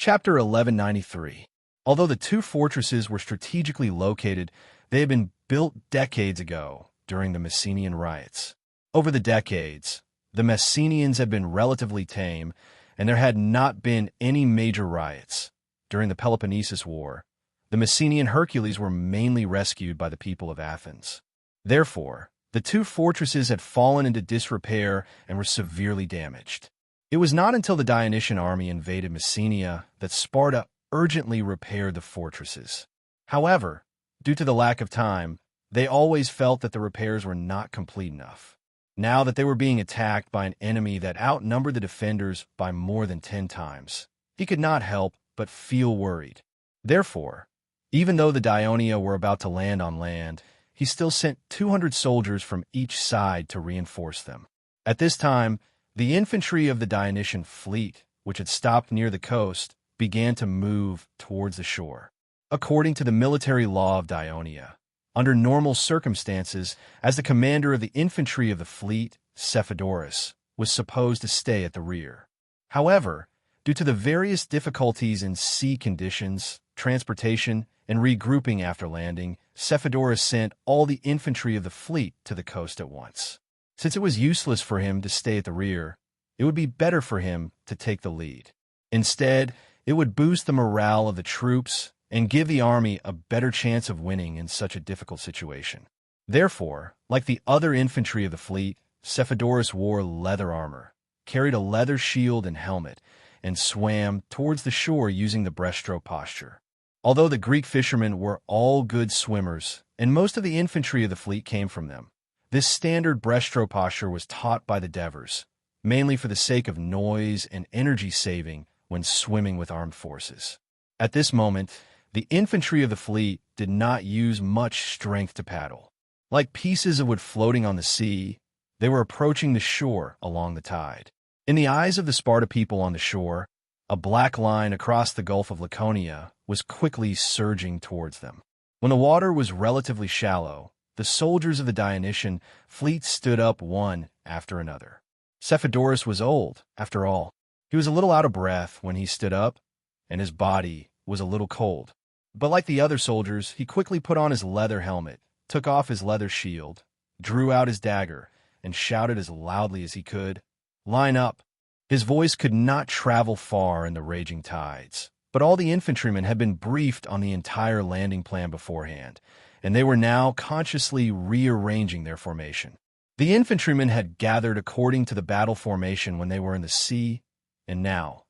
Chapter 1193. Although the two fortresses were strategically located, they had been built decades ago during the Messenian riots. Over the decades, the Messenians had been relatively tame, and there had not been any major riots. During the Peloponnesus War, the Messenian Hercules were mainly rescued by the people of Athens. Therefore, the two fortresses had fallen into disrepair and were severely damaged. It was not until the Dionysian army invaded Messenia that Sparta urgently repaired the fortresses. However, due to the lack of time, they always felt that the repairs were not complete enough. Now that they were being attacked by an enemy that outnumbered the defenders by more than 10 times, he could not help but feel worried. Therefore, even though the Dionia were about to land on land, he still sent 200 soldiers from each side to reinforce them. At this time, the infantry of the Dionysian fleet, which had stopped near the coast, began to move towards the shore. According to the military law of Dionia, under normal circumstances, as the commander of the infantry of the fleet, Cephodorus was supposed to stay at the rear. However, due to the various difficulties in sea conditions, transportation, and regrouping after landing, Cephodorus sent all the infantry of the fleet to the coast at once. Since it was useless for him to stay at the rear, it would be better for him to take the lead. Instead, it would boost the morale of the troops and give the army a better chance of winning in such a difficult situation. Therefore, like the other infantry of the fleet, Cephodorus wore leather armor, carried a leather shield and helmet, and swam towards the shore using the breaststroke posture. Although the Greek fishermen were all good swimmers, and most of the infantry of the fleet came from them, this standard breaststroke posture was taught by the Devers, mainly for the sake of noise and energy saving when swimming with armed forces. At this moment, the infantry of the fleet did not use much strength to paddle. Like pieces of wood floating on the sea, they were approaching the shore along the tide. In the eyes of the Sparta people on the shore, a black line across the Gulf of Laconia was quickly surging towards them. When the water was relatively shallow, the soldiers of the Dionysian fleet stood up one after another. Cephodorus was old, after all. He was a little out of breath when he stood up, and his body was a little cold. But like the other soldiers, he quickly put on his leather helmet, took off his leather shield, drew out his dagger, and shouted as loudly as he could, "Line up!" His voice could not travel far in the raging tides, but all the infantrymen had been briefed on the entire landing plan beforehand, and they were now consciously rearranging their formation. The infantrymen had gathered according to the battle formation when they were in the sea, and now,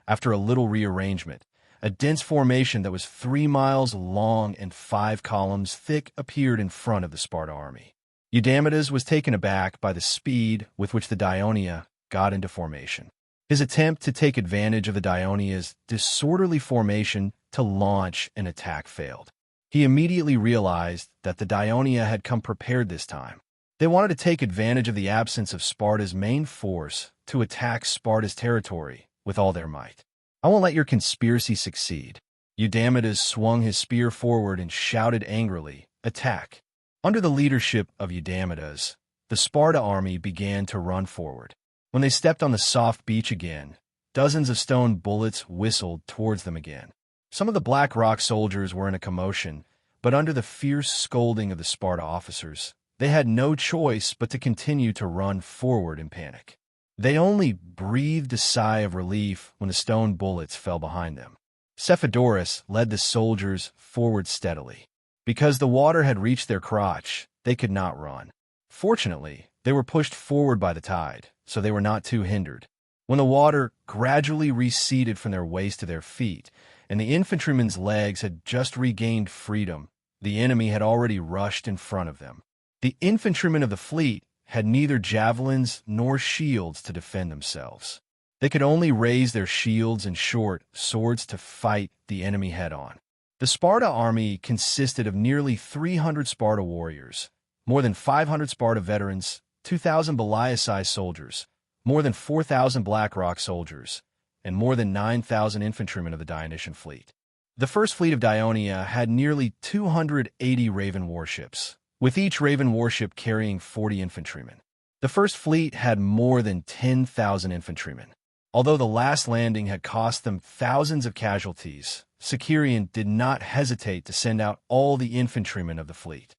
after a little rearrangement, a dense formation that was 3 miles long and 5 columns thick appeared in front of the Sparta army. Eudamidas was taken aback by the speed with which the Dionia got into formation. His attempt to take advantage of the Dionia's disorderly formation to launch an attack failed. He immediately realized that the Dionia had come prepared this time. They wanted to take advantage of the absence of Sparta's main force to attack Sparta's territory with all their might. "I won't let your conspiracy succeed." Eudamidas swung his spear forward and shouted angrily, "Attack!" Under the leadership of Eudamidas, the Sparta army began to run forward. When they stepped on the soft beach again, dozens of stone bullets whistled towards them again. Some of the Black Rock soldiers were in a commotion, but under the fierce scolding of the Sparta officers, they had no choice but to continue to run forward in panic. They only breathed a sigh of relief when the stone bullets fell behind them. Cephodorus led the soldiers forward steadily. Because the water had reached their crotch, they could not run. Fortunately, they were pushed forward by the tide, so they were not too hindered. When the water gradually receded from their waist to their feet, and the infantrymen's legs had just regained freedom, the enemy had already rushed in front of them. The infantrymen of the fleet had neither javelins nor shields to defend themselves. They could only raise their shields and short swords to fight the enemy head-on. The Sparta army consisted of nearly 300 Sparta warriors, more than 500 Sparta veterans, 2,000 Beliaci soldiers, more than 4,000 Black Rock soldiers, and more than 9,000 infantrymen of the Dionysian fleet. The first fleet of Dionia had nearly 280 Raven warships, with each Raven warship carrying 40 infantrymen. The first fleet had more than 10,000 infantrymen. Although the last landing had cost them thousands of casualties, Serene did not hesitate to send out all the infantrymen of the fleet.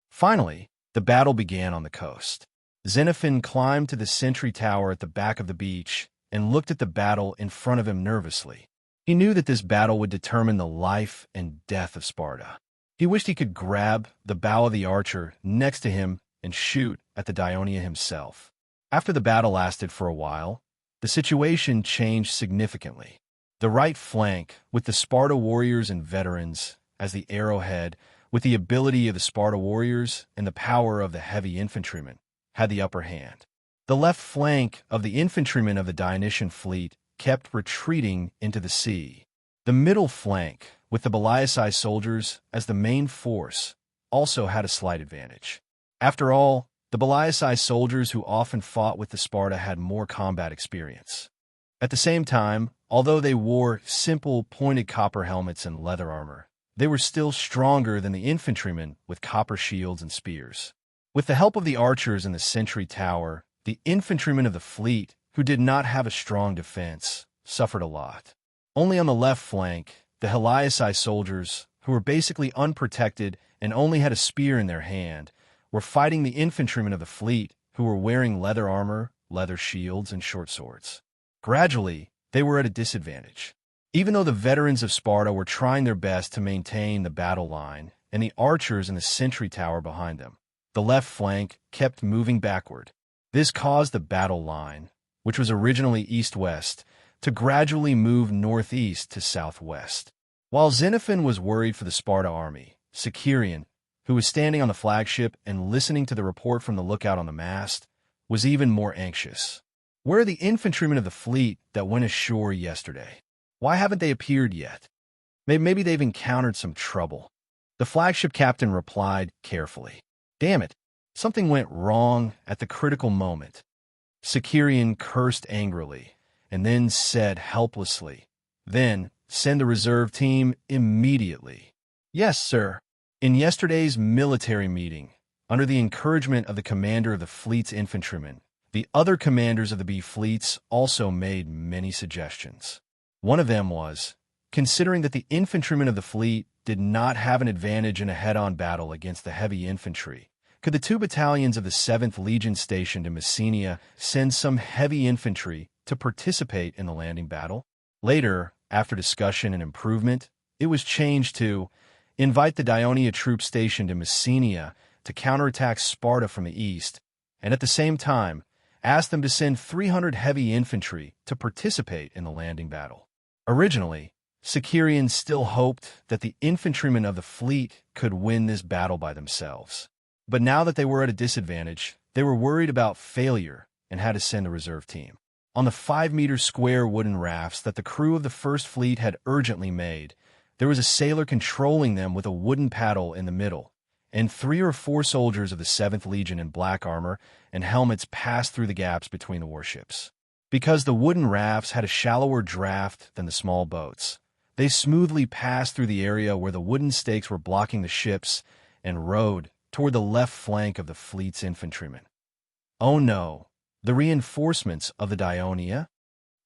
Finally, the battle began on the coast. Xenophon climbed to the sentry tower at the back of the beach and looked at the battle in front of him nervously. He knew that this battle would determine the life and death of Sparta. He wished he could grab the bow of the archer next to him and shoot at the Dionia himself. After the battle lasted for a while, the situation changed significantly. The right flank, with the Sparta warriors and veterans as the arrowhead, with the ability of the Sparta warriors and the power of the heavy infantrymen, had the upper hand. The left flank of the infantrymen of the Dionysian fleet kept retreating into the sea. The middle flank, with the Baliaci soldiers as the main force, also had a slight advantage. After all, the Baliaci soldiers who often fought with the Sparta had more combat experience. At the same time, although they wore simple pointed copper helmets and leather armor, they were still stronger than the infantrymen with copper shields and spears. With the help of the archers in the sentry tower, the infantrymen of the fleet, who did not have a strong defense, suffered a lot. Only on the left flank, the Heliaci soldiers, who were basically unprotected and only had a spear in their hand, were fighting the infantrymen of the fleet, who were wearing leather armor, leather shields, and short swords. Gradually, they were at a disadvantage. Even though the veterans of Sparta were trying their best to maintain the battle line and the archers in the sentry tower behind them, the left flank kept moving backward. This caused the battle line, which was originally east-west, to gradually move northeast to southwest. While Xenophon was worried for the Sparta army, Serene, who was standing on the flagship and listening to the report from the lookout on the mast, was even more anxious. Where are the infantrymen of the fleet that went ashore yesterday? Why haven't they appeared yet? Maybe they've encountered some trouble. The flagship captain replied carefully. Damn it, something went wrong at the critical moment. Serene cursed angrily, and then said helplessly, Then, send the reserve team immediately. Yes, sir. In yesterday's military meeting, under the encouragement of the commander of the fleet's infantrymen, the other commanders of the B fleets also made many suggestions. One of them was, considering that the infantrymen of the fleet did not have an advantage in a head-on battle against the heavy infantry, could the 2 battalions of the 7th Legion stationed in Messenia send some heavy infantry to participate in the landing battle? Later, after discussion and improvement, it was changed to invite the Dionia troops stationed in Messenia to counterattack Sparta from the east, and at the same time, ask them to send 300 heavy infantry to participate in the landing battle. Originally, Serene still hoped that the infantrymen of the fleet could win this battle by themselves. But now that they were at a disadvantage, they were worried about failure and had to send a reserve team. On the 5-meter square wooden rafts that the crew of the First Fleet had urgently made, there was a sailor controlling them with a wooden paddle in the middle, and 3 or 4 soldiers of the 7th Legion in black armor and helmets passed through the gaps between the warships. Because the wooden rafts had a shallower draft than the small boats, they smoothly passed through the area where the wooden stakes were blocking the ships and rowed toward the left flank of the fleet's infantrymen. Oh no, the reinforcements of the Dionia?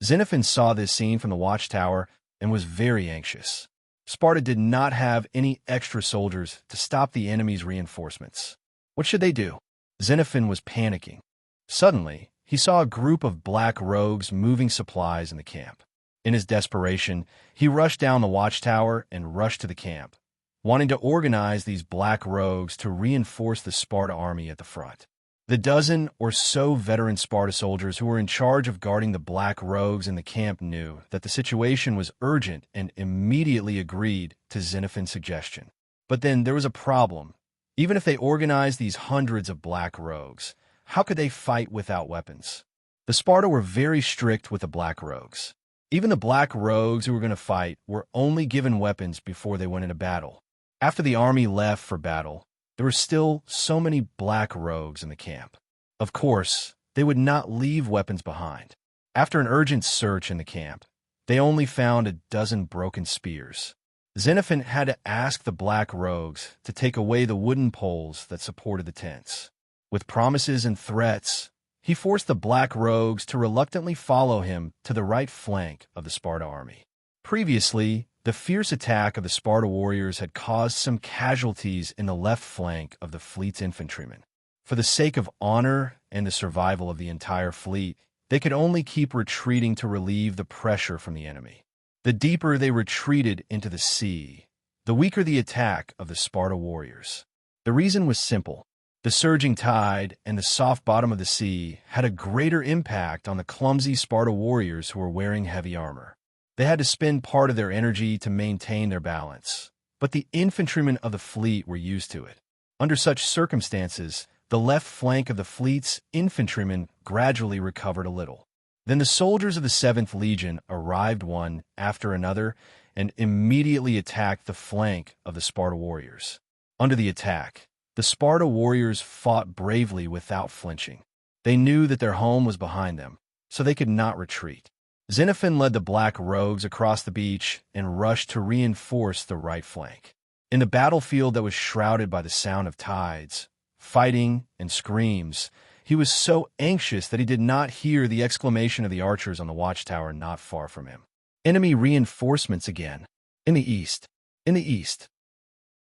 Xenophon saw this scene from the watchtower and was very anxious. Sparta did not have any extra soldiers to stop the enemy's reinforcements. What should they do? Xenophon was panicking. Suddenly, he saw a group of black rogues moving supplies in the camp. In his desperation, he rushed down the watchtower and rushed to the camp, wanting to organize these black rogues to reinforce the Sparta army at the front. The dozen or so veteran Sparta soldiers who were in charge of guarding the black rogues in the camp knew that the situation was urgent and immediately agreed to Xenophon's suggestion. But then there was a problem. Even if they organized these hundreds of black rogues, how could they fight without weapons? The Sparta were very strict with the black rogues. Even the black rogues who were going to fight were only given weapons before they went into battle. After the army left for battle, there were still so many black rogues in the camp. Of course, they would not leave weapons behind. After an urgent search in the camp, they only found a dozen broken spears. Xenophon had to ask the black rogues to take away the wooden poles that supported the tents. With promises and threats, he forced the Black Rogues to reluctantly follow him to the right flank of the Sparta army. Previously, the fierce attack of the Sparta warriors had caused some casualties in the left flank of the fleet's infantrymen. For the sake of honor and the survival of the entire fleet, they could only keep retreating to relieve the pressure from the enemy. The deeper they retreated into the sea, the weaker the attack of the Sparta warriors. The reason was simple. The surging tide and the soft bottom of the sea had a greater impact on the clumsy Sparta warriors who were wearing heavy armor. They had to spend part of their energy to maintain their balance, but the infantrymen of the fleet were used to it. Under such circumstances, the left flank of the fleet's infantrymen gradually recovered a little. Then the soldiers of the 7th Legion arrived one after another and immediately attacked the flank of the Sparta warriors. Under the attack, the Sparta warriors fought bravely without flinching. They knew that their home was behind them, so they could not retreat. Xenophon led the Black Rogues across the beach and rushed to reinforce the right flank. In the battlefield that was shrouded by the sound of tides, fighting, and screams, he was so anxious that he did not hear the exclamation of the archers on the watchtower not far from him. Enemy reinforcements again. In the east. In the east.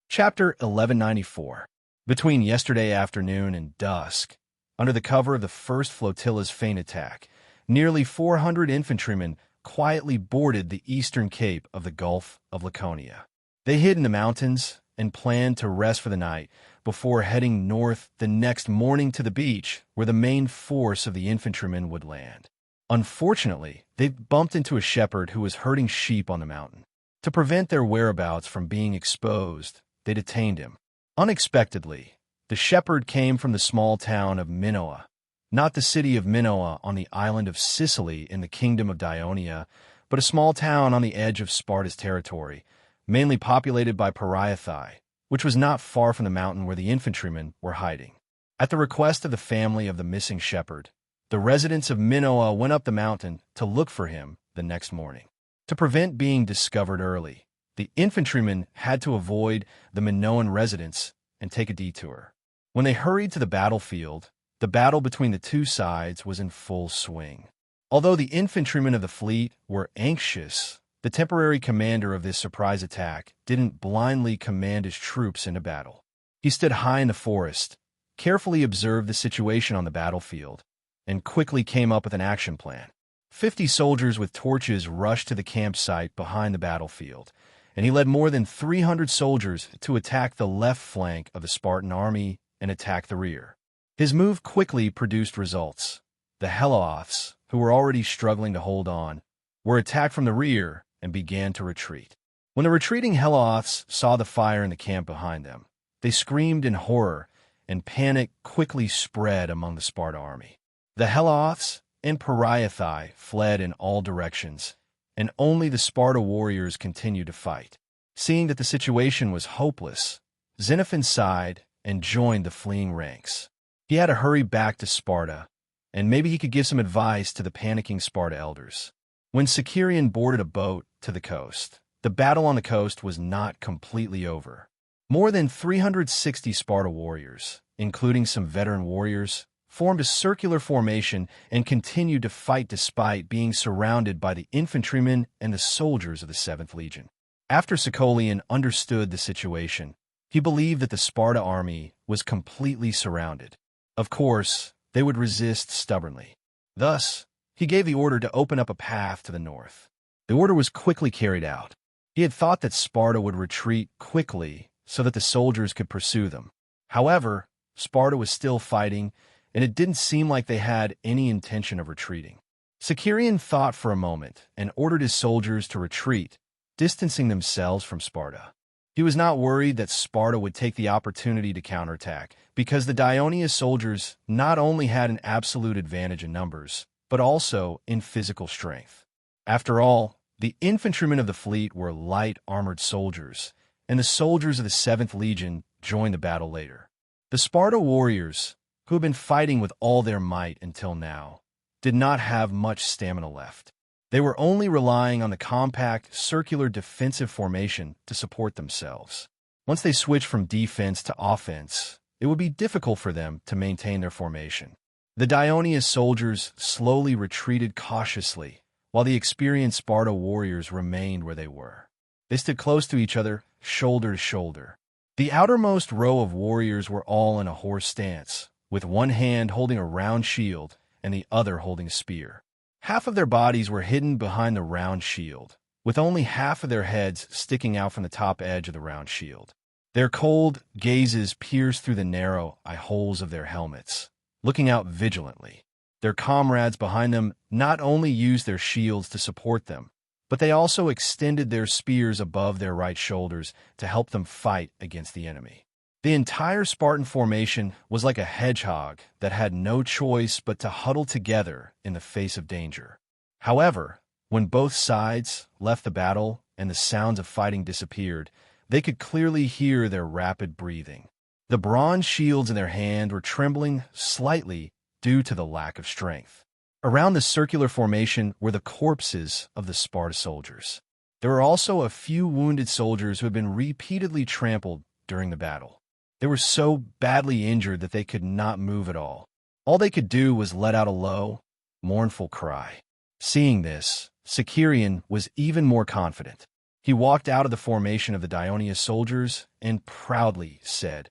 Chapter 1194. Between yesterday afternoon and dusk, under the cover of the first flotilla's feint attack, nearly 400 infantrymen quietly boarded the eastern cape of the Gulf of Laconia. They hid in the mountains and planned to rest for the night before heading north the next morning to the beach where the main force of the infantrymen would land. Unfortunately, they bumped into a shepherd who was herding sheep on the mountain. To prevent their whereabouts from being exposed, they detained him. Unexpectedly, the shepherd came from the small town of Minoa, not the city of Minoa on the island of Sicily in the kingdom of Dionia, but a small town on the edge of Sparta's territory, mainly populated by Pariathai, which was not far from the mountain where the infantrymen were hiding. At the request of the family of the missing shepherd, the residents of Minoa went up the mountain to look for him the next morning. To prevent being discovered early, the infantrymen had to avoid the Minoan residents and take a detour. When they hurried to the battlefield, the battle between the two sides was in full swing. Although the infantrymen of the fleet were anxious, the temporary commander of this surprise attack didn't blindly command his troops into battle. He stood high in the forest, carefully observed the situation on the battlefield, and quickly came up with an action plan. 50 soldiers with torches rushed to the campsite behind the battlefield, and he led more than 300 soldiers to attack the left flank of the Spartan army and attack the rear. His move quickly produced results. The Heloths, who were already struggling to hold on, were attacked from the rear and began to retreat. When the retreating Heloths saw the fire in the camp behind them, they screamed in horror, and panic quickly spread among the Sparta army. The Heloths and Pariathai fled in all directions, and only the Sparta warriors continued to fight. Seeing that the situation was hopeless, Xenophon sighed and joined the fleeing ranks. He had to hurry back to Sparta, and maybe he could give some advice to the panicking Sparta elders. When Sicerian boarded a boat to the coast, the battle on the coast was not completely over. More than 360 Sparta warriors, including some veteran warriors, formed a circular formation and continued to fight despite being surrounded by the infantrymen and the soldiers of the 7th Legion. After Sicolian understood the situation, he believed that the Sparta army was completely surrounded. Of course, they would resist stubbornly. Thus, he gave the order to open up a path to the north. The order was quickly carried out. He had thought that Sparta would retreat quickly so that the soldiers could pursue them. However, Sparta was still fighting, and it didn't seem like they had any intention of retreating. Sicerian thought for a moment and ordered his soldiers to retreat, distancing themselves from Sparta. He was not worried that Sparta would take the opportunity to counterattack, because the Dionia soldiers not only had an absolute advantage in numbers, but also in physical strength. After all, the infantrymen of the fleet were light armored soldiers, and the soldiers of the 7th Legion joined the battle later. The Sparta warriors, who had been fighting with all their might until now, did not have much stamina left. They were only relying on the compact, circular defensive formation to support themselves. Once they switched from defense to offense, it would be difficult for them to maintain their formation. The Dionia soldiers slowly retreated cautiously, while the experienced Sparta warriors remained where they were. They stood close to each other, shoulder to shoulder. The outermost row of warriors were all in a horse stance, with one hand holding a round shield and the other holding a spear. Half of their bodies were hidden behind the round shield, with only half of their heads sticking out from the top edge of the round shield. Their cold gazes pierced through the narrow eye holes of their helmets, looking out vigilantly. Their comrades behind them not only used their shields to support them, but they also extended their spears above their right shoulders to help them fight against the enemy. The entire Spartan formation was like a hedgehog that had no choice but to huddle together in the face of danger. However, when both sides left the battle and the sounds of fighting disappeared, they could clearly hear their rapid breathing. The bronze shields in their hand were trembling slightly due to the lack of strength. Around the circular formation were the corpses of the Sparta soldiers. There were also a few wounded soldiers who had been repeatedly trampled during the battle. They were so badly injured that they could not move at all. All they could do was let out a low, mournful cry. Seeing this, Sicerian was even more confident. He walked out of the formation of the Dionia soldiers and proudly said,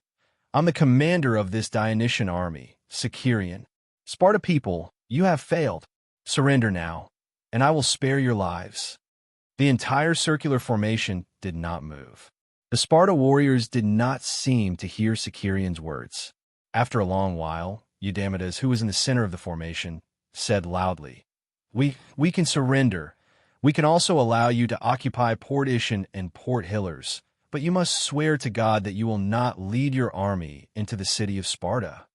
"I'm the commander of this Dionysian army, Sicerian. Sparta people, you have failed. Surrender now, and I will spare your lives." The entire circular formation did not move. The Sparta warriors did not seem to hear Sicerian's words. After a long while, Eudamidas, who was in the center of the formation, said loudly, We can surrender. We can also allow you to occupy Port Itian and Port Hillers, but you must swear to God that you will not lead your army into the city of Sparta."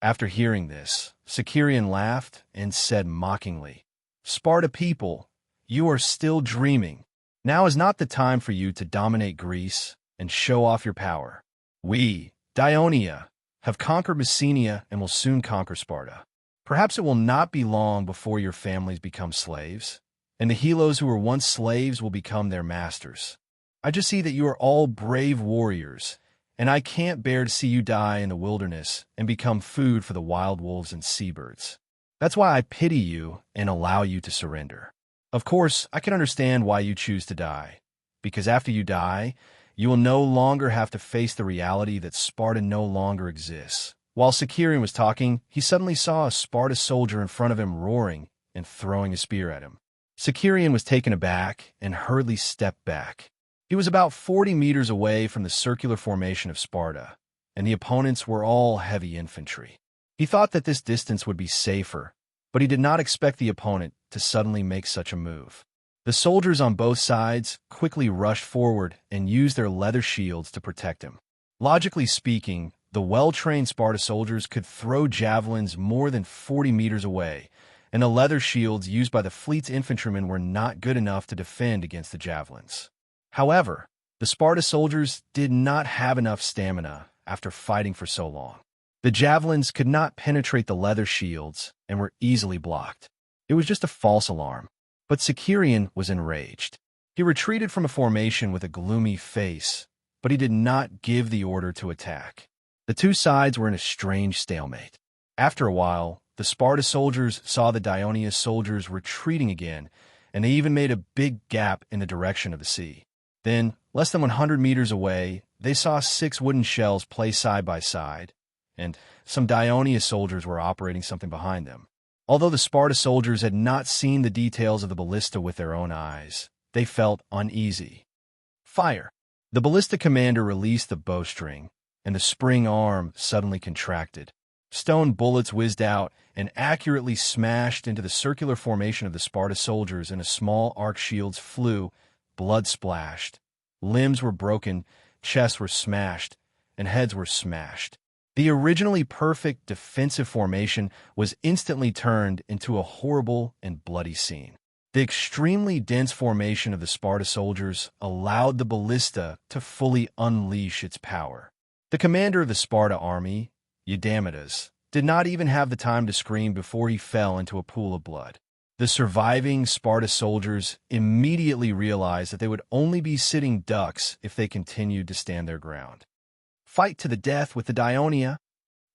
After hearing this, Sicerian laughed and said mockingly, "Sparta people, you are still dreaming. Now is not the time for you to dominate Greece and show off your power. We, Dionia, have conquered Messenia and will soon conquer Sparta. Perhaps it will not be long before your families become slaves, and the heroes who were once slaves will become their masters. I just see that you are all brave warriors, and I can't bear to see you die in the wilderness and become food for the wild wolves and seabirds. That's why I pity you and allow you to surrender. Of course, I can understand why you choose to die, because after you die, you will no longer have to face the reality that Sparta no longer exists." While Sicerian was talking, he suddenly saw a Sparta soldier in front of him roaring and throwing a spear at him. Sicerian was taken aback and hurriedly stepped back. He was about 40 meters away from the circular formation of Sparta, and the opponents were all heavy infantry. He thought that this distance would be safer, but he did not expect the opponent to suddenly make such a move. The soldiers on both sides quickly rushed forward and used their leather shields to protect him. Logically speaking, the well-trained Sparta soldiers could throw javelins more than 40 meters away, and the leather shields used by the fleet's infantrymen were not good enough to defend against the javelins. However, the Sparta soldiers did not have enough stamina after fighting for so long. The javelins could not penetrate the leather shields and were easily blocked. It was just a false alarm. But Sicerian was enraged. He retreated from a formation with a gloomy face, but he did not give the order to attack. The two sides were in a strange stalemate. After a while, the Sparta soldiers saw the Dionia soldiers retreating again, and they even made a big gap in the direction of the sea. Then, less than 100 meters away, they saw 6 wooden shells placed side by side, and some Dionia soldiers were operating something behind them. Although the Sparta soldiers had not seen the details of the ballista with their own eyes, they felt uneasy. Fire! The ballista commander released the bowstring, and the spring arm suddenly contracted. Stone bullets whizzed out and accurately smashed into the circular formation of the Sparta soldiers, and a small arc shields flew, blood splashed. Limbs were broken, chests were smashed, and heads were smashed. The originally perfect defensive formation was instantly turned into a horrible and bloody scene. The extremely dense formation of the Sparta soldiers allowed the ballista to fully unleash its power. The commander of the Sparta army, Eudamidas, did not even have the time to scream before he fell into a pool of blood. The surviving Sparta soldiers immediately realized that they would only be sitting ducks if they continued to stand their ground. Fight to the death with the Dionia?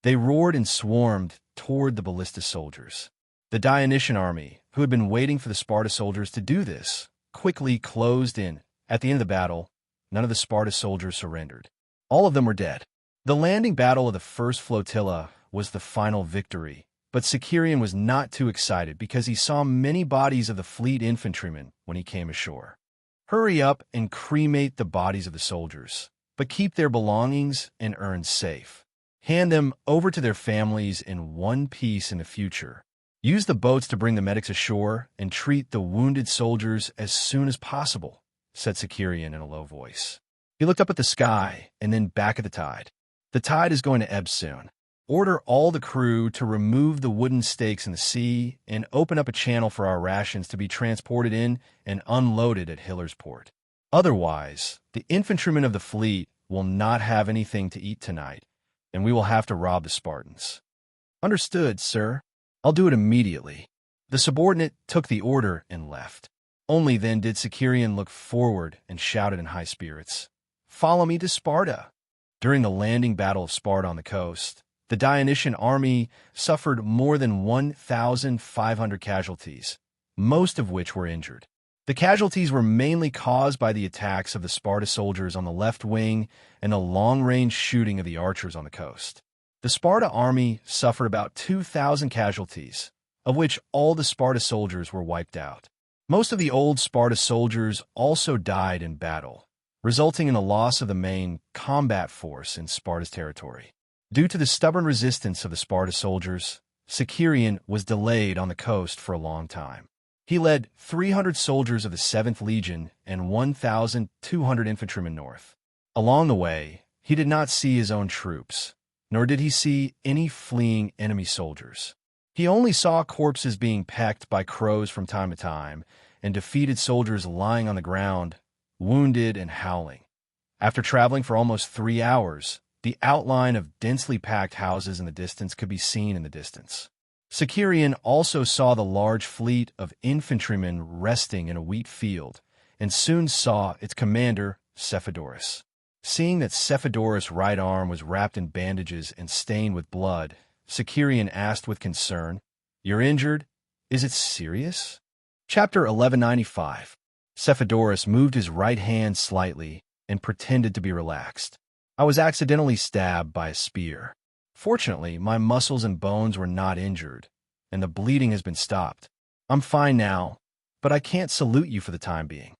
They roared and swarmed toward the ballista soldiers. The Dionysian army, who had been waiting for the Sparta soldiers to do this, quickly closed in. At the end of the battle, none of the Sparta soldiers surrendered. All of them were dead. The landing battle of the first flotilla was the final victory, but Sicerian was not too excited because he saw many bodies of the fleet infantrymen when he came ashore. Hurry up and cremate the bodies of the soldiers, but keep their belongings and urns safe. Hand them over to their families in one piece in the future. Use the boats to bring the medics ashore and treat the wounded soldiers as soon as possible, said Sicerian in a low voice. He looked up at the sky and then back at the tide. The tide is going to ebb soon. Order all the crew to remove the wooden stakes in the sea and open up a channel for our rations to be transported in and unloaded at Hiller's port. Otherwise, the infantrymen of the fleet will not have anything to eat tonight, and we will have to rob the Spartans. Understood, sir. I'll do it immediately. The subordinate took the order and left. Only then did Sicerian look forward and shouted in high spirits, "Follow me to Sparta!" During the landing battle of Sparta on the coast, the Dionysian army suffered more than 1,500 casualties, most of which were injured. The casualties were mainly caused by the attacks of the Sparta soldiers on the left wing and the long-range shooting of the archers on the coast. The Sparta army suffered about 2,000 casualties, of which all the Sparta soldiers were wiped out. Most of the old Sparta soldiers also died in battle, resulting in the loss of the main combat force in Sparta's territory. Due to the stubborn resistance of the Sparta soldiers, Sicerian was delayed on the coast for a long time. He led 300 soldiers of the 7th Legion and 1,200 infantrymen north. Along the way, he did not see his own troops, nor did he see any fleeing enemy soldiers. He only saw corpses being pecked by crows from time to time and defeated soldiers lying on the ground, wounded and howling. After traveling for almost 3 hours, the outline of densely packed houses in the distance could be seen in the distance. Sicerian also saw the large fleet of infantrymen resting in a wheat field, and soon saw its commander, Cephodorus. Seeing that Cephodorus' right arm was wrapped in bandages and stained with blood, Sicerian asked with concern, "You're injured? Is it serious?" Chapter 1195. Cephodorus moved his right hand slightly and pretended to be relaxed. "I was accidentally stabbed by a spear. Fortunately, my muscles and bones were not injured, and the bleeding has been stopped. I'm fine now, but I can't salute you for the time being.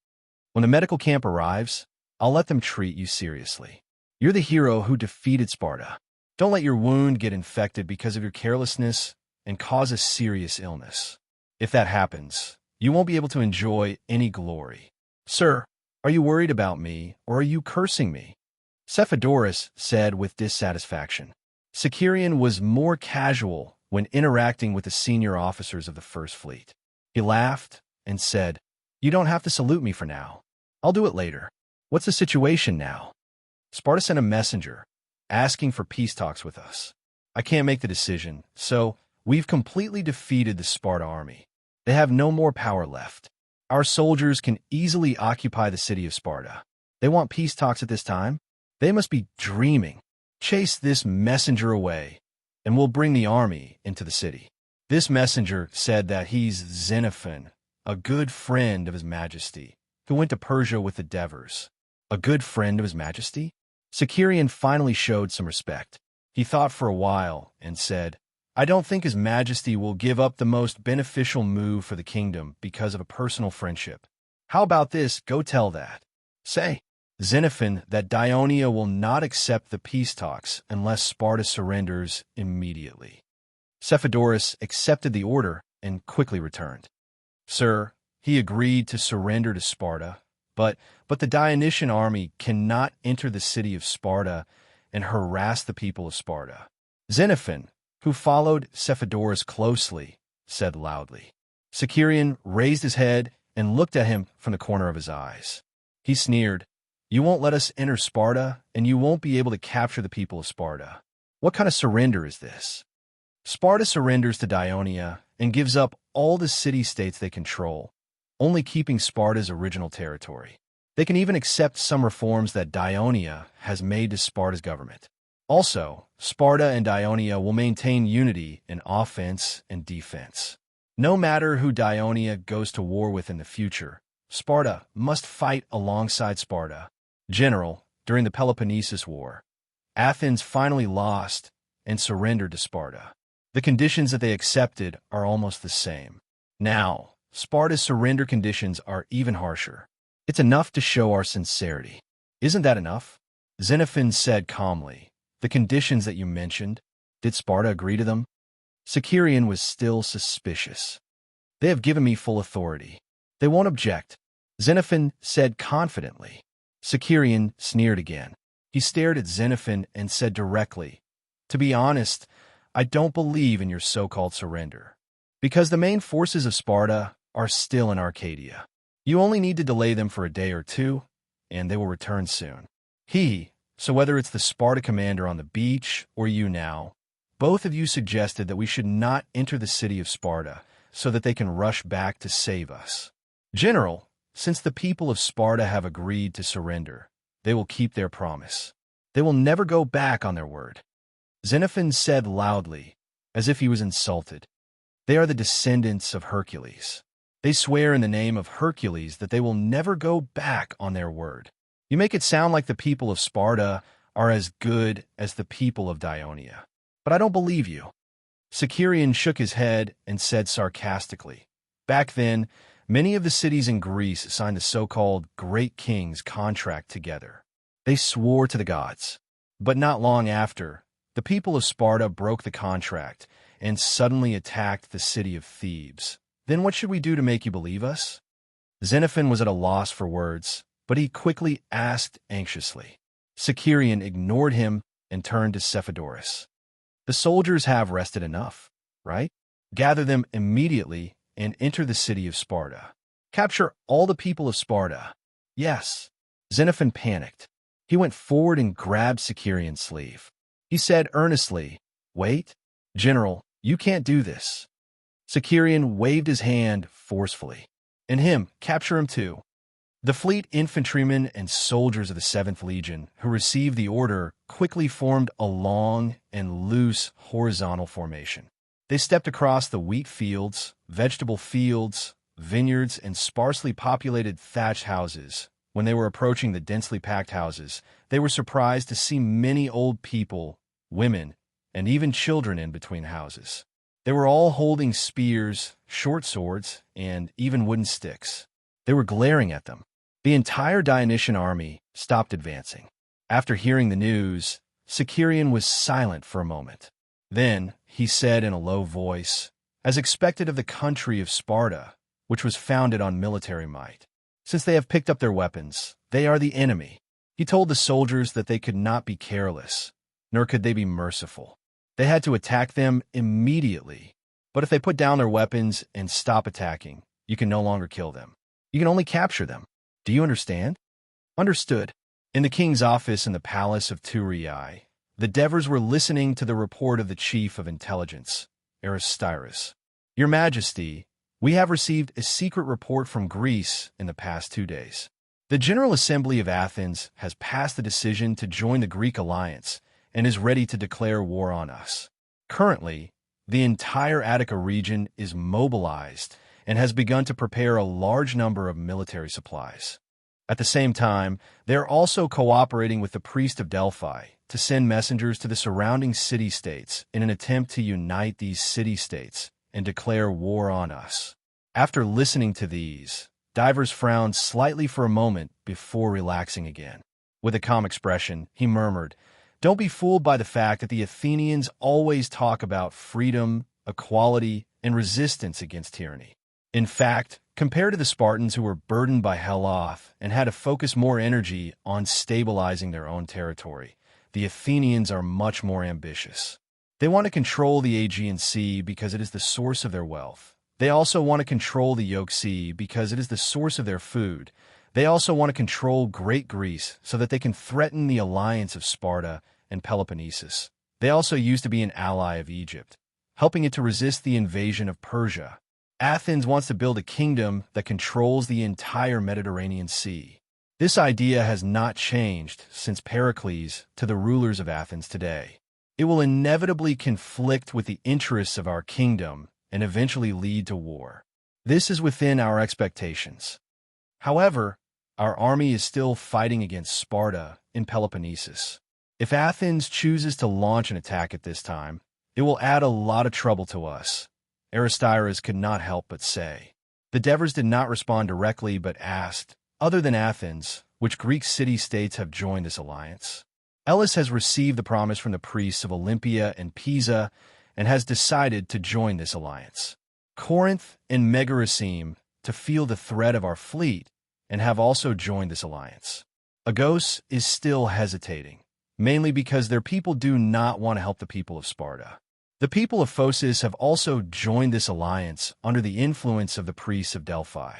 When the medical camp arrives, I'll let them treat you seriously. You're the hero who defeated Sparta. Don't let your wound get infected because of your carelessness and cause a serious illness. If that happens, you won't be able to enjoy any glory. Sir, are you worried about me, or are you cursing me?" Cephodorus said with dissatisfaction. Sicerian was more casual when interacting with the senior officers of the First Fleet. He laughed and said, "You don't have to salute me for now. I'll do it later. What's the situation now?" "Sparta sent a messenger, asking for peace talks with us. I can't make the decision, so we've completely defeated the Sparta army. They have no more power left. Our soldiers can easily occupy the city of Sparta. They want peace talks at this time? They must be dreaming. Chase this messenger away, and we'll bring the army into the city." This messenger said that he's Xenophon, a good friend of His Majesty, who went to Persia with the Devers. A good friend of His Majesty? Sicerian finally showed some respect. He thought for a while and said, "I don't think His Majesty will give up the most beneficial move for the kingdom because of a personal friendship. How about this? Go tell that. Say, Xenophon, that Dionia will not accept the peace talks unless Sparta surrenders immediately." Cephodorus accepted the order and quickly returned. "Sir, he agreed to surrender to Sparta, but the Dionysian army cannot enter the city of Sparta and harass the people of Sparta." Xenophon, who followed Cephodorus closely, said loudly. Sicerian raised his head and looked at him from the corner of his eyes. He sneered, "You won't let us enter Sparta, and you won't be able to capture the people of Sparta. What kind of surrender is this?" Sparta surrenders to Dionia and gives up all the city-states they control, only keeping Sparta's original territory. They can even accept some reforms that Dionia has made to Sparta's government. Also, Sparta and Ionia will maintain unity in offense and defense. No matter who Ionia goes to war with in the future, Sparta must fight alongside Sparta. General, during the Peloponnesus War, Athens finally lost and surrendered to Sparta. The conditions that they accepted are almost the same. Now, Sparta's surrender conditions are even harsher. It's enough to show our sincerity. Isn't that enough? Xenophon said calmly. The conditions that you mentioned, did Sparta agree to them? Sicerian was still suspicious. They have given me full authority. They won't object, Xenophon said confidently. Sicerian sneered again. He stared at Xenophon and said directly, "To be honest, I don't believe in your so-called surrender. Because the main forces of Sparta are still in Arcadia. You only need to delay them for a day or two, and they will return soon." So whether it's the Sparta commander on the beach or you now, both of you suggested that we should not enter the city of Sparta so that they can rush back to save us. General, since the people of Sparta have agreed to surrender, they will keep their promise. They will never go back on their word. Xenophon said loudly, as if he was insulted. They are the descendants of Hercules. They swear in the name of Hercules that they will never go back on their word. You make it sound like the people of Sparta are as good as the people of Ionia. But I don't believe you. Sicerian shook his head and said sarcastically, "Back then, many of the cities in Greece signed the so-called Great King's contract together. They swore to the gods. But not long after, the people of Sparta broke the contract and suddenly attacked the city of Thebes. Then what should we do to make you believe us?" Xenophon was at a loss for words, but he quickly asked anxiously. Sicerian ignored him and turned to Cephodorus. "The soldiers have rested enough, right? Gather them immediately and enter the city of Sparta. Capture all the people of Sparta." "Yes." Xenophon panicked. He went forward and grabbed Sicerian's sleeve. He said earnestly, "Wait, General, you can't do this." Sicerian waved his hand forcefully. "And him, capture him too." The fleet infantrymen and soldiers of the 7th Legion who received the order quickly formed a long and loose horizontal formation. They stepped across the wheat fields, vegetable fields, vineyards, and sparsely populated thatched houses. When they were approaching the densely packed houses, they were surprised to see many old people, women, and even children in between houses. They were all holding spears, short swords, and even wooden sticks. They were glaring at them. The entire Dionysian army stopped advancing. After hearing the news, Sicerian was silent for a moment. Then he said in a low voice, as expected of the country of Sparta, which was founded on military might, "Since they have picked up their weapons, they are the enemy." He told the soldiers that they could not be careless, nor could they be merciful. They had to attack them immediately. But if they put down their weapons and stop attacking, you can no longer kill them. You can only capture them. Do you understand? Understood. In the king's office in the palace of Thurii, the Devers were listening to the report of the chief of intelligence, Aristyrus. "Your Majesty, we have received a secret report from Greece in the past 2 days. The General Assembly of Athens has passed the decision to join the Greek alliance and is ready to declare war on us. Currently, the entire Attica region is mobilized and has begun to prepare a large number of military supplies. At the same time, they are also cooperating with the priest of Delphi to send messengers to the surrounding city-states in an attempt to unite these city-states and declare war on us." After listening to these, Divers frowned slightly for a moment before relaxing again. With a calm expression, he murmured, "Don't be fooled by the fact that the Athenians always talk about freedom, equality, and resistance against tyranny. In fact, compared to the Spartans who were burdened by Heloth and had to focus more energy on stabilizing their own territory, the Athenians are much more ambitious. They want to control the Aegean Sea because it is the source of their wealth. They also want to control the Yoke Sea because it is the source of their food. They also want to control Great Greece so that they can threaten the alliance of Sparta and Peloponnesus. They also used to be an ally of Egypt, helping it to resist the invasion of Persia. Athens wants to build a kingdom that controls the entire Mediterranean Sea. This idea has not changed since Pericles to the rulers of Athens today. It will inevitably conflict with the interests of our kingdom and eventually lead to war. This is within our expectations. However, our army is still fighting against Sparta in Peloponnesus. If Athens chooses to launch an attack at this time, it will add a lot of trouble to us, Aristyrus could not help but say. The Devers did not respond directly but asked, other than Athens, which Greek city-states have joined this alliance? Elis has received the promise from the priests of Olympia and Pisa and has decided to join this alliance. Corinth and Megara seem to feel the threat of our fleet and have also joined this alliance. Argos is still hesitating, mainly because their people do not want to help the people of Sparta. The people of Phocis have also joined this alliance under the influence of the priests of Delphi.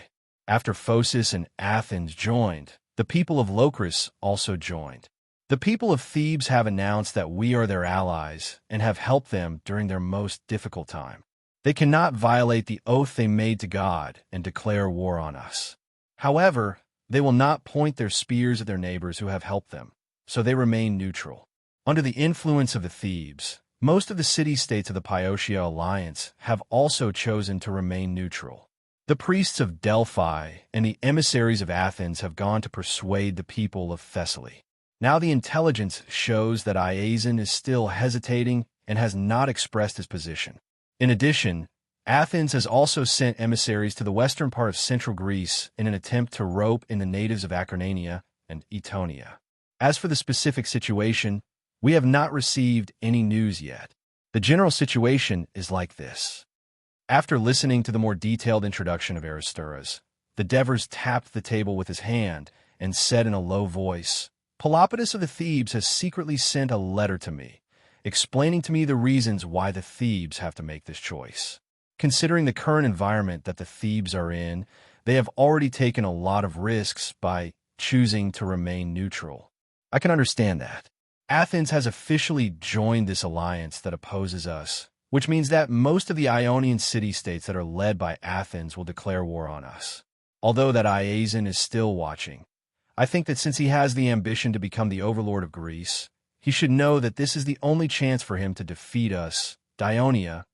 After Phocis and Athens joined, the people of Locris also joined. The people of Thebes have announced that we are their allies and have helped them during their most difficult time. They cannot violate the oath they made to God and declare war on us. However, they will not point their spears at their neighbors who have helped them, so they remain neutral. Under the influence of the Thebes, most of the city-states of the Piotia alliance have also chosen to remain neutral. The priests of Delphi and the emissaries of Athens have gone to persuade the people of Thessaly. Now the intelligence shows that Iason is still hesitating and has not expressed his position. In addition, Athens has also sent emissaries to the western part of central Greece in an attempt to rope in the natives of Acarnania and Aetonia. As for the specific situation, we have not received any news yet. The general situation is like this. After listening to the more detailed introduction of Aristyrus, the Devers tapped the table with his hand and said in a low voice, Pelopidas of the Thebes has secretly sent a letter to me, explaining to me the reasons why the Thebes have to make this choice. Considering the current environment that the Thebes are in, they have already taken a lot of risks by choosing to remain neutral. I can understand that. Athens has officially joined this alliance that opposes us, which means that most of the Ionian city-states that are led by Athens will declare war on us. Although that Iason is still watching, I think that since he has the ambition to become the overlord of Greece, he should know that this is the only chance for him to defeat us, Dionia,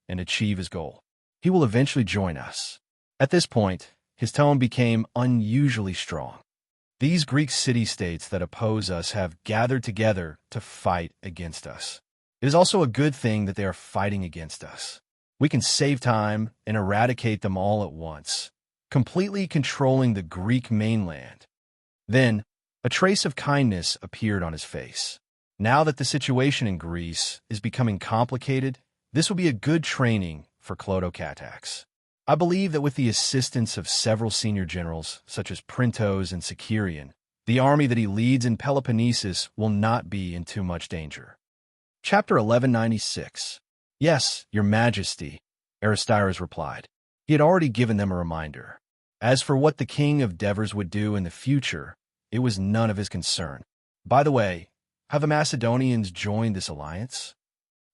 and achieve his goal. He will eventually join us. At this point, his tone became unusually strong. These Greek city-states that oppose us have gathered together to fight against us. It is also a good thing that they are fighting against us. We can save time and eradicate them all at once, completely controlling the Greek mainland. Then, a trace of kindness appeared on his face. Now that the situation in Greece is becoming complicated, this will be a good training for Clodocatax. I believe that with the assistance of several senior generals, such as Printos and Sicerian, the army that he leads in Peloponnesus will not be in too much danger. Chapter 1196. Yes, your majesty, Aristyrus replied. He had already given them a reminder. As for what the king of Devers would do in the future, it was none of his concern. By the way, have the Macedonians joined this alliance?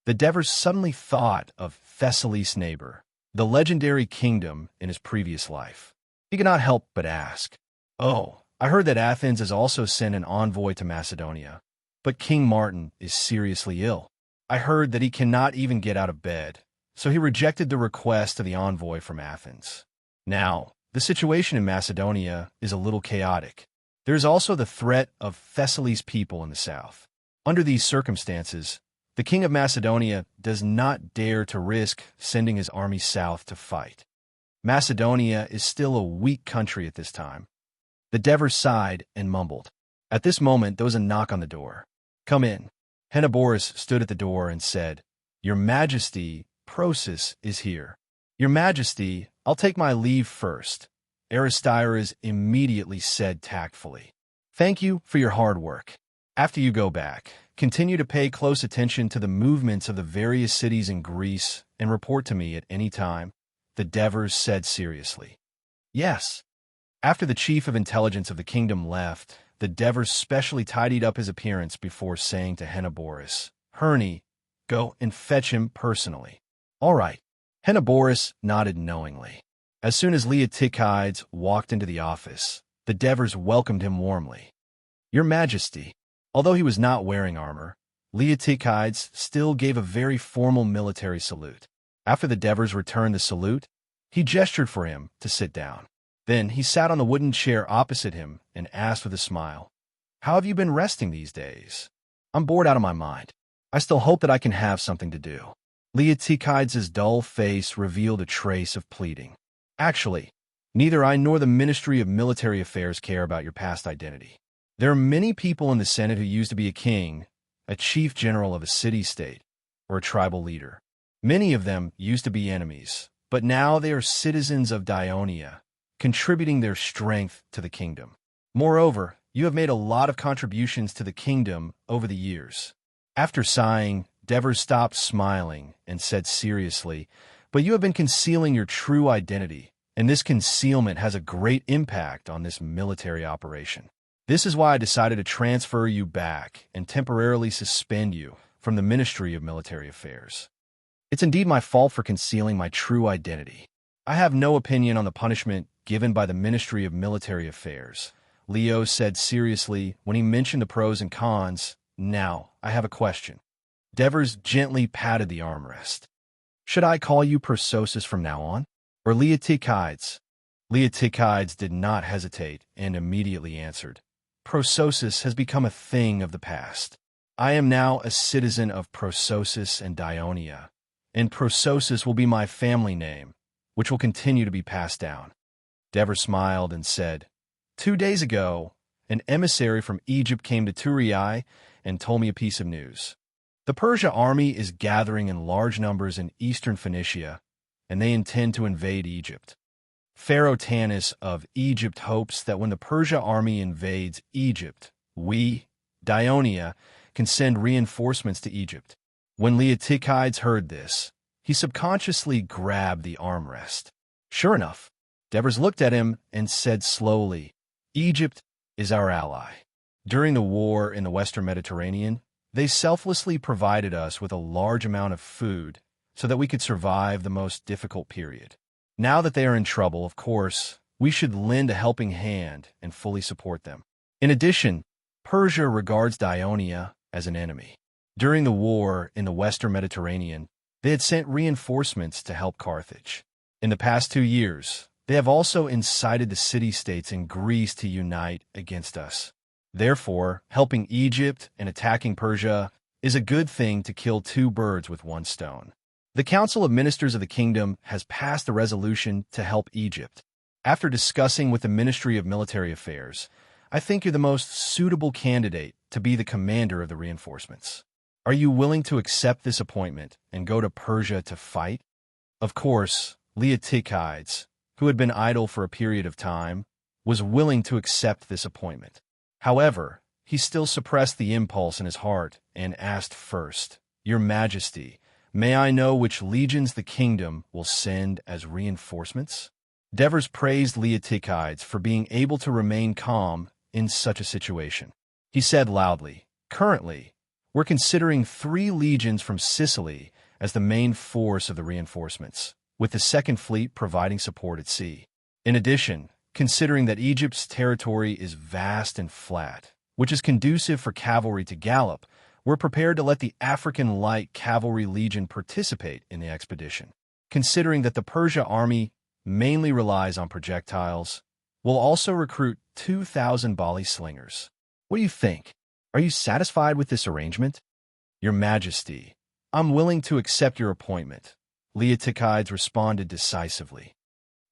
The Devers suddenly thought of Thessaly's neighbor, the legendary kingdom in his previous life. He could not help but ask, Oh, I heard that Athens has also sent an envoy to Macedonia, but King Martin is seriously ill. I heard that he cannot even get out of bed, so he rejected the request of the envoy from Athens. Now, the situation in Macedonia is a little chaotic. There is also the threat of Thessaly's people in the south. Under these circumstances, the king of Macedonia does not dare to risk sending his army south to fight. Macedonia is still a weak country at this time. The Devers sighed and mumbled. At this moment, there was a knock on the door. Come in. Henoborus stood at the door and said, Your Majesty, Prosus is here. Your Majesty, I'll take my leave first, Aristyrus immediately said tactfully. Thank you for your hard work. After you go back, continue to pay close attention to the movements of the various cities in Greece and report to me at any time, the Devers said seriously. Yes. After the chief of intelligence of the kingdom left, the Devers specially tidied up his appearance before saying to Henoborus, Herne, go and fetch him personally. All right. Henoborus nodded knowingly. As soon as Leotychides walked into the office, The Devers welcomed him warmly. "Your Majesty." Although he was not wearing armor, Leotychides still gave a very formal military salute. After the Devers returned the salute, he gestured for him to sit down. Then he sat on the wooden chair opposite him and asked with a smile, "How have you been resting these days?" "I'm bored out of my mind. I still hope that I can have something to do." Leotychides' dull face revealed a trace of pleading. "Actually, neither I nor the Ministry of Military Affairs care about your past identity. There are many people in the Senate who used to be a king, a chief general of a city-state, or a tribal leader. Many of them used to be enemies, but now they are citizens of Dionia, contributing their strength to the kingdom. Moreover, you have made a lot of contributions to the kingdom over the years." After sighing, Devers stopped smiling and said seriously, "But you have been concealing your true identity, and this concealment has a great impact on this military operation. This is why I decided to transfer you back and temporarily suspend you from the Ministry of Military Affairs. It's indeed my fault for concealing my true identity. I have no opinion on the punishment given by the Ministry of Military Affairs," Leo said seriously when he mentioned the pros and cons. "Now, I have a question." Devers gently patted the armrest. "Should I call you Persosus from now on, or Leotychides?" Leotychides did not hesitate and immediately answered, "Persosus has become a thing of the past. I am now a citizen of Persosus and Dionia, and Persosus will be my family name, which will continue to be passed down." Devers smiled and said, "2 days ago, an emissary from Egypt came to Turii and told me a piece of news. The Persia army is gathering in large numbers in eastern Phoenicia, and they intend to invade Egypt. Pharaoh Tanis of Egypt hopes that when the Persia army invades Egypt, we, Dionia, can send reinforcements to Egypt." When Leotychides heard this, he subconsciously grabbed the armrest. Sure enough, Devers looked at him and said slowly, "Egypt is our ally. During the war in the Western Mediterranean, they selflessly provided us with a large amount of food so that we could survive the most difficult period. Now that they are in trouble, of course, we should lend a helping hand and fully support them. In addition, Persia regards Dionia as an enemy. During the war in the Western Mediterranean, they had sent reinforcements to help Carthage. In the past 2 years, they have also incited the city-states in Greece to unite against us. Therefore, helping Egypt and attacking Persia is a good thing to kill 2 birds with 1 stone. The Council of Ministers of the Kingdom has passed a resolution to help Egypt. After discussing with the Ministry of Military Affairs, I think you're the most suitable candidate to be the commander of the reinforcements. Are you willing to accept this appointment and go to Persia to fight?" Of course, Leotychides, who had been idle for a period of time, was willing to accept this appointment. However, he still suppressed the impulse in his heart and asked first, "Your Majesty, may I know which legions the kingdom will send as reinforcements?" Devers praised Leotychides for being able to remain calm in such a situation. He said loudly, "Currently, we're considering 3 legions from Sicily as the main force of the reinforcements, with the Second Fleet providing support at sea. In addition, considering that Egypt's territory is vast and flat, which is conducive for cavalry to gallop, we're prepared to let the African Light Cavalry Legion participate in the expedition. Considering that the Persia army mainly relies on projectiles, we'll also recruit 2,000 Bali slingers. What do you think? Are you satisfied with this arrangement?" "Your Majesty, I'm willing to accept your appointment," Leotychides responded decisively.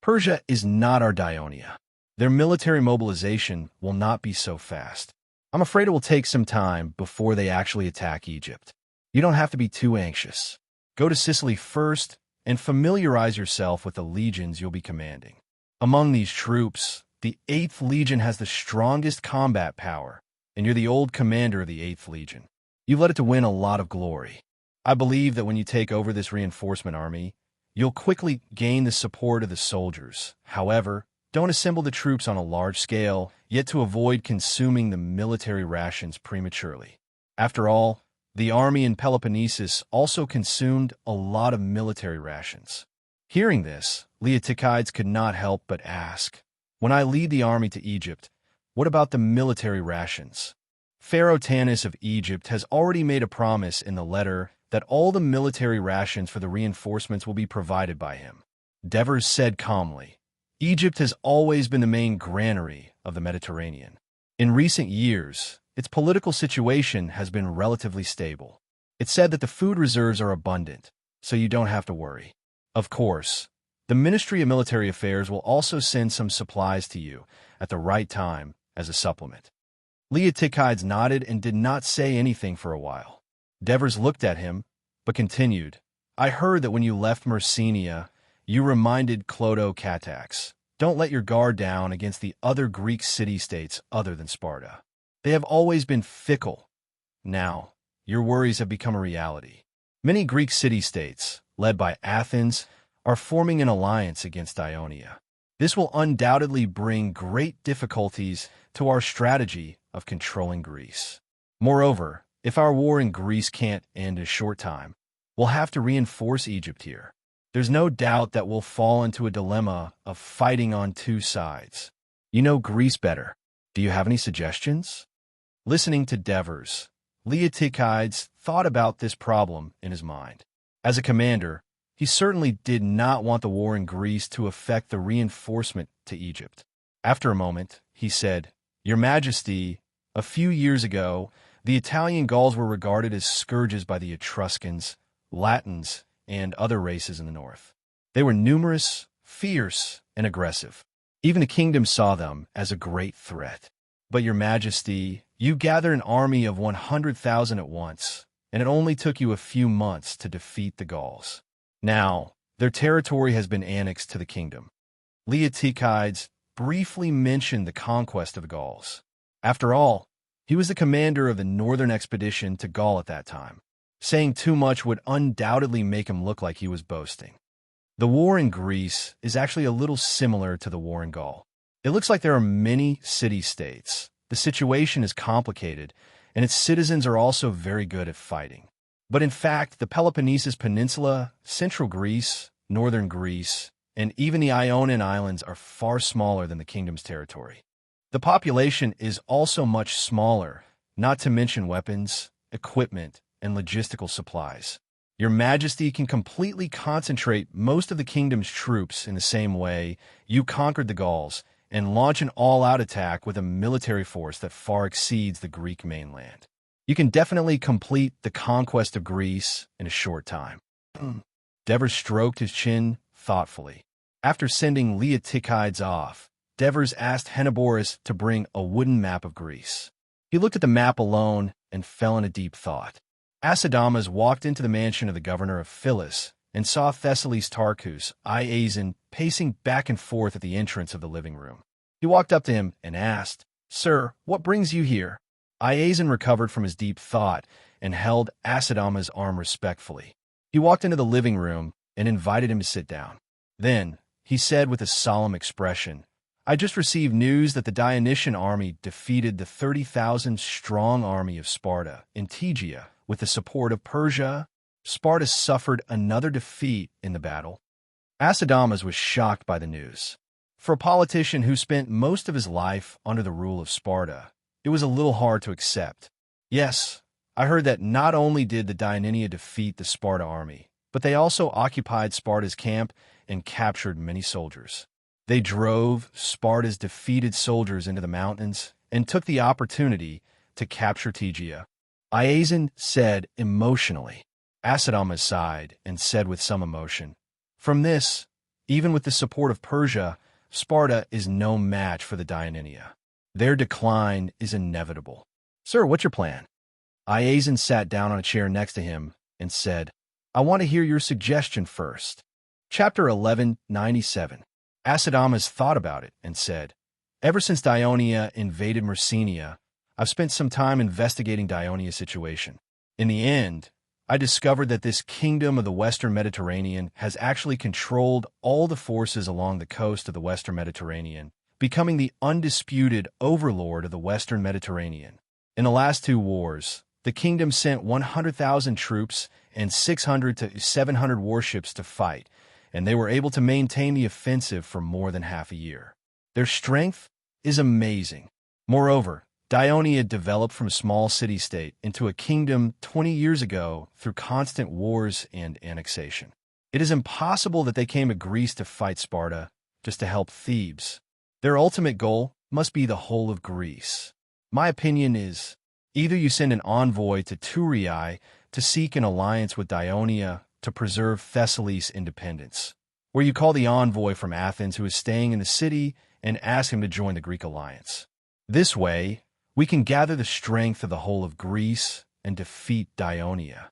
"Persia is not our Dionia. Their military mobilization will not be so fast. I'm afraid it will take some time before they actually attack Egypt. You don't have to be too anxious. Go to Sicily first and familiarize yourself with the legions you'll be commanding. Among these troops, the 8th Legion has the strongest combat power, and you're the old commander of the 8th Legion. You've led it to win a lot of glory. I believe that when you take over this reinforcement army, you'll quickly gain the support of the soldiers. However, don't assemble the troops on a large scale, yet to avoid consuming the military rations prematurely. After all, the army in Peloponnesus also consumed a lot of military rations." Hearing this, Leotychides could not help but ask, When I lead the army to Egypt, what about the military rations? Pharaoh Tanis of Egypt has already made a promise in the letter that all the military rations for the reinforcements will be provided by him. Devers said calmly, Egypt has always been the main granary of the Mediterranean. In recent years, its political situation has been relatively stable. It said that the food reserves are abundant, so you don't have to worry. Of course, the Ministry of Military Affairs will also send some supplies to you at the right time as a supplement. Leotychides nodded and did not say anything for a while. Devers looked at him, but continued, I heard that when you left Myrcenia, you reminded Clodo Catax, don't let your guard down against the other Greek city-states other than Sparta. They have always been fickle. Now, your worries have become a reality. Many Greek city-states, led by Athens, are forming an alliance against Ionia. This will undoubtedly bring great difficulties to our strategy of controlling Greece. Moreover, if our war in Greece can't end in a short time, we'll have to reinforce Egypt here. There's no doubt that we'll fall into a dilemma of fighting on two sides. You know Greece better. Do you have any suggestions? Listening to Devers, Leotychides thought about this problem in his mind. As a commander, he certainly did not want the war in Greece to affect the reinforcement to Egypt. After a moment, he said, Your Majesty, a few years ago, the Italian Gauls were regarded as scourges by the Etruscans, Latins, and other races in the north. They were numerous, fierce, and aggressive. Even the kingdom saw them as a great threat. But Your Majesty, you gathered an army of 100,000 at once, and it only took you a few months to defeat the Gauls. Now, their territory has been annexed to the kingdom. Leotychides briefly mentioned the conquest of the Gauls. After all, he was the commander of the northern expedition to Gaul at that time. Saying too much would undoubtedly make him look like he was boasting. The war in Greece is actually a little similar to the war in Gaul. It looks like there are many city-states. The situation is complicated, and its citizens are also very good at fighting. But in fact, the Peloponnesus Peninsula, central Greece, northern Greece, and even the Ionian Islands are far smaller than the kingdom's territory. The population is also much smaller, not to mention weapons, equipment, and logistical supplies. Your Majesty can completely concentrate most of the kingdom's troops in the same way you conquered the Gauls and launch an all-out attack with a military force that far exceeds the Greek mainland. You can definitely complete the conquest of Greece in a short time. Devers stroked his chin thoughtfully. After sending Leotychides off, Devers asked Henoborus to bring a wooden map of Greece. He looked at the map alone and fell in a deep thought. Acidamas walked into the mansion of the governor of Phyllis and saw Thessaly's Tarchus, Iazon, pacing back and forth at the entrance of the living room. He walked up to him and asked, Sir, what brings you here? Iazon recovered from his deep thought and held Acidamas' arm respectfully. He walked into the living room and invited him to sit down. Then, he said with a solemn expression, I just received news that the Dionysian army defeated the 30,000-strong army of Sparta in Tegea with the support of Persia. Sparta suffered another defeat in the battle. Acidamas was shocked by the news. For a politician who spent most of his life under the rule of Sparta, it was a little hard to accept. Yes, I heard that not only did the Dionysia defeat the Sparta army, but they also occupied Sparta's camp and captured many soldiers. They drove Sparta's defeated soldiers into the mountains and took the opportunity to capture Tegea. Iazon said emotionally. Acidamas sighed and said with some emotion, From this, even with the support of Persia, Sparta is no match for the Dionysia. Their decline is inevitable. Sir, what's your plan? Iazon sat down on a chair next to him and said, I want to hear your suggestion first. Chapter 1197. Acidamas thought about it and said, Ever since Dionia invaded Myrcenia, I've spent some time investigating Dionia's situation. In the end, I discovered that this kingdom of the Western Mediterranean has actually controlled all the forces along the coast of the Western Mediterranean, becoming the undisputed overlord of the Western Mediterranean. In the last two wars, the kingdom sent 100,000 troops and 600 to 700 warships to fight, and they were able to maintain the offensive for more than half a year. Their strength is amazing. Moreover, Dionia developed from a small city-state into a kingdom 20 years ago through constant wars and annexation. It is impossible that they came to Greece to fight Sparta just to help Thebes. Their ultimate goal must be the whole of Greece. My opinion is, either you send an envoy to Thurii to seek an alliance with Dionia to preserve Thessaly's independence, or you call the envoy from Athens who is staying in the city and ask him to join the Greek alliance. This way, we can gather the strength of the whole of Greece and defeat Dionia.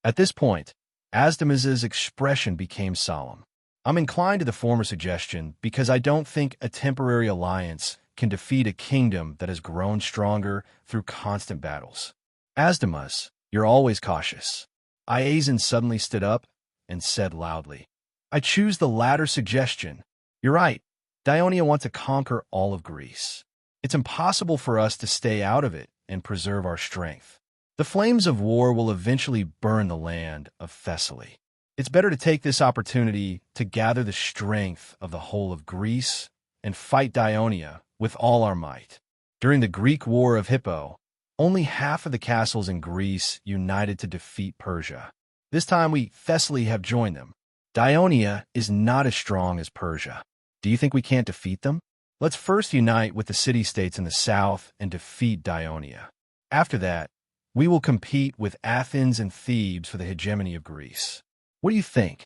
At this point, Asdamas's expression became solemn. I'm inclined to the former suggestion because I don't think a temporary alliance can defeat a kingdom that has grown stronger through constant battles. Asdamas, you're always cautious. Iazan suddenly stood up and said loudly, I choose the latter suggestion. You're right. Dionia wants to conquer all of Greece. It's impossible for us to stay out of it and preserve our strength. The flames of war will eventually burn the land of Thessaly. It's better to take this opportunity to gather the strength of the whole of Greece and fight Dionia with all our might. During the Greek War of Hippo, only half of the castles in Greece united to defeat Persia. This time we, Thessaly, have joined them. Dionia is not as strong as Persia. Do you think we can't defeat them? Let's first unite with the city-states in the south and defeat Dionia. After that, we will compete with Athens and Thebes for the hegemony of Greece. What do you think?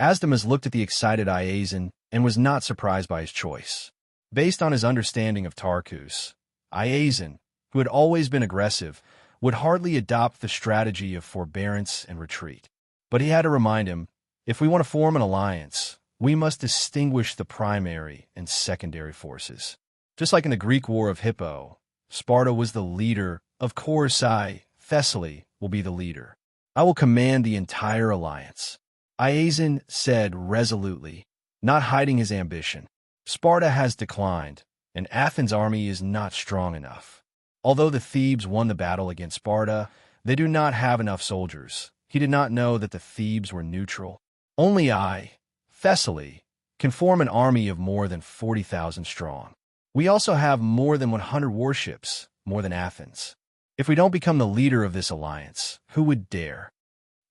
Asdamas looked at the excited Iazan and was not surprised by his choice. Based on his understanding of Tarkus, Iazan, who had always been aggressive, would hardly adopt the strategy of forbearance and retreat. But he had to remind him, if we want to form an alliance, we must distinguish the primary and secondary forces. Just like in the Greek War of Hippo, Sparta was the leader. Of course, Thessaly, will be the leader. I will command the entire alliance. Iazan said resolutely, not hiding his ambition. Sparta has declined, and Athens' army is not strong enough. Although the Thebes won the battle against Sparta, they do not have enough soldiers. He did not know that the Thebes were neutral. Only I, Thessaly, can form an army of more than 40,000 strong. We also have more than 100 warships, more than Athens. If we don't become the leader of this alliance, who would dare?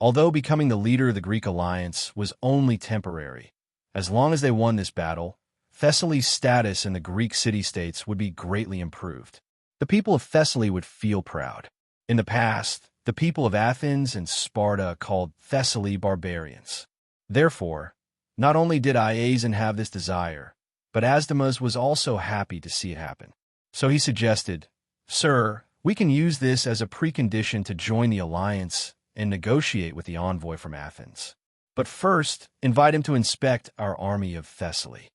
Although becoming the leader of the Greek alliance was only temporary, as long as they won this battle, Thessaly's status in the Greek city-states would be greatly improved. The people of Thessaly would feel proud. In the past, the people of Athens and Sparta called Thessaly barbarians. Therefore, not only did Iazan have this desire, but Asdamas was also happy to see it happen. So he suggested, Sir, we can use this as a precondition to join the alliance and negotiate with the envoy from Athens. But first, invite him to inspect our army of Thessaly.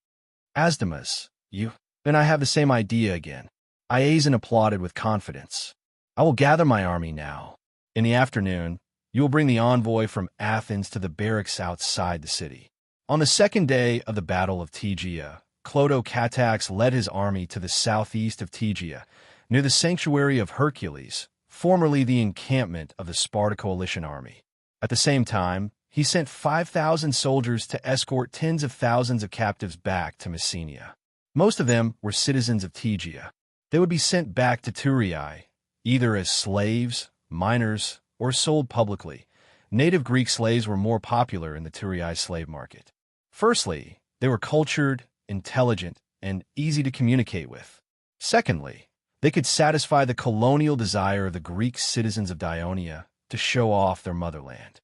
Asdamas, you and I have the same idea again. Iazan applauded with confidence. I will gather my army now. In the afternoon, you will bring the envoy from Athens to the barracks outside the city. On the second day of the Battle of Tegea, Clotocatax led his army to the southeast of Tegea, near the sanctuary of Hercules, formerly the encampment of the Sparta coalition army. At the same time, he sent 5,000 soldiers to escort tens of thousands of captives back to Messenia. Most of them were citizens of Tegea. They would be sent back to Thurii, either as slaves, minors, or sold publicly. Native Greek slaves were more popular in the Thurii slave market. Firstly, they were cultured, intelligent, and easy to communicate with. Secondly, they could satisfy the colonial desire of the Greek citizens of Dionia to show off their motherland.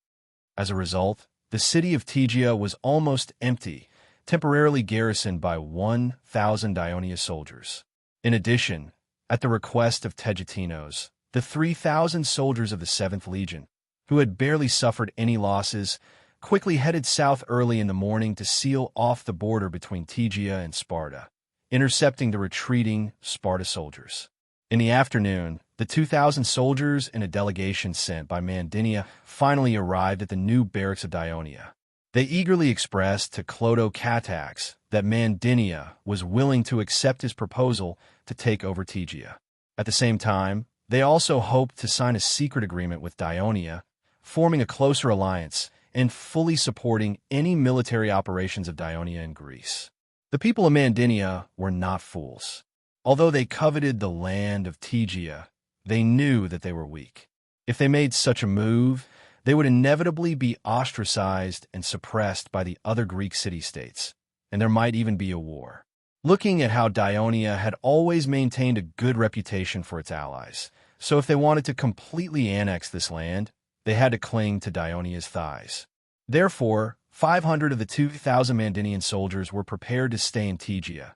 As a result, the city of Tegea was almost empty, temporarily garrisoned by 1,000 Dionia soldiers. In addition, at the request of Tegetinos, the 3,000 soldiers of the 7th Legion, who had barely suffered any losses, quickly headed south early in the morning to seal off the border between Tegea and Sparta, intercepting the retreating Sparta soldiers. In the afternoon, the 2,000 soldiers and a delegation sent by Mandinia finally arrived at the new barracks of Dionia. They eagerly expressed to Clotocatax that Mandinia was willing to accept his proposal to take over Tegea. At the same time, they also hoped to sign a secret agreement with Dionia, forming a closer alliance and fully supporting any military operations of Dionia in Greece. The people of Mandinia were not fools. Although they coveted the land of Tegea, they knew that they were weak. If they made such a move, they would inevitably be ostracized and suppressed by the other Greek city-states, and there might even be a war. Looking at how Dionia had always maintained a good reputation for its allies, so if they wanted to completely annex this land, they had to cling to Dionia's thighs. Therefore, 500 of the 2,000 Mandinian soldiers were prepared to stay in Tegea,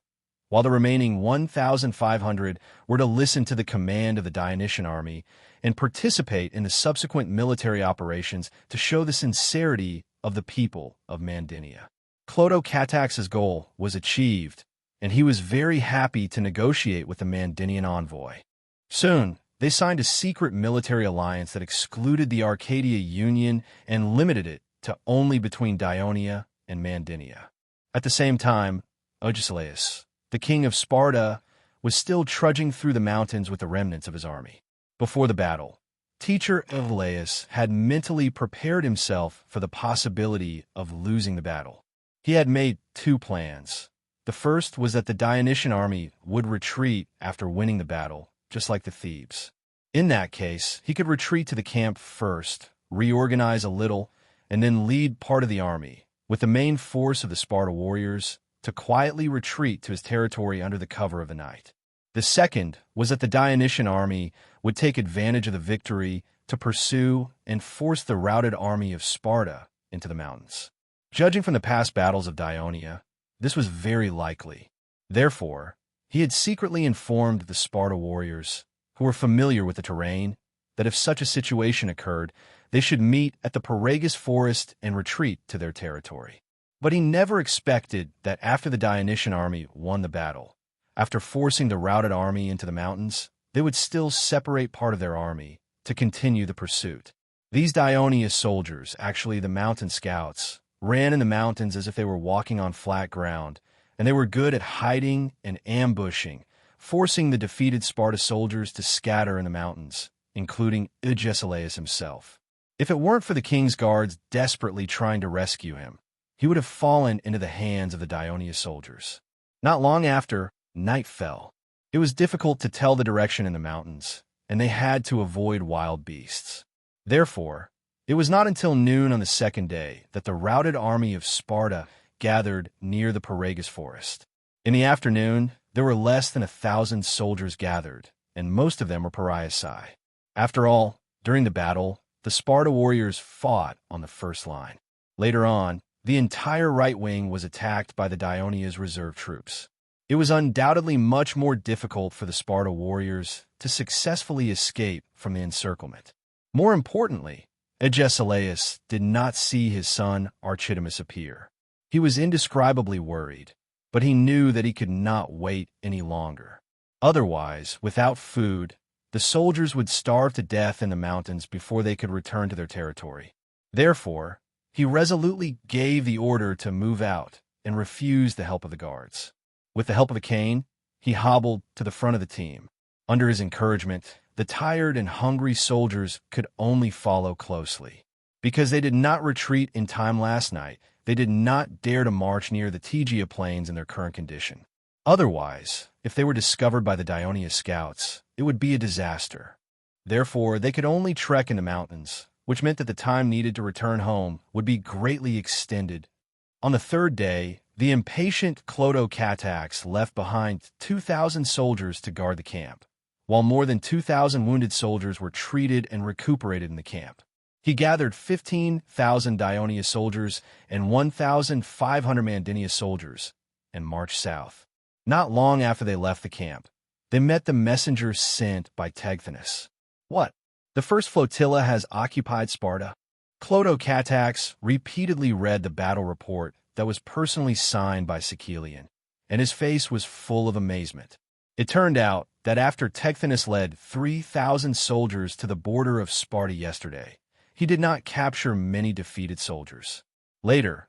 while the remaining 1,500 were to listen to the command of the Dionysian army and participate in the subsequent military operations to show the sincerity of the people of Mandinia. Clotho-Catax's goal was achieved, and he was very happy to negotiate with the Mandinian envoy. Soon, they signed a secret military alliance that excluded the Arcadia Union and limited it to only between Dionia and Mandinia. At the same time, Agesilaus, the king of Sparta, was still trudging through the mountains with the remnants of his army. Before the battle, teacher Agesilaus had mentally prepared himself for the possibility of losing the battle. He had made two plans. The first was that the Dionysian army would retreat after winning the battle, just like the Thebes. In that case, he could retreat to the camp first, reorganize a little, and then lead part of the army, with the main force of the Sparta warriors, to quietly retreat to his territory under the cover of the night. The second was that the Dionysian army would take advantage of the victory to pursue and force the routed army of Sparta into the mountains. Judging from the past battles of Dionia, this was very likely. Therefore, he had secretly informed the Sparta warriors, who were familiar with the terrain, that if such a situation occurred, they should meet at the Paragus forest and retreat to their territory. But he never expected that after the Dionysian army won the battle, after forcing the routed army into the mountains, they would still separate part of their army to continue the pursuit. These Dionia soldiers, actually the mountain scouts, ran in the mountains as if they were walking on flat ground, and they were good at hiding and ambushing, forcing the defeated Sparta soldiers to scatter in the mountains, including Agesilaus himself. If it weren't for the king's guards desperately trying to rescue him, he would have fallen into the hands of the Dionia soldiers. Not long after, night fell. It was difficult to tell the direction in the mountains, and they had to avoid wild beasts. Therefore, it was not until noon on the second day that the routed army of Sparta gathered near the Paragus forest. In the afternoon, there were less than 1,000 soldiers gathered, and most of them were Pariasi. After all, during the battle, the Sparta warriors fought on the first line. Later on, the entire right wing was attacked by the Dionia's reserve troops. It was undoubtedly much more difficult for the Sparta warriors to successfully escape from the encirclement. More importantly, Agesilaus did not see his son Archidamus appear. He was indescribably worried, but he knew that he could not wait any longer. Otherwise, without food, the soldiers would starve to death in the mountains before they could return to their territory. Therefore, he resolutely gave the order to move out and refused the help of the guards. With the help of a cane, he hobbled to the front of the team. Under his encouragement, the tired and hungry soldiers could only follow closely. Because they did not retreat in time last night, they did not dare to march near the Tegea plains in their current condition. Otherwise, if they were discovered by the Dionia scouts, it would be a disaster. Therefore, they could only trek in the mountains, which meant that the time needed to return home would be greatly extended. On the third day, the impatient Clotho-Catax left behind 2,000 soldiers to guard the camp, while more than 2,000 wounded soldiers were treated and recuperated in the camp. He gathered 15,000 Dionia soldiers and 1,500 Mandinia soldiers and marched south. Not long after they left the camp, they met the messenger sent by Tegthinus. What? The first flotilla has occupied Sparta? Clotho-Catax repeatedly read the battle report that was personally signed by Sicilian, and his face was full of amazement. It turned out that after Tegthinus led 3,000 soldiers to the border of Sparta yesterday, he did not capture many defeated soldiers. Later,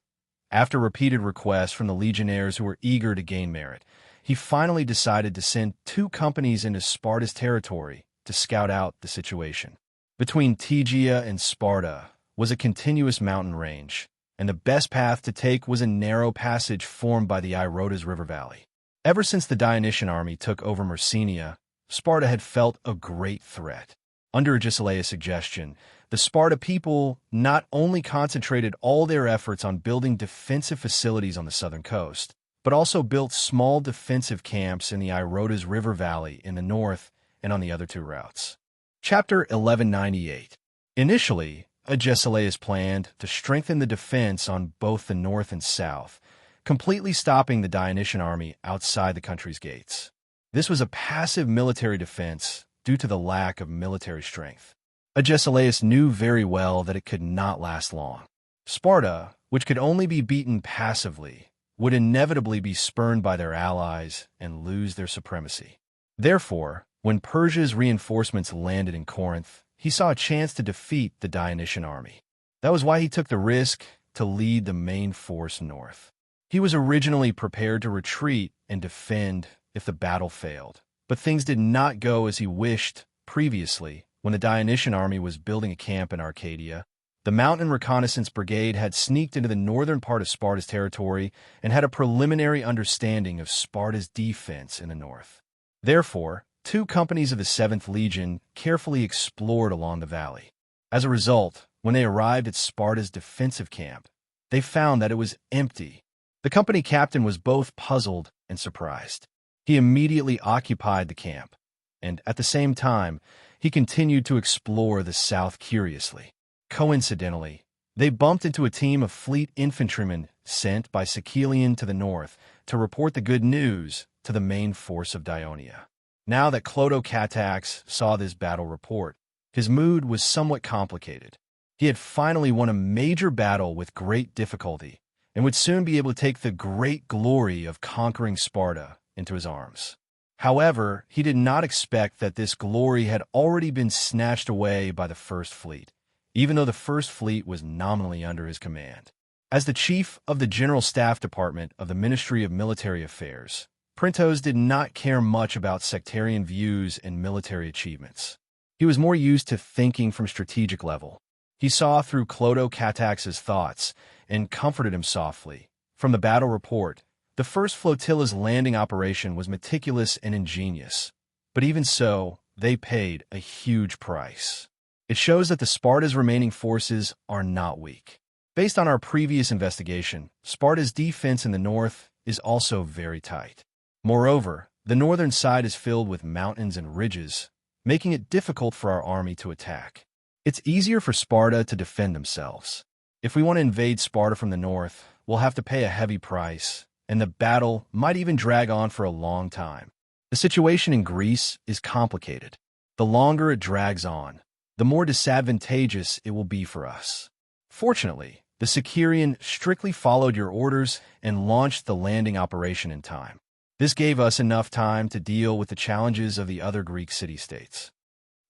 after repeated requests from the legionnaires who were eager to gain merit, he finally decided to send 2 companies into Sparta's territory to scout out the situation. Between Tegea and Sparta was a continuous mountain range, and the best path to take was a narrow passage formed by the Irota's river valley. Ever since the Dionysian army took over Messenia, Sparta had felt a great threat. Under Agesilaus' suggestion, the Sparta people not only concentrated all their efforts on building defensive facilities on the southern coast, but also built small defensive camps in the Irota's river valley in the north and on the other two routes. Chapter 1198. Initially, Agesilaus planned to strengthen the defense on both the north and south, completely stopping the Dionysian army outside the country's gates. This was a passive military defense due to the lack of military strength. Agesilaus knew very well that it could not last long. Sparta, which could only be beaten passively, would inevitably be spurned by their allies and lose their supremacy. Therefore, when Persia's reinforcements landed in Corinth, he saw a chance to defeat the Dionysian army. That was why he took the risk to lead the main force north. He was originally prepared to retreat and defend if the battle failed, but things did not go as he wished. Previously, when the Dionysian army was building a camp in Arcadia, the Mountain Reconnaissance Brigade had sneaked into the northern part of Sparta's territory and had a preliminary understanding of Sparta's defense in the north. Therefore, 2 companies of the 7th Legion carefully explored along the valley. As a result, when they arrived at Sparta's defensive camp, they found that it was empty. The company captain was both puzzled and surprised. He immediately occupied the camp, and at the same time, he continued to explore the south curiously. Coincidentally, they bumped into a team of fleet infantrymen sent by Sicilian to the north to report the good news to the main force of Dionia. Now that Clotocatax saw this battle report, his mood was somewhat complicated. He had finally won a major battle with great difficulty and would soon be able to take the great glory of conquering Sparta into his arms. However, he did not expect that this glory had already been snatched away by the First Fleet, even though the First Fleet was nominally under his command. As the chief of the General Staff Department of the Ministry of Military Affairs, Printos did not care much about sectarian views and military achievements. He was more used to thinking from strategic level. He saw through Clotocatax's thoughts and comforted him softly. From the battle report, the first flotilla's landing operation was meticulous and ingenious, but even so, they paid a huge price. It shows that the Sparta's remaining forces are not weak. Based on our previous investigation, Sparta's defense in the north is also very tight. Moreover, the northern side is filled with mountains and ridges, making it difficult for our army to attack. It's easier for Sparta to defend themselves. If we want to invade Sparta from the north, we'll have to pay a heavy price, and the battle might even drag on for a long time. The situation in Greece is complicated. The longer it drags on, the more disadvantageous it will be for us. Fortunately, the Sicilian strictly followed your orders and launched the landing operation in time. This gave us enough time to deal with the challenges of the other Greek city-states.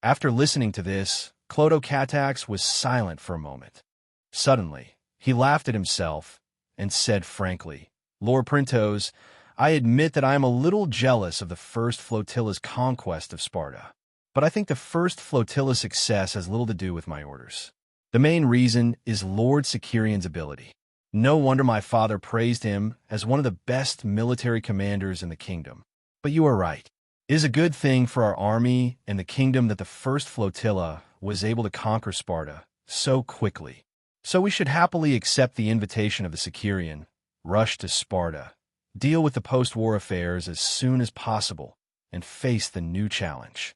After listening to this, Clotocatax was silent for a moment. Suddenly, he laughed at himself and said frankly, "Lord Printos, I admit that I am a little jealous of the first flotilla's conquest of Sparta, but I think the first flotilla's success has little to do with my orders. The main reason is Lord Sicilian's ability. No wonder my father praised him as one of the best military commanders in the kingdom. But you are right. It is a good thing for our army and the kingdom that the first flotilla was able to conquer Sparta so quickly. So we should happily accept the invitation of the Sicilian, rush to Sparta, deal with the post-war affairs as soon as possible, and face the new challenge."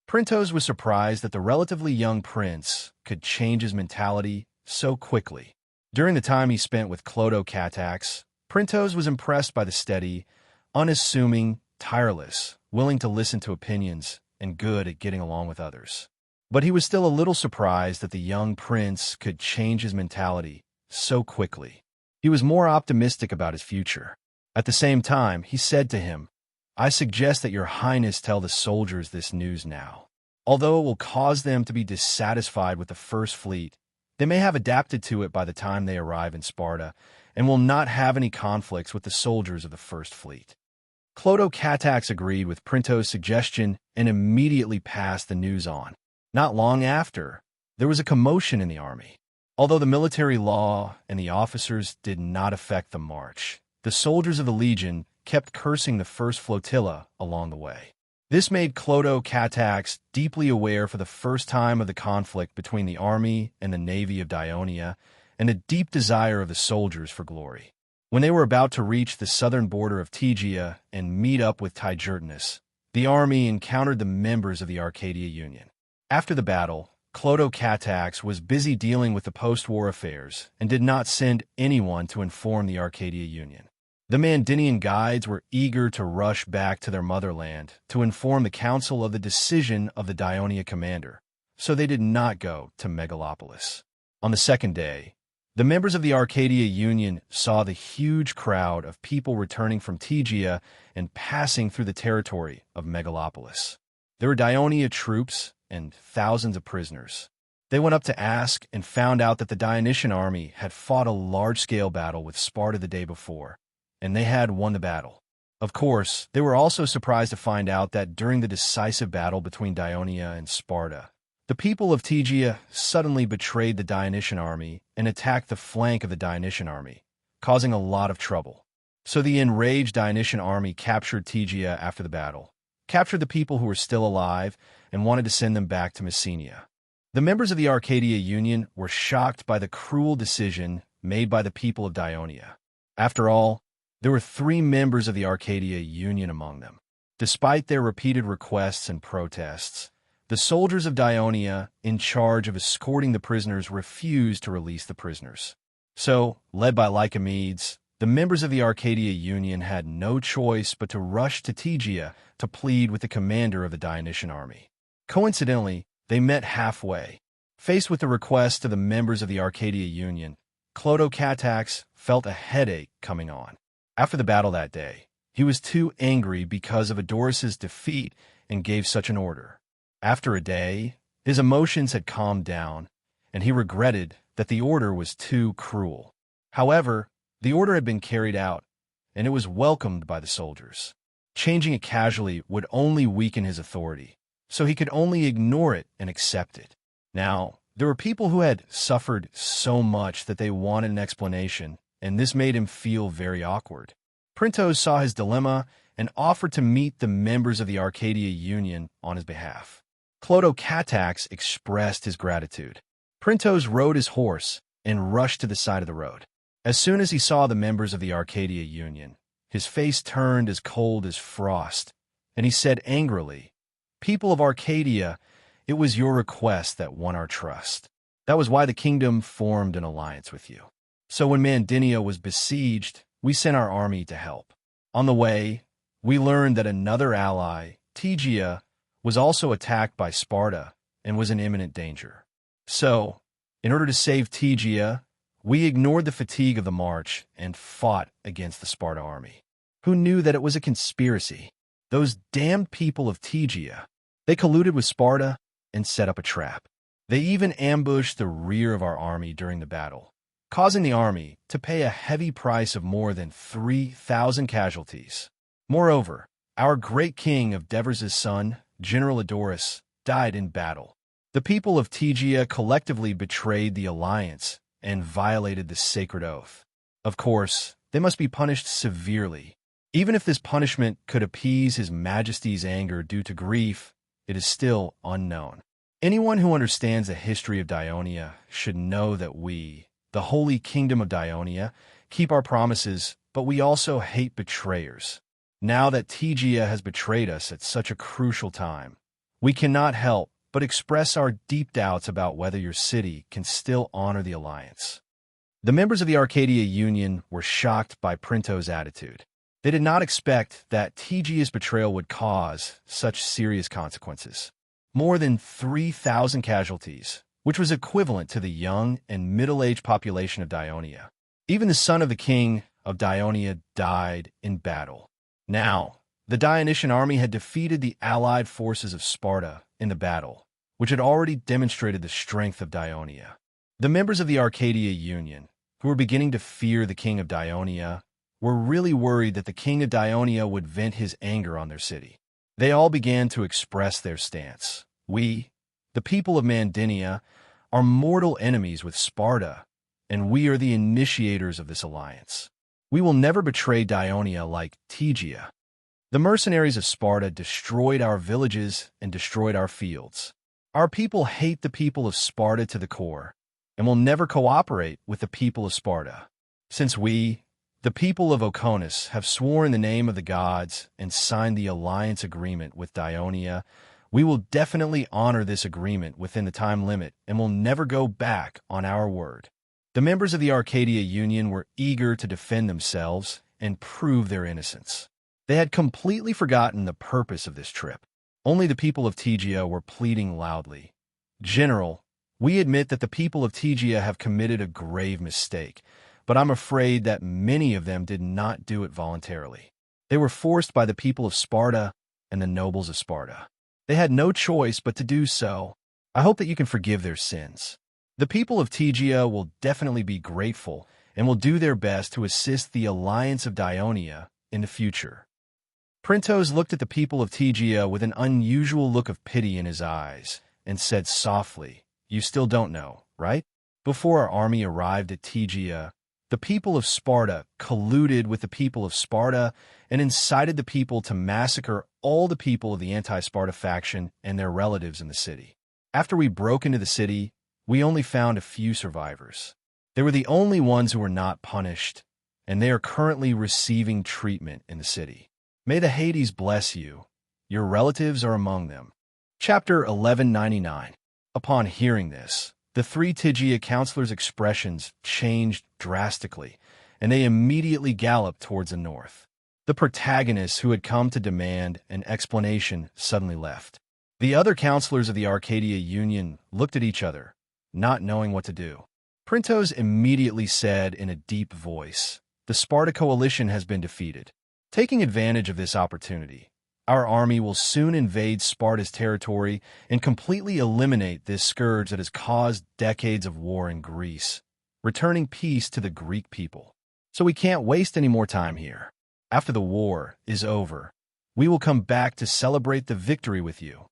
Printos was surprised that the relatively young prince could change his mentality so quickly. During the time he spent with Clotocatax, Printos was impressed by the steady, unassuming, tireless, willing to listen to opinions, and good at getting along with others. But he was still a little surprised that the young prince could change his mentality so quickly. He was more optimistic about his future. At the same time, he said to him, "I suggest that your highness tell the soldiers this news now. Although it will cause them to be dissatisfied with the First Fleet, they may have adapted to it by the time they arrive in Sparta and will not have any conflicts with the soldiers of the First Fleet." Clotocatax agreed with Printos' suggestion and immediately passed the news on. Not long after, there was a commotion in the army. Although the military law and the officers did not affect the march, the soldiers of the legion kept cursing the first flotilla along the way. This made Clodo Catax deeply aware for the first time of the conflict between the army and the navy of Dionia and a deep desire of the soldiers for glory. When they were about to reach the southern border of Tegea and meet up with Tigertinus, the army encountered the members of the Arcadia Union. After the battle, Clodo Catax was busy dealing with the post-war affairs and did not send anyone to inform the Arcadia Union. The Mandinian guides were eager to rush back to their motherland to inform the council of the decision of the Dionia commander, so they did not go to Megalopolis. On the second day, the members of the Arcadia Union saw the huge crowd of people returning from Tegea and passing through the territory of Megalopolis. There were Dionia troops and thousands of prisoners. They went up to ask and found out that the Dionysian army had fought a large-scale battle with Sparta the day before, and they had won the battle. Of course, they were also surprised to find out that during the decisive battle between Dionia and Sparta, the people of Tegea suddenly betrayed the Dionysian army and attacked the flank of the Dionysian army, causing a lot of trouble. So the enraged Dionysian army captured Tegea after the battle, captured the people who were still alive, and wanted to send them back to Messenia. The members of the Arcadia Union were shocked by the cruel decision made by the people of Dionia. After all, there were 3 members of the Arcadia Union among them. Despite their repeated requests and protests, the soldiers of Dionia in charge of escorting the prisoners refused to release the prisoners. So, led by Lycomedes, the members of the Arcadia Union had no choice but to rush to Tegea to plead with the commander of the Dionysian army. Coincidentally, they met halfway. Faced with the request of the members of the Arcadia Union, Clodo Catax felt a headache coming on. After the battle that day, he was too angry because of Adorus' defeat and gave such an order. After a day, his emotions had calmed down, and he regretted that the order was too cruel. However, the order had been carried out, and it was welcomed by the soldiers. Changing it casually would only weaken his authority, so he could only ignore it and accept it. Now, there were people who had suffered so much that they wanted an explanation, and this made him feel very awkward. Printos saw his dilemma and offered to meet the members of the Arcadia Union on his behalf. Clodo Catax expressed his gratitude. Printos rode his horse and rushed to the side of the road. As soon as he saw the members of the Arcadia Union, his face turned as cold as frost, and he said angrily, "People of Arcadia, it was your request that won our trust. That was why the kingdom formed an alliance with you. So when Mandinia was besieged, we sent our army to help. On the way, we learned that another ally, Tegea, was also attacked by Sparta and was in imminent danger. So, in order to save Tegea, we ignored the fatigue of the march and fought against the Sparta army. Who knew that it was a conspiracy? Those damned people of Tegea. They colluded with Sparta and set up a trap. They even ambushed the rear of our army during the battle, causing the army to pay a heavy price of more than 3,000 casualties. Moreover, our great king of Devers' son, General Adorus, died in battle. The people of Tegea collectively betrayed the alliance and violated the sacred oath. Of course, they must be punished severely. Even if this punishment could appease His Majesty's anger due to grief, it is still unknown. Anyone who understands the history of Dionia should know that we, the Holy Kingdom of Dionia, keep our promises, but we also hate betrayers. Now that Tegea has betrayed us at such a crucial time, we cannot help but express our deep doubts about whether your city can still honor the alliance." The members of the Arcadia Union were shocked by Printo's attitude. They did not expect that Tegea's betrayal would cause such serious consequences. More than 3,000 casualties, which was equivalent to the young and middle-aged population of Dionia. Even the son of the king of Dionia died in battle. Now, the Dionysian army had defeated the allied forces of Sparta in the battle, which had already demonstrated the strength of Dionia. The members of the Arcadia Union, who were beginning to fear the king of Dionia, were really worried that the king of Dionia would vent his anger on their city. They all began to express their stance. We, the people of Mandinia, are mortal enemies with Sparta, and we are the initiators of this alliance. We will never betray Dionia like Tegia. The mercenaries of Sparta destroyed our villages and destroyed our fields. Our people hate the people of Sparta to the core, and will never cooperate with the people of Sparta. Since we, the people of Oconus, have sworn in the name of the gods and signed the alliance agreement with Dionia, we will definitely honor this agreement within the time limit and will never go back on our word. The members of the Arcadia Union were eager to defend themselves and prove their innocence. They had completely forgotten the purpose of this trip. Only the people of Tegia were pleading loudly. General, we admit that the people of Tegia have committed a grave mistake, but I'm afraid that many of them did not do it voluntarily. They were forced by the people of Sparta and the nobles of Sparta. They had no choice but to do so. I hope that you can forgive their sins. The people of Tegia will definitely be grateful and will do their best to assist the alliance of Dionia in the future. Printos looked at the people of Tegia with an unusual look of pity in his eyes and said softly, "You still don't know, right?" Before our army arrived at Tegia, the people of Sparta colluded with the people of Sparta and incited the people to massacre all the people of the anti-Sparta faction and their relatives in the city. After we broke into the city, we only found a few survivors. They were the only ones who were not punished, and they are currently receiving treatment in the city. May the Hades bless you. Your relatives are among them. Chapter 1199. Upon hearing this, the three Tegia counselors' expressions changed drastically, and they immediately galloped towards the north. The protagonists who had come to demand an explanation suddenly left. The other counselors of the Arcadia Union looked at each other, not knowing what to do. Printos immediately said in a deep voice, "The Sparta coalition has been defeated. Taking advantage of this opportunity, our army will soon invade Sparta's territory and completely eliminate this scourge that has caused decades of war in Greece, returning peace to the Greek people. So we can't waste any more time here. After the war is over, we will come back to celebrate the victory with you."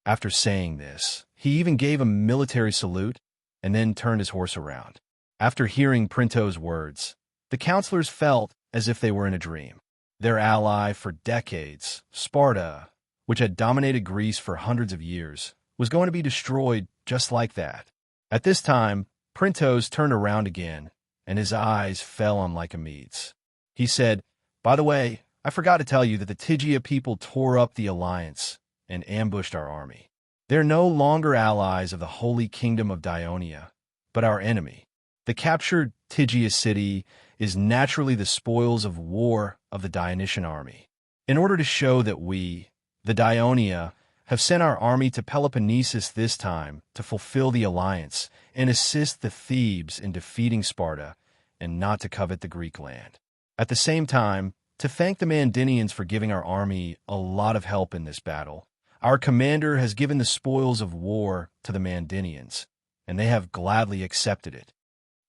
After saying this, he even gave a military salute and then turned his horse around. After hearing Printo's words, the counselors felt as if they were in a dream. Their ally for decades, Sparta, which had dominated Greece for hundreds of years, was going to be destroyed just like that. At this time, Printos turned around again, and his eyes fell on Lycomedes. He said, "By the way, I forgot to tell you that the Tegia people tore up the alliance and ambushed our army. They're no longer allies of the Holy Kingdom of Dionia, but our enemy. The captured Tegia city is naturally the spoils of war of the Dionysian army. In order to show that we, the Dionia, have sent our army to Peloponnesus this time to fulfill the alliance and assist the Thebes in defeating Sparta and not to covet the Greek land. At the same time, to thank the Mandinians for giving our army a lot of help in this battle, our commander has given the spoils of war to the Mandinians, and they have gladly accepted it."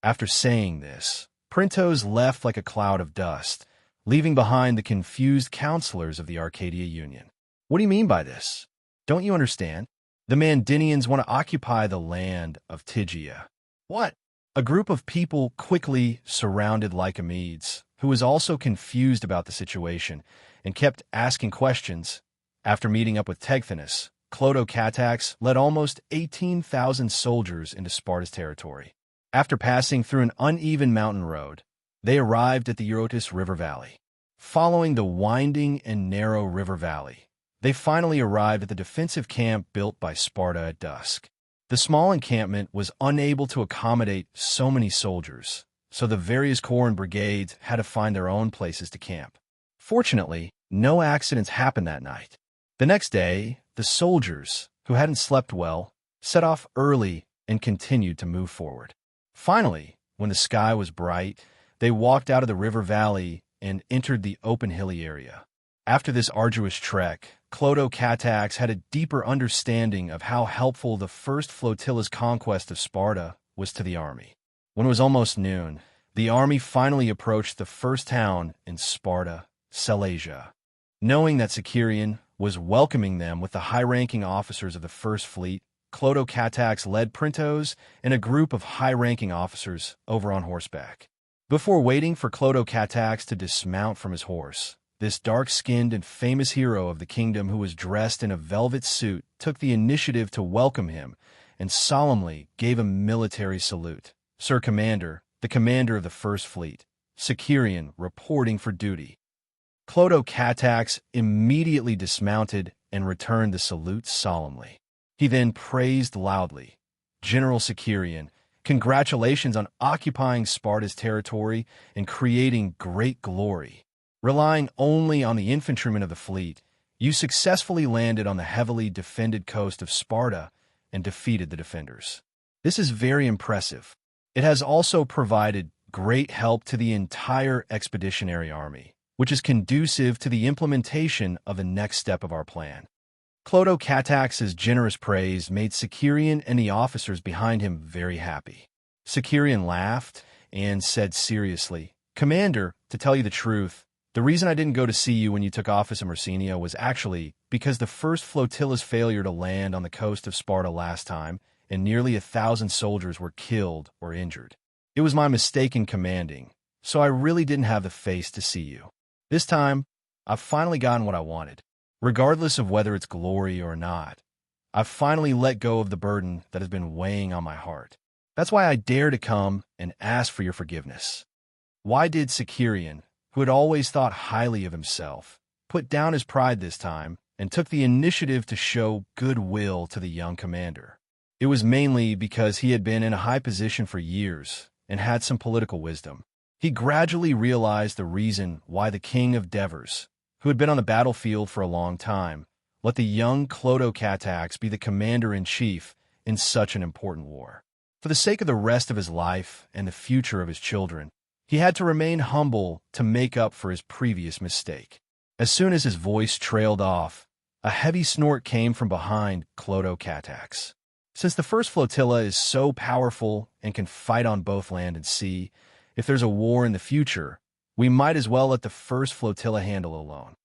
After saying this, Printos left like a cloud of dust, leaving behind the confused counselors of the Arcadia Union. "What do you mean by this? Don't you understand? The Mandinians want to occupy the land of Tegia." "What?" A group of people quickly surrounded Lycomedes, who was also confused about the situation and kept asking questions. After meeting up with Tegthenus, Clotocatax led almost 18,000 soldiers into Sparta's territory. After passing through an uneven mountain road, they arrived at the Eurotas River Valley. Following the winding and narrow river valley, they finally arrived at the defensive camp built by Sparta at dusk. The small encampment was unable to accommodate so many soldiers, so the various corps and brigades had to find their own places to camp. Fortunately, no accidents happened that night. The next day, the soldiers, who hadn't slept well, set off early and continued to move forward. Finally, when the sky was bright, they walked out of the river valley and entered the open hilly area. After this arduous trek, Clotocatax had a deeper understanding of how helpful the first flotilla's conquest of Sparta was to the army. When it was almost noon, the army finally approached the first town in Sparta, Sellasia. Knowing that Sicerian was welcoming them with the high-ranking officers of the First Fleet, Clodocatax led Printos and a group of high-ranking officers over on horseback. Before waiting for Clodocatax to dismount from his horse, this dark-skinned and famous hero of the kingdom who was dressed in a velvet suit took the initiative to welcome him and solemnly gave a military salute. "Sir Commander, the commander of the First Fleet, Securian, reporting for duty." Clodocatax immediately dismounted and returned the salute solemnly. He then praised loudly, "General Securian, congratulations on occupying Sparta's territory and creating great glory. Relying only on the infantrymen of the fleet, you successfully landed on the heavily defended coast of Sparta and defeated the defenders. This is very impressive. It has also provided great help to the entire expeditionary army, which is conducive to the implementation of the next step of our plan." Clodocatax's generous praise made Securian and the officers behind him very happy. Securian laughed and said seriously, "Commander, to tell you the truth, the reason I didn't go to see you when you took office in Messenia was actually because the first flotilla's failure to land on the coast of Sparta last time, and nearly 1,000 soldiers were killed or injured. It was my mistake in commanding, so I really didn't have the face to see you. This time, I've finally gotten what I wanted. Regardless of whether it's glory or not, I've finally let go of the burden that has been weighing on my heart. That's why I dare to come and ask for your forgiveness." Why did Securian, who had always thought highly of himself, put down his pride this time and took the initiative to show goodwill to the young commander? It was mainly because he had been in a high position for years and had some political wisdom. He gradually realized the reason why the king of Devers, who had been on the battlefield for a long time, let the young Clodocatax be the commander-in-chief in such an important war. For the sake of the rest of his life and the future of his children, he had to remain humble to make up for his previous mistake. As soon as his voice trailed off, a heavy snort came from behind Clodocatax. Since the first flotilla is so powerful and can fight on both land and sea, if there's a war in the future, we might as well let the first flotilla handle alone.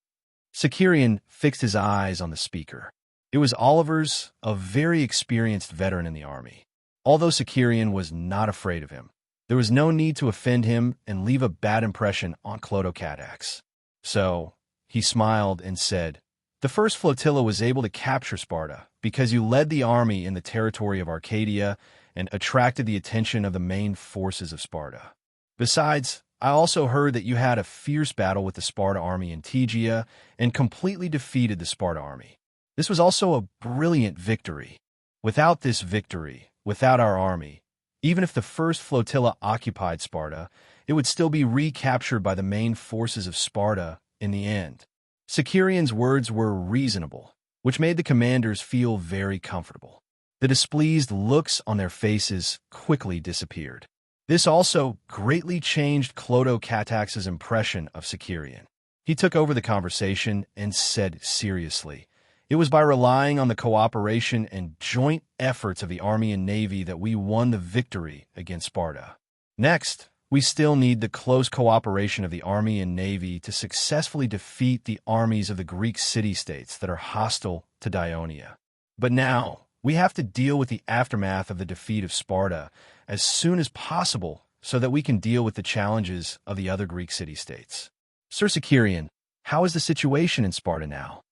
Securian fixed his eyes on the speaker. It was Oliver's, a very experienced veteran in the army. Although Securian was not afraid of him, there was no need to offend him and leave a bad impression on Clodocatax. So, he smiled and said, "The first flotilla was able to capture Sparta because you led the army in the territory of Arcadia and attracted the attention of the main forces of Sparta. Besides, I also heard that you had a fierce battle with the Sparta army in Tegea and completely defeated the Sparta army. This was also a brilliant victory. Without this victory, without our army, even if the first flotilla occupied Sparta, it would still be recaptured by the main forces of Sparta in the end." Securian's words were reasonable, which made the commanders feel very comfortable. The displeased looks on their faces quickly disappeared. This also greatly changed Clodocatax's impression of Securian. He took over the conversation and said seriously, "It was by relying on the cooperation and joint efforts of the army and navy that we won the victory against Sparta. Next, we still need the close cooperation of the army and navy to successfully defeat the armies of the Greek city-states that are hostile to Ionia. But now, we have to deal with the aftermath of the defeat of Sparta as soon as possible so that we can deal with the challenges of the other Greek city-states. Sir Securian, how is the situation in Sparta now?"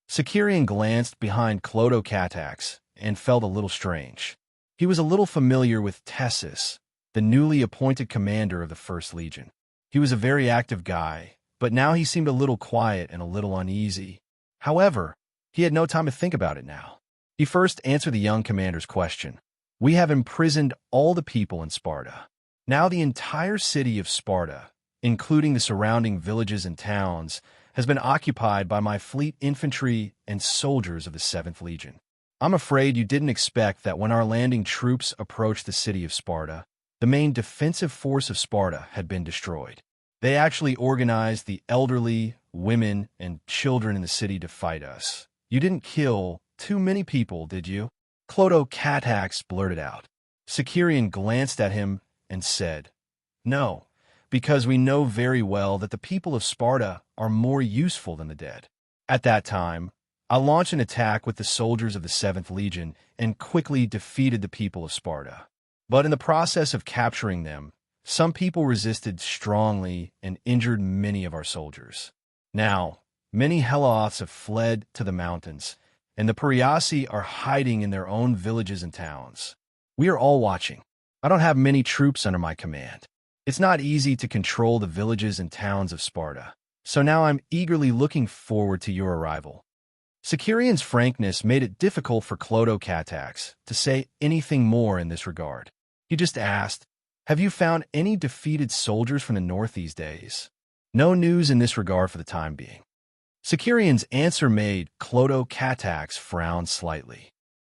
Securian glanced behind Clodocatax and felt a little strange. He was a little familiar with Tessus, the newly appointed commander of the First Legion. He was a very active guy, but now he seemed a little quiet and a little uneasy. However, he had no time to think about it now. He first answered the young commander's question. "We have imprisoned all the people in Sparta. Now the entire city of Sparta, including the surrounding villages and towns, has been occupied by my fleet infantry and soldiers of the 7th Legion. I'm afraid you didn't expect that when our landing troops approached the city of Sparta, the main defensive force of Sparta had been destroyed. They actually organized the elderly, women, and children in the city to fight us. You didn't kill too many people, did you?" Clodocatax blurted out. Securian glanced at him and said, "No, because we know very well that the people of Sparta are more useful than the dead. At that time, I launched an attack with the soldiers of the 7th Legion and quickly defeated the people of Sparta. But in the process of capturing them, some people resisted strongly and injured many of our soldiers. Now, many Heloths have fled to the mountains, and the Pariasi are hiding in their own villages and towns. We are all watching. I don't have many troops under my command. It's not easy to control the villages and towns of Sparta, so now I'm eagerly looking forward to your arrival. Sicurion's frankness made it difficult for Clodocatax to say anything more in this regard. He just asked, "Have you found any defeated soldiers from the north these days?" No news in this regard for the time being. Sicurion's answer made Clodocatax frown slightly.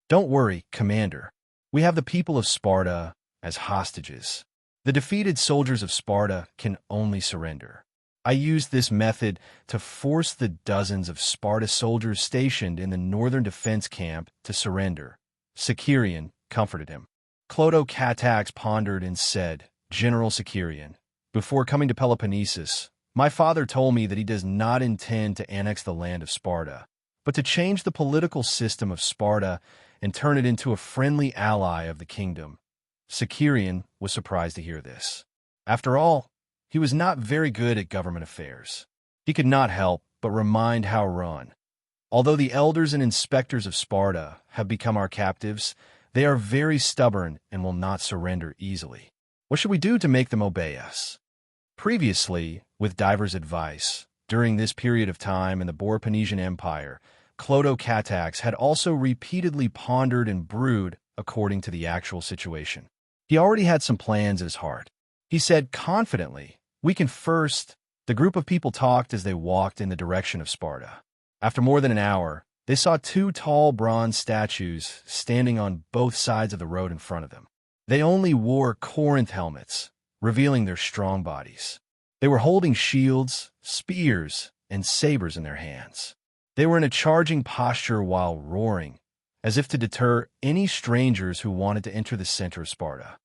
"Don't worry, Commander. We have the people of Sparta as hostages. The defeated soldiers of Sparta can only surrender. I used this method to force the dozens of Sparta soldiers stationed in the northern defense camp to surrender." Sicurion comforted him. Clodocatax pondered and said, "General Sicurion, before coming to Peloponnesus, my father told me that he does not intend to annex the land of Sparta, but to change the political system of Sparta and turn it into a friendly ally of the kingdom." Sicurion was surprised to hear this. After all, he was not very good at government affairs. He could not help but remind how run. Although the elders and inspectors of Sparta have become our captives, they are very stubborn and will not surrender easily. What should we do to make them obey us? Previously, with divers' advice, during this period of time in the Peloponnesian Empire, Clodocatax had also repeatedly pondered and brewed according to the actual situation. He already had some plans in his heart. He said confidently, "We can first..." The group of people talked as they walked in the direction of Sparta. After more than an hour, they saw two tall bronze statues standing on both sides of the road in front of them. They only wore Corinth helmets, revealing their strong bodies. They were holding shields, spears, and sabers in their hands. They were in a charging posture while roaring, as if to deter any strangers who wanted to enter the center of Sparta.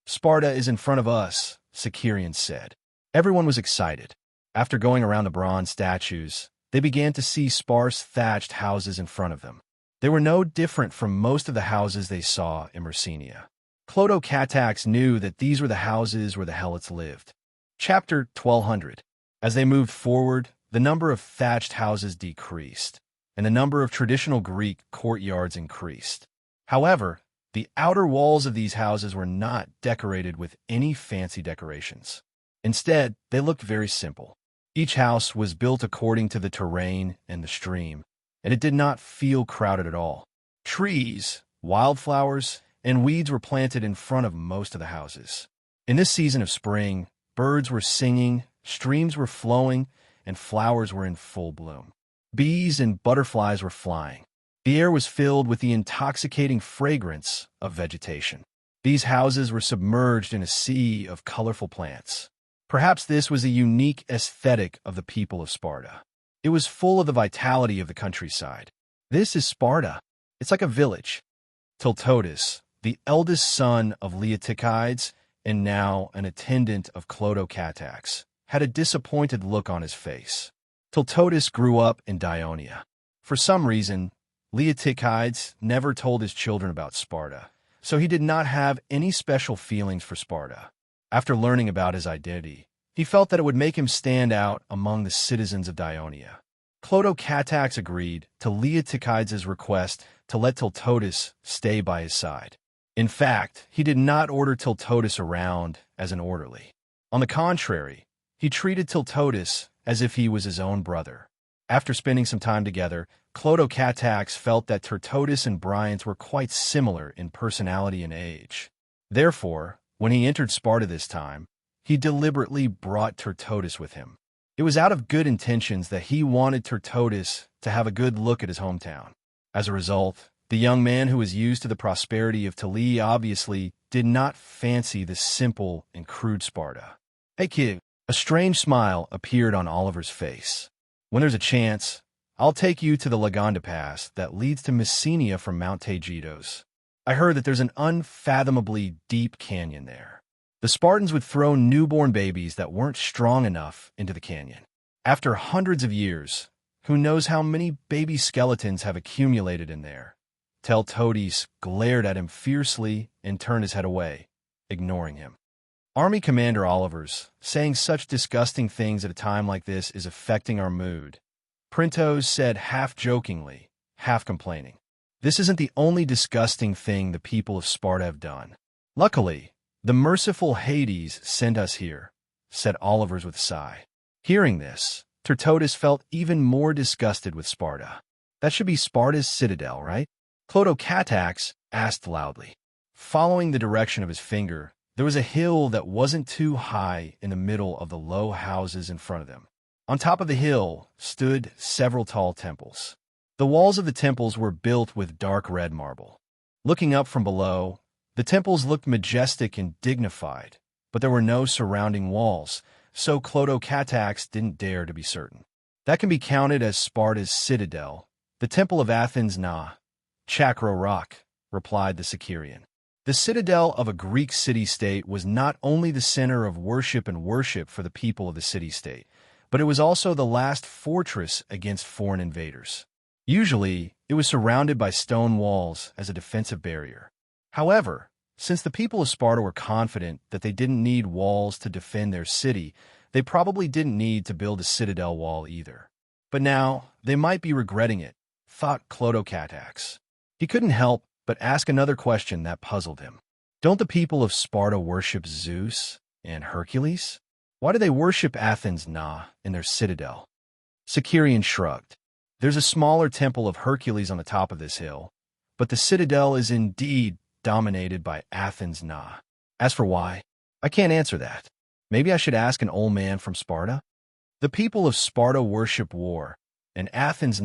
"Sparta is in front of us," Sicurion said. Everyone was excited. After going around the bronze statues, they began to see sparse thatched houses in front of them. They were no different from most of the houses they saw in Messenia. Clodocatax knew that these were the houses where the Helots lived. Chapter 1200. As they moved forward, the number of thatched houses decreased, and the number of traditional Greek courtyards increased. However, the outer walls of these houses were not decorated with any fancy decorations. Instead, they looked very simple. Each house was built according to the terrain and the stream, and it did not feel crowded at all. Trees, wildflowers, and weeds were planted in front of most of the houses. In this season of spring, birds were singing, streams were flowing, and flowers were in full bloom. Bees and butterflies were flying. The air was filled with the intoxicating fragrance of vegetation. These houses were submerged in a sea of colorful plants. Perhaps this was a unique aesthetic of the people of Sparta. It was full of the vitality of the countryside. This is Sparta. It's like a village. Tiltotus, the eldest son of Leotychides and now an attendant of Clodocatax, had a disappointed look on his face. Tiltotus grew up in Dionia. For some reason, Leotychides never told his children about Sparta, so he did not have any special feelings for Sparta. After learning about his identity, he felt that it would make him stand out among the citizens of Dionia. Clodocatax agreed to Leotychides' request to let Tiltotus stay by his side. In fact, he did not order Tiltotus around as an orderly. On the contrary, he treated Tiltotus as if he was his own brother. After spending some time together, Clodocatax felt that Tiltotus and Bryant were quite similar in personality and age. Therefore, when he entered Sparta this time, he deliberately brought Tiltotus with him. It was out of good intentions that he wanted Tiltotus to have a good look at his hometown. As a result, the young man who was used to the prosperity of Tele obviously did not fancy the simple and crude Sparta. "Hey kid," a strange smile appeared on Oliver's face. "When there's a chance, I'll take you to the Laganda Pass that leads to Messenia from Mount Taygetos. I heard that there's an unfathomably deep canyon there. The Spartans would throw newborn babies that weren't strong enough into the canyon. After hundreds of years, Who knows how many baby skeletons have accumulated in there? Teltotes glared at him fiercely and turned his head away, ignoring him. Army Commander Olivers, saying such disgusting things at a time like this is affecting our mood. Printos said half-jokingly, half-complaining. This isn't the only disgusting thing the people of Sparta have done. Luckily, the merciful Hades sent us here, said Olivers with a sigh. Hearing this, Tertotus felt even more disgusted with Sparta. That should be Sparta's citadel, right? Clotocatax asked loudly. Following the direction of his finger, there was a hill that wasn't too high in the middle of the low houses in front of them. On top of the hill stood several tall temples. The walls of the temples were built with dark red marble. Looking up from below, the temples looked majestic and dignified, but there were no surrounding walls, so Clotocatax didn't dare to be certain. That can be counted as Sparta's citadel, the Temple of Athens Chakra Rock, replied the Sicarian. The citadel of a Greek city-state was not only the center of worship for the people of the city-state, but it was also the last fortress against foreign invaders. Usually, it was surrounded by stone walls as a defensive barrier. However, since the people of Sparta were confident that they didn't need walls to defend their city, they probably didn't need to build a citadel wall either. But now, they might be regretting it, thought Clotocatax. He couldn't help but ask another question that puzzled him. Don't the people of Sparta worship Zeus and Hercules? Why do they worship Athens in their citadel? Sicarian shrugged. There's a smaller temple of Hercules on the top of this hill, but the citadel is indeed dominated by Athens As for why, I can't answer that. Maybe I should ask an old man from Sparta? The people of Sparta worship war, and Athens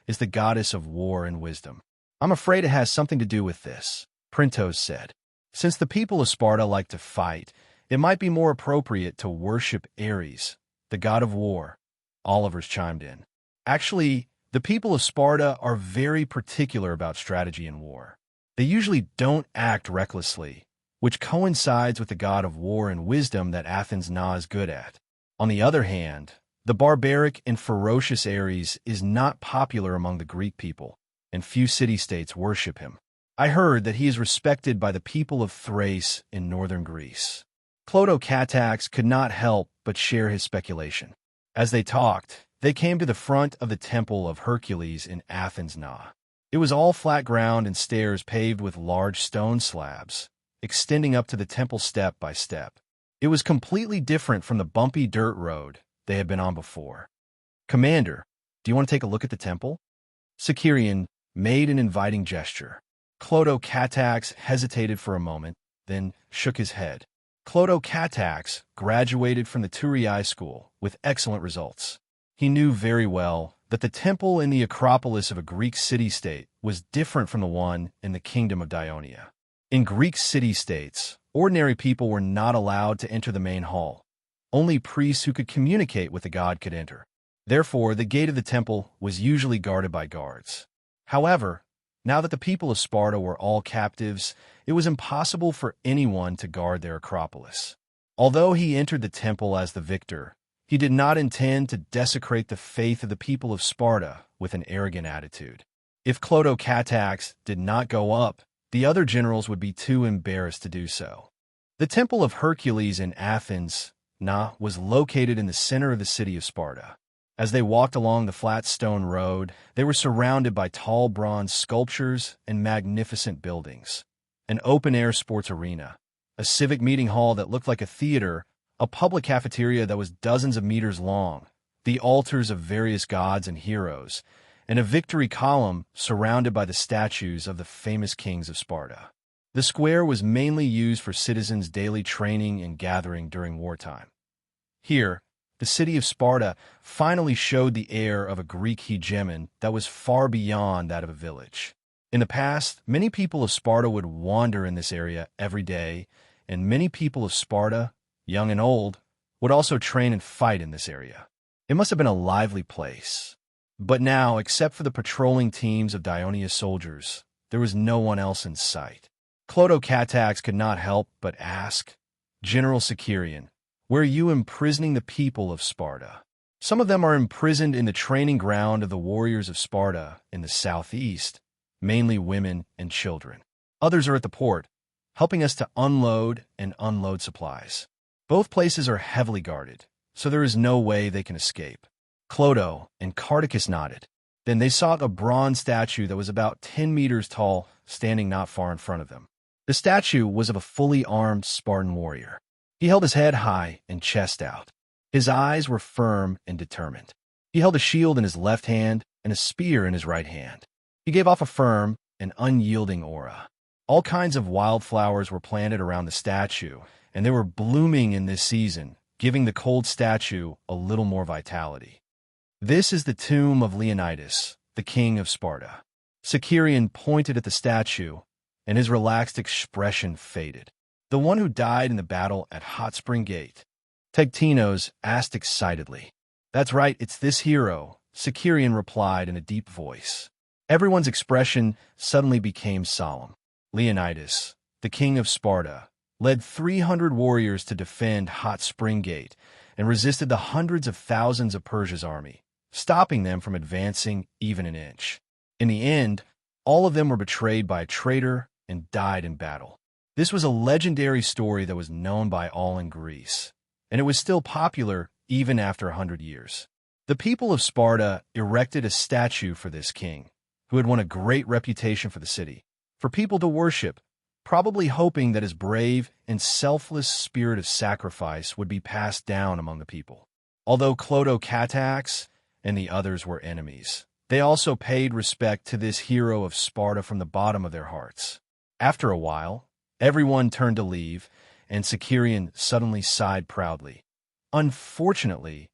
is the goddess of war and wisdom. I'm afraid it has something to do with this, Printos said. Since the people of Sparta like to fight, it might be more appropriate to worship Ares, the god of war, Olivers chimed in. Actually, the people of Sparta are very particular about strategy in war. They usually don't act recklessly, which coincides with the god of war and wisdom that Athens is good at. On the other hand, the barbaric and ferocious Ares is not popular among the Greek people, and few city-states worship him. I heard that he is respected by the people of Thrace in northern Greece. Clotocatax could not help but share his speculation. As they talked, they came to the front of the Temple of Hercules in Athens It was all flat ground and stairs paved with large stone slabs, extending up to the temple step by step. It was completely different from the bumpy dirt road they had been on before. Commander, do you want to take a look at the temple? Sicarian made an inviting gesture. Clotocatax hesitated for a moment, then shook his head. Clotocatax graduated from the Turii school with excellent results. He knew very well that the temple in the Acropolis of a Greek city-state was different from the one in the kingdom of Dionia. In Greek city-states, ordinary people were not allowed to enter the main hall. Only priests who could communicate with the god could enter. Therefore, the gate of the temple was usually guarded by guards. However, now that the people of Sparta were all captives, it was impossible for anyone to guard their Acropolis. Although he entered the temple as the victor, he did not intend to desecrate the faith of the people of Sparta with an arrogant attitude. If Clotocatax did not go up, the other generals would be too embarrassed to do so. The Temple of Hercules in Athens was located in the center of the city of Sparta. As they walked along the flat stone road, they were surrounded by tall bronze sculptures and magnificent buildings. An open-air sports arena, a civic meeting hall that looked like a theater, a public cafeteria that was dozens of meters long, the altars of various gods and heroes, and a victory column surrounded by the statues of the famous kings of Sparta. The square was mainly used for citizens' daily training and gathering during wartime. Here, the city of Sparta finally showed the air of a Greek hegemon that was far beyond that of a village. In the past, many people of Sparta would wander in this area every day, and many people of Sparta, young and old, would also train and fight in this area. It must have been a lively place. But now, except for the patrolling teams of Dionia's soldiers, there was no one else in sight. Clotocatax could not help but ask, General Sicarian, where are you imprisoning the people of Sparta? Some of them are imprisoned in the training ground of the warriors of Sparta in the southeast, mainly women and children. Others are at the port, helping us to unload and unload supplies. Both places are heavily guarded, so there is no way they can escape. Clotho and Carticus nodded. Then they saw a bronze statue that was about 10 meters tall, standing not far in front of them. The statue was of a fully armed Spartan warrior. He held his head high and chest out. His eyes were firm and determined. He held a shield in his left hand and a spear in his right hand. He gave off a firm and unyielding aura. All kinds of wildflowers were planted around the statue, and they were blooming in this season, giving the cold statue a little more vitality. This is the tomb of Leonidas, the king of Sparta. Sicerian pointed at the statue, and his relaxed expression faded. The one who died in the battle at Hot Spring Gate. Tegtinos asked excitedly. That's right, it's this hero, Sicerian replied in a deep voice. Everyone's expression suddenly became solemn. Leonidas, the king of Sparta, led 300 warriors to defend Hot Spring Gate and resisted the hundreds of thousands of Persia's army, stopping them from advancing even an inch. In the end, all of them were betrayed by a traitor and died in battle. This was a legendary story that was known by all in Greece, and it was still popular even after 100 years. The people of Sparta erected a statue for this king, who had won a great reputation for the city, for people to worship, probably hoping that his brave and selfless spirit of sacrifice would be passed down among the people. Although Clotho Catax and the others were enemies, they also paid respect to this hero of Sparta from the bottom of their hearts. After a while, everyone turned to leave, and Sicerian suddenly sighed proudly. Unfortunately,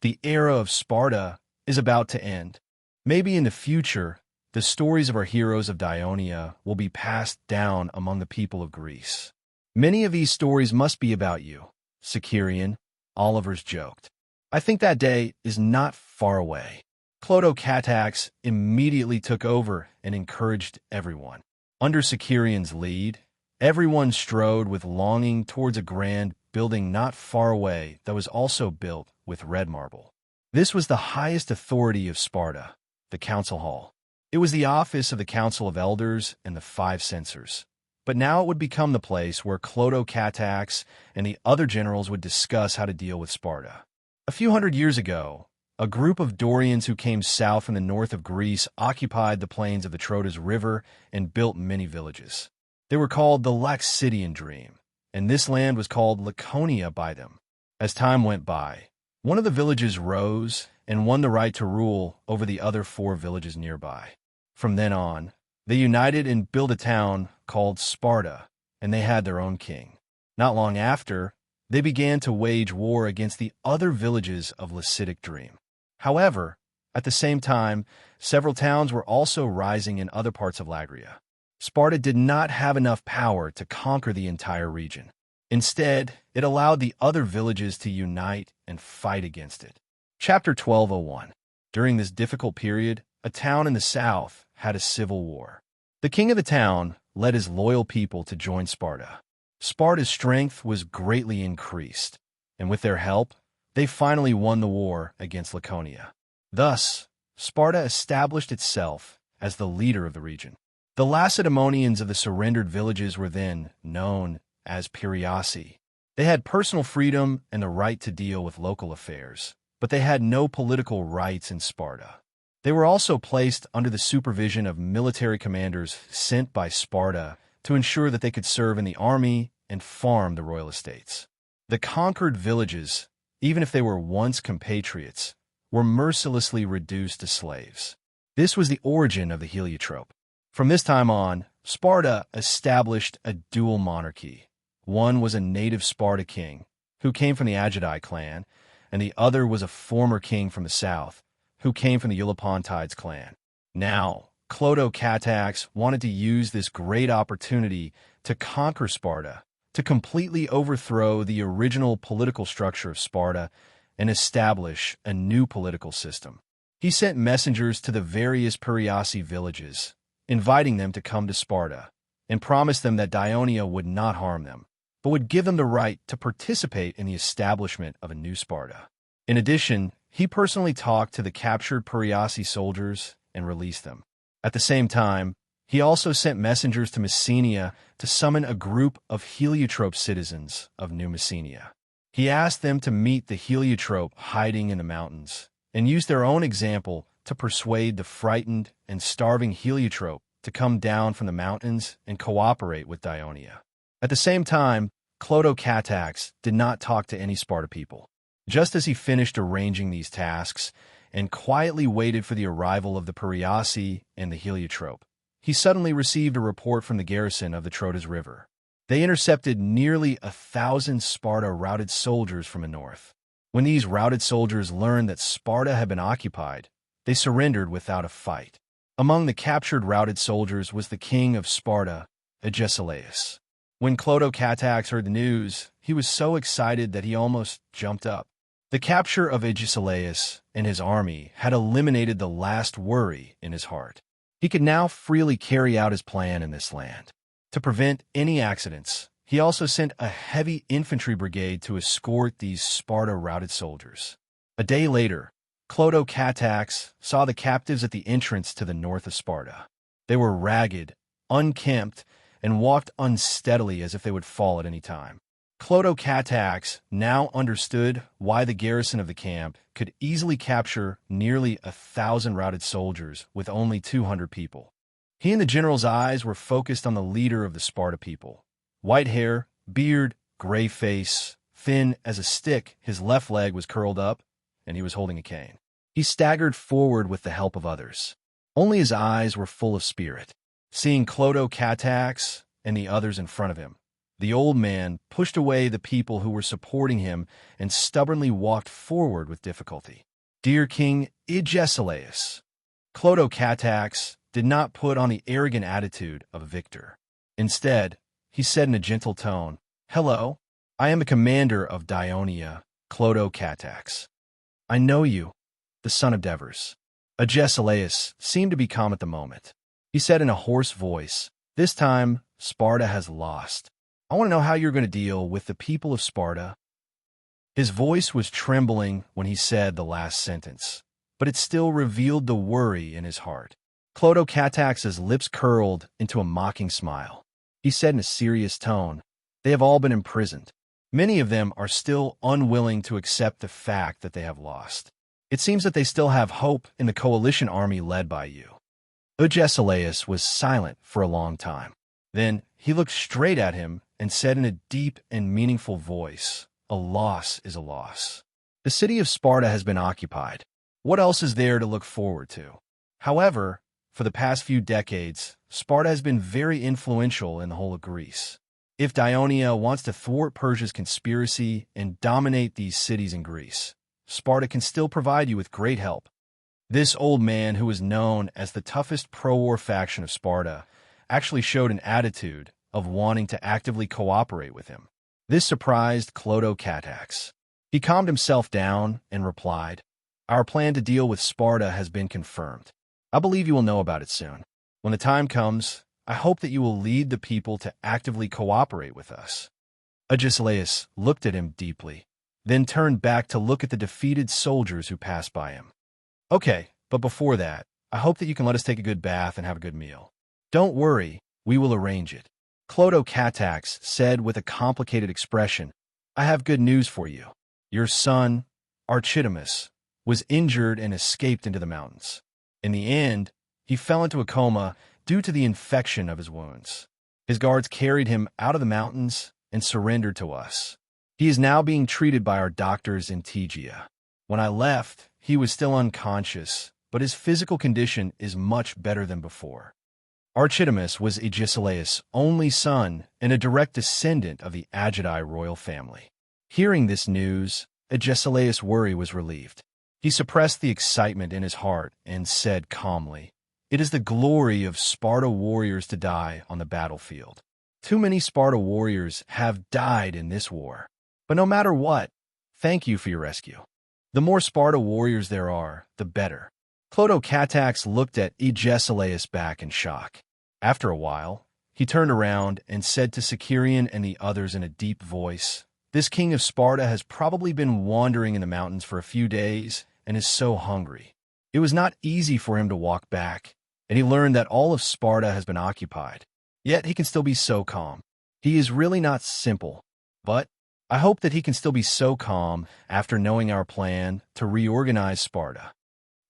the era of Sparta is about to end. Maybe in the future, the stories of our heroes of Dionia will be passed down among the people of Greece. Many of these stories must be about you, Sicerian, Oliver's joked. I think that day is not far away. Clotho Catax immediately took over and encouraged everyone. Under Sicerian's lead, everyone strode with longing towards a grand building not far away that was also built with red marble. This was the highest authority of Sparta, the council hall. It was the office of the Council of Elders and the Five Censors. But now it would become the place where Clotho Catax and the other generals would discuss how to deal with Sparta. A few hundred years ago, a group of Dorians who came south from the north of Greece occupied the plains of the Trotas River and built many villages. They were called the Laxidian Dream, and this land was called Laconia by them. As time went by, one of the villages rose and won the right to rule over the other 4 villages nearby. From then on, they united and built a town called Sparta, and they had their own king. Not long after, they began to wage war against the other villages of Lacidic Dream. However, at the same time, several towns were also rising in other parts of Lagria. Sparta did not have enough power to conquer the entire region. Instead, it allowed the other villages to unite and fight against it. Chapter 1201. During this difficult period, a town in the south had a civil war. The king of the town led his loyal people to join Sparta. Sparta's strength was greatly increased, and with their help, they finally won the war against Laconia. Thus, Sparta established itself as the leader of the region. The Lacedaemonians of the surrendered villages were then known as Piraeosi. They had personal freedom and the right to deal with local affairs, but they had no political rights in Sparta. They were also placed under the supervision of military commanders sent by Sparta to ensure that they could serve in the army and farm the royal estates. The conquered villages, even if they were once compatriots, were mercilessly reduced to slaves. This was the origin of the heliotrope. From this time on, Sparta established a dual monarchy. One was a native Sparta king, who came from the Agadi clan, and the other was a former king from the south, who came from the Eulopontides clan. Now, Clotho Catax wanted to use this great opportunity to conquer Sparta, to completely overthrow the original political structure of Sparta and establish a new political system. He sent messengers to the various Piraeosi villages, inviting them to come to Sparta, and promised them that Dionia would not harm them, but would give them the right to participate in the establishment of a new Sparta. In addition, he personally talked to the captured Pariasi soldiers and released them. At the same time, he also sent messengers to Messenia to summon a group of heliotrope citizens of New Messenia. He asked them to meet the heliotrope hiding in the mountains and use their own example to persuade the frightened and starving heliotrope to come down from the mountains and cooperate with Dionia. At the same time, Clodo Catax did not talk to any Sparta people. Just as he finished arranging these tasks and quietly waited for the arrival of the Pariasi and the heliotrope, he suddenly received a report from the garrison of the Trotas River. They intercepted nearly 1,000 Sparta-routed soldiers from the north. When these routed soldiers learned that Sparta had been occupied, they surrendered without a fight. Among the captured routed soldiers was the king of Sparta, Agesilaus. When Clodo Catax heard the news, he was so excited that he almost jumped up. The capture of Agesilaus and his army had eliminated the last worry in his heart. He could now freely carry out his plan in this land. To prevent any accidents, he also sent a heavy infantry brigade to escort these Sparta-routed soldiers. A day later, Clodo Catax saw the captives at the entrance to the north of Sparta. They were ragged, unkempt, and walked unsteadily as if they would fall at any time. Clodo Catax now understood why the garrison of the camp could easily capture nearly 1,000 routed soldiers with only 200 people. He and the general's eyes were focused on the leader of the Sparta people. White hair, beard, gray face, thin as a stick, his left leg was curled up, and he was holding a cane. He staggered forward with the help of others. Only his eyes were full of spirit. Seeing Clodo Catax and the others in front of him, the old man pushed away the people who were supporting him and stubbornly walked forward with difficulty. "Dear King Agesilaus," Clodo Catax did not put on the arrogant attitude of a victor. Instead, he said in a gentle tone, "Hello, I am the commander of Dionia, Clodo Catax. I know you, the son of Devers." Agesilaus seemed to be calm at the moment. He said in a hoarse voice, "This time, Sparta has lost. I want to know how you're going to deal with the people of Sparta." His voice was trembling when he said the last sentence, but it still revealed the worry in his heart. Clodo Catax's lips curled into a mocking smile. He said in a serious tone, "They have all been imprisoned. Many of them are still unwilling to accept the fact that they have lost. It seems that they still have hope in the coalition army led by you." Agesilaus was silent for a long time. Then he looked straight at him and said in a deep and meaningful voice, "A loss is a loss. The city of Sparta has been occupied. What else is there to look forward to? However, for the past few decades, Sparta has been very influential in the whole of Greece. If Dionia wants to thwart Persia's conspiracy and dominate these cities in Greece, Sparta can still provide you with great help." This old man, who was known as the toughest pro-war faction of Sparta, actually showed an attitude of wanting to actively cooperate with him. This surprised Clodo Catax. He calmed himself down and replied, "Our plan to deal with Sparta has been confirmed. I believe you will know about it soon. When the time comes, I hope that you will lead the people to actively cooperate with us." Agesilaus looked at him deeply, then turned back to look at the defeated soldiers who passed by him. "Okay, but before that, I hope that you can let us take a good bath and have a good meal." "Don't worry, we will arrange it," Clodo Catax said with a complicated expression. "I have good news for you. Your son, Archidamus, was injured and escaped into the mountains. In the end, he fell into a coma due to the infection of his wounds. His guards carried him out of the mountains and surrendered to us. He is now being treated by our doctors in Tegea. When I left, he was still unconscious, but his physical condition is much better than before." Archidamus was Agesilaus' only son and a direct descendant of the Agedi royal family. Hearing this news, Agesilaus' worry was relieved. He suppressed the excitement in his heart and said calmly, "It is the glory of Sparta warriors to die on the battlefield. Too many Sparta warriors have died in this war. But no matter what, thank you for your rescue. The more Sparta warriors there are, the better." Clodo Catax looked at Agesilaus back in shock. After a while, he turned around and said to Sicerian and the others in a deep voice, "This king of Sparta has probably been wandering in the mountains for a few days and is so hungry. It was not easy for him to walk back, and he learned that all of Sparta has been occupied. Yet he can still be so calm. He is really not simple, but I hope that he can still be so calm after knowing our plan to reorganize Sparta.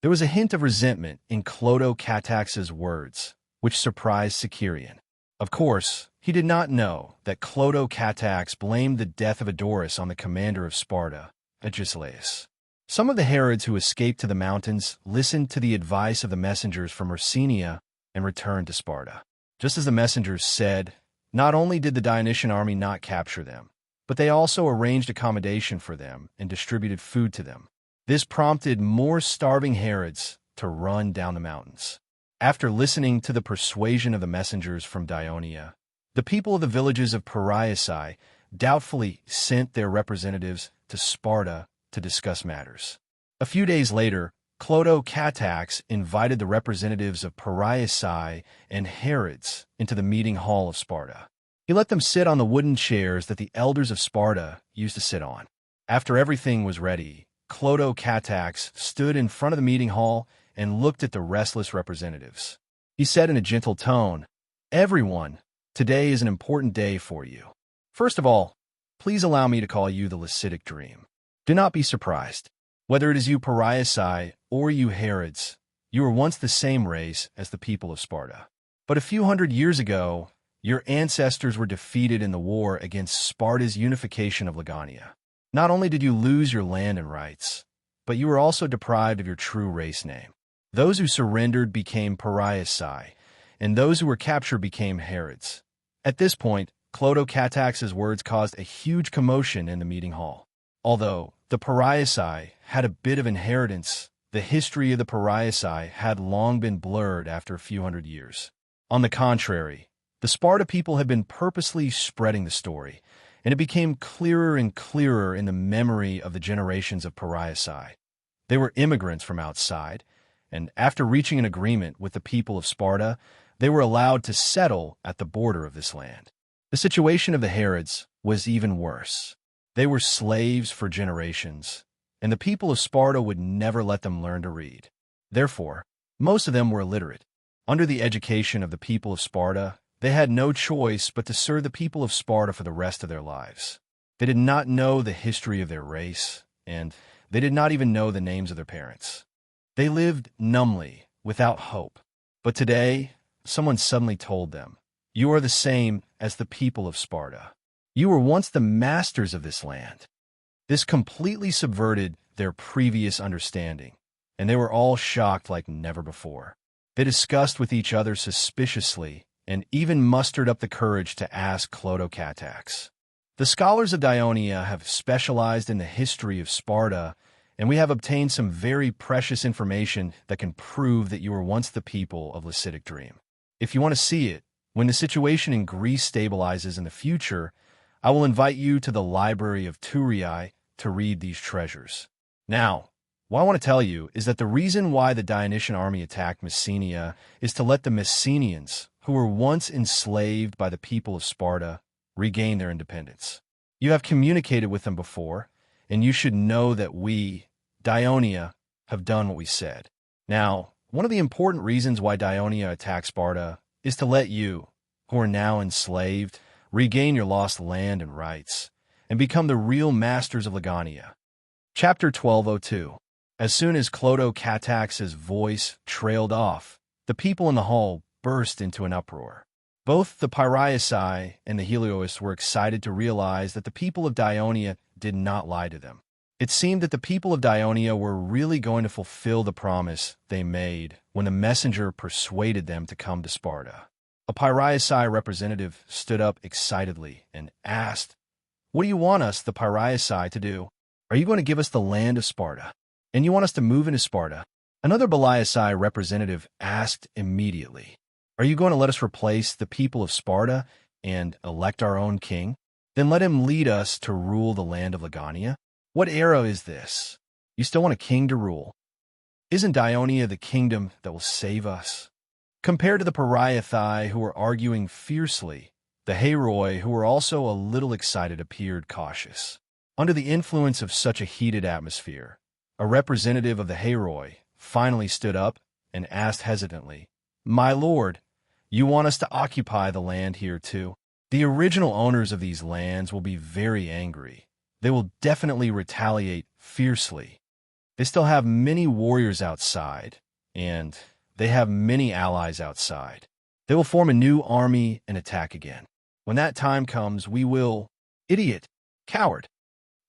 There was a hint of resentment in Clodo-Catax's words, which surprised Sicerian. Of course, he did not know that Clodo-Catax blamed the death of Edoras on the commander of Sparta, Agesilaus. Some of the Herods who escaped to the mountains listened to the advice of the messengers from Messenia and returned to Sparta. Just as the messengers said, not only did the Dionysian army not capture them, but they also arranged accommodation for them and distributed food to them. This prompted more starving Herods to run down the mountains. After listening to the persuasion of the messengers from Dionia, the people of the villages of Pariaci doubtfully sent their representatives to Sparta to discuss matters. A few days later, Clodo-Catax invited the representatives of Pariaci and Herods into the meeting hall of Sparta. He let them sit on the wooden chairs that the elders of Sparta used to sit on. After everything was ready, Clodo-Catax stood in front of the meeting hall and looked at the restless representatives. He said in a gentle tone, "Everyone, today is an important day for you. First of all, please allow me to call you the Lycidic Dream. Do not be surprised. Whether it is you Pariaci or you Herods, you were once the same race as the people of Sparta. But a few hundred years ago, your ancestors were defeated in the war against Sparta's unification of Legania. Not only did you lose your land and rights, but you were also deprived of your true race name. Those who surrendered became Pariaci, and those who were captured became Herods." At this point, Clodo-Catax's words caused a huge commotion in the meeting hall. Although the Pariaci had a bit of inheritance, the history of the Pariaci had long been blurred after a few hundred years. On the contrary, the Sparta people had been purposely spreading the story, and it became clearer and clearer in the memory of the generations of Pariaci. They were immigrants from outside, and after reaching an agreement with the people of Sparta, they were allowed to settle at the border of this land. The situation of the Herods was even worse. They were slaves for generations, and the people of Sparta would never let them learn to read. Therefore, most of them were illiterate. Under the education of the people of Sparta, they had no choice but to serve the people of Sparta for the rest of their lives. They did not know the history of their race, and they did not even know the names of their parents. They lived numbly, without hope. But today, someone suddenly told them, "You are the same as the people of Sparta. You were once the masters of this land." This completely subverted their previous understanding, and they were all shocked like never before. They discussed with each other suspiciously, and even mustered up the courage to ask Clodo-Catax. The scholars of Dionia have specialized in the history of Sparta, and we have obtained some very precious information that can prove that you were once the people of Lycidic Dream. If you want to see it, when the situation in Greece stabilizes in the future, I will invite you to the library of Turii to read these treasures. Now, what I want to tell you is that the reason why the Dionysian army attacked Messenia is to let the Messenians, who were once enslaved by the people of Sparta, regain their independence. You have communicated with them before, and you should know that we, Dionia, have done what we said. Now, one of the important reasons why Dionia attacked Sparta is to let you, who are now enslaved, regain your lost land and rights, and become the real masters of Legania. Chapter 1202. As soon as Clodo-Catax's voice trailed off, the people in the hall burst into an uproar. Both the Pariaci and the Helioists were excited to realize that the people of Dionia did not lie to them. It seemed that the people of Dionia were really going to fulfill the promise they made when the messenger persuaded them to come to Sparta. A Pariaci representative stood up excitedly and asked, "What do you want us, the Pariaci, to do? Are you going to give us the land of Sparta? And you want us to move into Sparta?" Another Baliaci representative asked immediately, "Are you going to let us replace the people of Sparta and elect our own king? Then let him lead us to rule the land of Legania. What era is this? You still want a king to rule? Isn't Dionia the kingdom that will save us?" Compared to the Pariaci, who were arguing fiercely, the Heroi, who were also a little excited, appeared cautious. Under the influence of such a heated atmosphere, a representative of the Heroi, finally stood up and asked hesitantly, "My lord, you want us to occupy the land here too? The original owners of these lands will be very angry. They will definitely retaliate fiercely. They still have many warriors outside, and they have many allies outside. They will form a new army and attack again. When that time comes, we will—" "Idiot! Coward!"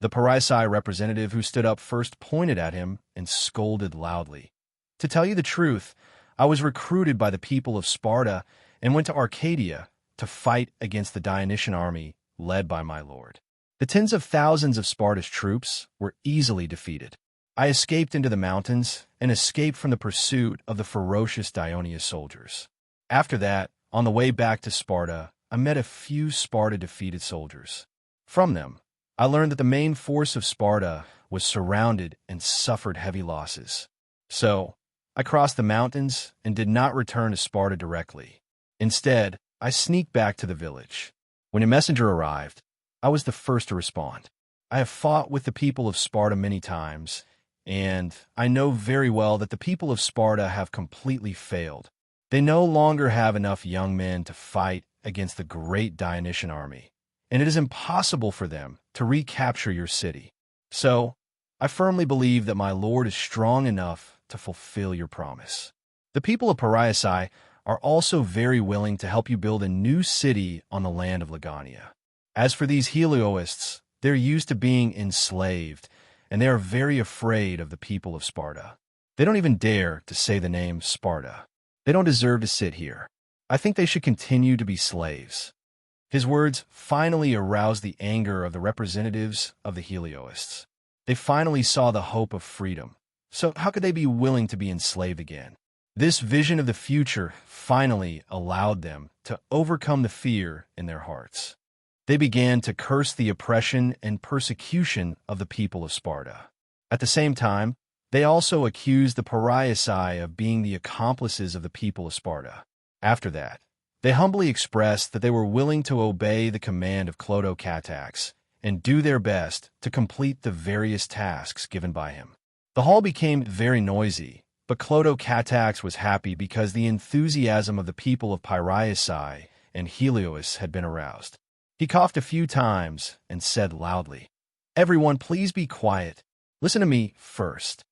The Parisii representative who stood up first pointed at him and scolded loudly. "To tell you the truth, I was recruited by the people of Sparta and went to Arcadia to fight against the Dionysian army led by my lord. The tens of thousands of Sparta's troops were easily defeated. I escaped into the mountains and escaped from the pursuit of the ferocious Dionysian soldiers. After that, on the way back to Sparta, I met a few Sparta-defeated soldiers. From them, I learned that the main force of Sparta was surrounded and suffered heavy losses. So, I crossed the mountains and did not return to Sparta directly. Instead, I sneaked back to the village. When a messenger arrived, I was the first to respond. I have fought with the people of Sparta many times, and I know very well that the people of Sparta have completely failed. They no longer have enough young men to fight against the great Dionysian army, and it is impossible for them to recapture your city. So, I firmly believe that my lord is strong enough to fulfill your promise. The people of Parisii are also very willing to help you build a new city on the land of Legania. As for these Helioists, they're used to being enslaved, and they are very afraid of the people of Sparta. They don't even dare to say the name Sparta. They don't deserve to sit here. I think they should continue to be slaves." His words finally aroused the anger of the representatives of the Helioists. They finally saw the hope of freedom. So how could they be willing to be enslaved again? This vision of the future finally allowed them to overcome the fear in their hearts. They began to curse the oppression and persecution of the people of Sparta. At the same time, they also accused the Parisii of being the accomplices of the people of Sparta. After that, they humbly expressed that they were willing to obey the command of Clotocatax and do their best to complete the various tasks given by him. The hall became very noisy, but Clotocatax was happy because the enthusiasm of the people of Parisii and Helios had been aroused. He coughed a few times and said loudly, "Everyone, please be quiet. Listen to me first."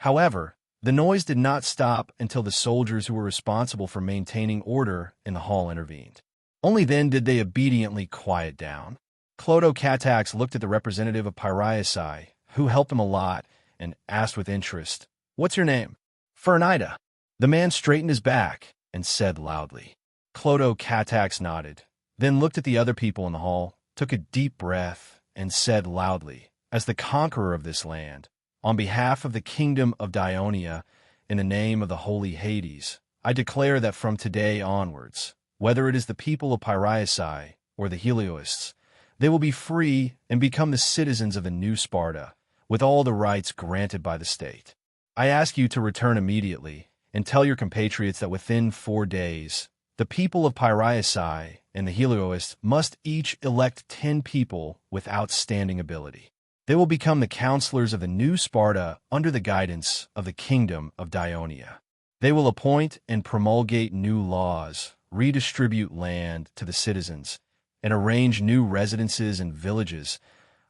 However, the noise did not stop until the soldiers who were responsible for maintaining order in the hall intervened. Only then did they obediently quiet down. Clotocatax looked at the representative of Parisii, who helped him a lot, and asked with interest, "What's your name?" "Fernida." The man straightened his back and said loudly. Clotocatax nodded, then looked at the other people in the hall, took a deep breath, and said loudly, "As the conqueror of this land, on behalf of the kingdom of Dionia, in the name of the holy Hades, I declare that from today onwards, whether it is the people of Parisii or the Helioists, they will be free and become the citizens of the new Sparta, with all the rights granted by the state. I ask you to return immediately and tell your compatriots that within 4 days, the people of Parisii and the Helioists must each elect 10 people with outstanding ability. They will become the counselors of the new Sparta under the guidance of the kingdom of Dionia. They will appoint and promulgate new laws, redistribute land to the citizens, and arrange new residences and villages.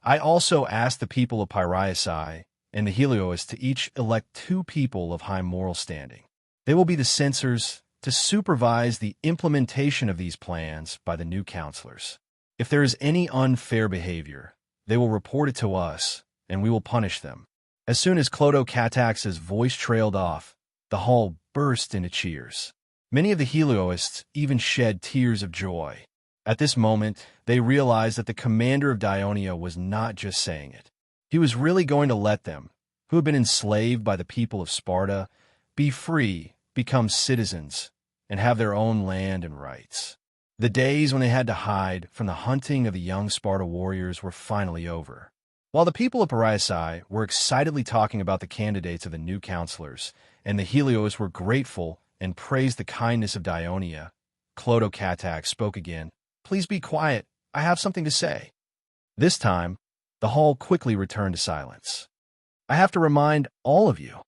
I also ask the people of Parisii and the Helioists to each elect 2 people of high moral standing. They will be the censors to supervise the implementation of these plans by the new counselors. If there is any unfair behavior, they will report it to us, and we will punish them." As soon as Clotocatax's voice trailed off, the hall burst into cheers. Many of the Helioists even shed tears of joy. At this moment, they realized that the commander of Dionia was not just saying it. He was really going to let them, who had been enslaved by the people of Sparta, be free, become citizens, and have their own land and rights. The days when they had to hide from the hunting of the young Sparta warriors were finally over. While the people of Parisii were excitedly talking about the candidates of the new counselors, and the Helios were grateful and praised the kindness of Dionia, Clotocatax spoke again. "Please be quiet. I have something to say." This time, the hall quickly returned to silence. I have to remind all of you.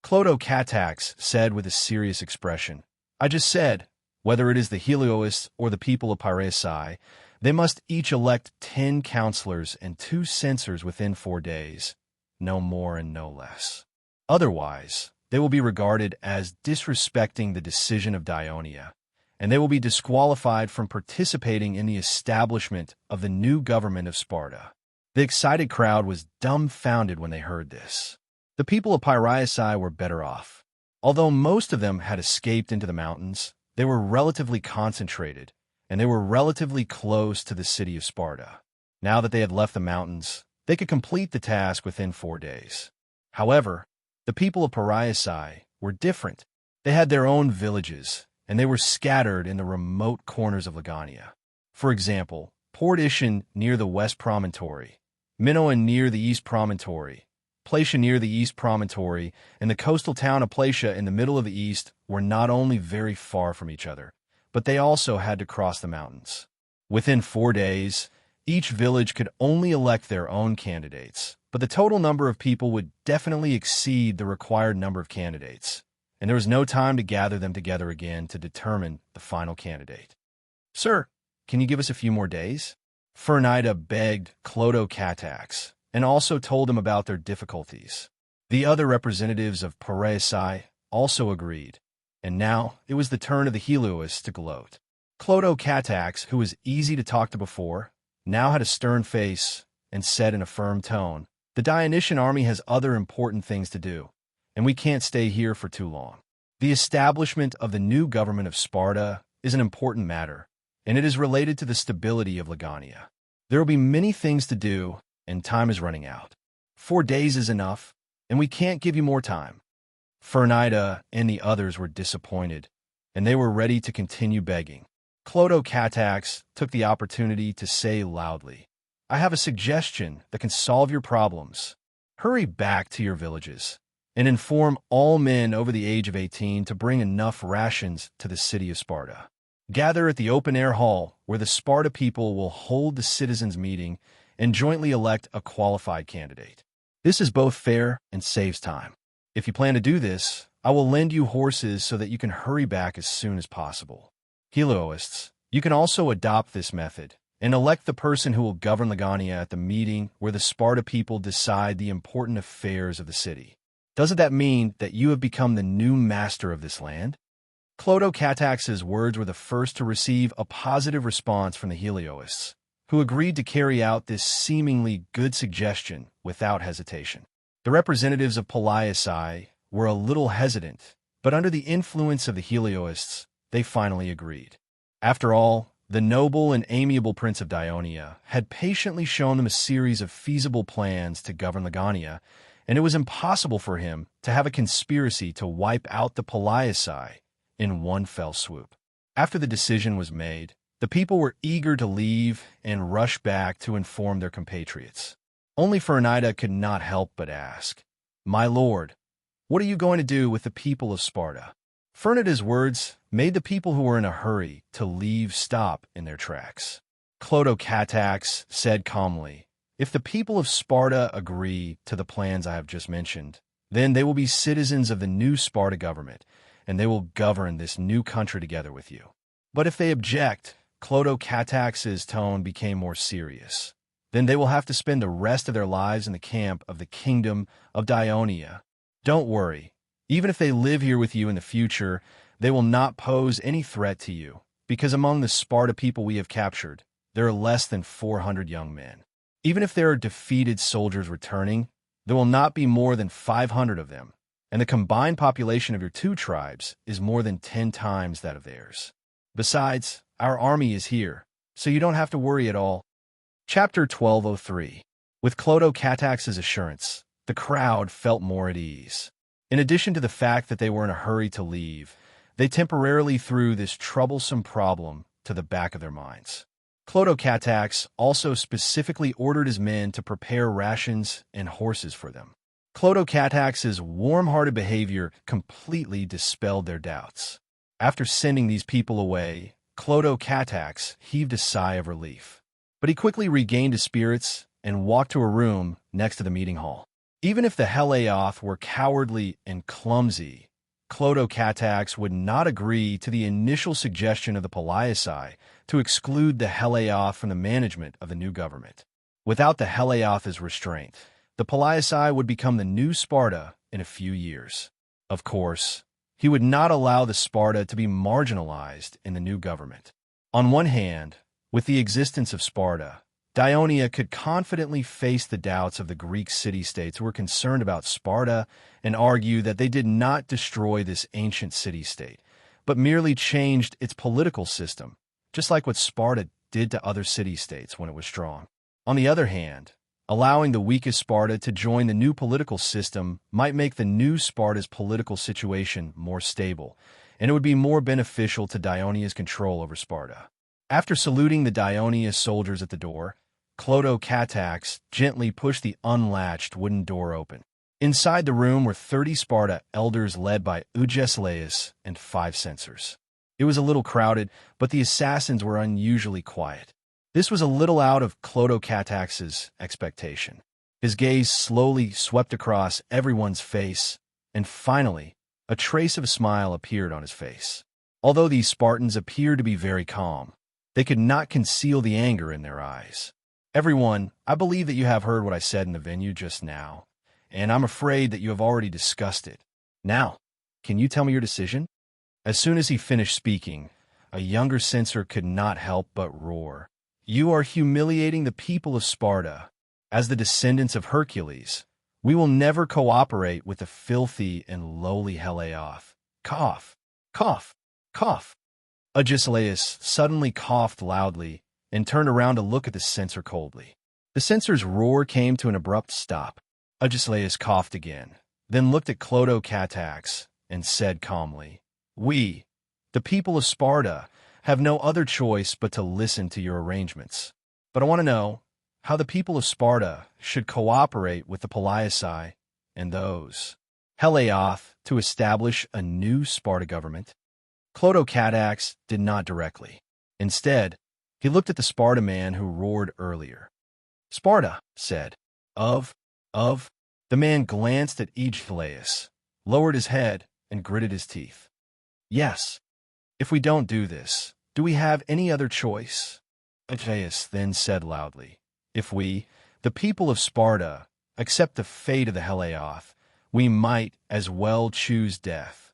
Clodocatax said with a serious expression. I just said, whether it is the Helioists or the people of Piraeus, they must each elect 10 counselors and 2 censors within 4 days, no more and no less. Otherwise, they will be regarded as disrespecting the decision of Dionia, and they will be disqualified from participating in the establishment of the new government of Sparta. The excited crowd was dumbfounded when they heard this. The people of Piraeus were better off. Although most of them had escaped into the mountains, they were relatively concentrated, and they were relatively close to the city of Sparta. Now that they had left the mountains, they could complete the task within 4 days. However, the people of Piraeus were different. They had their own villages, and they were scattered in the remote corners of Lagania. For example, Port Itian near the west promontory, Minoan near the east promontory, Placia near the east promontory, and the coastal town of Placia in the middle of the east were not only very far from each other, but they also had to cross the mountains. Within 4 days, each village could only elect their own candidates, but the total number of people would definitely exceed the required number of candidates, and there was no time to gather them together again to determine the final candidate. Sir, can you give us a few more days? Phernida begged Clodocatax, and also told him about their difficulties. The other representatives of Piraeus also agreed, and now it was the turn of the Helioists to gloat. Clodocatax, who was easy to talk to before, now had a stern face and said in a firm tone, "The Dionysian army has other important things to do, and we can't stay here for too long. The establishment of the new government of Sparta is an important matter, and it is related to the stability of Lagania. There will be many things to do, and time is running out. 4 days is enough, and we can't give you more time." Phernida and the others were disappointed, and they were ready to continue begging. Clodocatax took the opportunity to say loudly, "I have a suggestion that can solve your problems. Hurry back to your villages, and inform all men over the age of 18 to bring enough rations to the city of Sparta. Gather at the open-air hall where the Sparta people will hold the citizens' meeting and jointly elect a qualified candidate. This is both fair and saves time. If you plan to do this, I will lend you horses so that you can hurry back as soon as possible. Helioists, you can also adopt this method and elect the person who will govern Lagania at the meeting where the Sparta people decide the important affairs of the city. Doesn't that mean that you have become the new master of this land?" Clodocatax's words were the first to receive a positive response from the Helioists, who agreed to carry out this seemingly good suggestion without hesitation. The representatives of Piraeus were a little hesitant, but under the influence of the Helioists, they finally agreed. After all, the noble and amiable Prince of Dionia had patiently shown them a series of feasible plans to govern Lagania, and it was impossible for him to have a conspiracy to wipe out the Piraeus in one fell swoop. After the decision was made, the people were eager to leave and rush back to inform their compatriots. Only Phernida could not help but ask, "My lord, what are you going to do with the people of Sparta?" Phernida's words made the people who were in a hurry to leave stop in their tracks. Clodocatax said calmly, "If the people of Sparta agree to the plans I have just mentioned, then they will be citizens of the new Sparta government, and they will govern this new country together with you. But if they object," Clodocatax's tone became more serious, "then they will have to spend the rest of their lives in the camp of the kingdom of Dionia. Don't worry. Even if they live here with you in the future, they will not pose any threat to you, because among the Sparta people we have captured, there are less than 400 young men. Even if there are defeated soldiers returning, there will not be more than 500 of them, and the combined population of your 2 tribes is more than 10 times that of theirs. Besides, our army is here, so you don't have to worry at all." Chapter 1203. With Clodocatax's assurance, the crowd felt more at ease. In addition to the fact that they were in a hurry to leave, they temporarily threw this troublesome problem to the back of their minds. Clodocatax also specifically ordered his men to prepare rations and horses for them. Clodocatax's warm-hearted behavior completely dispelled their doubts. After sending these people away, Clodocatax heaved a sigh of relief. But he quickly regained his spirits and walked to a room next to the meeting hall. Even if the Heliaoth were cowardly and clumsy, Clodocatax would not agree to the initial suggestion of the Paliasai to exclude the Heliaoth from the management of the new government. Without the Heliaoth's restraint, the Paliasai would become the new Sparta in a few years. Of course, he would not allow the Sparta to be marginalized in the new government. On one hand, with the existence of Sparta, Dionia could confidently face the doubts of the Greek city-states who were concerned about Sparta and argue that they did not destroy this ancient city-state, but merely changed its political system, just like what Sparta did to other city-states when it was strong. On the other hand, allowing the weakest Sparta to join the new political system might make the new Sparta's political situation more stable, and it would be more beneficial to Dionia's control over Sparta. After saluting the Dionia soldiers at the door, Clodocatax gently pushed the unlatched wooden door open. Inside the room were 30 Sparta elders led by Ugesilaus and 5 censors. It was a little crowded, but the assassins were unusually quiet. This was a little out of Clodocatax's expectation. His gaze slowly swept across everyone's face, and finally, a trace of a smile appeared on his face. Although these Spartans appeared to be very calm, they could not conceal the anger in their eyes. Everyone, I believe that you have heard what I said in the venue just now, and I'm afraid that you have already discussed it. Now, can you tell me your decision? As soon as he finished speaking, a younger censor could not help but roar. You are humiliating the people of Sparta. As the descendants of Hercules, we will never cooperate with the filthy and lowly Heliaoth. Cough, cough, cough. Agesilaus suddenly coughed loudly and turned around to look at the censor coldly. The censor's roar came to an abrupt stop. Agesilaus coughed again, then looked at Clodocatax and said calmly, We, the people of Sparta, have no other choice but to listen to your arrangements. But I want to know how the people of Sparta should cooperate with the Paliasai and those Heliaoth to establish a new Sparta government. Clodocatax did not directly. Instead, he looked at the Sparta man who roared earlier. Sparta said, Of. The man glanced at Agesilaus, lowered his head, and gritted his teeth. Yes. If we don't do this, do we have any other choice? Agesilaus then said loudly, If we, the people of Sparta, accept the fate of the Heliaoth, we might as well choose death.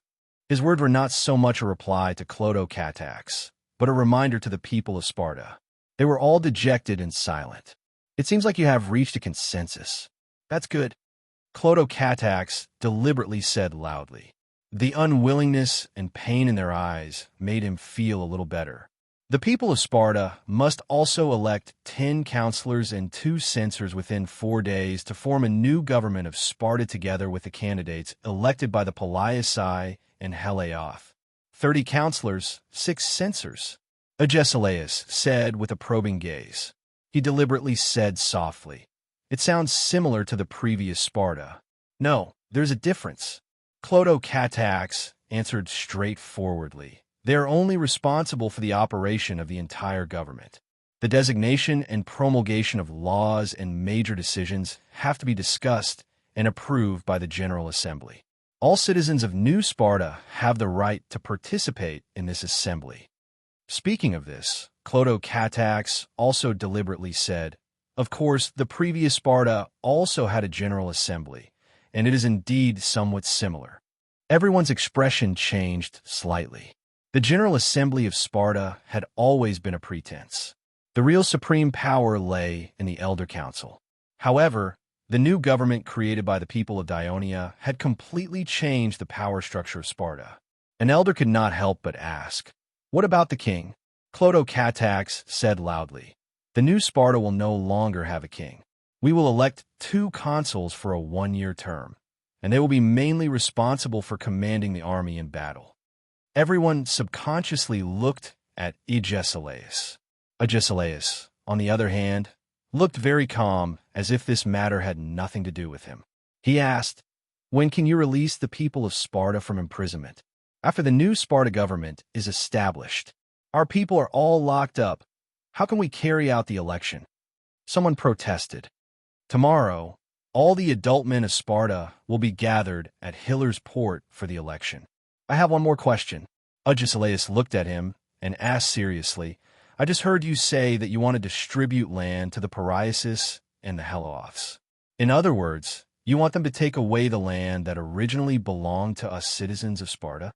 His words were not so much a reply to Clodocatax, but a reminder to the people of Sparta. They were all dejected and silent. It seems like you have reached a consensus. That's good. Clodocatax deliberately said loudly. The unwillingness and pain in their eyes made him feel a little better. The people of Sparta must also elect 10 counselors and 2 censors within 4 days to form a new government of Sparta together with the candidates elected by the Paliasai and Heliaoth. 30 counselors, 6 censors. Agesilaus said with a probing gaze. He deliberately said softly, It sounds similar to the previous Sparta. No, there's a difference. Clodocatax answered straightforwardly. They are only responsible for the operation of the entire government. The designation and promulgation of laws and major decisions have to be discussed and approved by the General Assembly. All citizens of New Sparta have the right to participate in this assembly. Speaking of this, Clodocatax also deliberately said, Of course, the previous Sparta also had a General Assembly, and it is indeed somewhat similar. Everyone's expression changed slightly. The General Assembly of Sparta had always been a pretense. The real supreme power lay in the Elder Council. However, the new government created by the people of Dionia had completely changed the power structure of Sparta. An elder could not help but ask, What about the king? Clodocatax said loudly, The new Sparta will no longer have a king. We will elect 2 consuls for a 1-year term, and they will be mainly responsible for commanding the army in battle. Everyone subconsciously looked at Agesilaus. Agesilaus, on the other hand, looked very calm, as if this matter had nothing to do with him. He asked, When can you release the people of Sparta from imprisonment? After the new Sparta government is established, our people are all locked up. How can we carry out the election? Someone protested. Tomorrow, All the adult men of Sparta will be gathered at Hiller's port for the election. I have one more question. Agesilaus looked at him and asked seriously, I just heard you say that you want to distribute land to the Pariasis and the Heloths. In other words, you want them to take away the land that originally belonged to us citizens of Sparta?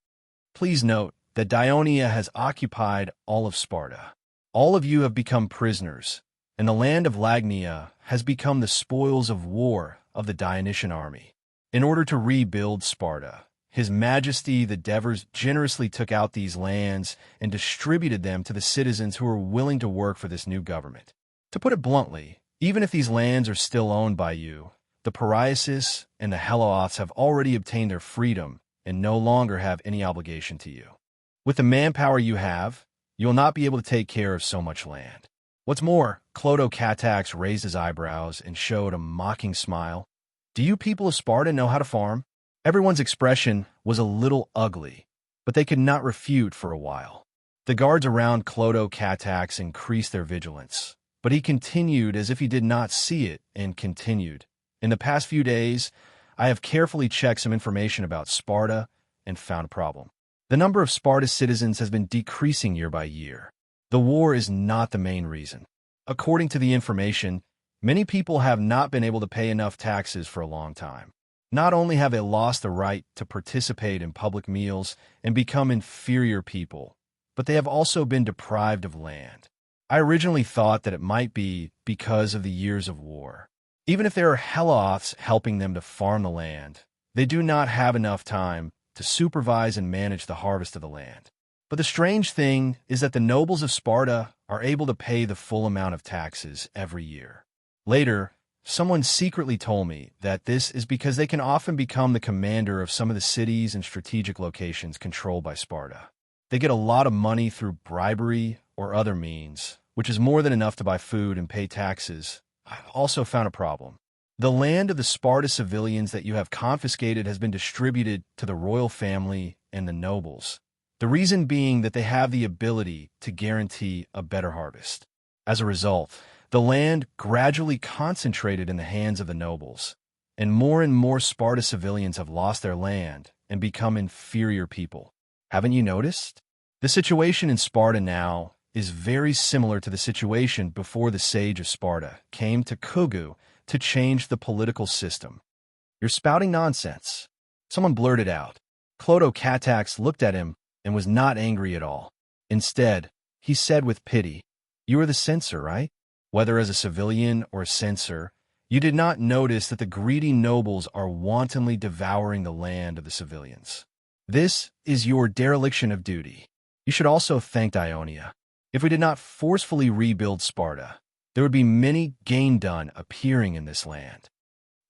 Please note that Dionia has occupied all of Sparta. All of you have become prisoners, and the land of Lagnia has become the spoils of war of the Dionysian army. In order to rebuild Sparta, His Majesty the Devers generously took out these lands and distributed them to the citizens who were willing to work for this new government. To put it bluntly, even if these lands are still owned by you, the Pariasis and the Heloths have already obtained their freedom and no longer have any obligation to you. With the manpower you have, you will not be able to take care of so much land. What's more, Clotocatax raised his eyebrows and showed a mocking smile. Do you people of Sparta know how to farm? Everyone's expression was a little ugly, but they could not refute for a while. The guards around Clotocatax increased their vigilance, but he continued as if he did not see it and continued. In the past few days, I have carefully checked some information about Sparta and found a problem. The number of Sparta's citizens has been decreasing year by year. The war is not the main reason. According to the information, many people have not been able to pay enough taxes for a long time. Not only have they lost the right to participate in public meals and become inferior people, but they have also been deprived of land. I originally thought that it might be because of the years of war. Even if there are Heloths helping them to farm the land, they do not have enough time to supervise and manage the harvest of the land. But the strange thing is that the nobles of Sparta are able to pay the full amount of taxes every year. Later, someone secretly told me that this is because they can often become the commander of some of the cities and strategic locations controlled by Sparta. They get a lot of money through bribery or other means, which is more than enough to buy food and pay taxes. I also found a problem. The land of the Sparta civilians that you have confiscated has been distributed to the royal family and the nobles. The reason being that they have the ability to guarantee a better harvest. As a result, the land gradually concentrated in the hands of the nobles, and more Sparta civilians have lost their land and become inferior people. Haven't you noticed? The situation in Sparta now is very similar to the situation before the sage of Sparta came to Kugu to change the political system. You're spouting nonsense. Someone blurted out. Clotocatax looked at him and was not angry at all. Instead, he said with pity, You are the censor, right? Whether as a civilian or a censor, you did not notice that the greedy nobles are wantonly devouring the land of the civilians. This is your dereliction of duty. You should also thank Dionia. If we did not forcefully rebuild Sparta, there would be many gain done appearing in this land.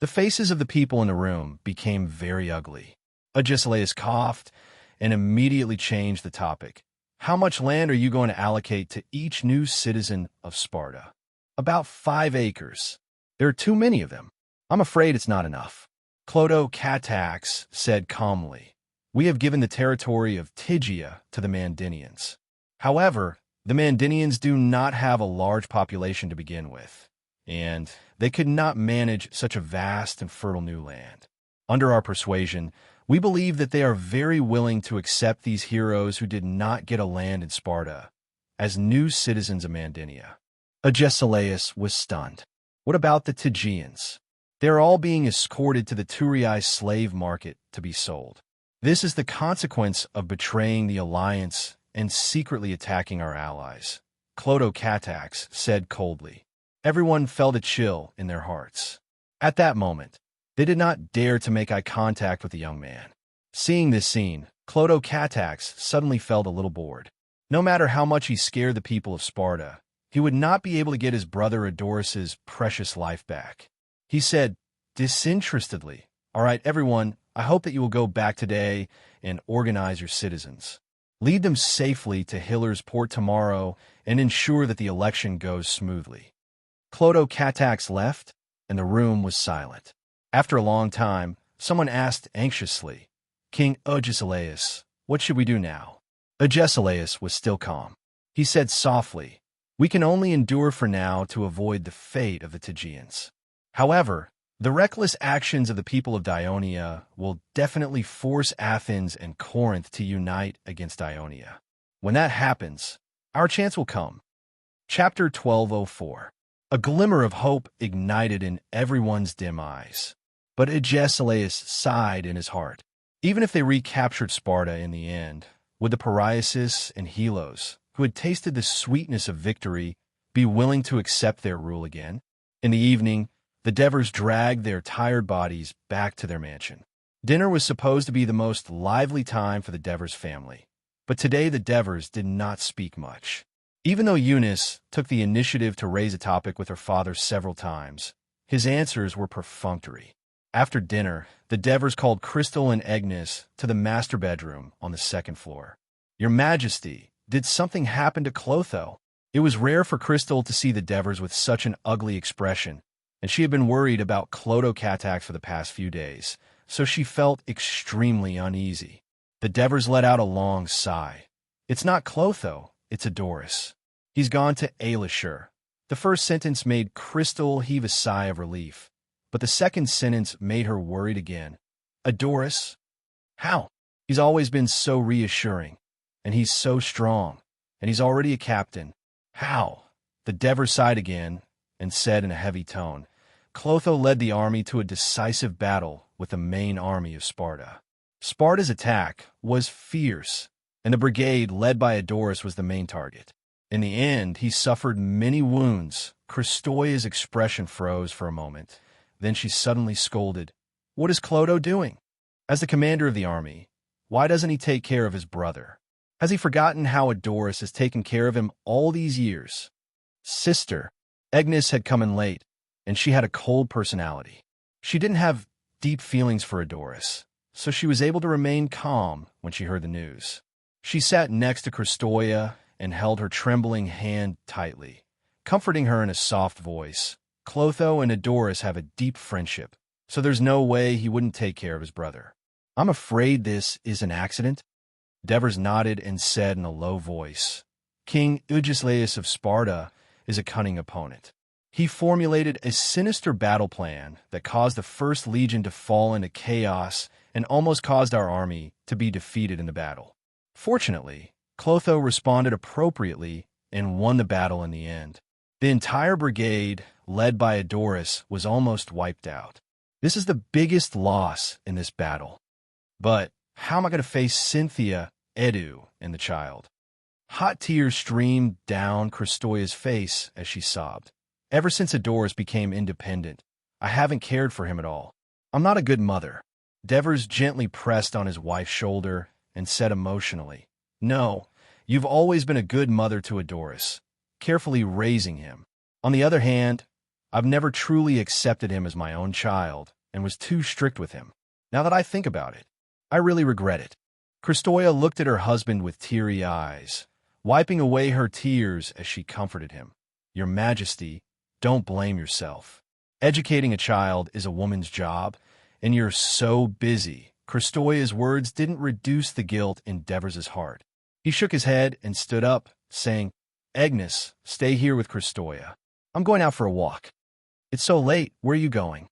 The faces of the people in the room became very ugly. Agesilaus coughed and immediately changed the topic. How much land are you going to allocate to each new citizen of Sparta? About 5 acres. There are too many of them. I'm afraid it's not enough. Clotocatax said calmly. We have given the territory of Tygia to the Mandinians. However, the Mandinians do not have a large population to begin with, and they could not manage such a vast and fertile new land. Under our persuasion, we believe that they are very willing to accept these heroes who did not get a land in Sparta as new citizens of Mandinia. Agesilaus was stunned. What about the Tygians? They are all being escorted to the Turii slave market to be sold. This is the consequence of betraying the alliance and secretly attacking our allies, Clotocatax said coldly. Everyone felt a chill in their hearts. At that moment, they did not dare to make eye contact with the young man. Seeing this scene, Clotocatax suddenly felt a little bored. No matter how much he scared the people of Sparta, he would not be able to get his brother Adorus's precious life back. He said disinterestedly, All right, everyone, I hope that you will go back today and organize your citizens. Lead them safely to Hiller's port tomorrow and ensure that the election goes smoothly. Clotocatax left, and the room was silent. After a long time, someone asked anxiously, King Agesilaus, what should we do now? Agesilaus was still calm. He said softly, We can only endure for now to avoid the fate of the Tygians. However, The reckless actions of the people of Ionia will definitely force Athens and Corinth to unite against Ionia. When that happens, our chance will come. Chapter 1204. A glimmer of hope ignited in everyone's dim eyes. But Agesilaus sighed in his heart. Even if they recaptured Sparta in the end, would the Pariasis and Helos, who had tasted the sweetness of victory, be willing to accept their rule again? In the evening, the Devers dragged their tired bodies back to their mansion. Dinner was supposed to be the most lively time for the Devers family, but today the Devers did not speak much. Even though Eunice took the initiative to raise a topic with her father several times, his answers were perfunctory. After dinner, the Devers called Crystal and Agnes to the master bedroom on the second floor. "Your Majesty, did something happen to Clotho?" It was rare for Crystal to see the Devers with such an ugly expression, and she had been worried about Clotho cataracts for the past few days, so she felt extremely uneasy. The Devers let out a long sigh. "It's not Clotho, it's Adoris. He's gone to Alashur." The first sentence made Crystal heave a sigh of relief, but the second sentence made her worried again. "Adoris? How? He's always been so reassuring, and he's so strong, and he's already a captain. How?" The Devers sighed again and said in a heavy tone, "Clotho led the army to a decisive battle with the main army of Sparta. Sparta's attack was fierce, and the brigade led by Adoris was the main target. In the end, he suffered many wounds." Christoia's expression froze for a moment. Then she suddenly scolded, "What is Clotho doing? As the commander of the army, why doesn't he take care of his brother? Has he forgotten how Adoris has taken care of him all these years?" "Sister." Agnes had come in late, and she had a cold personality. She didn't have deep feelings for Adoris, so she was able to remain calm when she heard the news. She sat next to Christoia and held her trembling hand tightly, comforting her in a soft voice. "Clotho and Adoris have a deep friendship, so there's no way he wouldn't take care of his brother. I'm afraid this is an accident." Devers nodded and said in a low voice, "King Agesilaus of Sparta is a cunning opponent. He formulated a sinister battle plan that caused the First Legion to fall into chaos and almost caused our army to be defeated in the battle. Fortunately, Clotho responded appropriately and won the battle in the end. The entire brigade, led by Adoris, was almost wiped out. This is the biggest loss in this battle. But how am I going to face Cynthia, Edu, and the child?" Hot tears streamed down Christoia's face as she sobbed. "Ever since Adoris became independent, I haven't cared for him at all. I'm not a good mother." Devers gently pressed on his wife's shoulder and said emotionally, "No, you've always been a good mother to Adoris, carefully raising him. On the other hand, I've never truly accepted him as my own child and was too strict with him. Now that I think about it, I really regret it." Christoia looked at her husband with teary eyes, wiping away her tears as she comforted him. "Your Majesty, don't blame yourself. Educating a child is a woman's job, and you're so busy." Christoia's words didn't reduce the guilt in Devers' heart. He shook his head and stood up, saying, "Agnes, stay here with Christoia. I'm going out for a walk." "It's so late. Where are you going?"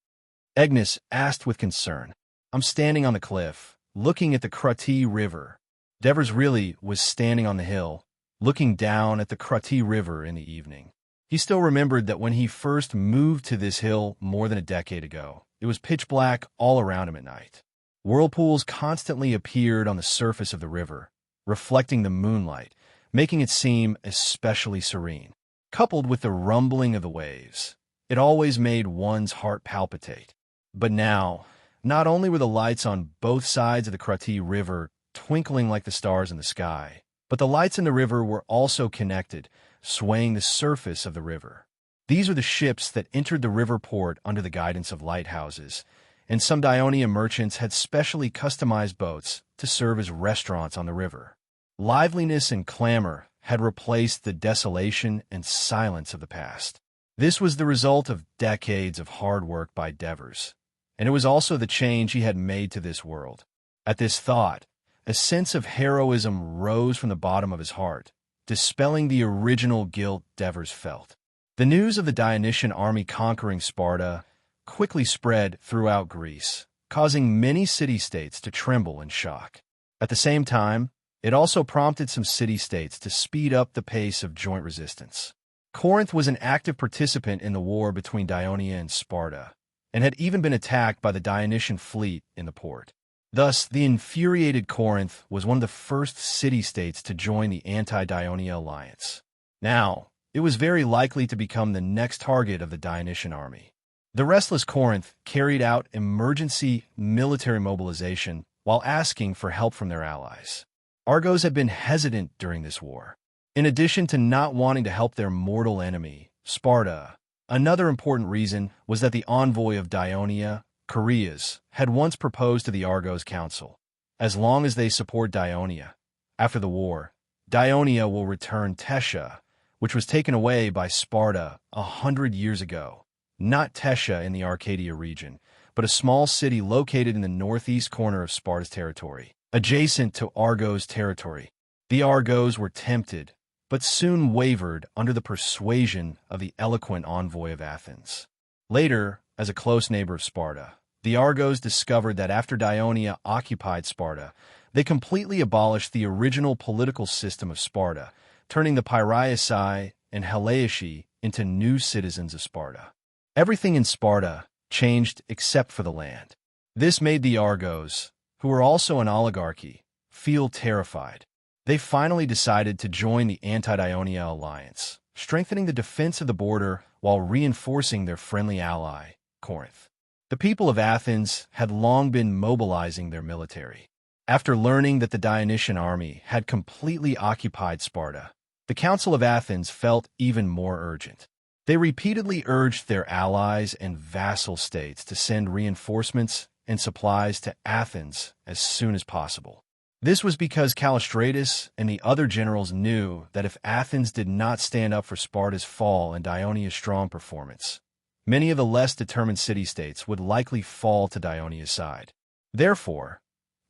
Agnes asked with concern. "I'm standing on the cliff, looking at the Crotty River." Devers really was standing on the hill, looking down at the Crotty River in the evening. He still remembered that when he first moved to this hill more than a decade ago, it was pitch black all around him at night. Whirlpools constantly appeared on the surface of the river, reflecting the moonlight, making it seem especially serene. Coupled with the rumbling of the waves, it always made one's heart palpitate. But now, not only were the lights on both sides of the Crotty River twinkling like the stars in the sky, but the lights in the river were also connected, swaying the surface of the river. These were the ships that entered the river port under the guidance of lighthouses, and some Ionia merchants had specially customized boats to serve as restaurants on the river. Liveliness and clamor had replaced the desolation and silence of the past. This was the result of decades of hard work by Devers, and it was also the change he had made to this world. At this thought, a sense of heroism rose from the bottom of his heart, dispelling the original guilt Devers felt. The news of the Dionysian army conquering Sparta quickly spread throughout Greece, causing many city-states to tremble in shock. At the same time, it also prompted some city-states to speed up the pace of joint resistance. Corinth was an active participant in the war between Ionia and Sparta, and had even been attacked by the Dionysian fleet in the port. Thus, the infuriated Corinth was one of the first city-states to join the anti-Dionia alliance. Now, it was very likely to become the next target of the Dionysian army. The restless Corinth carried out emergency military mobilization while asking for help from their allies. Argos had been hesitant during this war. In addition to not wanting to help their mortal enemy, Sparta, another important reason was that the envoy of Dionia, Chaereas, had once proposed to the Argos council, as long as they support Dionia, after the war, Dionia will return Tessia, which was taken away by Sparta 100 years ago. Not Tessia in the Arcadia region, but a small city located in the northeast corner of Sparta's territory, adjacent to Argos' territory. The Argos were tempted, but soon wavered under the persuasion of the eloquent envoy of Athens. Later, as a close neighbor of Sparta, the Argos discovered that after Dionia occupied Sparta, they completely abolished the original political system of Sparta, turning the Piraeusai and Haliaci into new citizens of Sparta. Everything in Sparta changed except for the land. This made the Argos, who were also an oligarchy, feel terrified. They finally decided to join the anti-Dionia alliance, strengthening the defense of the border while reinforcing their friendly ally, Corinth. The people of Athens had long been mobilizing their military. After learning that the Dionysian army had completely occupied Sparta, the Council of Athens felt even more urgent. They repeatedly urged their allies and vassal states to send reinforcements and supplies to Athens as soon as possible. This was because Callistratus and the other generals knew that if Athens did not stand up for Sparta's fall and Dionia's strong performance, many of the less determined city-states would likely fall to Dionia's side. Therefore,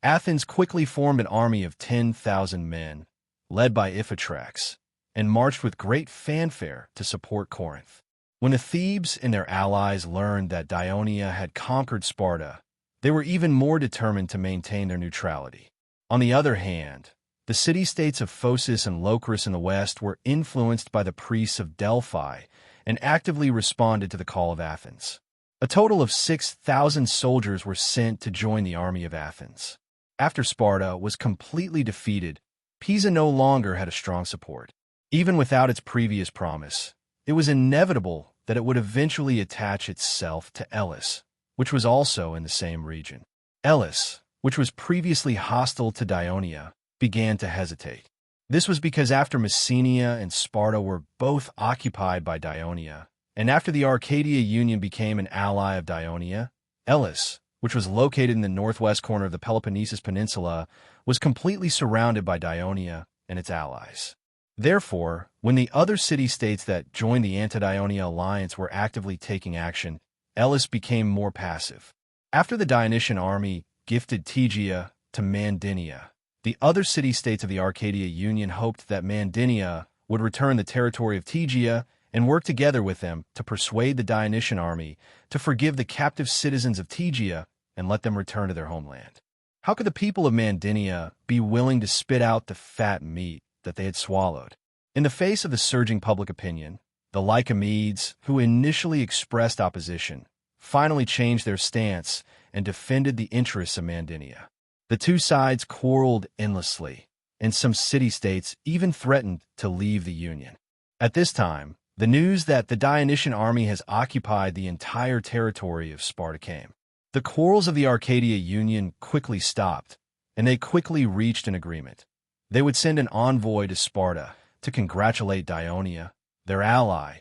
Athens quickly formed an army of 10,000 men, led by Iphicrates, and marched with great fanfare to support Corinth. When the Thebes and their allies learned that Dionia had conquered Sparta, they were even more determined to maintain their neutrality. On the other hand, the city-states of Phocis and Locris in the west were influenced by the priests of Delphi and actively responded to the call of Athens. A total of 6,000 soldiers were sent to join the army of Athens. After Sparta was completely defeated, Pisa no longer had a strong support. Even without its previous promise, it was inevitable that it would eventually attach itself to Elis, which was also in the same region. Elis, which was previously hostile to Dionia, began to hesitate. This was because after Messenia and Sparta were both occupied by Dionia, and after the Arcadia Union became an ally of Dionia, Elis, which was located in the northwest corner of the Peloponnesus Peninsula, was completely surrounded by Dionia and its allies. Therefore, when the other city-states that joined the anti-Dionia alliance were actively taking action, Elis became more passive. After the Dionysian army gifted Tegea to Mandinia, the other city-states of the Arcadia Union hoped that Mandinia would return the territory of Tegea and work together with them to persuade the Dionysian army to forgive the captive citizens of Tegea and let them return to their homeland. How could the people of Mandinia be willing to spit out the fat meat that they had swallowed? In the face of the surging public opinion, the Lycomedes, who initially expressed opposition, finally changed their stance and defended the interests of Mandinia. The two sides quarreled endlessly, and some city-states even threatened to leave the Union. At this time, the news that the Dionysian army has occupied the entire territory of Sparta came. The quarrels of the Arcadia Union quickly stopped, and they quickly reached an agreement. They would send an envoy to Sparta to congratulate Dionia, their ally,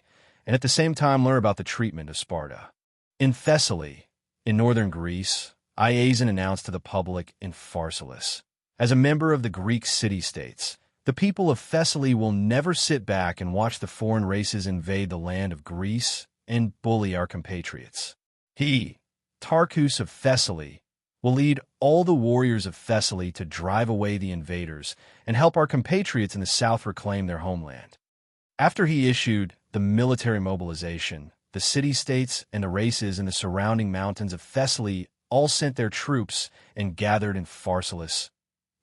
and at the same time learn about the treatment of Sparta. In Thessaly, in northern Greece, Iazon announced to the public in Pharsalus, as a member of the Greek city-states, the people of Thessaly will never sit back and watch the foreign races invade the land of Greece and bully our compatriots. He, Tarchus of Thessaly, will lead all the warriors of Thessaly to drive away the invaders and help our compatriots in the south reclaim their homeland. After he issued the military mobilization, the city-states and the races in the surrounding mountains of Thessaly all sent their troops and gathered in Pharsalus.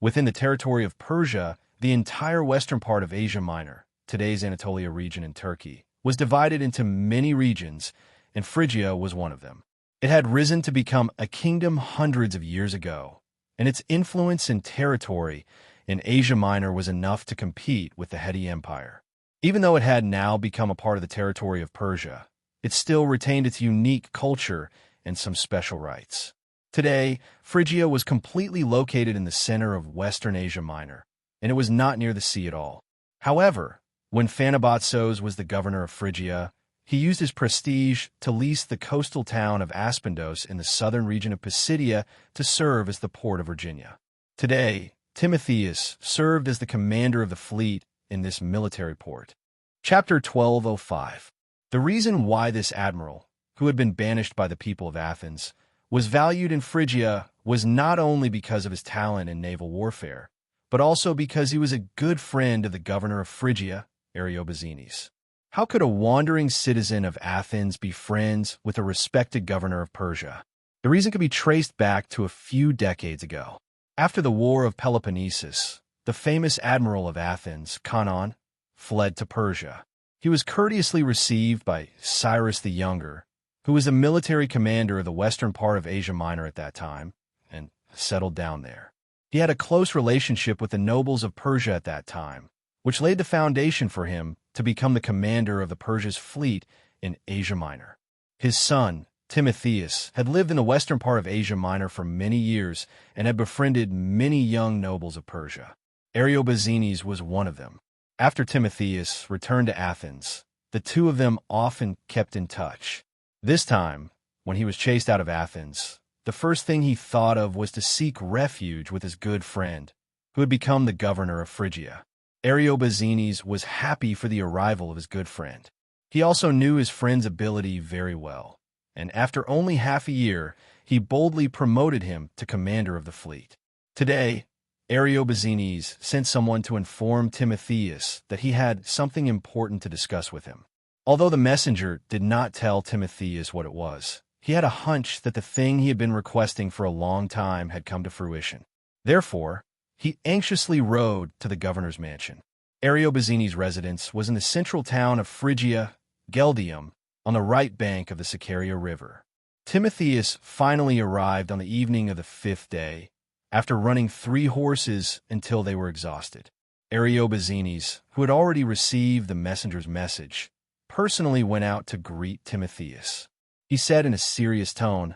Within the territory of Persia, the entire western part of Asia Minor, today's Anatolia region in Turkey, was divided into many regions, and Phrygia was one of them. It had risen to become a kingdom hundreds of years ago, and its influence and territory in Asia Minor was enough to compete with the Hittite Empire. Even though it had now become a part of the territory of Persia, it still retained its unique culture and some special rights. Today, Phrygia was completely located in the center of Western Asia Minor, and it was not near the sea at all. However, when Phanabotsos was the governor of Phrygia, he used his prestige to lease the coastal town of Aspendos in the southern region of Pisidia to serve as the port of Virginia. Today, Timotheus served as the commander of the fleet in this military port. Chapter 1205. The reason why this admiral, who had been banished by the people of Athens, was valued in Phrygia was not only because of his talent in naval warfare, but also because he was a good friend of the governor of Phrygia, Ariobazenes. How could a wandering citizen of Athens be friends with a respected governor of Persia? The reason could be traced back to a few decades ago. After the War of Peloponnesus, the famous admiral of Athens, Canon, fled to Persia. He was courteously received by Cyrus the Younger, who was the military commander of the western part of Asia Minor at that time, and settled down there. He had a close relationship with the nobles of Persia at that time, which laid the foundation for him to become the commander of the Persia's fleet in Asia Minor. His son, Timotheus, had lived in the western part of Asia Minor for many years and had befriended many young nobles of Persia. Ariobazenes was one of them. After Timotheus returned to Athens, the two of them often kept in touch. This time, when he was chased out of Athens, the first thing he thought of was to seek refuge with his good friend, who had become the governor of Phrygia. Ariobazenes was happy for the arrival of his good friend. He also knew his friend's ability very well, and after only half a year, he boldly promoted him to commander of the fleet. Today, Ariobazenes sent someone to inform Timotheus that he had something important to discuss with him. Although the messenger did not tell Timotheus what it was, he had a hunch that the thing he had been requesting for a long time had come to fruition. Therefore, he anxiously rode to the governor's mansion. Ariobazenes' residence was in the central town of Phrygia, Geldium, on the right bank of the Sacaria River. Timotheus finally arrived on the evening of the 5th day, after running 3 horses until they were exhausted. Ariobazenes, who had already received the messenger's message, personally went out to greet Timotheus. He said in a serious tone,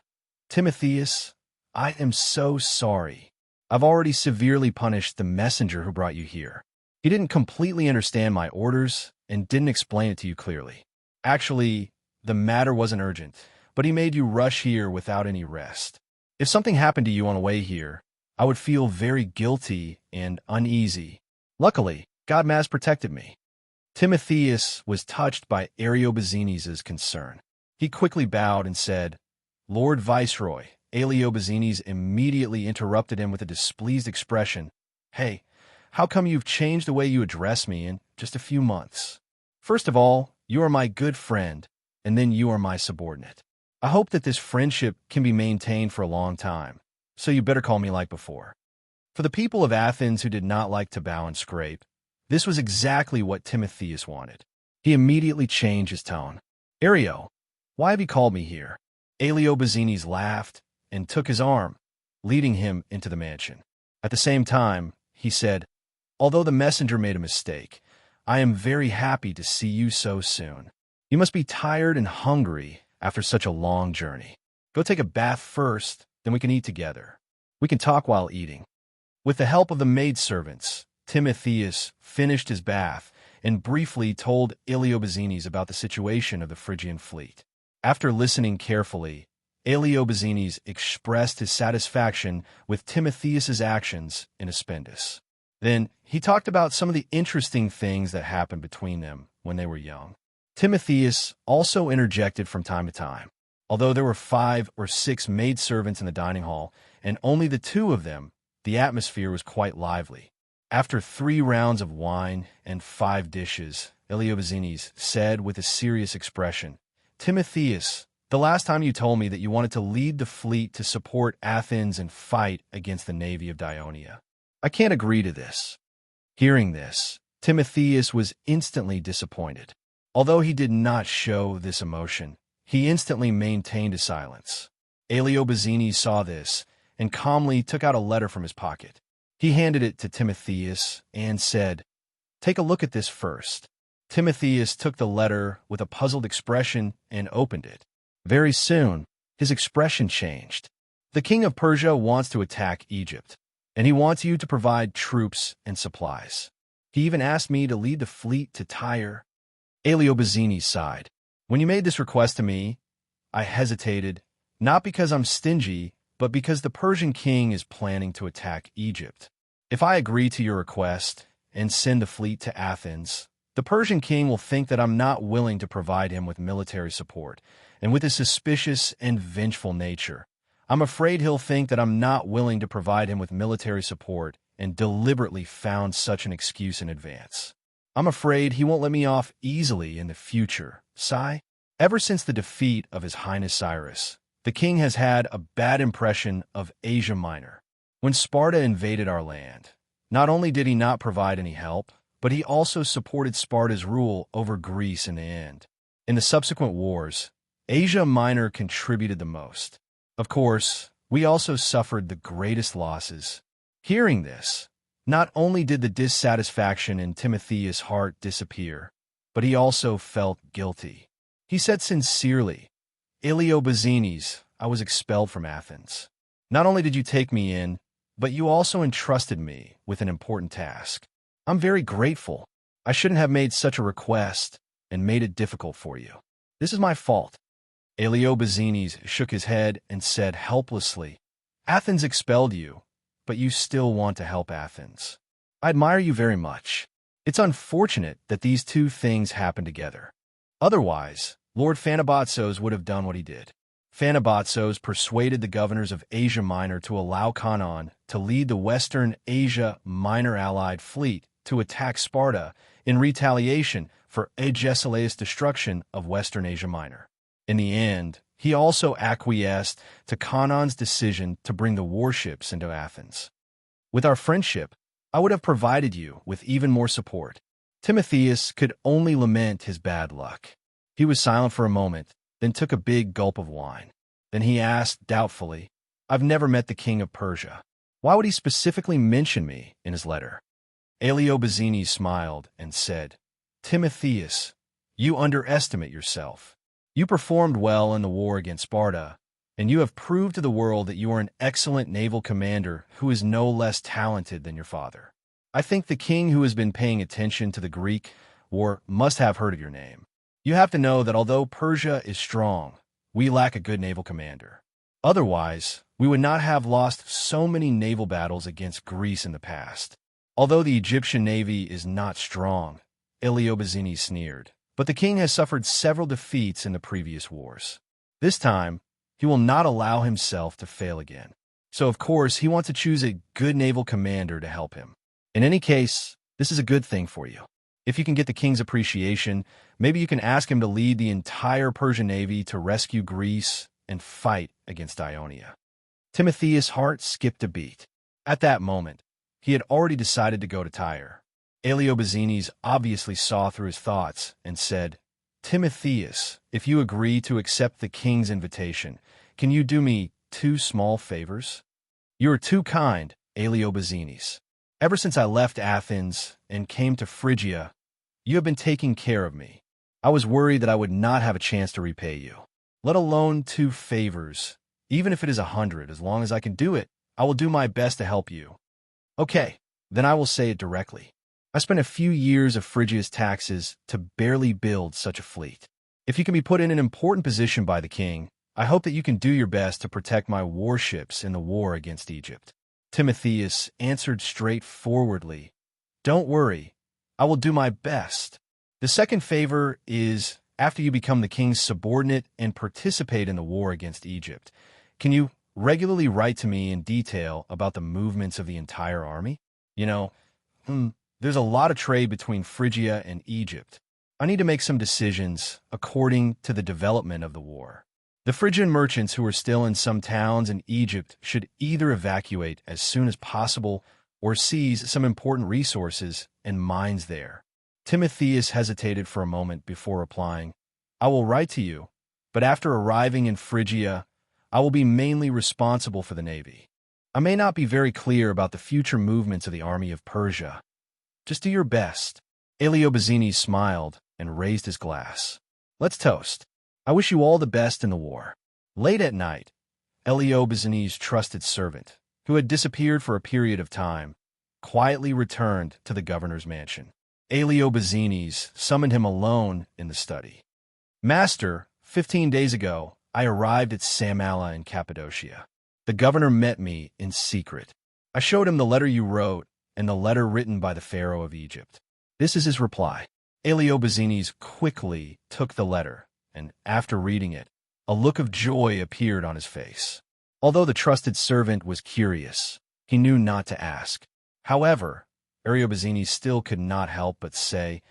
"Timotheus, I am so sorry. I've already severely punished the messenger who brought you here. He didn't completely understand my orders and didn't explain it to you clearly. Actually, the matter wasn't urgent, but he made you rush here without any rest. If something happened to you on the way here, I would feel very guilty and uneasy. Luckily, God has protected me." Timotheus was touched by Ariobazenes' concern. He quickly bowed and said, "Lord Viceroy." Ariobazenes immediately interrupted him with a displeased expression. "Hey, how come you've changed the way you address me in just a few months? First of all, you are my good friend, and then you are my subordinate. I hope that this friendship can be maintained for a long time, so you better call me like before." For the people of Athens who did not like to bow and scrape, this was exactly what Timotheus wanted. He immediately changed his tone. "Ario, why have you called me here?" Ariobazenes laughed and took his arm, leading him into the mansion. At the same time, he said, "Although the messenger made a mistake, I am very happy to see you so soon. You must be tired and hungry after such a long journey. Go take a bath first, then we can eat together. We can talk while eating." With the help of the maidservants, Timotheus finished his bath and briefly told Ariobazenes about the situation of the Phrygian fleet. After listening carefully, Ariobazenes expressed his satisfaction with Timotheus's actions in Aspendos. Then he talked about some of the interesting things that happened between them when they were young. Timotheus also interjected from time to time. Although there were 5 or 6 maidservants in the dining hall, and only the 2 of them, the atmosphere was quite lively. After 3 rounds of wine and 5 dishes, Ariobazenes said with a serious expression, Timotheus, the last time you told me that you wanted to lead the fleet to support Athens and fight against the navy of Ionia. I can't agree to this." Hearing this, Timotheus was instantly disappointed. Although he did not show this emotion, he instantly maintained a silence. Audiobook saw this and calmly took out a letter from his pocket. He handed it to Timotheus and said, "Take a look at this first." Timotheus took the letter with a puzzled expression and opened it. Very soon, his expression changed. "The king of Persia wants to attack Egypt, and he wants you to provide troops and supplies. He even asked me to lead the fleet to Tyre." Audiobook sighed. "When you made this request to me, I hesitated, not because I'm stingy, but because the Persian king is planning to attack Egypt. If I agree to your request and send the fleet to Athens, the Persian king will think that I'm not willing to provide him with military support, and with his suspicious and vengeful nature, I'm afraid he'll think that I'm not willing to provide him with military support and deliberately found such an excuse in advance. I'm afraid he won't let me off easily in the future. Sigh. Ever since the defeat of His Highness Cyrus, the king has had a bad impression of Asia Minor. When Sparta invaded our land, not only did he not provide any help, but he also supported Sparta's rule over Greece in the end. In the subsequent wars, Asia Minor contributed the most. Of course, we also suffered the greatest losses. Hearing this, not only did the dissatisfaction in Timotheus' heart disappear, but he also felt guilty. He said sincerely, "Audiobook, I was expelled from Athens. Not only did you take me in, but you also entrusted me with an important task. I'm very grateful. I shouldn't have made such a request and made it difficult for you. This is my fault." Audiobook shook his head and said helplessly, "Athens expelled you, but you still want to help Athens. I admire you very much. It's unfortunate that these two things happened together. Otherwise, Lord Phanabotsos would have done what he did. Phanabotsos persuaded the governors of Asia Minor to allow Canaan to lead the Western Asia Minor allied fleet to attack Sparta in retaliation for Agesilaus' destruction of Western Asia Minor. In the end, he also acquiesced to Canaan's decision to bring the warships into Athens. With our friendship, I would have provided you with even more support." Timotheus could only lament his bad luck. He was silent for a moment, then took a big gulp of wine. Then he asked doubtfully, "I've never met the king of Persia. Why would he specifically mention me in his letter?" Audiobook smiled and said, "Timotheus, you underestimate yourself. You performed well in the war against Sparta, and you have proved to the world that you are an excellent naval commander who is no less talented than your father. I think the king who has been paying attention to the Greek war must have heard of your name. You have to know that although Persia is strong, we lack a good naval commander. Otherwise, we would not have lost so many naval battles against Greece in the past. Although the Egyptian navy is not strong," Audiobook sneered, "but the king has suffered several defeats in the previous wars. This time, he will not allow himself to fail again. So of course, he wants to choose a good naval commander to help him. In any case, this is a good thing for you. If you can get the king's appreciation, maybe you can ask him to lead the entire Persian navy to rescue Greece and fight against Ionia." Timotheus' heart skipped a beat. At that moment, he had already decided to go to Tyre. Audiobook obviously saw through his thoughts and said, "Timotheus, if you agree to accept the king's invitation, can you do me 2 small favors?" "You are too kind, Audiobook. Ever since I left Athens and came to Phrygia, you have been taking care of me. I was worried that I would not have a chance to repay you. Let alone 2 favors. Even if it is 100, as long as I can do it, I will do my best to help you." "Okay, then I will say it directly. I spent a few years of Phrygia's taxes to barely build such a fleet. If you can be put in an important position by the king, I hope that you can do your best to protect my warships in the war against Egypt." Timotheus answered straightforwardly, "Don't worry, I will do my best. The second favor is, after you become the king's subordinate and participate in the war against Egypt, can you regularly write to me in detail about the movements of the entire army? You know, there's a lot of trade between Phrygia and Egypt, I need to make some decisions according to the development of the war. The Phrygian merchants who are still in some towns in Egypt should either evacuate as soon as possible or seize some important resources and mines there. Timotheus hesitated for a moment before replying, I will write to you, but after arriving in Phrygia, I will be mainly responsible for the navy. I may not be very clear about the future movements of the army of Persia. Just do your best. Eliobazenes smiled and raised his glass. Let's toast. I wish you all the best in the war. Late at night, Eliobazenes' trusted servant, who had disappeared for a period of time, quietly returned to the governor's mansion. Eliobazenes summoned him alone in the study. Master, 15 days ago, I arrived at Samala in Cappadocia. The governor met me in secret. I showed him the letter you wrote and the letter written by the Pharaoh of Egypt. This is his reply. Eliobazenes quickly took the letter, and after reading it, a look of joy appeared on his face. Although the trusted servant was curious, he knew not to ask. However, Ariobazenes still could not help but say,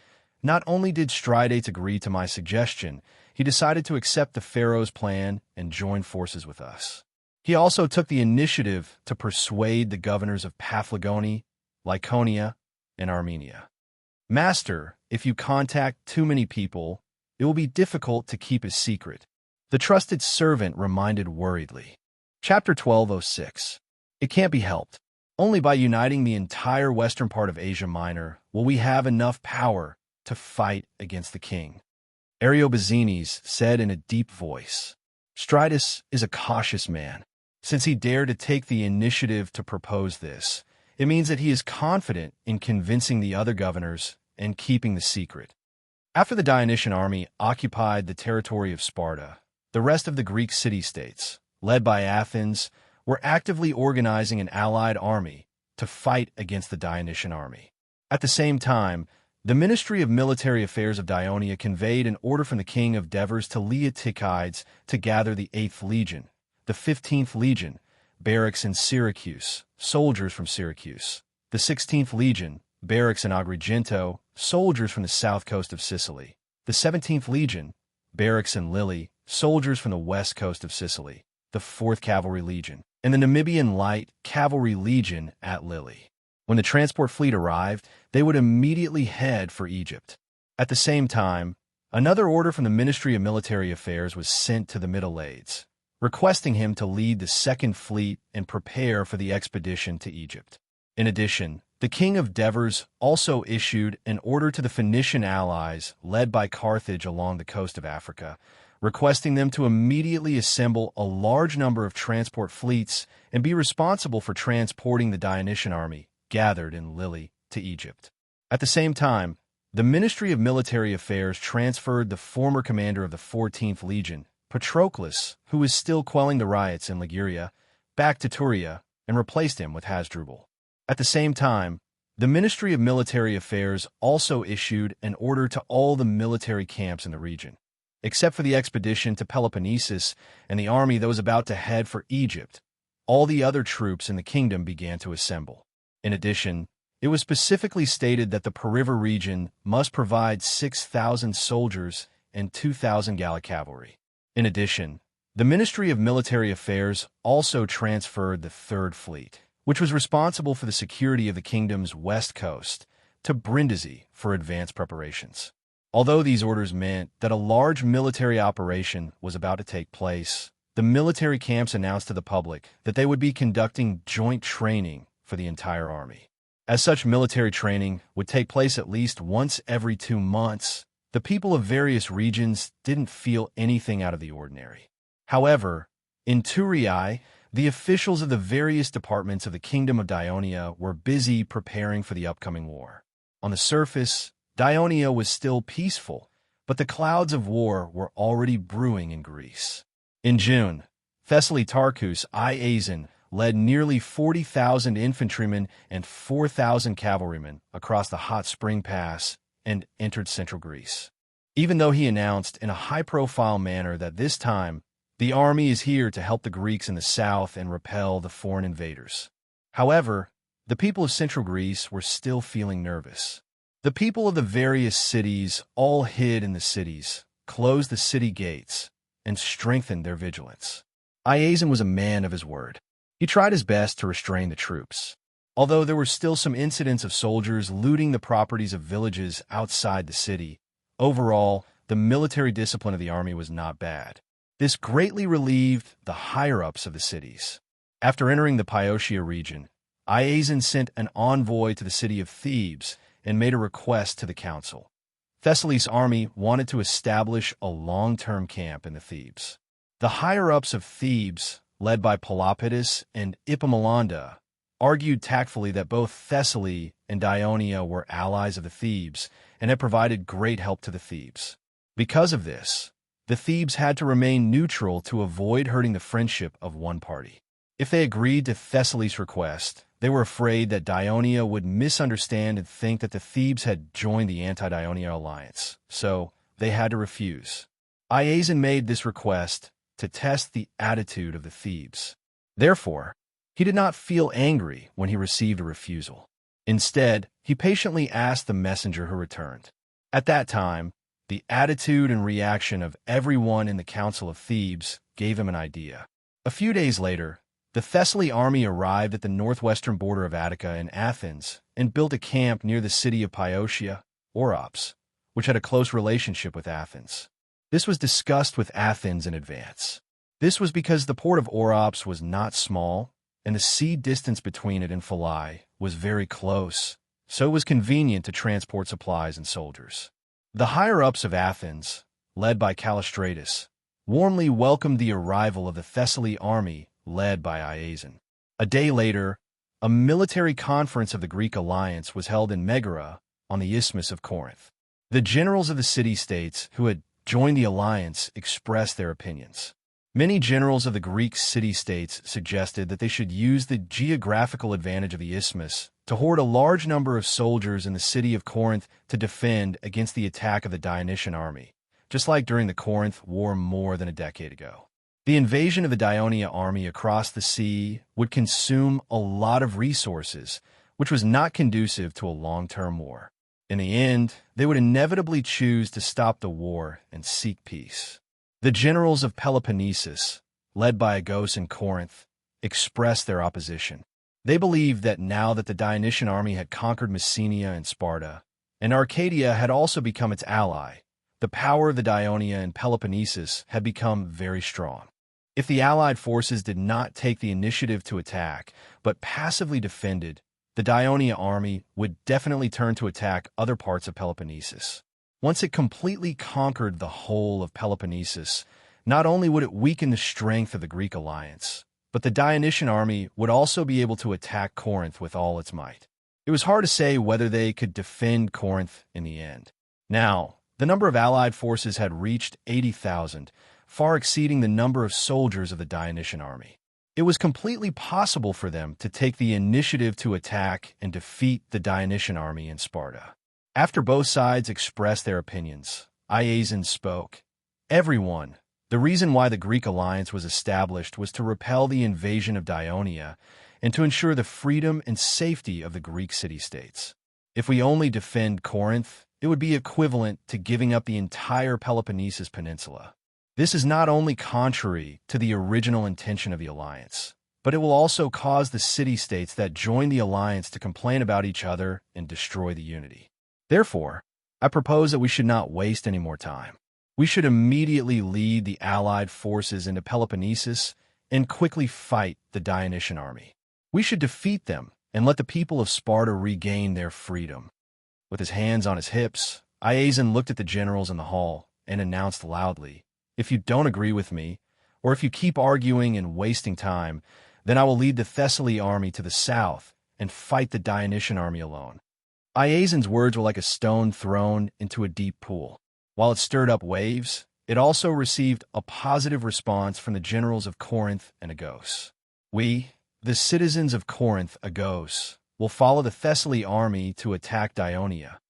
not only did Stridates agree to my suggestion, he decided to accept the Pharaoh's plan and join forces with us. He also took the initiative to persuade the governors of Paphlagonia, Lycaonia, and Armenia. Master, if you contact too many people, it will be difficult to keep a secret, the trusted servant reminded worriedly. Chapter 12:06. It can't be helped. Only by uniting the entire western part of Asia Minor will we have enough power to fight against the king. Ariobazenes said in a deep voice. Stridates is a cautious man. Since he dared to take the initiative to propose this, it means that he is confident in convincing the other governors and keeping the secret. After the Dionysian army occupied the territory of Sparta, the rest of the Greek city-states, led by Athens, were actively organizing an allied army to fight against the Dionysian army. At the same time, the Ministry of Military Affairs of Dionia conveyed an order from the king of Devers to Leotychides to gather the 8th Legion, the 15th Legion, barracks in Syracuse, soldiers from Syracuse, the 16th Legion, barracks in Agrigento, soldiers from the south coast of Sicily, the 17th Legion, barracks in Lille, soldiers from the west coast of Sicily, the 4th Cavalry Legion, and the Namibian Light Cavalry Legion at Lille. When the transport fleet arrived, they would immediately head for Egypt. At the same time, another order from the Ministry of Military Affairs was sent to the Middle-Ades, requesting him to lead the 2nd Fleet and prepare for the expedition to Egypt. In addition, the king of Devers also issued an order to the Phoenician allies led by Carthage along the coast of Africa, requesting them to immediately assemble a large number of transport fleets and be responsible for transporting the Dionysian army gathered in Lille to Egypt. At the same time, the Ministry of Military Affairs transferred the former commander of the 14th Legion, Patroclus, who was still quelling the riots in Liguria, back to Turia and replaced him with Hasdrubal. At the same time, the Ministry of Military Affairs also issued an order to all the military camps in the region. Except for the expedition to Peloponnesus and the army that was about to head for Egypt, all the other troops in the kingdom began to assemble. In addition, it was specifically stated that the Periver region must provide 6,000 soldiers and 2,000 Gallic cavalry. In addition, the Ministry of Military Affairs also transferred the 3rd Fleet, which was responsible for the security of the kingdom's west coast, to Brindisi for advanced preparations. Although these orders meant that a large military operation was about to take place, the military camps announced to the public that they would be conducting joint training for the entire army. As such military training would take place at least once every 2 months, the people of various regions didn't feel anything out of the ordinary. However, in Turiae, the officials of the various departments of the Kingdom of Dionia were busy preparing for the upcoming war. On the surface, Dionia was still peaceful, but the clouds of war were already brewing in Greece. In June, Thessaly-Tarchus Iazon led nearly 40,000 infantrymen and 4,000 cavalrymen across the Hot Spring Pass and entered central Greece. Even though he announced in a high-profile manner that this time, the army is here to help the Greeks in the south and repel the foreign invaders. However, the people of central Greece were still feeling nervous. The people of the various cities all hid in the cities, closed the city gates, and strengthened their vigilance. Iazan was a man of his word. He tried his best to restrain the troops. Although there were still some incidents of soldiers looting the properties of villages outside the city, overall, the military discipline of the army was not bad. This greatly relieved the higher-ups of the cities. After entering the Piotia region, Iazan sent an envoy to the city of Thebes and made a request to the council. Thessaly's army wanted to establish a long-term camp in the Thebes. The higher-ups of Thebes, led by Pelopidas and Epaminondas, argued tactfully that both Thessaly and Ionia were allies of the Thebes and had provided great help to the Thebes. Because of this, the Thebes had to remain neutral to avoid hurting the friendship of one party. If they agreed to Thessaly's request, they were afraid that Ionia would misunderstand and think that the Thebes had joined the anti-Ionia alliance, so they had to refuse. Iazan made this request to test the attitude of the Thebes. Therefore, he did not feel angry when he received a refusal. Instead, he patiently asked the messenger who returned. At that time, the attitude and reaction of everyone in the Council of Thebes gave him an idea. A few days later, the Thessaly army arrived at the northwestern border of Attica and Athens and built a camp near the city of Piotia, Orops, which had a close relationship with Athens. This was discussed with Athens in advance. This was because the port of Orops was not small, and the sea distance between it and Philai was very close, so it was convenient to transport supplies and soldiers. The higher-ups of Athens, led by Callistratus, warmly welcomed the arrival of the Thessaly army led by Iazan. A day later, a military conference of the Greek alliance was held in Megara on the Isthmus of Corinth. The generals of the city-states who had joined the alliance expressed their opinions. Many generals of the Greek city-states suggested that they should use the geographical advantage of the isthmus to hoard a large number of soldiers in the city of Corinth to defend against the attack of the Dionysian army, just like during the Corinth War more than a decade ago. The invasion of the Ionia army across the sea would consume a lot of resources, which was not conducive to a long-term war. In the end, they would inevitably choose to stop the war and seek peace. The generals of Peloponnesus, led by Agos and Corinth, expressed their opposition. They believed that now that the Dionysian army had conquered Messenia and Sparta, and Arcadia had also become its ally, the power of the Dionia and Peloponnesus had become very strong. If the allied forces did not take the initiative to attack, but passively defended, the Dionia army would definitely turn to attack other parts of Peloponnesus. Once it completely conquered the whole of Peloponnesus, not only would it weaken the strength of the Greek alliance, but the Dionysian army would also be able to attack Corinth with all its might. It was hard to say whether they could defend Corinth in the end. Now, the number of allied forces had reached 80,000, far exceeding the number of soldiers of the Dionysian army. It was completely possible for them to take the initiative to attack and defeat the Dionysian army in Sparta. After both sides expressed their opinions, Iazan spoke. Everyone, the reason why the Greek alliance was established was to repel the invasion of Dionia and to ensure the freedom and safety of the Greek city-states. If we only defend Corinth, it would be equivalent to giving up the entire Peloponnesus peninsula. This is not only contrary to the original intention of the alliance, but it will also cause the city-states that join the alliance to complain about each other and destroy the unity. Therefore, I propose that we should not waste any more time. We should immediately lead the allied forces into Peloponnesus and quickly fight the Dionysian army. We should defeat them and let the people of Sparta regain their freedom. With his hands on his hips, Iazan looked at the generals in the hall and announced loudly, "If you don't agree with me, or if you keep arguing and wasting time, then I will lead the Thessaly army to the south and fight the Dionysian army alone." Iazan's words were like a stone thrown into a deep pool. While it stirred up waves, it also received a positive response from the generals of Corinth and Agos. "We, the citizens of Corinth, Agos, will follow the Thessaly army to attack Dionia."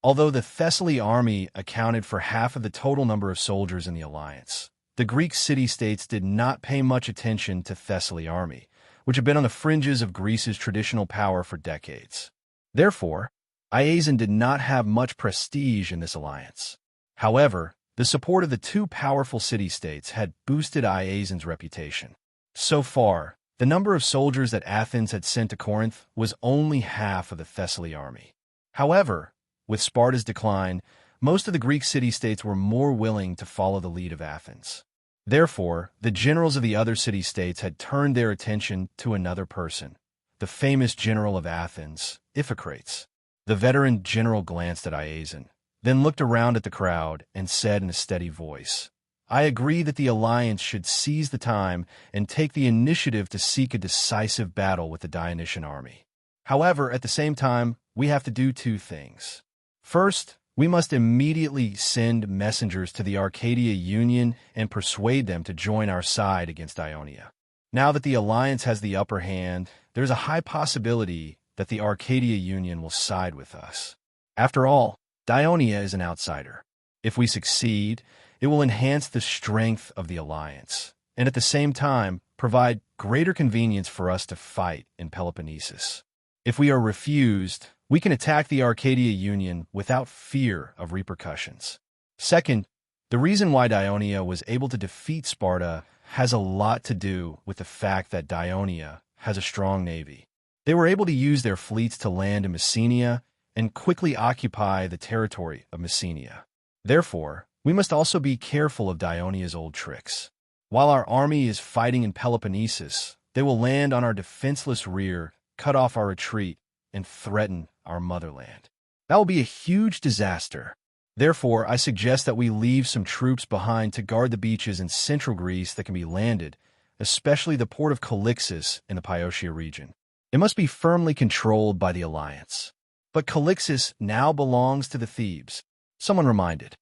Although the Thessaly army accounted for half of the total number of soldiers in the alliance, the Greek city-states did not pay much attention to Thessaly army, which had been on the fringes of Greece's traditional power for decades. Therefore, Iazan did not have much prestige in this alliance. However, the support of the two powerful city-states had boosted Iazan's reputation. So far, the number of soldiers that Athens had sent to Corinth was only half of the Thessaly army. However, with Sparta's decline, most of the Greek city-states were more willing to follow the lead of Athens. Therefore, the generals of the other city-states had turned their attention to another person, the famous general of Athens, Iphicrates. The veteran general glanced at Iazan, then looked around at the crowd and said in a steady voice, "I agree that the alliance should seize the time and take the initiative to seek a decisive battle with the Dionysian army. However, at the same time, we have to do two things. First, we must immediately send messengers to the Arcadia Union and persuade them to join our side against Ionia. Now that the alliance has the upper hand, there's a high possibility that the Arcadia Union will side with us. After all, Ionia is an outsider. If we succeed, it will enhance the strength of the alliance, and at the same time provide greater convenience for us to fight in Peloponnesus. If we are refused, we can attack the Arcadia Union without fear of repercussions. Second, the reason why Ionia was able to defeat Sparta has a lot to do with the fact that Ionia has a strong navy. They were able to use their fleets to land in Messenia and quickly occupy the territory of Messenia. Therefore, we must also be careful of Ionia's old tricks. While our army is fighting in Peloponnesus, they will land on our defenseless rear, cut off our retreat, and threaten our motherland. That will be a huge disaster. Therefore, I suggest that we leave some troops behind to guard the beaches in central Greece that can be landed, especially the port of Calixus in the Boeotia region. It must be firmly controlled by the alliance. But Calixus now belongs to the Thebes, someone reminded.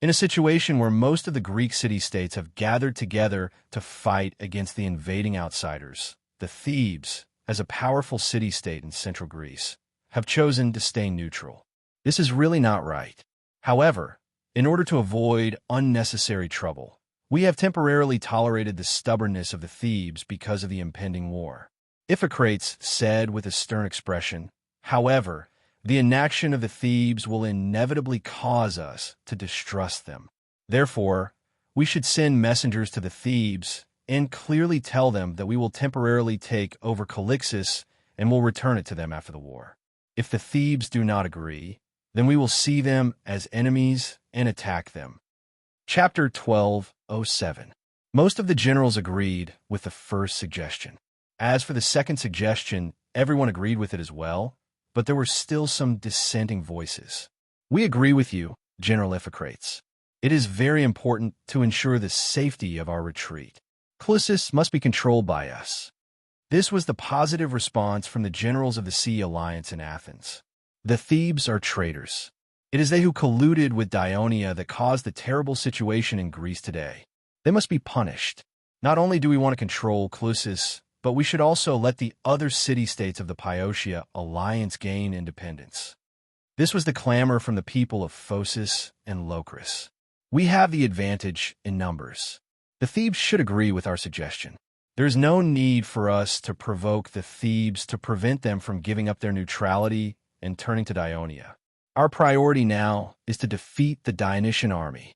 In a situation where most of the Greek city-states have gathered together to fight against the invading outsiders, the Thebes, as a powerful city-state in central Greece, have chosen to stay neutral. This is really not right. However, in order to avoid unnecessary trouble, we have temporarily tolerated the stubbornness of the Thebes because of the impending war. Iphicrates said with a stern expression, "However, the inaction of the Thebes will inevitably cause us to distrust them. Therefore, we should send messengers to the Thebes and clearly tell them that we will temporarily take over Calixus and will return it to them after the war. If the Thebes do not agree, then we will see them as enemies and attack them." Chapter 12:07. Most of the generals agreed with the first suggestion. As for the second suggestion, everyone agreed with it as well, but there were still some dissenting voices. "We agree with you, General Iphicrates. It is very important to ensure the safety of our retreat. Calixus must be controlled by us." This was the positive response from the generals of the Sea Alliance in Athens. The Thebes are traitors. It is they who colluded with Ionia that caused the terrible situation in Greece today. They must be punished. Not only do we want to control Calixus, but we should also let the other city-states of the Boeotia alliance gain independence. This was the clamor from the people of Phocis and Locris. We have the advantage in numbers. The Thebes should agree with our suggestion. There is no need for us to provoke the Thebes to prevent them from giving up their neutrality and turning to Ionia. Our priority now is to defeat the Dionysian army.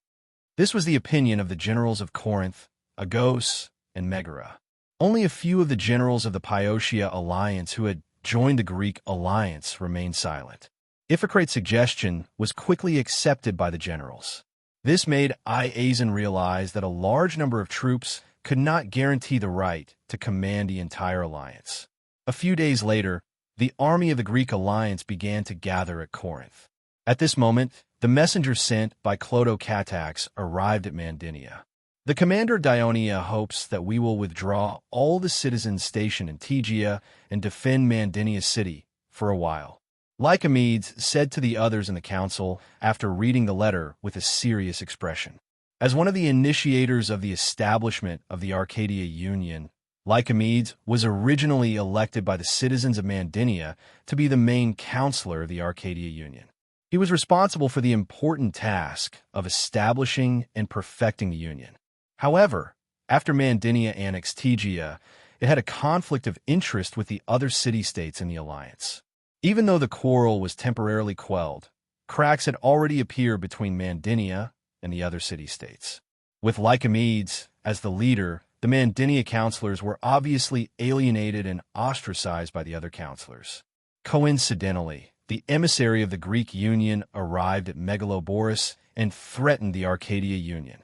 This was the opinion of the generals of Corinth, Argos, and Megara. Only a few of the generals of the Boeotia alliance who had joined the Greek alliance remained silent. Iphicrates' suggestion was quickly accepted by the generals. This made Iazan realize that a large number of troops could not guarantee the right to command the entire alliance. A few days later, the army of the Greek alliance began to gather at Corinth. At this moment, the messenger sent by Clotocatax arrived at Mandinia. The commander Dionia hopes that we will withdraw all the citizens stationed in Tegea and defend Mandinia city for a while. Lycomedes said to the others in the council after reading the letter with a serious expression. As one of the initiators of the establishment of the Arcadia Union, Lycomedes was originally elected by the citizens of Mandinia to be the main counselor of the Arcadia Union. He was responsible for the important task of establishing and perfecting the union. However, after Mandinia annexed Tegea, it had a conflict of interest with the other city-states in the alliance. Even though the quarrel was temporarily quelled, cracks had already appeared between Mandinia and the other city-states. With Lycomedes as the leader, the Mandinia counselors were obviously alienated and ostracized by the other counselors. Coincidentally, the emissary of the Greek Union arrived at Megaloboris and threatened the Arcadia Union.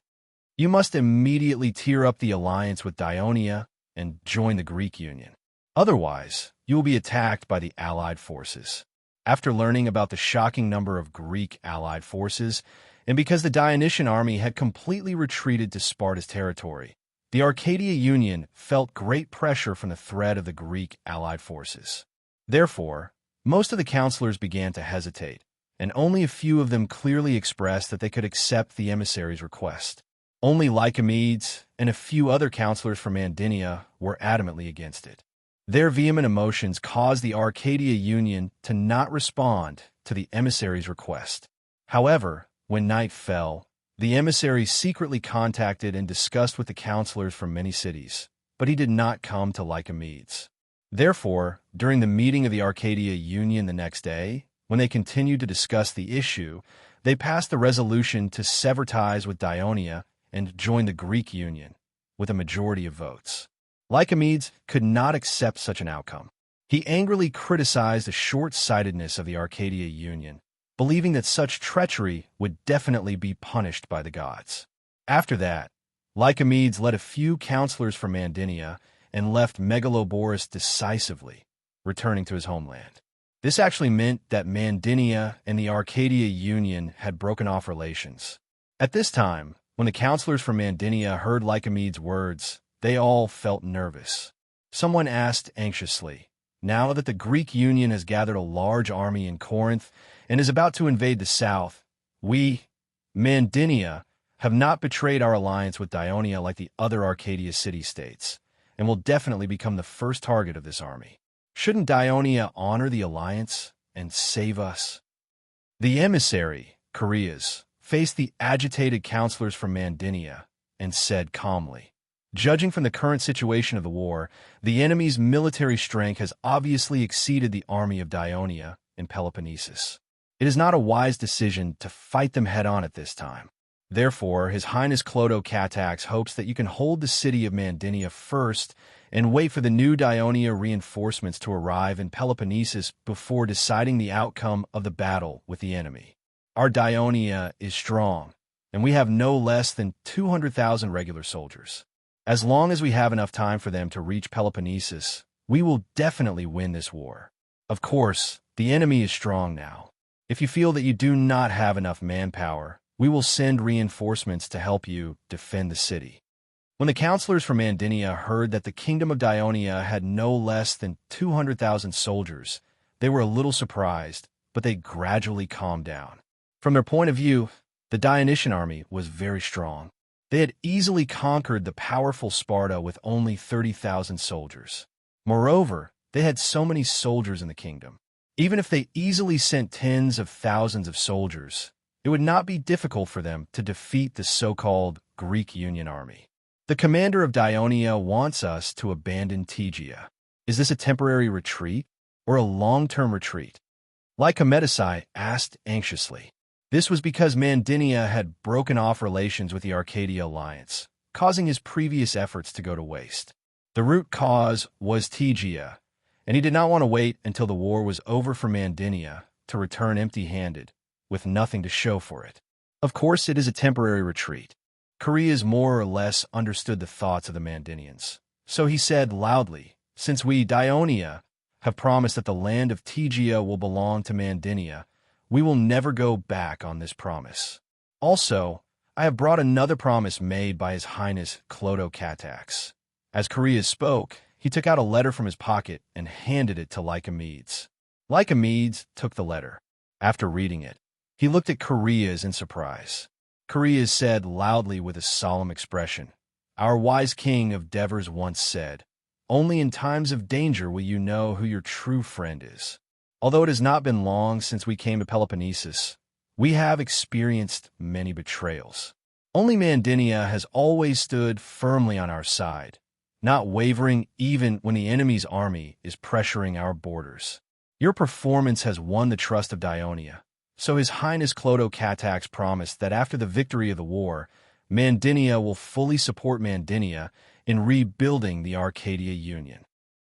You must immediately tear up the alliance with Dionia and join the Greek Union. Otherwise, you will be attacked by the Allied forces. After learning about the shocking number of Greek Allied forces, and because the Dionysian army had completely retreated to Sparta's territory, the Arcadia Union felt great pressure from the threat of the Greek Allied forces. Therefore, most of the counselors began to hesitate, and only a few of them clearly expressed that they could accept the emissary's request. Only Lycomedes and a few other counselors from Mandinia were adamantly against it. Their vehement emotions caused the Arcadia Union to not respond to the emissary's request. However, when night fell, the emissary secretly contacted and discussed with the counselors from many cities, but he did not come to Lycomedes. Therefore, during the meeting of the Arcadia Union the next day, when they continued to discuss the issue, they passed the resolution to sever ties with Dionia and join the Greek Union, with a majority of votes. Lycomedes could not accept such an outcome. He angrily criticized the short-sightedness of the Arcadia Union, believing that such treachery would definitely be punished by the gods. After that, Lycomedes led a few counselors from Mandinia and left Megaloboris decisively, returning to his homeland. This actually meant that Mandinia and the Arcadia Union had broken off relations. At this time, when the counselors from Mandinia heard Lycomedes' words, they all felt nervous. Someone asked anxiously, "Now that the Greek Union has gathered a large army in Corinth and is about to invade the south, we, Mandinia, have not betrayed our alliance with Dionia like the other Arcadia city-states, and will definitely become the first target of this army. Shouldn't Dionia honor the alliance and save us?" The emissary, Chaereas, faced the agitated counselors from Mandinia and said calmly, "Judging from the current situation of the war, the enemy's military strength has obviously exceeded the army of Dionia in Peloponnesus. It is not a wise decision to fight them head-on at this time. Therefore, His Highness Clotocatax hopes that you can hold the city of Mandinia first and wait for the new Dionia reinforcements to arrive in Peloponnesus before deciding the outcome of the battle with the enemy. Our Dionia is strong, and we have no less than 200,000 regular soldiers. As long as we have enough time for them to reach Peloponnesus, we will definitely win this war. Of course, the enemy is strong now. If you feel that you do not have enough manpower, we will send reinforcements to help you defend the city." When the counselors from Mandinia heard that the kingdom of Dionia had no less than 200,000 soldiers, they were a little surprised, but they gradually calmed down. From their point of view, the Dionysian army was very strong. They had easily conquered the powerful Sparta with only 30,000 soldiers. Moreover, they had so many soldiers in the kingdom. Even if they easily sent tens of thousands of soldiers, it would not be difficult for them to defeat the so-called Greek Union army. "The commander of Dionia wants us to abandon Tegea. Is this a temporary retreat or a long-term retreat?" Lycomedes asked anxiously. This was because Mandinia had broken off relations with the Arcadia alliance, causing his previous efforts to go to waste. The root cause was Tegea, and he did not want to wait until the war was over for Mandinia to return empty-handed, with nothing to show for it. Of course, it is a temporary retreat. Chaereas more or less understood the thoughts of the Mandinians, so he said loudly, "Since we, Dionia, have promised that the land of Tegea will belong to Mandinia, we will never go back on this promise. Also, I have brought another promise made by His Highness Clotocatax." As Chaereas spoke, he took out a letter from his pocket and handed it to Lycomedes. Lycomedes took the letter. After reading it, he looked at Chaereas in surprise. Chaereas said loudly with a solemn expression, "Our wise king of Devers once said, 'Only in times of danger will you know who your true friend is.' Although it has not been long since we came to Peloponnesus, we have experienced many betrayals. Only Mandinia has always stood firmly on our side, not wavering even when the enemy's army is pressuring our borders. Your performance has won the trust of Dionia. So His Highness Clodocatax promised that after the victory of the war, Mandinia will fully support Mandinia in rebuilding the Arcadia Union.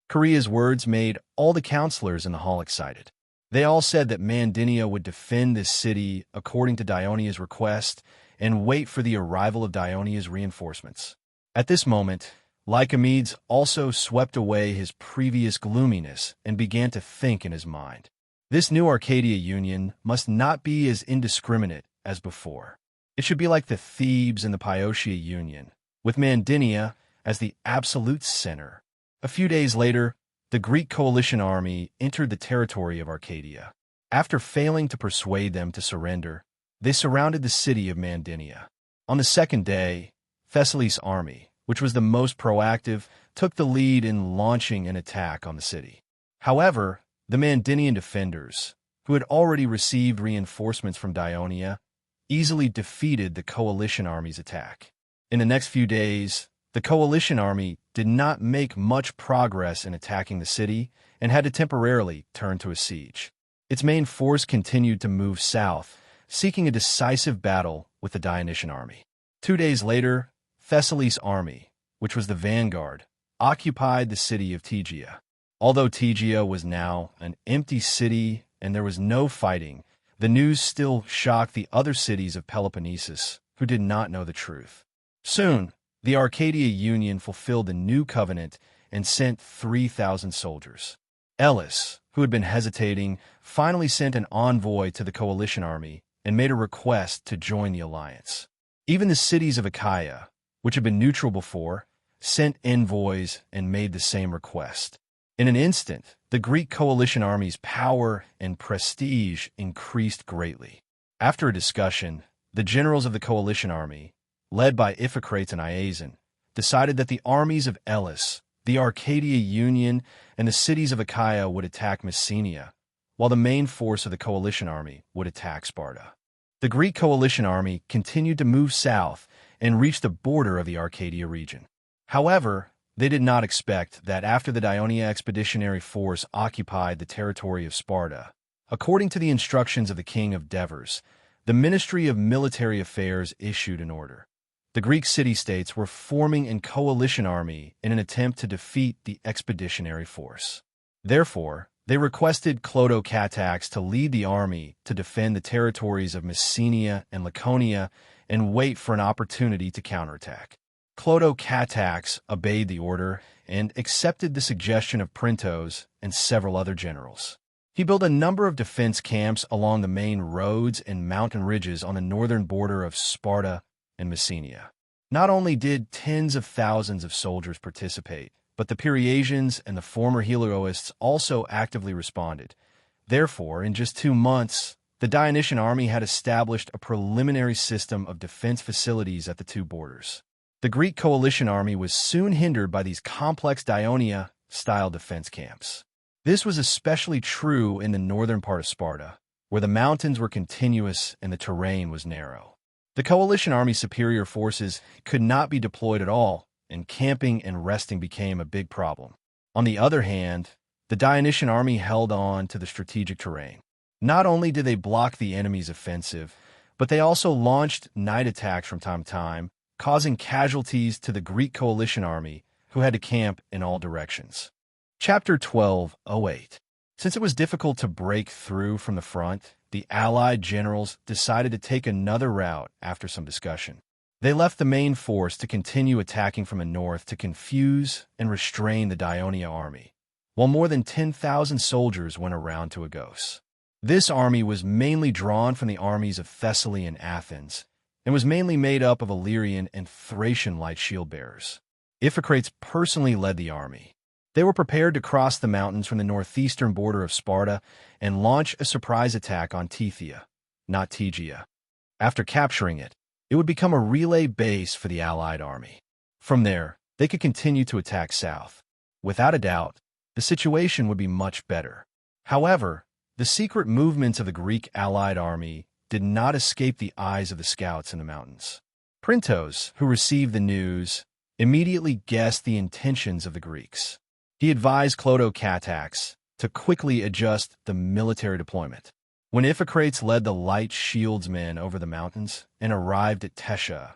Korea's words made all the counselors in the hall excited. They all said that Mandinia would defend this city according to Dionia's request and wait for the arrival of Dionia's reinforcements. At this moment, Lycomedes also swept away his previous gloominess and began to think in his mind. This new Arcadia Union must not be as indiscriminate as before. It should be like the Thebes and the Piotia Union, with Mandinia as the absolute center. A few days later, the Greek coalition army entered the territory of Arcadia. After failing to persuade them to surrender, they surrounded the city of Mandinia. On the second day, Thessaly's army, which was the most proactive, took the lead in launching an attack on the city. However, the Mandinian defenders, who had already received reinforcements from Dionia, easily defeated the coalition army's attack. In the next few days, the coalition army did not make much progress in attacking the city and had to temporarily turn to a siege. Its main force continued to move south, seeking a decisive battle with the Dionysian army. 2 days later, Thessaly's army, which was the vanguard, occupied the city of Tegea. Although Tegea was now an empty city and there was no fighting, the news still shocked the other cities of Peloponnesus, who did not know the truth. Soon, the Arcadia Union fulfilled the new covenant and sent 3,000 soldiers. Elis, who had been hesitating, finally sent an envoy to the coalition army and made a request to join the alliance. Even the cities of Achaia, which had been neutral before, sent envoys and made the same request. In an instant, the Greek coalition army's power and prestige increased greatly. After a discussion, the generals of the coalition army, led by Iphicrates and Iazon, decided that the armies of Elis, the Arcadia Union, and the cities of Achaia would attack Messenia, while the main force of the coalition army would attack Sparta. The Greek coalition army continued to move south and reach the border of the Arcadia region. However, they did not expect that after the Dionia expeditionary force occupied the territory of Sparta, according to the instructions of the king of Devers, the Ministry of Military Affairs issued an order. The Greek city-states were forming a coalition army in an attempt to defeat the expeditionary force. Therefore, they requested Clodocatax to lead the army to defend the territories of Messenia and Laconia and wait for an opportunity to counterattack. Clodocatax obeyed the order and accepted the suggestion of Printos and several other generals. He built a number of defense camps along the main roads and mountain ridges on the northern border of Sparta and Messenia. Not only did tens of thousands of soldiers participate, but the Peirasians and the former Helioists also actively responded. Therefore, in just 2 months, the Dionysian army had established a preliminary system of defense facilities at the two borders. The Greek coalition army was soon hindered by these complex Dionia-style defense camps. This was especially true in the northern part of Sparta, where the mountains were continuous and the terrain was narrow. The coalition army's superior forces could not be deployed at all, and camping and resting became a big problem. On the other hand, the Dionysian army held on to the strategic terrain. Not only did they block the enemy's offensive, but they also launched night attacks from time to time, causing casualties to the Greek coalition army, who had to camp in all directions. Chapter 12:08. Since it was difficult to break through from the front, the Allied generals decided to take another route after some discussion. They left the main force to continue attacking from the north to confuse and restrain the Dionia army, while more than 10,000 soldiers went around to Agos. This army was mainly drawn from the armies of Thessaly and Athens, and was mainly made up of Illyrian and Thracian light shield-bearers. Iphicrates personally led the army. They were prepared to cross the mountains from the northeastern border of Sparta and launch a surprise attack on Tethea, not Tegea. After capturing it, it would become a relay base for the Allied army. From there, they could continue to attack south. Without a doubt, the situation would be much better. However, the secret movements of the Greek Allied army did not escape the eyes of the scouts in the mountains. Printos, who received the news, immediately guessed the intentions of the Greeks. He advised Clodocatax to quickly adjust the military deployment. When Iphicrates led the light shields men over the mountains and arrived at Tesha,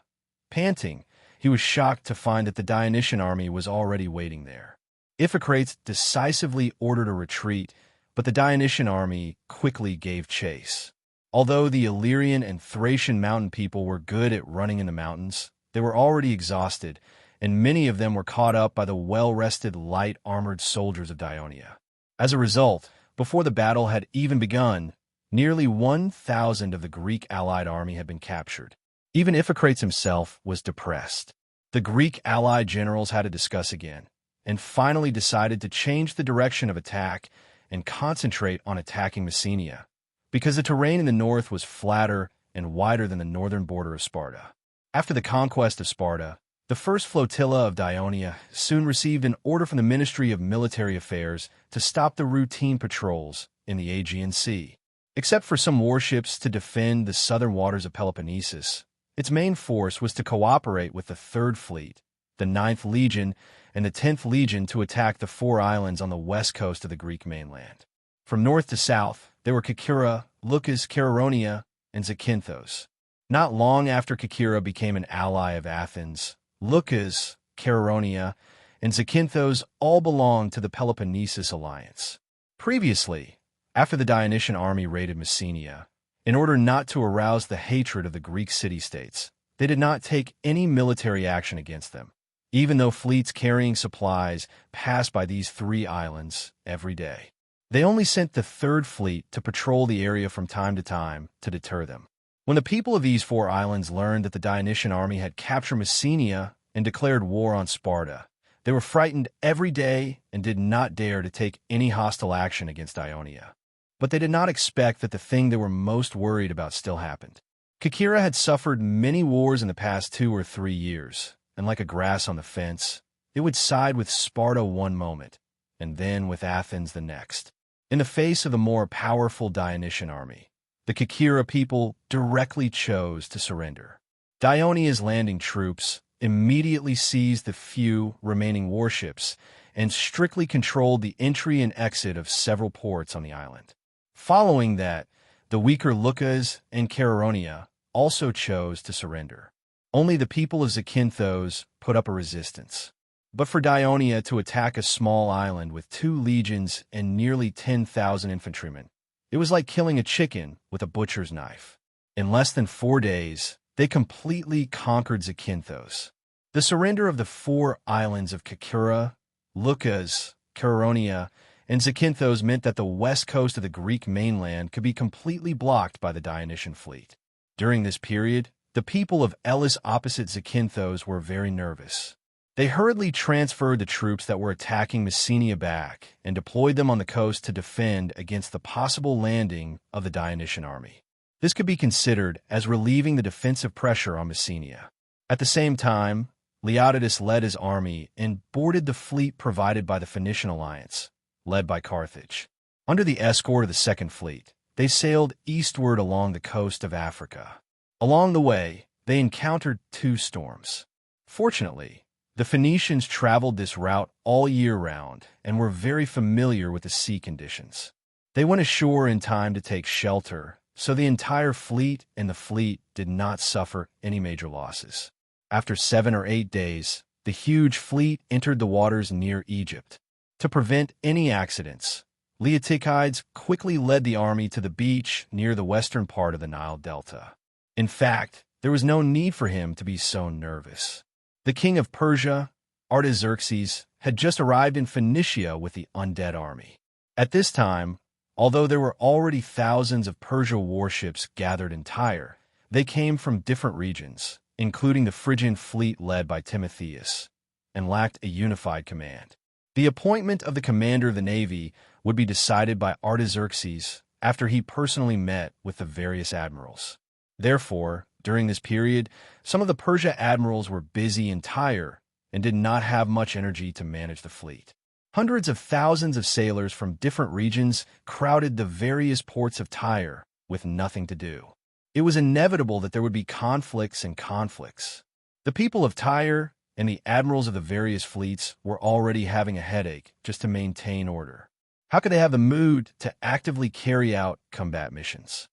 panting, he was shocked to find that the Dionysian army was already waiting there. Iphicrates decisively ordered a retreat, but the Dionysian army quickly gave chase. Although the Illyrian and Thracian mountain people were good at running in the mountains, they were already exhausted, and many of them were caught up by the well-rested, light-armored soldiers of Dionia. As a result, before the battle had even begun, nearly 1,000 of the Greek allied army had been captured. Even Iphicrates himself was depressed. The Greek allied generals had to discuss again, and finally decided to change the direction of attack and concentrate on attacking Messenia, because the terrain in the north was flatter and wider than the northern border of Sparta. After the conquest of Sparta, the first flotilla of Dionia soon received an order from the Ministry of Military Affairs to stop the routine patrols in the Aegean Sea. Except for some warships to defend the southern waters of Peloponnesus, its main force was to cooperate with the 3rd Fleet, the 9th Legion, and the 10th Legion to attack the 4 islands on the west coast of the Greek mainland. From north to south, there were Kerkyra, Leucas, Chaeronea, and Zakynthos. Not long after Kerkyra became an ally of Athens, Leucas, Chaeronea, and Zakynthos all belonged to the Peloponnesus alliance. Previously, after the Dionysian army raided Messenia, in order not to arouse the hatred of the Greek city-states, they did not take any military action against them, even though fleets carrying supplies passed by these 3 islands every day. They only sent the 3rd Fleet to patrol the area from time to deter them. When the people of these 4 islands learned that the Dionysian army had captured Messenia and declared war on Sparta, they were frightened every day and did not dare to take any hostile action against Ionia. But they did not expect that the thing they were most worried about still happened. Kerkyra had suffered many wars in the past 2 or 3 years, and like a grass on the fence, it would side with Sparta one moment, and then with Athens the next. In the face of the more powerful Dionysian army, the Kerkyra people directly chose to surrender. Dionia's landing troops immediately seized the few remaining warships and strictly controlled the entry and exit of several ports on the island. Following that, the weaker Leucas and Chaeronea also chose to surrender. Only the people of Zakynthos put up a resistance. But for Dionia to attack a small island with 2 legions and nearly 10,000 infantrymen, it was like killing a chicken with a butcher's knife. In less than 4 days, they completely conquered Zakynthos. The surrender of the 4 islands of Kerkyra, Leucas, Chaeronea, and Zakynthos meant that the west coast of the Greek mainland could be completely blocked by the Dionysian fleet. During this period, the people of Elis opposite Zakynthos were very nervous. They hurriedly transferred the troops that were attacking Messenia back and deployed them on the coast to defend against the possible landing of the Dionysian army. This could be considered as relieving the defensive pressure on Messenia. At the same time, Leonidas led his army and boarded the fleet provided by the Phoenician alliance, led by Carthage. Under the escort of the 2nd Fleet, they sailed eastward along the coast of Africa. Along the way, they encountered 2 storms. Fortunately, the Phoenicians traveled this route all year round and were very familiar with the sea conditions. They went ashore in time to take shelter, so the entire fleet and the fleet did not suffer any major losses. After 7 or 8 days, the huge fleet entered the waters near Egypt. To prevent any accidents, Leotychides quickly led the army to the beach near the western part of the Nile Delta. In fact, there was no need for him to be so nervous. The king of Persia, Artaxerxes, had just arrived in Phoenicia with the undead army. At this time, although there were already thousands of Persia warships gathered in Tyre, they came from different regions, including the Phrygian fleet led by Timotheus, and lacked a unified command. The appointment of the commander of the navy would be decided by Artaxerxes after he personally met with the various admirals. Therefore, during this period, some of the Persia admirals were busy in Tyre and did not have much energy to manage the fleet. Hundreds of thousands of sailors from different regions crowded the various ports of Tyre with nothing to do. It was inevitable that there would be conflicts and conflicts. The people of Tyre and the admirals of the various fleets were already having a headache just to maintain order. How could they have the mood to actively carry out combat missions?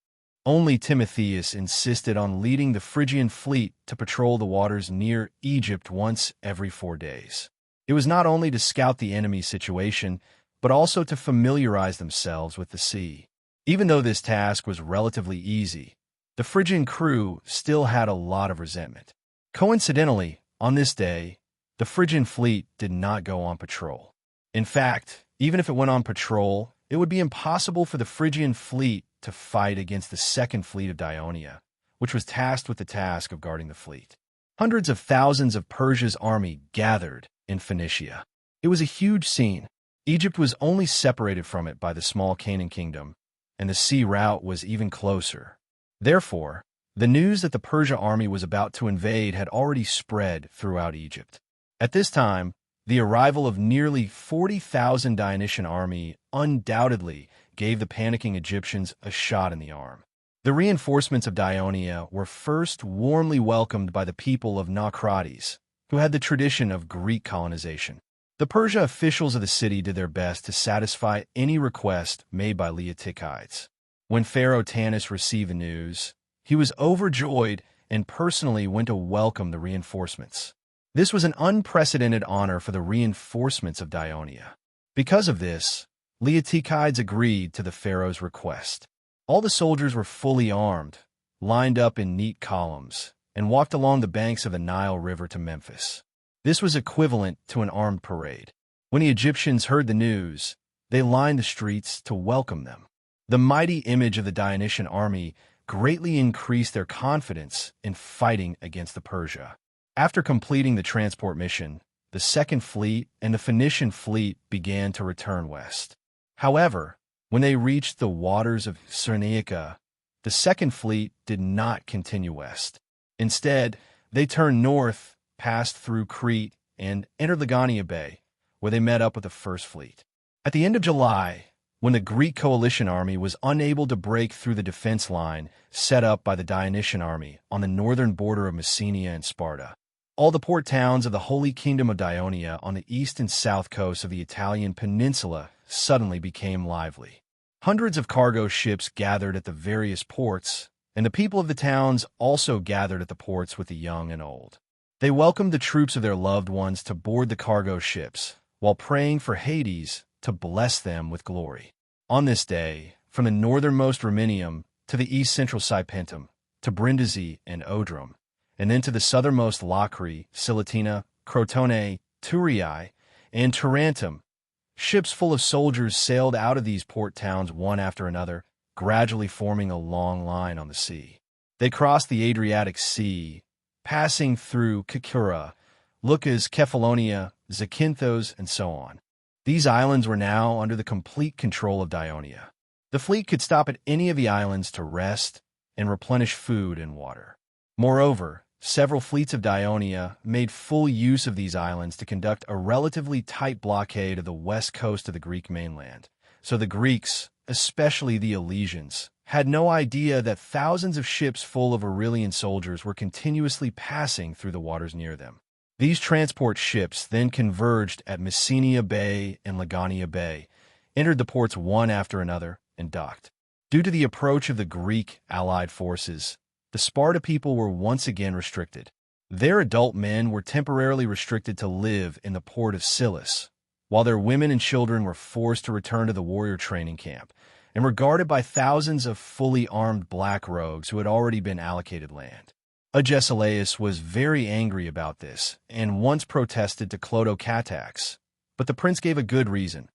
Only Timotheus insisted on leading the Phrygian fleet to patrol the waters near Egypt once every 4 days. It was not only to scout the enemy's situation, but also to familiarize themselves with the sea. Even though this task was relatively easy, the Phrygian crew still had a lot of resentment. Coincidentally, on this day, the Phrygian fleet did not go on patrol. In fact, even if it went on patrol, it would be impossible for the Phrygian fleet to fight against the second fleet of Dionia, which was tasked with the task of guarding the fleet. Hundreds of thousands of Persia's army gathered in Phoenicia. It was a huge scene. Egypt was only separated from it by the small Canaan kingdom, and the sea route was even closer. Therefore, the news that the Persia army was about to invade had already spread throughout Egypt. At this time, the arrival of nearly 40,000 Dionysian army undoubtedly gave the panicking Egyptians a shot in the arm. The reinforcements of Dionia were first warmly welcomed by the people of Naucrates, who had the tradition of Greek colonization. The Persia officials of the city did their best to satisfy any request made by Laodikides. When Pharaoh Tanis received the news, he was overjoyed and personally went to welcome the reinforcements. This was an unprecedented honor for the reinforcements of Dionia. Because of this, Laodikides agreed to the pharaoh's request. All the soldiers were fully armed, lined up in neat columns, and walked along the banks of the Nile River to Memphis. This was equivalent to an armed parade. When the Egyptians heard the news, they lined the streets to welcome them. The mighty image of the Dionysian army greatly increased their confidence in fighting against the Persia. After completing the transport mission, the Second Fleet and the Phoenician fleet began to return west. However, when they reached the waters of Cyrenaica, the Second Fleet did not continue west. Instead, they turned north, passed through Crete, and entered Lagania Bay, where they met up with the First Fleet. At the end of July, when the Greek coalition army was unable to break through the defense line set up by the Dionysian army on the northern border of Messenia and Sparta, all the port towns of the Holy Kingdom of Dionia on the east and south coasts of the Italian peninsula suddenly became lively. Hundreds of cargo ships gathered at the various ports, and the people of the towns also gathered at the ports with the young and old. They welcomed the troops of their loved ones to board the cargo ships, while praying for Hades to bless them with glory. On this day, from the northernmost Rhymnium to the east-central Cypentum, to Brindisi and Odrum, and then to the southernmost Locri, Silatina, Crotone, Turiae, and Tarentum, ships full of soldiers sailed out of these port towns one after another, gradually forming a long line on the sea. They crossed the Adriatic Sea, passing through Kikura, Lucas, Kephallonia, Zakynthos, and so on. These islands were now under the complete control of Dionia. The fleet could stop at any of the islands to rest and replenish food and water. Moreover, several fleets of Dionia made full use of these islands to conduct a relatively tight blockade of the west coast of the Greek mainland. So the Greeks, especially the Elysians, had no idea that thousands of ships full of Aurelian soldiers were continuously passing through the waters near them. These transport ships then converged at Messenia Bay and Lagania Bay, entered the ports one after another, and docked. Due to the approach of the Greek allied forces, the Sparta people were once again restricted. Their adult men were temporarily restricted to live in the port of Silis, while their women and children were forced to return to the warrior training camp, and were guarded by thousands of fully armed black rogues who had already been allocated land. Agesilaus was very angry about this, and once protested to Clotocatax, but the prince gave a good reason.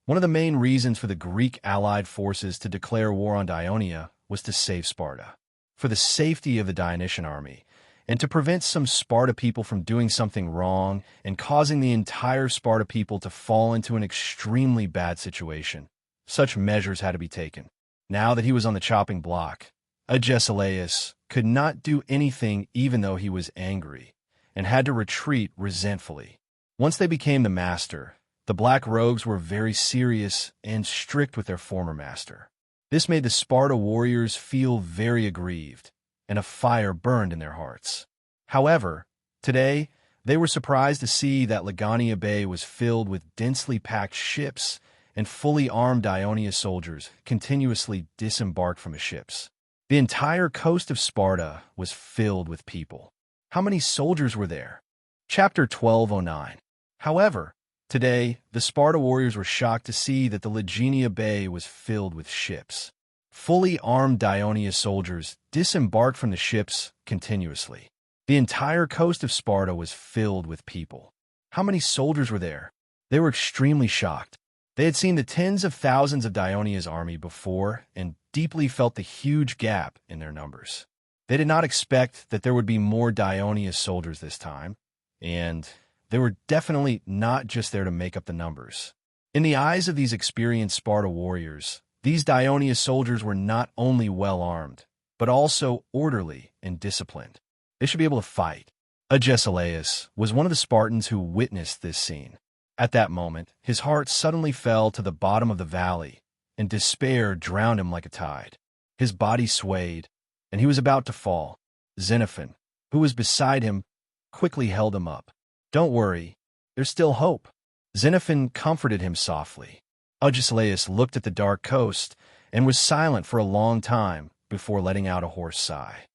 One of the main reasons for the Greek allied forces to declare war on Dionia was to save Sparta. For the safety of the Dionysian army, and to prevent some Sparta people from doing something wrong and causing the entire Sparta people to fall into an extremely bad situation, such measures had to be taken. Now that he was on the chopping block, Agesilaus could not do anything even though he was angry, and had to retreat resentfully. Once they became the master, the black rogues were very serious and strict with their former master. This made the Sparta warriors feel very aggrieved, and a fire burned in their hearts. However, today, they were surprised to see that Lagania Bay was filled with densely packed ships and fully armed Ionia soldiers continuously disembarked from the ships. The entire coast of Sparta was filled with people. How many soldiers were there? Chapter 1209. However, today, the Sparta warriors were shocked to see that the Legenia Bay was filled with ships. Fully armed Ionia soldiers disembarked from the ships continuously. The entire coast of Sparta was filled with people. How many soldiers were there? They were extremely shocked. They had seen the tens of thousands of Ionia's army before and deeply felt the huge gap in their numbers. They did not expect that there would be more Ionia soldiers this time, and they were definitely not just there to make up the numbers. In the eyes of these experienced Sparta warriors, these Ionia soldiers were not only well-armed, but also orderly and disciplined. They should be able to fight. Agesilaus was one of the Spartans who witnessed this scene. At that moment, his heart suddenly fell to the bottom of the valley, and despair drowned him like a tide. His body swayed, and he was about to fall. Xenophon, who was beside him, quickly held him up. "Don't worry, there's still hope." Xenophon comforted him softly. Agesilaus looked at the dark coast and was silent for a long time before letting out a hoarse sigh.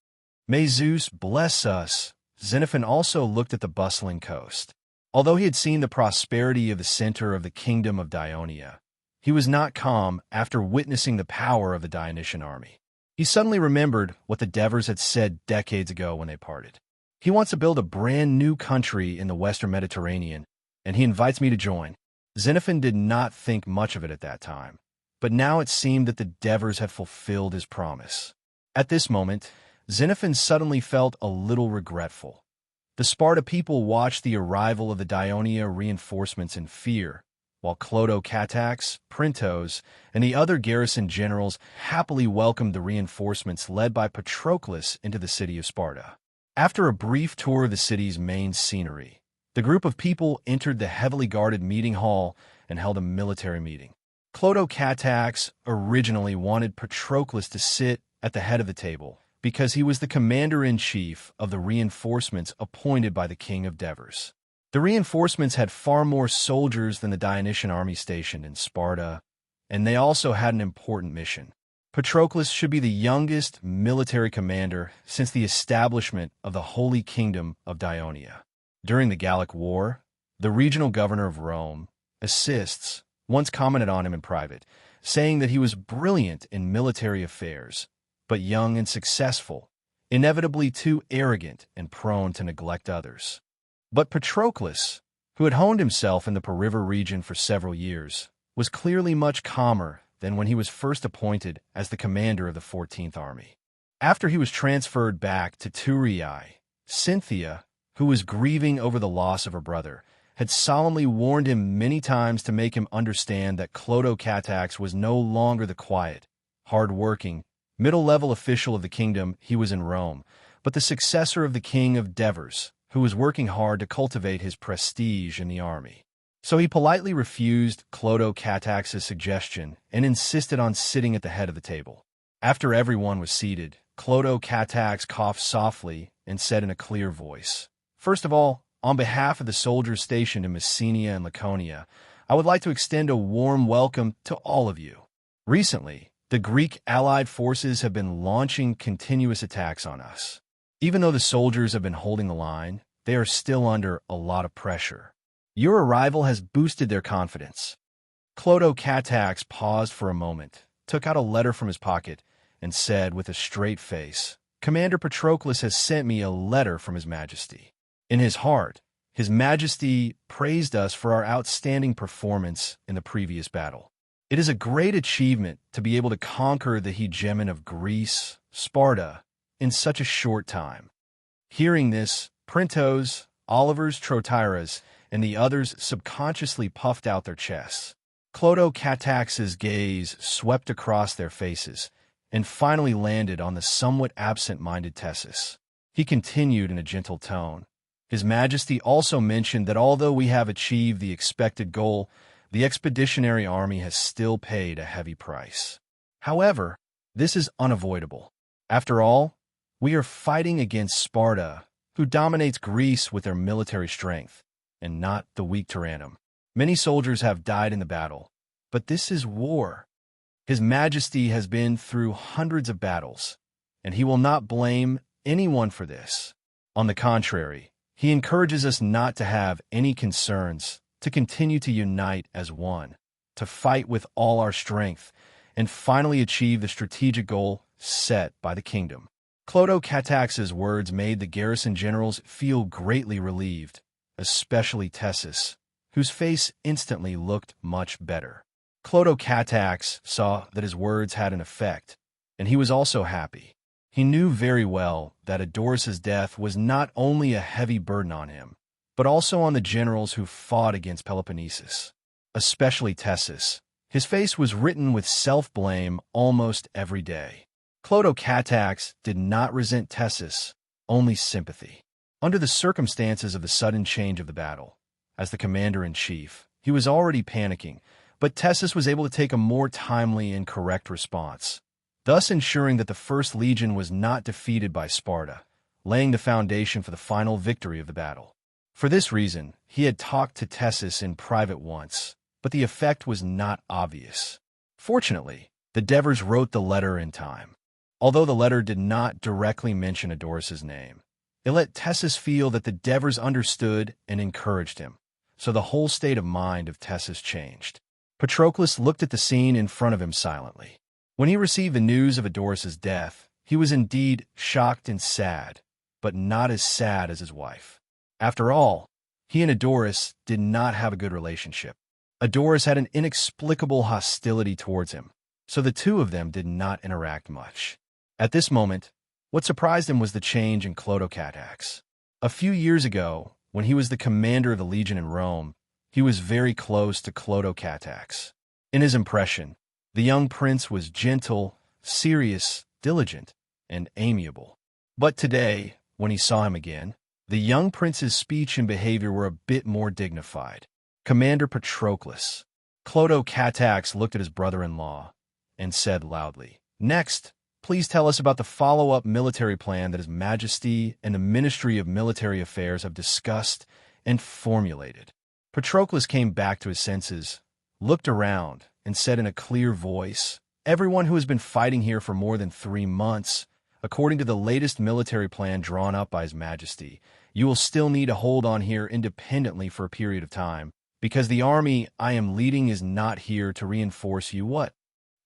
"May Zeus bless us." Xenophon also looked at the bustling coast. Although he had seen the prosperity of the center of the kingdom of Ionia, he was not calm after witnessing the power of the Dionysian army. He suddenly remembered what the Devers had said decades ago when they parted. He wants to build a brand new country in the Western Mediterranean, and he invites me to join. Xenophon did not think much of it at that time, but now it seemed that the Devers had fulfilled his promise. At this moment, Xenophon suddenly felt a little regretful. The Sparta people watched the arrival of the Ionia reinforcements in fear, while Clotho-Catax, Printos, and the other garrison generals happily welcomed the reinforcements led by Patroclus into the city of Sparta. After a brief tour of the city's main scenery, the group of people entered the heavily guarded meeting hall and held a military meeting. Clotho-Catax originally wanted Patroclus to sit at the head of the table, because he was the commander-in-chief of the reinforcements appointed by the king of Devers. The reinforcements had far more soldiers than the Dionysian army stationed in Sparta, and they also had an important mission. Patroclus should be the youngest military commander since the establishment of the Holy Kingdom of Ionia. During the Gallic War, the regional governor of Rome, Assists, once commented on him in private, saying that he was brilliant in military affairs, but young and successful, inevitably too arrogant and prone to neglect others. But Patroclus, who had honed himself in the Periver region for several years, was clearly much calmer than when he was first appointed as the commander of the 14th Army. After he was transferred back to Thurii, Cynthia, who was grieving over the loss of her brother, had solemnly warned him many times to make him understand that Clotho-Catax was no longer the quiet, hard-working, middle-level official of the kingdom he was in Rome, but the successor of the king of Devers, who was working hard to cultivate his prestige in the army. So he politely refused Clotho-Catax's suggestion and insisted on sitting at the head of the table. After everyone was seated, Clotho-Catax coughed softly and said in a clear voice, "First of all, on behalf of the soldiers stationed in Messenia and Laconia, I would like to extend a warm welcome to all of you. Recently, the Greek allied forces have been launching continuous attacks on us. Even though the soldiers have been holding the line, they are still under a lot of pressure. Your arrival has boosted their confidence." Clotho-Catax paused for a moment, took out a letter from his pocket, and said with a straight face, "Commander Patroclus has sent me a letter from His Majesty." In his heart, His Majesty praised us for our outstanding performance in the previous battle. It is a great achievement to be able to conquer the hegemon of Greece, Sparta, in such a short time. Hearing this, Printos, Olivers, Trotyras, and the others subconsciously puffed out their chests. Clotho-Catax's gaze swept across their faces and finally landed on the somewhat absent-minded Tessus. He continued in a gentle tone, "His Majesty also mentioned that although we have achieved the expected goal, the expeditionary army has still paid a heavy price. However, this is unavoidable. After all, we are fighting against Sparta, who dominates Greece with their military strength, and not the weak Tyrannum. Many soldiers have died in the battle, But this is war. His Majesty has been through hundreds of battles, and he will not blame anyone for this. On the contrary, he encourages us not to have any concerns, to continue to unite as one, to fight with all our strength, and finally achieve the strategic goal set by the kingdom. Clodo Catax's words made the garrison generals feel greatly relieved, especially Tessus, whose face instantly looked much better. Clodo Catax saw that his words had an effect, and he was also happy. He knew very well that Adorus's death was not only a heavy burden on him, but also on the generals who fought against Peloponnesus, especially Tessus. His face was written with self-blame almost every day. Clodo Catax did not resent Tessus, only sympathy. Under the circumstances of the sudden change of the battle, as the commander-in-chief, he was already panicking, but Tessus was able to take a more timely and correct response, thus ensuring that the First Legion was not defeated by Sparta, laying the foundation for the final victory of the battle. For this reason, he had talked to Tessus in private once, but the effect was not obvious. Fortunately, the Devers wrote the letter in time. Although the letter did not directly mention Adorus's name, it let Tessus feel that the Devers understood and encouraged him, so the whole state of mind of Tessus changed. Patroclus looked at the scene in front of him silently. When he received the news of Adorus's death, he was indeed shocked and sad, but not as sad as his wife. After all, he and Adorus did not have a good relationship. Adorus had an inexplicable hostility towards him, so the two of them did not interact much. At this moment, what surprised him was the change in Clodo Catax. A few years ago, when he was the commander of the legion in Rome, he was very close to Clodo Catax. In his impression, the young prince was gentle, serious, diligent, and amiable. But today, when he saw him again, the young prince's speech and behavior were a bit more dignified. Commander Patroclus. Clodo Catax looked at his brother-in-law and said loudly, "Next, please tell us about the follow-up military plan that His Majesty and the Ministry of Military Affairs have discussed and formulated." Patroclus came back to his senses, looked around, and said in a clear voice, "Everyone who has been fighting here for more than 3 months, according to the latest military plan drawn up by His Majesty, you will still need to hold on here independently for a period of time, because the army I am leading is not here to reinforce you what?"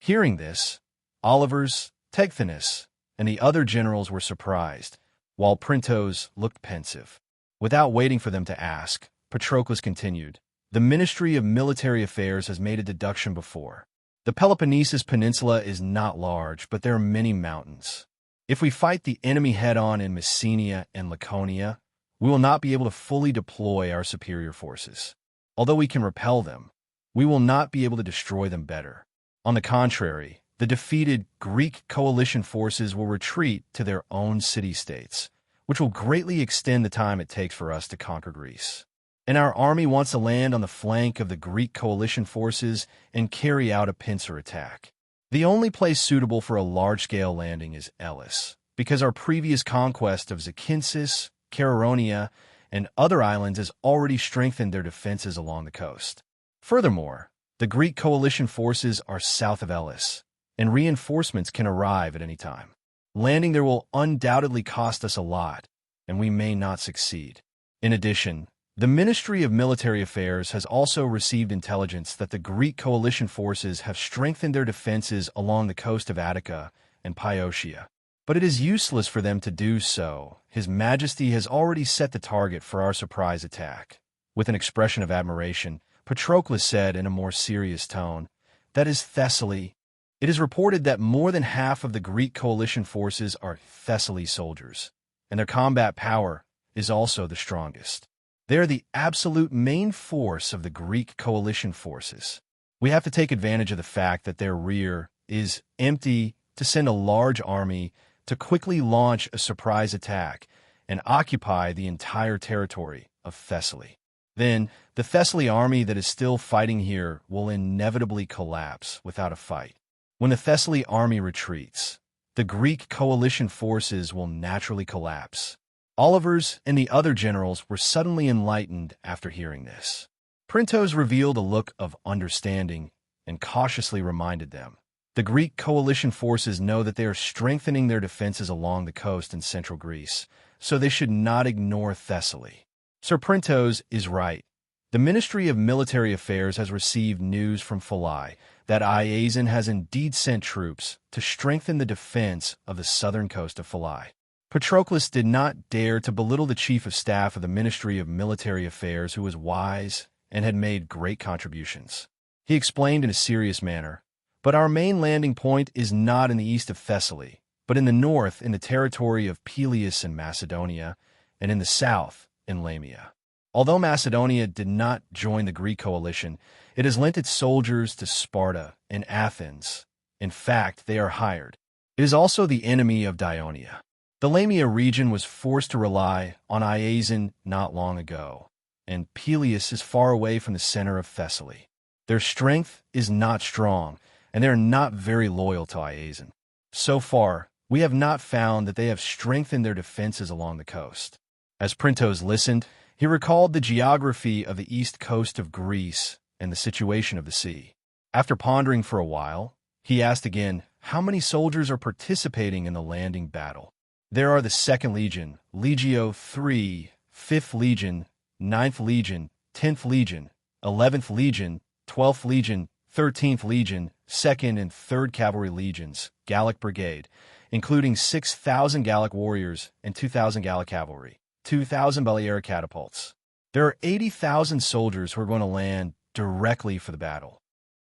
Hearing this, Olivers, Tegthenus, and the other generals were surprised, while Printos looked pensive. Without waiting for them to ask, Patroclus continued, "The Ministry of Military Affairs has made a deduction before. The Peloponnesus Peninsula is not large, but there are many mountains. If we fight the enemy head-on in Messenia and Laconia, we will not be able to fully deploy our superior forces. Although we can repel them, we will not be able to destroy them better. On the contrary, the defeated Greek coalition forces will retreat to their own city-states, which will greatly extend the time it takes for us to conquer Greece. And our army wants to land on the flank of the Greek coalition forces and carry out a pincer attack. The only place suitable for a large-scale landing is Elis, because our previous conquest of Zacynthus, Caronia, and other islands has already strengthened their defenses along the coast. Furthermore, the Greek coalition forces are south of Elis, and reinforcements can arrive at any time. Landing there will undoubtedly cost us a lot, and we may not succeed. In addition, the Ministry of Military Affairs has also received intelligence that the Greek coalition forces have strengthened their defenses along the coast of Attica and Pyotia. But it is useless for them to do so. His Majesty has already set the target for our surprise attack." With an expression of admiration, Patroclus said in a more serious tone, "That is Thessaly. It is reported that more than half of the Greek coalition forces are Thessaly soldiers, and their combat power is also the strongest. They are the absolute main force of the Greek coalition forces. We have to take advantage of the fact that their rear is empty to send a large army to quickly launch a surprise attack and occupy the entire territory of Thessaly. Then, the Thessaly army that is still fighting here will inevitably collapse without a fight. When the Thessaly army retreats, the Greek coalition forces will naturally collapse." Olivers and the other generals were suddenly enlightened after hearing this. Printos revealed a look of understanding and cautiously reminded them. The Greek coalition forces know that they are strengthening their defenses along the coast in central Greece, so they should not ignore Thessaly. Sir Printos is right. The Ministry of Military Affairs has received news from Philai that Iazon has indeed sent troops to strengthen the defense of the southern coast of Philai. Patroclus did not dare to belittle the chief of staff of the Ministry of Military Affairs, who was wise and had made great contributions. He explained in a serious manner, "But our main landing point is not in the east of Thessaly, but in the north in the territory of Peleus and Macedonia, and in the south in Lamia. Although Macedonia did not join the Greek coalition, it has lent its soldiers to Sparta and Athens. In fact, they are hired. It is also the enemy of Dionia. The Lamia region was forced to rely on Iazon not long ago, and Peleus is far away from the center of Thessaly. Their strength is not strong, and they are not very loyal to Iazon. So far, we have not found that they have strengthened their defenses along the coast." As Printos listened, he recalled the geography of the east coast of Greece and the situation of the sea. After pondering for a while, he asked again, "How many soldiers are participating in the landing battle?" "There are the 2nd Legion, Legio III, 5th Legion, 9th Legion, 10th Legion, 11th Legion, 12th Legion, 13th Legion, 2nd and 3rd Cavalry Legions, Gallic Brigade, including 6,000 Gallic warriors and 2,000 Gallic cavalry, 2,000 Balearic catapults. There are 80,000 soldiers who are going to land directly for the battle."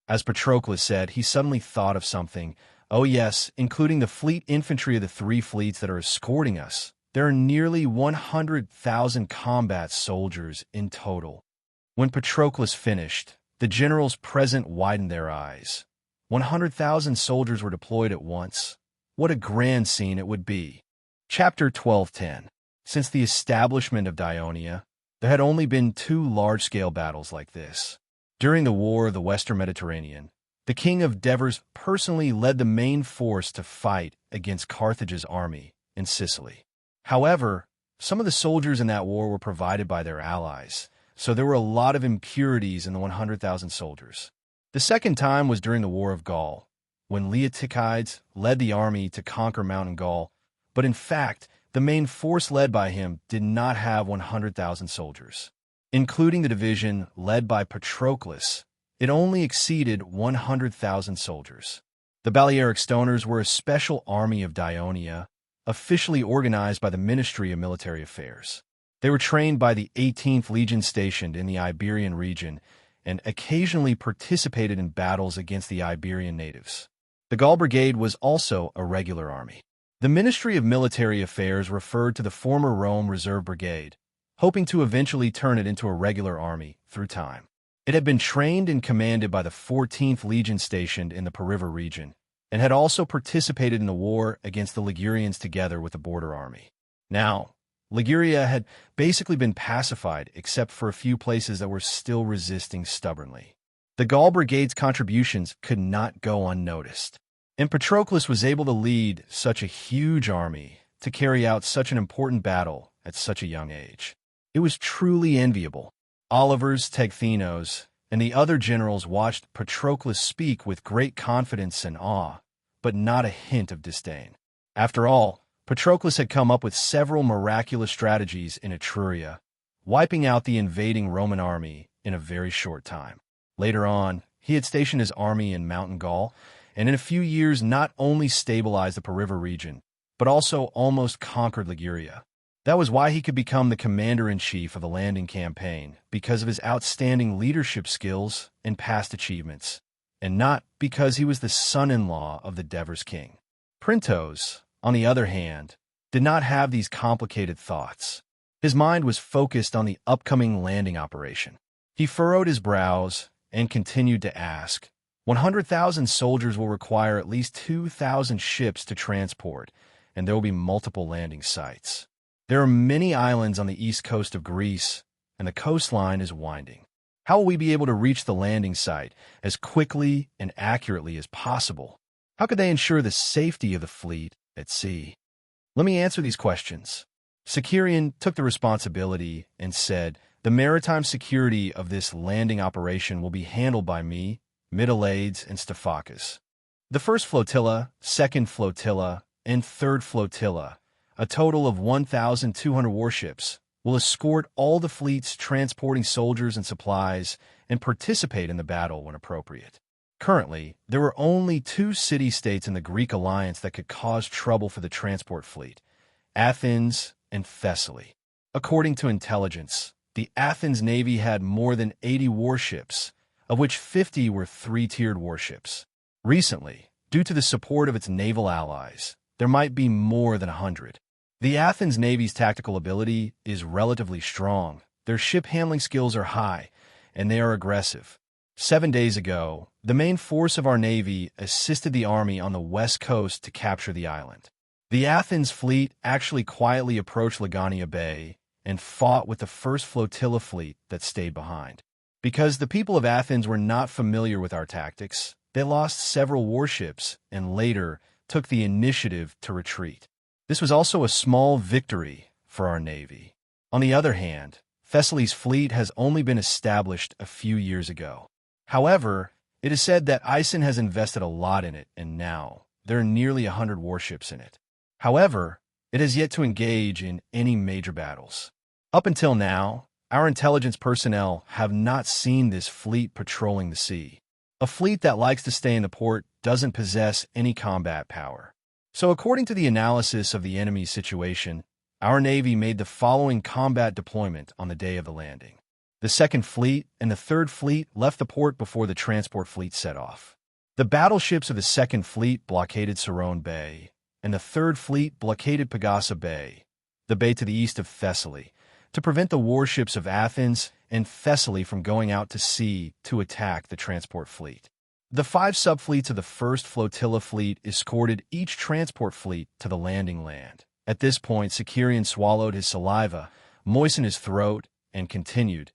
As Patroclus said, he suddenly thought of something. "Oh yes, including the fleet infantry of the 3 fleets that are escorting us. There are nearly 100,000 combat soldiers in total." When Patroclus finished, the generals present widened their eyes. 100,000 soldiers were deployed at once. What a grand scene it would be. Chapter 12:10. Since the establishment of Dionia, there had only been 2 large-scale battles like this. During the War of the Western Mediterranean, the king of Devers personally led the main force to fight against Carthage's army in Sicily. However, some of the soldiers in that war were provided by their allies, so there were a lot of impurities in the 100,000 soldiers. The second time was during the War of Gaul, when Leotychides led the army to conquer Mountain Gaul, but in fact, the main force led by him did not have 100,000 soldiers. Including the division led by Patroclus, it only exceeded 100,000 soldiers. The Balearic Stoners were a special army of Dionia, officially organized by the Ministry of Military Affairs. They were trained by the 18th Legion stationed in the Iberian region and occasionally participated in battles against the Iberian natives. The Gaul Brigade was also a regular army. The Ministry of Military Affairs referred to the former Rome Reserve Brigade, hoping to eventually turn it into a regular army through time. It had been trained and commanded by the 14th Legion stationed in the Periver region, and had also participated in the war against the Ligurians together with the border army. Now, Liguria had basically been pacified except for a few places that were still resisting stubbornly. The Gaul Brigade's contributions could not go unnoticed, and Patroclus was able to lead such a huge army to carry out such an important battle at such a young age. It was truly enviable. Olivers, Tegthenos, and the other generals watched Patroclus speak with great confidence and awe, but not a hint of disdain. After all, Patroclus had come up with several miraculous strategies in Etruria, wiping out the invading Roman army in a very short time. Later on, he had stationed his army in Mountain Gaul, and in a few years not only stabilized the Periver region, but also almost conquered Liguria. That was why he could become the commander-in-chief of the landing campaign, because of his outstanding leadership skills and past achievements, and not because he was the son-in-law of the Devers king. Printos, on the other hand, did not have these complicated thoughts. His mind was focused on the upcoming landing operation. He furrowed his brows and continued to ask, 100,000 soldiers will require at least 2,000 ships to transport, and there will be multiple landing sites. There are many islands on the east coast of Greece, and the coastline is winding. How will we be able to reach the landing site as quickly and accurately as possible? How could they ensure the safety of the fleet at sea? Let me answer these questions. Sicurian took the responsibility and said, "The maritime security of this landing operation will be handled by me Mytilades, and Staphycas. The first flotilla, second flotilla, and third flotilla, a total of 1,200 warships, will escort all the fleets transporting soldiers and supplies and participate in the battle when appropriate. Currently, there are only two city-states in the Greek alliance that could cause trouble for the transport fleet: Athens and Thessaly. According to intelligence, the Athens Navy had more than 80 warships, of which 50 were three-tiered warships. Recently, due to the support of its naval allies, there might be more than 100. The Athens Navy's tactical ability is relatively strong, their ship handling skills are high, and they are aggressive. 7 days ago, the main force of our Navy assisted the army on the west coast to capture the island. The Athens fleet actually quietly approached Lagania Bay and fought with the first flotilla fleet that stayed behind. Because the people of Athens were not familiar with our tactics, they lost several warships and later took the initiative to retreat. This was also a small victory for our Navy. On the other hand, Thessaly's fleet has only been established a few years ago. However, it is said that Ison has invested a lot in it, and now there are nearly 100 warships in it. However, it has yet to engage in any major battles. Up until now, our intelligence personnel have not seen this fleet patrolling the sea. A fleet that likes to stay in the port doesn't possess any combat power. So according to the analysis of the enemy's situation, our Navy made the following combat deployment on the day of the landing. The Second Fleet and the Third Fleet left the port before the transport fleet set off. The battleships of the Second Fleet blockaded Serene Bay, and the Third Fleet blockaded Pegasa Bay, the bay to the east of Thessaly, to prevent the warships of Athens and Thessaly from going out to sea to attack the transport fleet. The 5 subfleets of the first flotilla fleet escorted each transport fleet to the landing land. At this point, Sicarian swallowed his saliva, moistened his throat, and continued.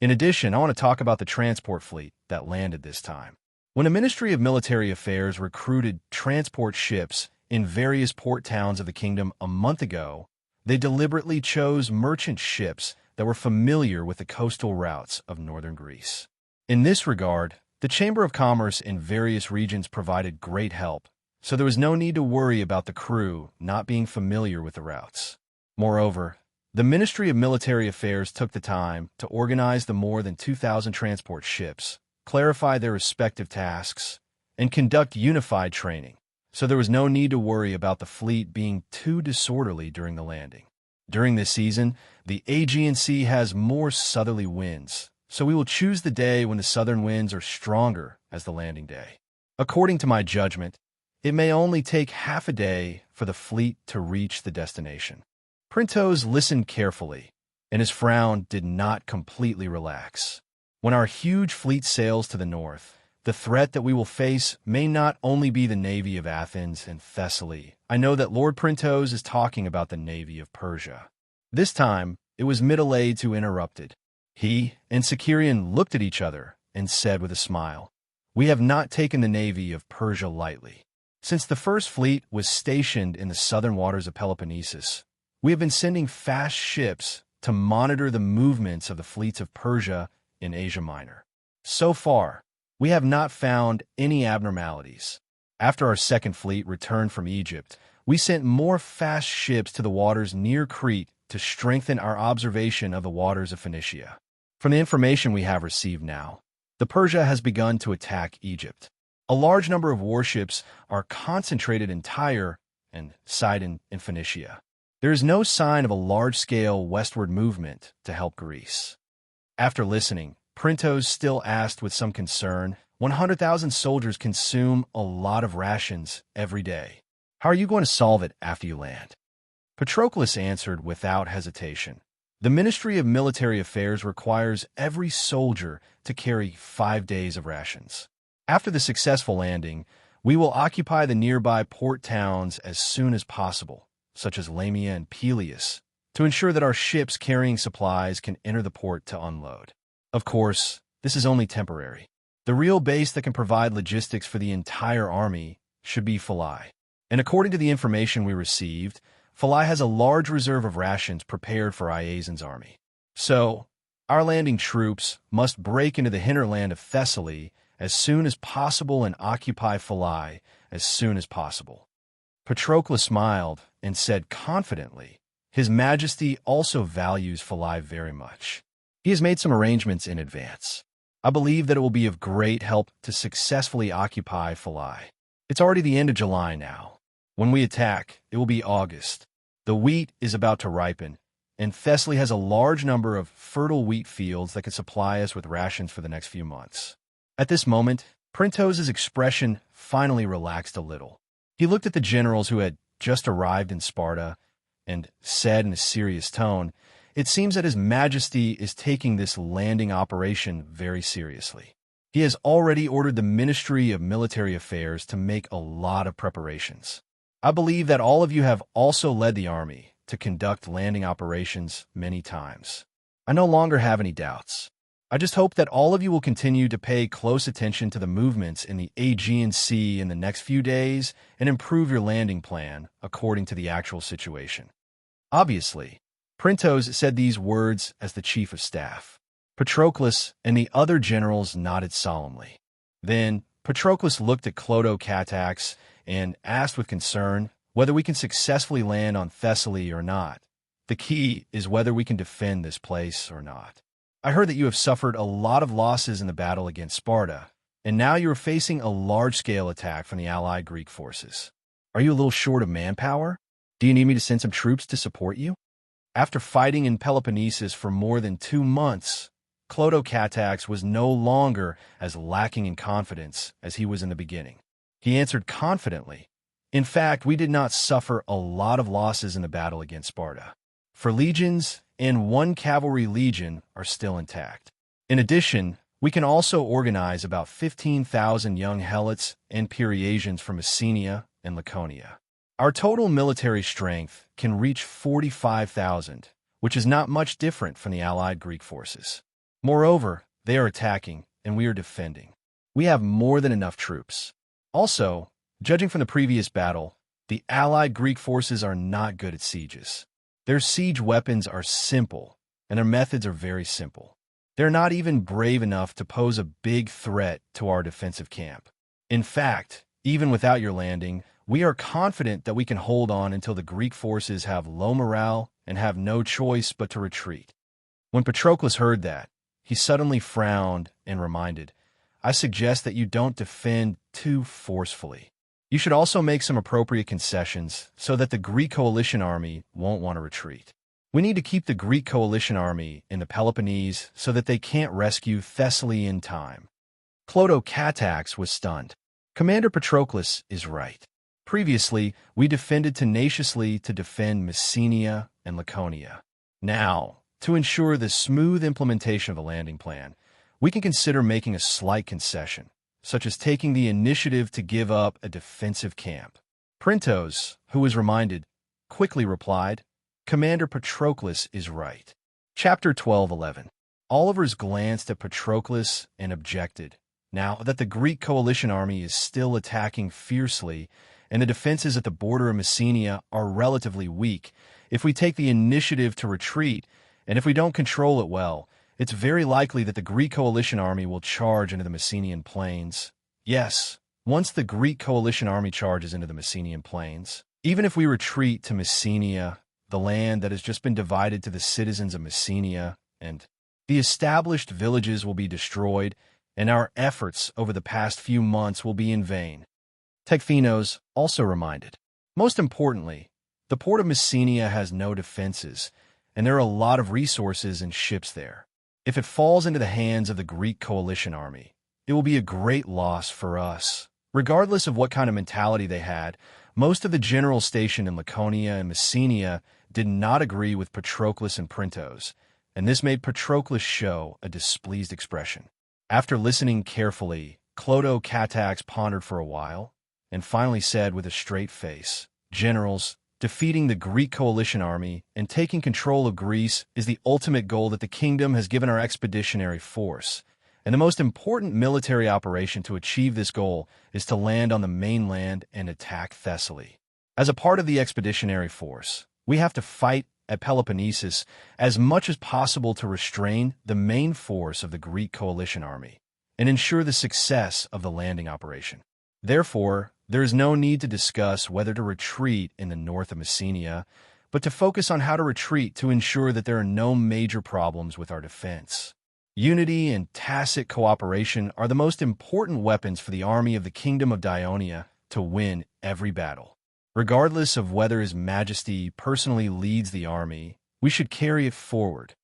In addition, I want to talk about the transport fleet that landed this time. When the Ministry of Military Affairs recruited transport ships in various port towns of the kingdom a month ago, they deliberately chose merchant ships that were familiar with the coastal routes of northern Greece. In this regard, the Chamber of Commerce in various regions provided great help, so there was no need to worry about the crew not being familiar with the routes. Moreover, the Ministry of Military Affairs took the time to organize the more than 2,000 transport ships, clarify their respective tasks, and conduct unified training, so there was no need to worry about the fleet being too disorderly during the landing. During this season, the Aegean Sea has more southerly winds, so we will choose the day when the southern winds are stronger as the landing day. According to my judgment, it may only take half a day for the fleet to reach the destination. Printos listened carefully, and his frown did not completely relax. When our huge fleet sails to the north, the threat that we will face may not only be the navy of Athens and Thessaly. I know that Lord Printos is talking about the navy of Persia. This time, it was Mytilades who interrupted. He and Sicarian looked at each other and said with a smile, "We have not taken the navy of Persia lightly. Since the first fleet was stationed in the southern waters of Peloponnesus, we have been sending fast ships to monitor the movements of the fleets of Persia in Asia Minor. So far, we have not found any abnormalities. After our second fleet returned from Egypt, we sent more fast ships to the waters near Crete to strengthen our observation of the waters of Phoenicia. From the information we have received now, the Persia has begun to attack Egypt. A large number of warships are concentrated in Tyre and Sidon in Phoenicia. There is no sign of a large-scale westward movement to help Greece." After listening, Printos still asked with some concern, 100,000 soldiers consume a lot of rations every day. How are you going to solve it after you land? Patroclus answered without hesitation. The Ministry of Military Affairs requires every soldier to carry 5 days of rations. After the successful landing, we will occupy the nearby port towns as soon as possible, such as Lamia and Peleus, to ensure that our ships carrying supplies can enter the port to unload. Of course, this is only temporary. The real base that can provide logistics for the entire army should be Philai. And according to the information we received, Philai has a large reserve of rations prepared for Iasion's army. So, our landing troops must break into the hinterland of Thessaly as soon as possible and occupy Philai as soon as possible." Patroclus smiled and said confidently, "His Majesty also values Philai very much. He has made some arrangements in advance. I believe that it will be of great help to successfully occupy Philai. It's already the end of July now. When we attack, it will be August. The wheat is about to ripen, and Thessaly has a large number of fertile wheat fields that could supply us with rations for the next few months." At this moment, Printos's expression finally relaxed a little. He looked at the generals who had just arrived in Sparta and said in a serious tone, "It seems that His Majesty is taking this landing operation very seriously. He has already ordered the Ministry of Military Affairs to make a lot of preparations. I believe that all of you have also led the army to conduct landing operations many times. I no longer have any doubts. I just hope that all of you will continue to pay close attention to the movements in the Aegean Sea in the next few days and improve your landing plan according to the actual situation." Obviously, Printos said these words as the chief of staff. Patroclus and the other generals nodded solemnly. Then Patroclus looked at Clotocatax and asked with concern whether we can successfully land on Thessaly or not. "The key is whether we can defend this place or not. I heard that you have suffered a lot of losses in the battle against Sparta, and now you are facing a large-scale attack from the allied Greek forces. Are you a little short of manpower? Do you need me to send some troops to support you?" After fighting in Peloponnesus for more than 2 months, Clotocatax was no longer as lacking in confidence as he was in the beginning. He answered confidently, "In fact, we did not suffer a lot of losses in the battle against Sparta. 4 legions and 1 cavalry legion are still intact. In addition, we can also organize about 15,000 young Helots and Pereasians from Messenia and Laconia. Our total military strength can reach 45,000, which is not much different from the allied Greek forces. Moreover, they are attacking, and we are defending. We have more than enough troops. Also, judging from the previous battle, the allied Greek forces are not good at sieges. Their siege weapons are simple, and their methods are very simple. They're not even brave enough to pose a big threat to our defensive camp. In fact, even without your landing, we are confident that we can hold on until the Greek forces have low morale and have no choice but to retreat." When Patroclus heard that, he suddenly frowned and reminded, "I suggest that you don't defend too forcefully. You should also make some appropriate concessions so that the Greek coalition army won't want to retreat. We need to keep the Greek coalition army in the Peloponnese so that they can't rescue Thessaly in time." Clotocatax was stunned. "Commander Patroclus is right. Previously, we defended tenaciously to defend Messenia and Laconia. Now, to ensure the smooth implementation of the landing plan, we can consider making a slight concession, such as taking the initiative to give up a defensive camp." Printos, who was reminded, quickly replied, "Commander Patroclus is right." Chapter 12:11. Oliver's glanced at Patroclus and objected. Now that the Greek coalition army is still attacking fiercely, and the defenses at the border of Messenia are relatively weak, if we take the initiative to retreat, and if we don't control it well, it's very likely that the Greek coalition army will charge into the Messenian plains. Yes, once the Greek coalition army charges into the Messenian plains, even if we retreat to Messenia, the land that has just been divided to the citizens of Messenia, and the established villages will be destroyed, and our efforts over the past few months will be in vain." Tecphenos also reminded, "Most importantly, the port of Messenia has no defenses, and there are a lot of resources and ships there. If it falls into the hands of the Greek coalition army, it will be a great loss for us." Regardless of what kind of mentality they had, most of the generals stationed in Laconia and Messenia did not agree with Patroclus and Printos, and this made Patroclus show a displeased expression. After listening carefully, Clotocatax pondered for a while, and finally said with a straight face, "Generals, defeating the Greek coalition army and taking control of Greece is the ultimate goal that the kingdom has given our expeditionary force, and the most important military operation to achieve this goal is to land on the mainland and attack Thessaly. As a part of the expeditionary force, we have to fight at Peloponnesus as much as possible to restrain the main force of the Greek coalition army, and ensure the success of the landing operation. Therefore, there is no need to discuss whether to retreat in the north of Messenia, but to focus on how to retreat to ensure that there are no major problems with our defense. Unity and tacit cooperation are the most important weapons for the army of the Kingdom of Dionia to win every battle. Regardless of whether His Majesty personally leads the army, we should carry it forward.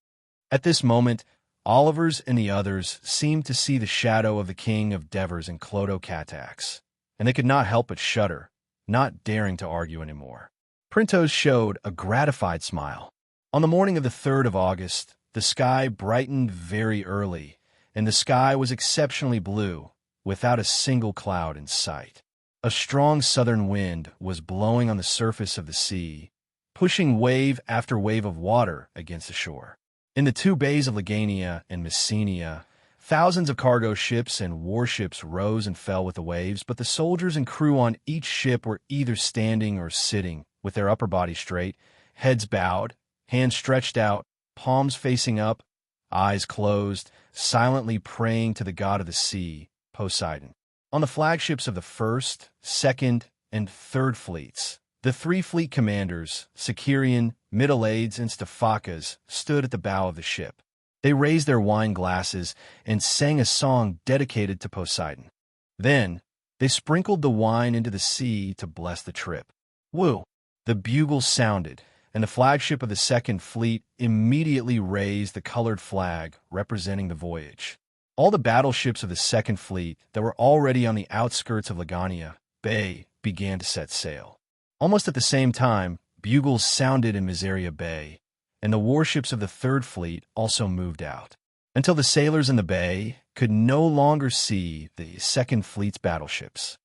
At this moment, Olivers and the others seemed to see the shadow of the King of Devers and Clodo Catax, and they could not help but shudder, not daring to argue anymore. Printos showed a gratified smile. On the morning of the 3rd of August, the sky brightened very early, and the sky was exceptionally blue, without a single cloud in sight. A strong southern wind was blowing on the surface of the sea, pushing wave after wave of water against the shore. In the two bays of Legania and Messenia, thousands of cargo ships and warships rose and fell with the waves, but the soldiers and crew on each ship were either standing or sitting, with their upper bodies straight, heads bowed, hands stretched out, palms facing up, eyes closed, silently praying to the god of the sea, Poseidon. On the flagships of the 1st, 2nd, and 3rd fleets, the 3 fleet commanders, Sicerian, Mytilades, and Stephacas, stood at the bow of the ship. They raised their wine glasses and sang a song dedicated to Poseidon. Then, they sprinkled the wine into the sea to bless the trip. Woo! The bugles sounded, and the flagship of the 2nd Fleet immediately raised the colored flag representing the voyage. All the battleships of the 2nd Fleet that were already on the outskirts of Legania Bay began to set sail. Almost at the same time, bugles sounded in Miseria Bay, and the warships of the 3rd Fleet also moved out, until the sailors in the bay could no longer see the 2nd Fleet's battleships.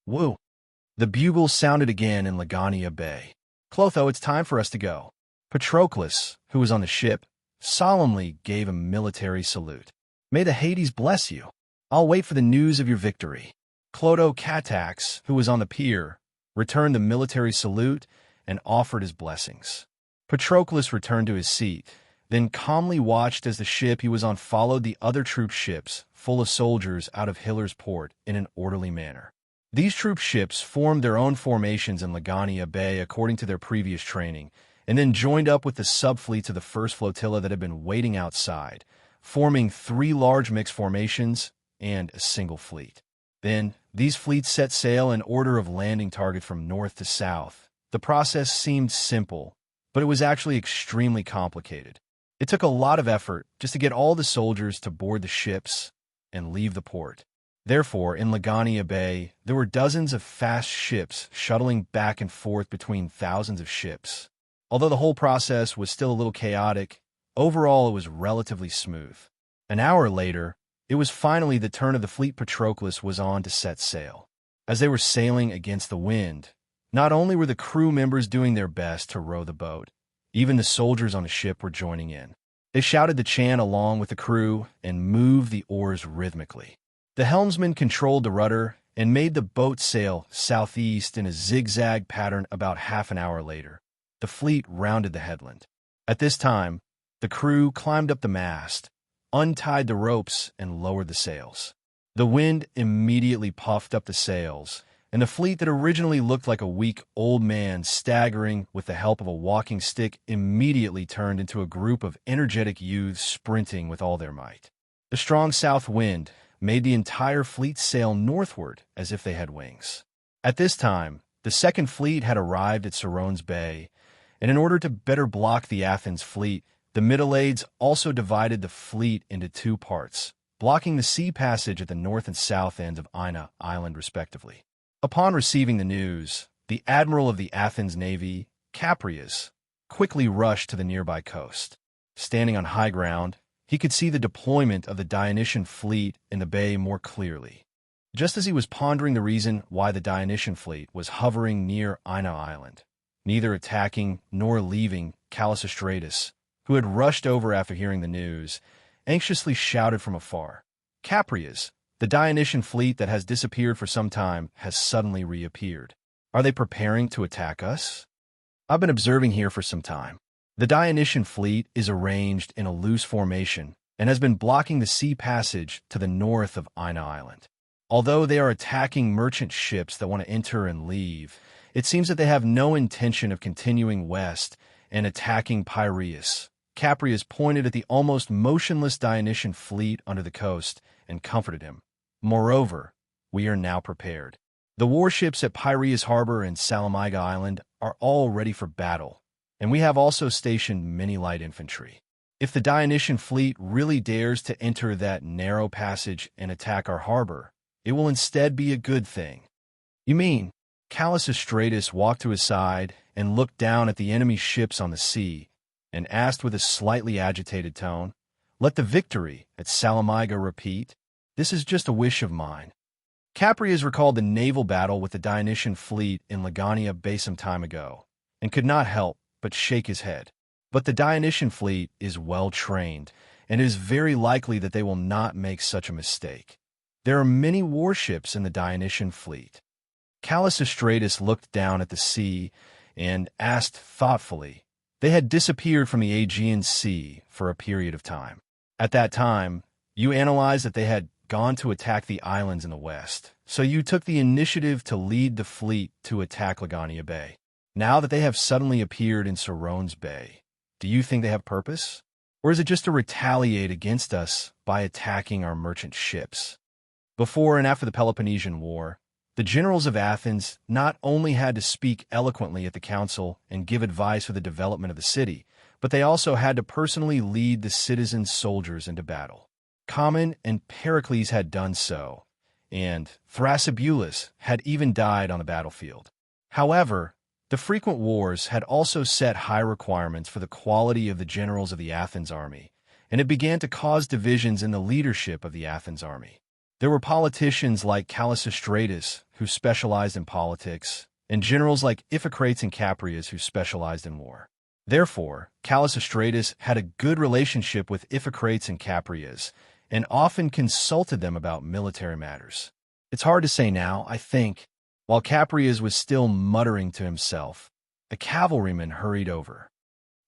Woo! The bugles sounded again in Legania Bay. Clotho, it's time for us to go. Patroclus, who was on the ship, solemnly gave a military salute. May the Hades bless you. I'll wait for the news of your victory. Clodo Catax, who was on the pier, returned the military salute and offered his blessings. Patroclus returned to his seat, then calmly watched as the ship he was on followed the other troop ships, full of soldiers, out of Hiller's port in an orderly manner. These troop ships formed their own formations in Legania Bay according to their previous training, and then joined up with the subfleets of the 1st flotilla that had been waiting outside, forming 3 large mixed formations and a single fleet. Then, these fleets set sail in order of landing target from north to south. The process seemed simple, but it was actually extremely complicated. It took a lot of effort just to get all the soldiers to board the ships and leave the port. Therefore, in Legania Bay, there were dozens of fast ships shuttling back and forth between thousands of ships. Although the whole process was still a little chaotic, overall it was relatively smooth. An hour later, it was finally the turn of the fleet Patroclus was on to set sail. As they were sailing against the wind, not only were the crew members doing their best to row the boat, even the soldiers on the ship were joining in. They shouted the chant along with the crew and moved the oars rhythmically. The helmsman controlled the rudder and made the boat sail southeast in a zigzag pattern. About half an hour later, the fleet rounded the headland. At this time, the crew climbed up the mast, untied the ropes, and lowered the sails. The wind immediately puffed up the sails, and the fleet that originally looked like a weak old man staggering with the help of a walking stick immediately turned into a group of energetic youths sprinting with all their might. The strong south wind made the entire fleet sail northward as if they had wings. At this time, the 2nd Fleet had arrived at Serone's Bay, and in order to better block the Athens fleet, the Mytilades also divided the fleet into 2 parts, blocking the sea passage at the north and south ends of Ina Island respectively. Upon receiving the news, the admiral of the Athens Navy, Caprias, quickly rushed to the nearby coast. Standing on high ground, he could see the deployment of the Dionysian fleet in the bay more clearly. Just as he was pondering the reason why the Dionysian fleet was hovering near Ina Island, neither attacking nor leaving Callisostratus, who had rushed over after hearing the news, anxiously shouted from afar, "Caprias, the Dionysian fleet that has disappeared for some time has suddenly reappeared. Are they preparing to attack us? I've been observing here for some time. The Dionysian fleet is arranged in a loose formation, and has been blocking the sea passage to the north of Ina Island. Although they are attacking merchant ships that want to enter and leave, it seems that they have no intention of continuing west and attacking Piraeus. Capreas pointed at the almost motionless Dionysian fleet under the coast and comforted him. Moreover, we are now prepared. The warships at Piraeus Harbor and Salamiga Island are all ready for battle, and we have also stationed many light infantry. If the Dionysian fleet really dares to enter that narrow passage and attack our harbor, it will instead be a good thing. You mean? Callistratus walked to his side and looked down at the enemy ships on the sea and asked with a slightly agitated tone, "Let the victory at Salamiga repeat? This is just a wish of mine." Capreas recalled the naval battle with the Dionysian fleet in Legania Bay some time ago, and could not help but shake his head. But the Dionysian fleet is well trained, and it is very likely that they will not make such a mistake. There are many warships in the Dionysian fleet. Callistratus looked down at the sea and asked thoughtfully. They had disappeared from the Aegean Sea for a period of time. At that time, you analyzed that they had gone to attack the islands in the west, so you took the initiative to lead the fleet to attack Legania Bay. Now that they have suddenly appeared in Serone's Bay, do you think they have purpose? Or is it just to retaliate against us by attacking our merchant ships? Before and after the Peloponnesian War, the generals of Athens not only had to speak eloquently at the council and give advice for the development of the city, but they also had to personally lead the citizen soldiers into battle. Common and Pericles had done so, and Thrasybulus had even died on the battlefield. However, the frequent wars had also set high requirements for the quality of the generals of the Athens army, and it began to cause divisions in the leadership of the Athens army. There were politicians like Callistratus, who specialized in politics, and generals like Iphicrates and Capreas, who specialized in war. Therefore, Callistratus had a good relationship with Iphicrates and Capreas, and often consulted them about military matters. It's hard to say now, I think. While Capreas was still muttering to himself, a cavalryman hurried over.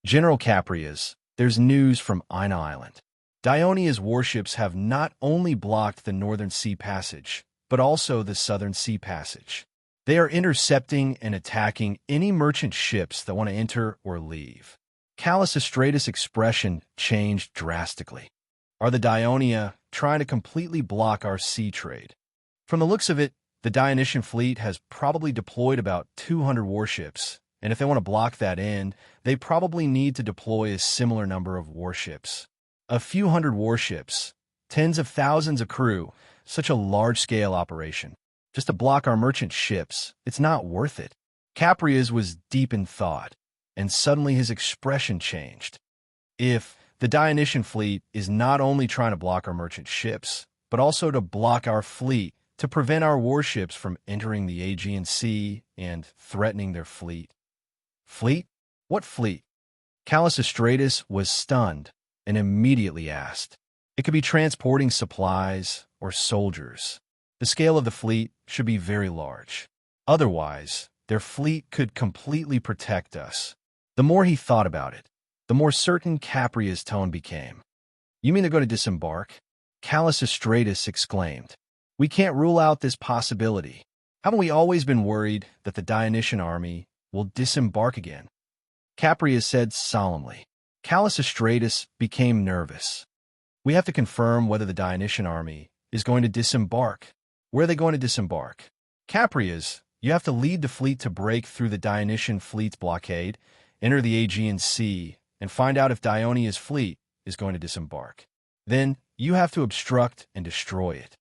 "General Capreas, there's news from Ina Island. Dionia's warships have not only blocked the northern sea passage, but also the southern sea passage. They are intercepting and attacking any merchant ships that want to enter or leave." Callistratus' expression changed drastically. "Are the Dionia trying to completely block our sea trade?" From the looks of it, the Dionysian fleet has probably deployed about 200 warships, and if they want to block that end, they probably need to deploy a similar number of warships. A few hundred warships, tens of thousands of crew, such a large-scale operation. Just to block our merchant ships, it's not worth it. Capreas was deep in thought, and suddenly his expression changed. If the Dionysian fleet is not only trying to block our merchant ships, but also to block our fleet, to prevent our warships from entering the Aegean Sea and threatening their fleet. Fleet? What fleet? Callistratus was stunned and immediately asked. It could be transporting supplies or soldiers. The scale of the fleet should be very large. Otherwise, their fleet could completely protect us. The more he thought about it, the more certain Capreas' tone became. "You mean they're going to disembark?" Callistratus exclaimed. "We can't rule out this possibility. Haven't we always been worried that the Dionysian army will disembark again?" Capreas said solemnly. Callistratus became nervous. "We have to confirm whether the Dionysian army is going to disembark. Where are they going to disembark?" "Capreas, you have to lead the fleet to break through the Dionysian fleet's blockade, enter the Aegean Sea, and find out if Dionia's fleet is going to disembark. Then you have to obstruct and destroy it."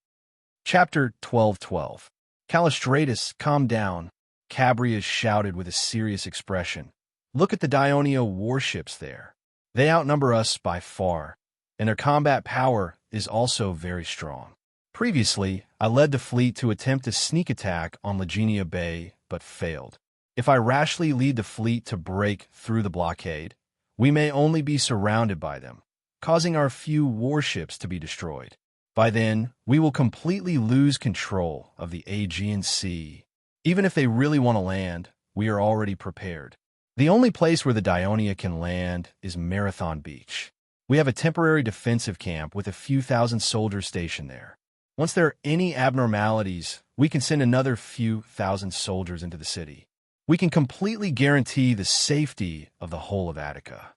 Chapter 12:12. Callistratus, calm down, Capreas shouted with a serious expression. "Look at the Dionia warships there. They outnumber us by far, and their combat power is also very strong. Previously, I led the fleet to attempt a sneak attack on Legania Bay, but failed. If I rashly lead the fleet to break through the blockade, we may only be surrounded by them, causing our few warships to be destroyed. By then, we will completely lose control of the Aegean Sea. Even if they really want to land, we are already prepared. The only place where the Dionia can land is Marathon Beach. We have a temporary defensive camp with a few thousand soldiers stationed there. Once there are any abnormalities, we can send another few thousand soldiers into the city. We can completely guarantee the safety of the whole of Attica.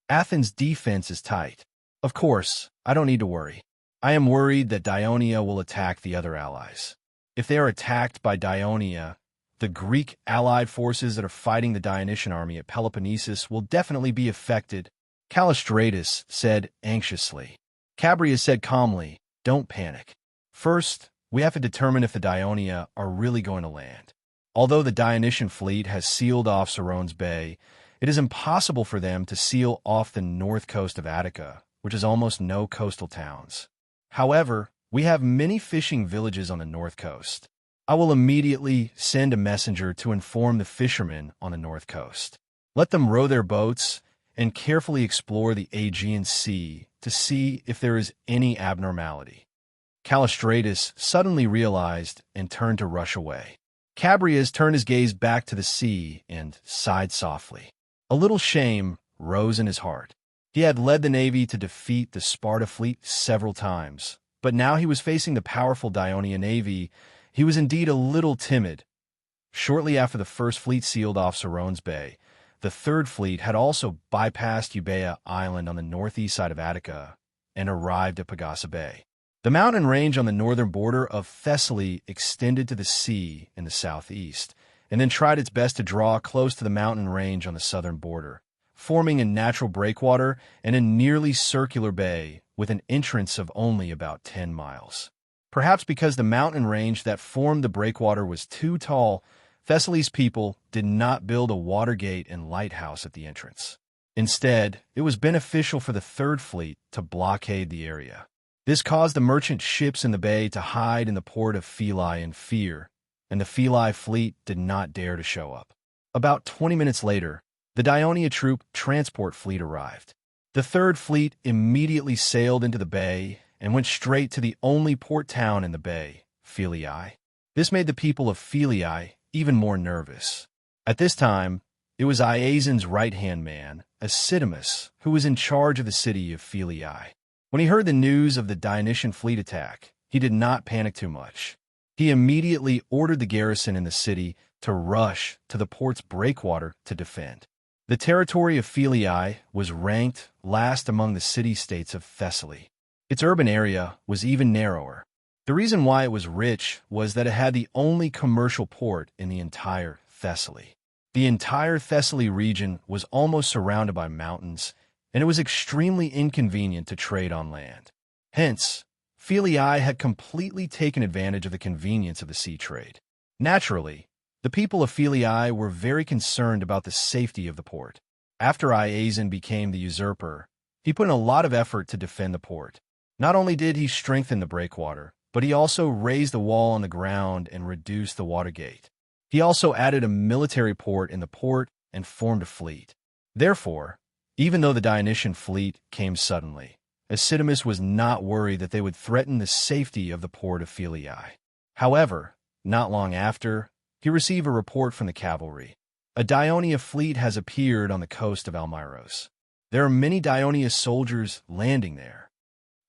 Athens' defense is tight. Of course, I don't need to worry. I am worried that Dionia will attack the other allies. If they are attacked by Dionia, the Greek allied forces that are fighting the Dionysian army at Peloponnesus will definitely be affected, Callistratus said anxiously. Cabrias said calmly, "Don't panic. First, we have to determine if the Dionia are really going to land. Although the Dionysian fleet has sealed off Serone's Bay, it is impossible for them to seal off the north coast of Attica, which has almost no coastal towns. However, we have many fishing villages on the north coast. I will immediately send a messenger to inform the fishermen on the north coast. Let them row their boats and carefully explore the Aegean Sea to see if there is any abnormality." Callistratus suddenly realized and turned to rush away. Cabrias turned his gaze back to the sea and sighed softly. A little shame rose in his heart. He had led the navy to defeat the Sparta fleet several times, but now he was facing the powerful Dionia navy. He was indeed a little timid. Shortly after the first fleet sealed off Serone's Bay, the third fleet had also bypassed Euboea Island on the northeast side of Attica and arrived at Pegasa Bay. The mountain range on the northern border of Thessaly extended to the sea in the southeast, and then tried its best to draw close to the mountain range on the southern border, forming a natural breakwater and a nearly circular bay with an entrance of only about 10 miles. Perhaps because the mountain range that formed the breakwater was too tall, Thessaly's people did not build a water gate and lighthouse at the entrance. Instead, it was beneficial for the third fleet to blockade the area. This caused the merchant ships in the bay to hide in the port of Phyle in fear, and the Phyle fleet did not dare to show up. About 20 minutes later, the Dionia troop transport fleet arrived. The third fleet immediately sailed into the bay and went straight to the only port town in the bay, Phyle. This made the people of Phyle even more nervous. At this time, it was Iasion's right-hand man, Acidamus, who was in charge of the city of Phyle. When he heard the news of the Dionysian fleet attack, he did not panic too much. He immediately ordered the garrison in the city to rush to the port's breakwater to defend. The territory of Phyle was ranked last among the city-states of Thessaly. Its urban area was even narrower. The reason why it was rich was that it had the only commercial port in the entire Thessaly. The entire Thessaly region was almost surrounded by mountains, and it was extremely inconvenient to trade on land. Hence, Phyle had completely taken advantage of the convenience of the sea trade. Naturally, the people of Phyle were very concerned about the safety of the port. After Iasion became the usurper, he put in a lot of effort to defend the port. Not only did he strengthen the breakwater, but he also raised the wall on the ground and reduced the water gate. He also added a military port in the port and formed a fleet. Therefore, even though the Dionysian fleet came suddenly, Acidamus was not worried that they would threaten the safety of the port of Phyle. However, not long after, he received a report from the cavalry. A Dionia fleet has appeared on the coast of Almyros. There are many Dionia soldiers landing there.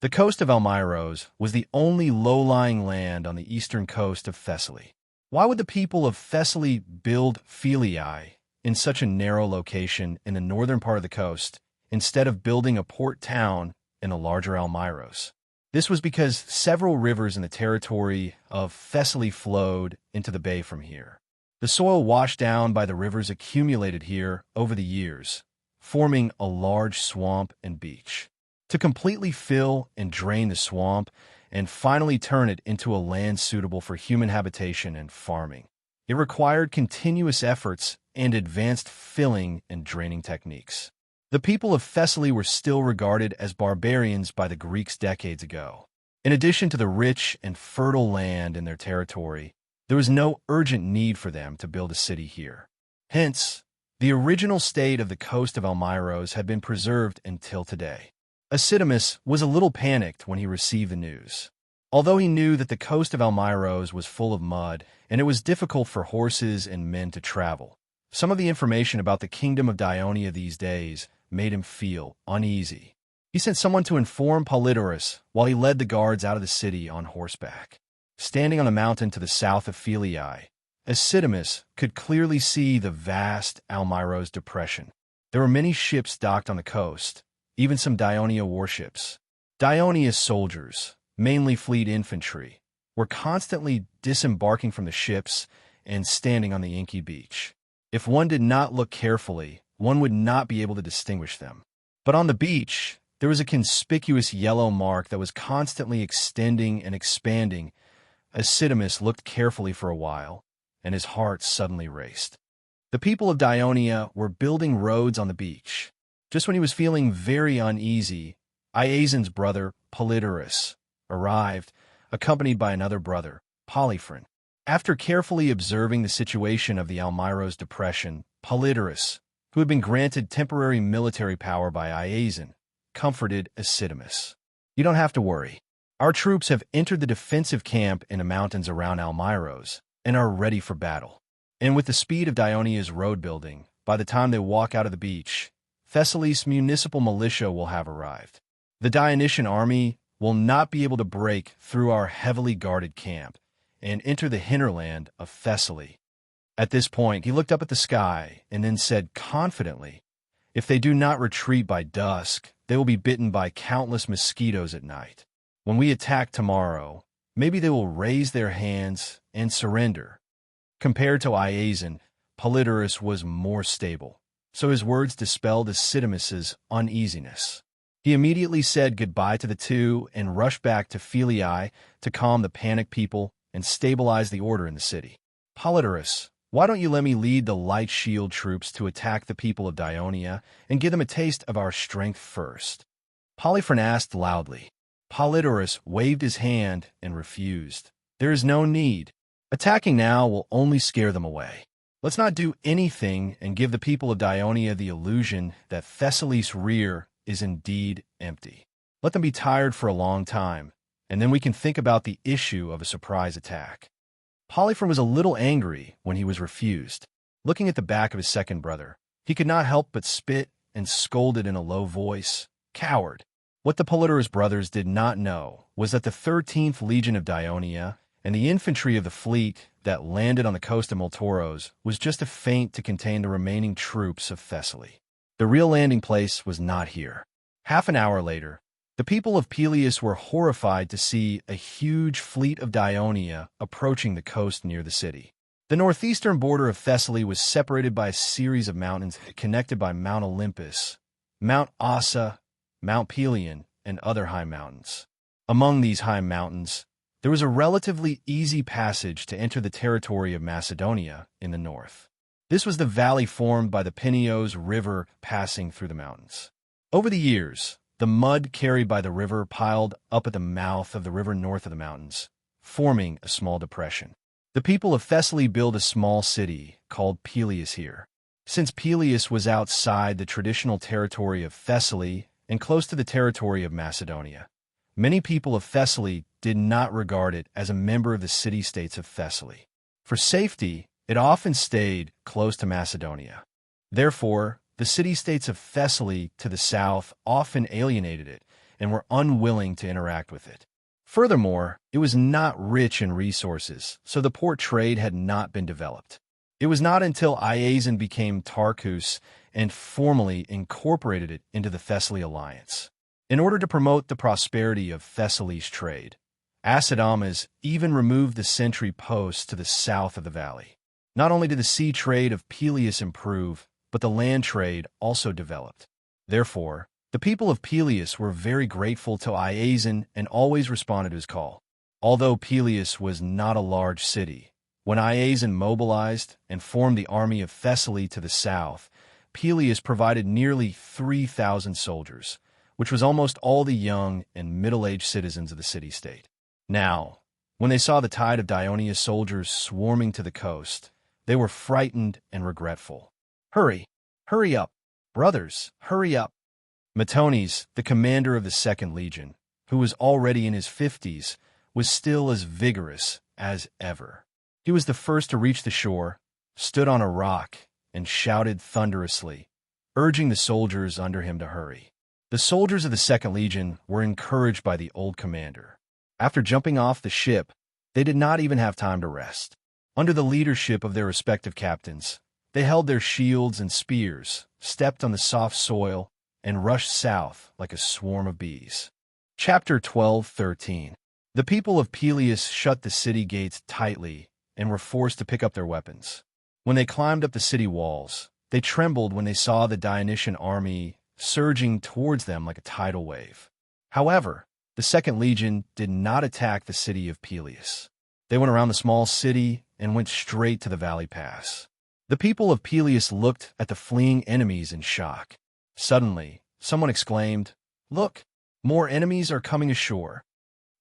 The coast of Almyros was the only low-lying land on the eastern coast of Thessaly. Why would the people of Thessaly build Phyle in such a narrow location in the northern part of the coast, instead of building a port town in the larger Almyros? This was because several rivers in the territory of Thessaly flowed into the bay from here. The soil washed down by the rivers accumulated here over the years, forming a large swamp and beach. To completely fill and drain the swamp and finally turn it into a land suitable for human habitation and farming, it required continuous efforts and advanced filling and draining techniques. The people of Thessaly were still regarded as barbarians by the Greeks decades ago. In addition to the rich and fertile land in their territory, there was no urgent need for them to build a city here. Hence, the original state of the coast of Almyros had been preserved until today. Acidamus was a little panicked when he received the news. Although he knew that the coast of Almyros was full of mud and it was difficult for horses and men to travel, some of the information about the kingdom of Dionia these days made him feel uneasy. He sent someone to inform Polydorus while he led the guards out of the city on horseback. Standing on the mountain to the south of Philii, Epsidemus could clearly see the vast Almiros depression. There were many ships docked on the coast, even some Dionia warships. Dionia's soldiers, mainly fleet infantry, were constantly disembarking from the ships and standing on the inky beach. If one did not look carefully, one would not be able to distinguish them. But on the beach, there was a conspicuous yellow mark that was constantly extending and expanding. Epsidemus looked carefully for a while, and his heart suddenly raced. The people of Dionia were building roads on the beach. Just when he was feeling very uneasy, Iasion's brother, Polydorus, arrived, accompanied by another brother, Polyphron. After carefully observing the situation of the Almiros depression, Polydorus, who had been granted temporary military power by Iasion, comforted Epsidemus. "You don't have to worry. Our troops have entered the defensive camp in the mountains around Almiros and are ready for battle. And with the speed of Dionia's road building, by the time they walk out of the beach, Thessaly's municipal militia will have arrived. The Dionysian army will not be able to break through our heavily guarded camp and enter the hinterland of Thessaly." At this point, he looked up at the sky and then said confidently, "If they do not retreat by dusk, they will be bitten by countless mosquitoes at night. When we attack tomorrow, maybe they will raise their hands and surrender." Compared to Iasion, Polydorus was more stable, so his words dispelled Epsidemus's uneasiness. He immediately said goodbye to the two and rushed back to Philii to calm the panicked people and stabilize the order in the city. "Polydorus, why don't you let me lead the light shield troops to attack the people of Dionia and give them a taste of our strength first?" Polyphron asked loudly. Polydorus waved his hand and refused. "There is no need. Attacking now will only scare them away. Let's not do anything and give the people of Dionia the illusion that Thessaly's rear is indeed empty. Let them be tired for a long time, and then we can think about the issue of a surprise attack." Polyphron was a little angry when he was refused. Looking at the back of his second brother, he could not help but spit and scolded in a low voice, "Coward!" What the Polydorus brothers did not know was that the 13th Legion of Dionia and the infantry of the fleet that landed on the coast of Moltoros was just a feint to contain the remaining troops of Thessaly. The real landing place was not here. Half an hour later, the people of Peleus were horrified to see a huge fleet of Dionia approaching the coast near the city. The northeastern border of Thessaly was separated by a series of mountains connected by Mount Olympus, Mount Ossa, Mount Pelion, and other high mountains. Among these high mountains, there was a relatively easy passage to enter the territory of Macedonia in the north. This was the valley formed by the Pinios River passing through the mountains. Over the years, the mud carried by the river piled up at the mouth of the river north of the mountains, forming a small depression. The people of Thessaly built a small city called Peleus here. Since Peleus was outside the traditional territory of Thessaly and close to the territory of Macedonia, many people of Thessaly did not regard it as a member of the city-states of Thessaly. For safety, it often stayed close to Macedonia. Therefore, the city-states of Thessaly to the south often alienated it and were unwilling to interact with it. Furthermore, it was not rich in resources, so the port trade had not been developed. It was not until Iasion became Tarchus and formally incorporated it into the Thessaly alliance. In order to promote the prosperity of Thessaly's trade, Acidamas even removed the sentry posts to the south of the valley. Not only did the sea trade of Peleus improve, but the land trade also developed. Therefore, the people of Peleus were very grateful to Iasion and always responded to his call. Although Peleus was not a large city, when Iasion mobilized and formed the army of Thessaly to the south, Peleus provided nearly 3,000 soldiers, which was almost all the young and middle-aged citizens of the city-state. Now, when they saw the tide of Dionia's soldiers swarming to the coast, they were frightened and regretful. "Hurry! Hurry up! Brothers, hurry up!" Metones, the commander of the 2nd Legion, who was already in his 50s, was still as vigorous as ever. He was the first to reach the shore, stood on a rock, and shouted thunderously, urging the soldiers under him to hurry. The soldiers of the Second Legion were encouraged by the old commander. After jumping off the ship, they did not even have time to rest. Under the leadership of their respective captains, they held their shields and spears, stepped on the soft soil, and rushed south like a swarm of bees. Chapter 12:13. The people of Peleus shut the city gates tightly and were forced to pick up their weapons. When they climbed up the city walls, they trembled when they saw the Dionysian army surging towards them like a tidal wave. However, the Second Legion did not attack the city of Peleus. They went around the small city and went straight to the valley pass. The people of Peleus looked at the fleeing enemies in shock. Suddenly, someone exclaimed, "Look, more enemies are coming ashore."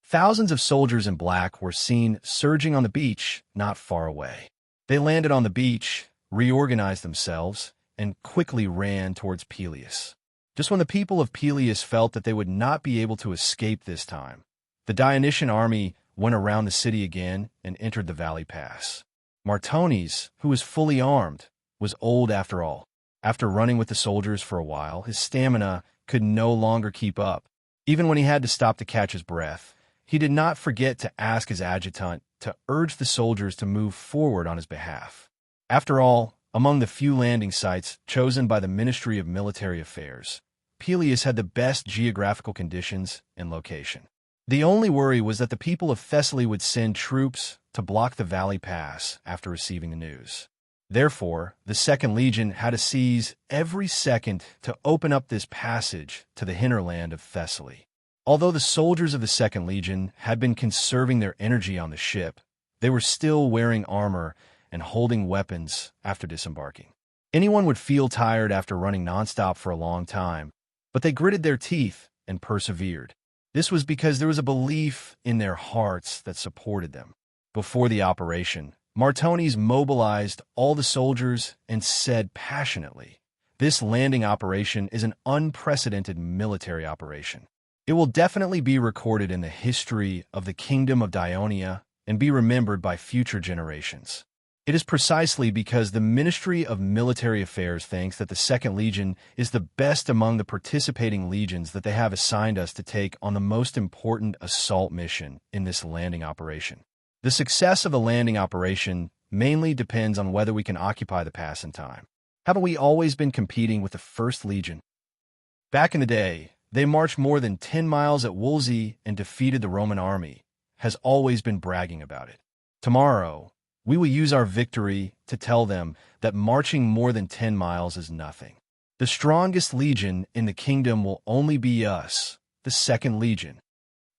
Thousands of soldiers in black were seen surging on the beach not far away. They landed on the beach, reorganized themselves, and quickly ran towards Peleus. Just when the people of Peleus felt that they would not be able to escape this time, the Dionysian army went around the city again and entered the valley pass. Martones, who was fully armed, was old after all. After running with the soldiers for a while, his stamina could no longer keep up. Even when he had to stop to catch his breath, he did not forget to ask his adjutant to urge the soldiers to move forward on his behalf. After all, among the few landing sites chosen by the Ministry of Military Affairs, Peleus had the best geographical conditions and location. The only worry was that the people of Thessaly would send troops to block the valley pass after receiving the news. Therefore, the Second Legion had to seize every second to open up this passage to the hinterland of Thessaly. Although the soldiers of the Second Legion had been conserving their energy on the ship, they were still wearing armor and holding weapons after disembarking. Anyone would feel tired after running nonstop for a long time, but they gritted their teeth and persevered. This was because there was a belief in their hearts that supported them. Before the operation, Martones mobilized all the soldiers and said passionately, "This landing operation is an unprecedented military operation. It will definitely be recorded in the history of the Kingdom of Dionia and be remembered by future generations." It is precisely because the Ministry of Military Affairs thinks that the Second Legion is the best among the participating legions that they have assigned us to take on the most important assault mission in this landing operation. The success of the landing operation mainly depends on whether we can occupy the pass in time. Haven't we always been competing with the First Legion? Back in the day, they marched more than 10 miles at Wolsey and defeated the Roman army, has always been bragging about it. Tomorrow, we will use our victory to tell them that marching more than 10 miles is nothing. The strongest legion in the kingdom will only be us, the Second Legion.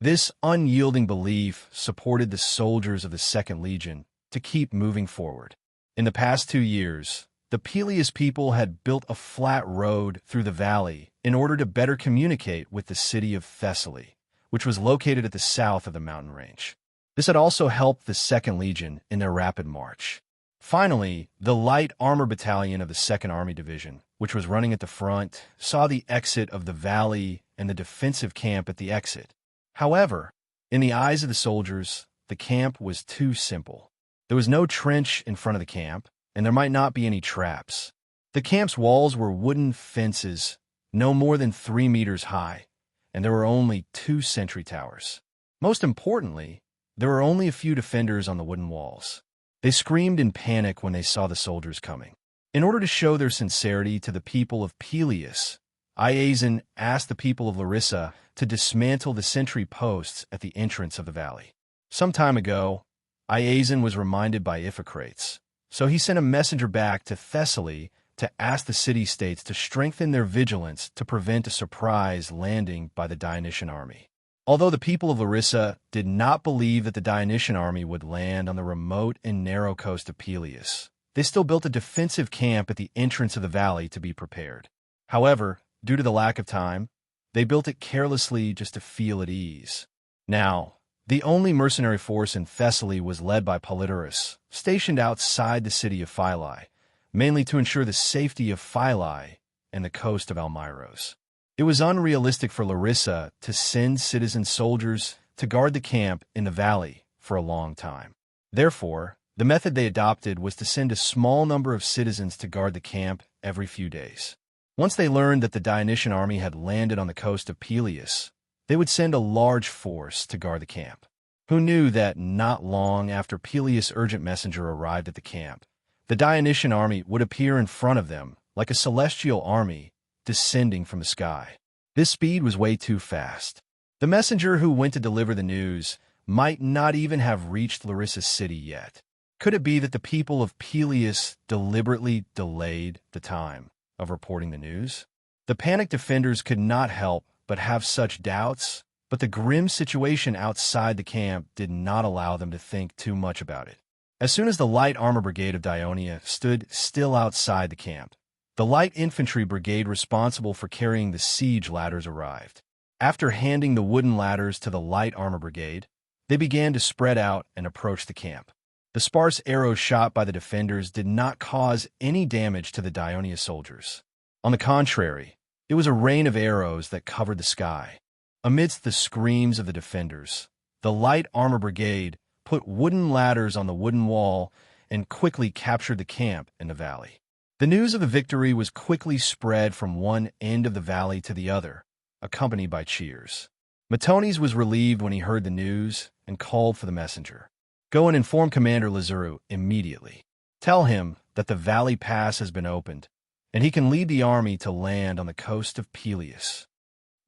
This unyielding belief supported the soldiers of the Second Legion to keep moving forward. In the past 2 years, the Peleus people had built a flat road through the valley in order to better communicate with the city of Thessaly, which was located at the south of the mountain range. This had also helped the Second Legion in their rapid march. Finally, the light armor battalion of the 2nd Army Division, which was running at the front, saw the exit of the valley and the defensive camp at the exit. However, in the eyes of the soldiers, the camp was too simple. There was no trench in front of the camp, and there might not be any traps. The camp's walls were wooden fences, no more than 3 meters high, and there were only 2 sentry towers. Most importantly, there were only a few defenders on the wooden walls. They screamed in panic when they saw the soldiers coming. In order to show their sincerity to the people of Peleus, Iazon asked the people of Larissa to dismantle the sentry posts at the entrance of the valley. Some time ago, Iazon was reminded by Iphicrates, so he sent a messenger back to Thessaly to ask the city-states to strengthen their vigilance to prevent a surprise landing by the Dionysian army. Although the people of Larissa did not believe that the Dionysian army would land on the remote and narrow coast of Peleus, they still built a defensive camp at the entrance of the valley to be prepared. However, due to the lack of time, they built it carelessly just to feel at ease. Now, the only mercenary force in Thessaly was led by Polydorus, stationed outside the city of Philae, mainly to ensure the safety of Philae and the coast of Almyros. It was unrealistic for Larissa to send citizen soldiers to guard the camp in the valley for a long time. Therefore, the method they adopted was to send a small number of citizens to guard the camp every few days. Once they learned that the Dionysian army had landed on the coast of Peleus, they would send a large force to guard the camp. Who knew that not long after Peleus' urgent messenger arrived at the camp, the Dionysian army would appear in front of them like a celestial army descending from the sky. This speed was way too fast. The messenger who went to deliver the news might not even have reached Larissa's city yet. Could it be that the people of Peleus deliberately delayed the time of reporting the news? The panicked defenders could not help but have such doubts, but the grim situation outside the camp did not allow them to think too much about it. As soon as the light armor brigade of Dionia stood still outside the camp, the light infantry brigade responsible for carrying the siege ladders arrived. After handing the wooden ladders to the light armor brigade, they began to spread out and approach the camp. The sparse arrows shot by the defenders did not cause any damage to the Dionia soldiers. On the contrary, it was a rain of arrows that covered the sky. Amidst the screams of the defenders, the light armor brigade put wooden ladders on the wooden wall and quickly captured the camp in the valley. The news of the victory was quickly spread from one end of the valley to the other, accompanied by cheers. Matones was relieved when he heard the news and called for the messenger. Go and inform Commander Lazuru immediately. Tell him that the valley pass has been opened, and he can lead the army to land on the coast of Peleus.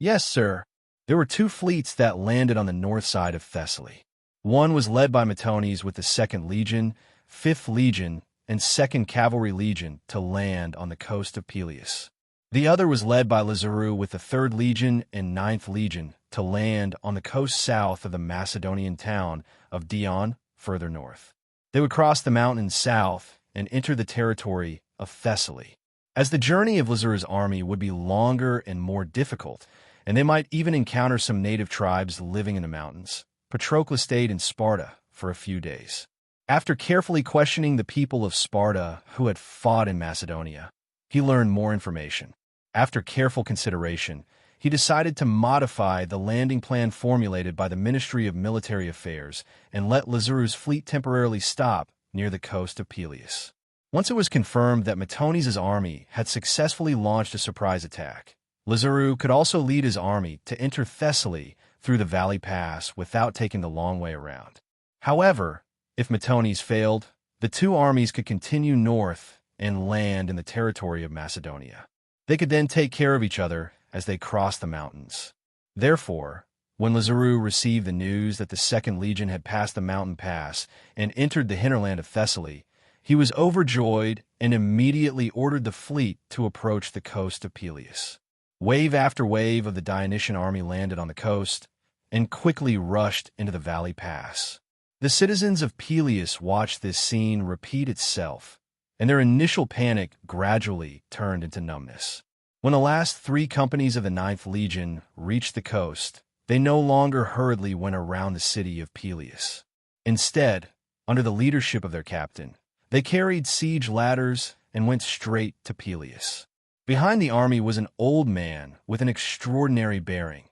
Yes, sir. There were 2 fleets that landed on the north side of Thessaly. One was led by Matones with the 2nd Legion, 5th Legion, and 2nd Cavalry Legion to land on the coast of Peleus. The other was led by Lazuru with the 3rd Legion and 9th Legion to land on the coast south of the Macedonian town of Dion, further north. They would cross the mountains south and enter the territory of Thessaly. As the journey of Lazuru's army would be longer and more difficult, and they might even encounter some native tribes living in the mountains, Patroclus stayed in Sparta for a few days. After carefully questioning the people of Sparta who had fought in Macedonia, he learned more information. After careful consideration, he decided to modify the landing plan formulated by the Ministry of Military Affairs and let Lazuru's fleet temporarily stop near the coast of Peleus. Once it was confirmed that Matones' army had successfully launched a surprise attack, Lazuru could also lead his army to enter Thessaly through the Valley Pass without taking the long way around. However, if Matones failed, the 2 armies could continue north and land in the territory of Macedonia. They could then take care of each other as they crossed the mountains. Therefore, when Lazuru received the news that the 2nd Legion had passed the mountain pass and entered the hinterland of Thessaly, he was overjoyed and immediately ordered the fleet to approach the coast of Peleus. Wave after wave of the Dionysian army landed on the coast and quickly rushed into the Valley Pass. The citizens of Peleus watched this scene repeat itself, and their initial panic gradually turned into numbness. When the last 3 companies of the 9th Legion reached the coast, they no longer hurriedly went around the city of Peleus. Instead, under the leadership of their captain, they carried siege ladders and went straight to Peleus. Behind the army was an old man with an extraordinary bearing,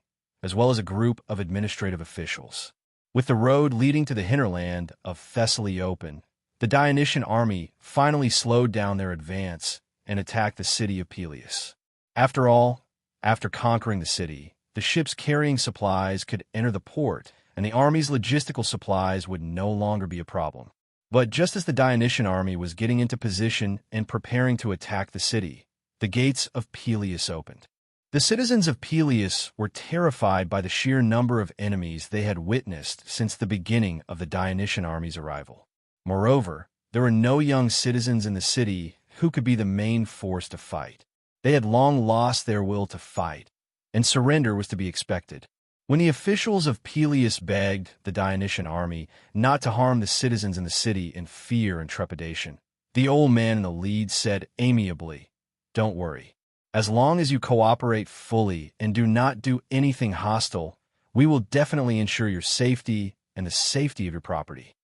as well as a group of administrative officials. With the road leading to the hinterland of Thessaly open, the Dionysian army finally slowed down their advance and attacked the city of Peleus. After all, after conquering the city, the ships carrying supplies could enter the port, and the army's logistical supplies would no longer be a problem. But just as the Dionysian army was getting into position and preparing to attack the city, the gates of Peleus opened. The citizens of Peleus were terrified by the sheer number of enemies they had witnessed since the beginning of the Dionysian army's arrival. Moreover, there were no young citizens in the city who could be the main force to fight. They had long lost their will to fight, and surrender was to be expected. When the officials of Peleus begged the Dionysian army not to harm the citizens in the city in fear and trepidation, the old man in the lead said amiably, "Don't worry. As long as you cooperate fully and do not do anything hostile, we will definitely ensure your safety and the safety of your property."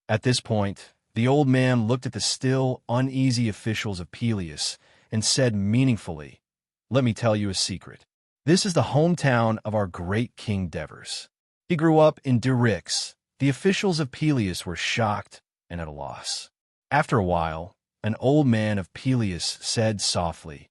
At this point, the old man looked at the still uneasy officials of Peleus and said meaningfully, "Let me tell you a secret. This is the hometown of our great King Devers. He grew up in Dirix." The officials of Peleus were shocked and at a loss. After a while, an old man of Peleus said softly,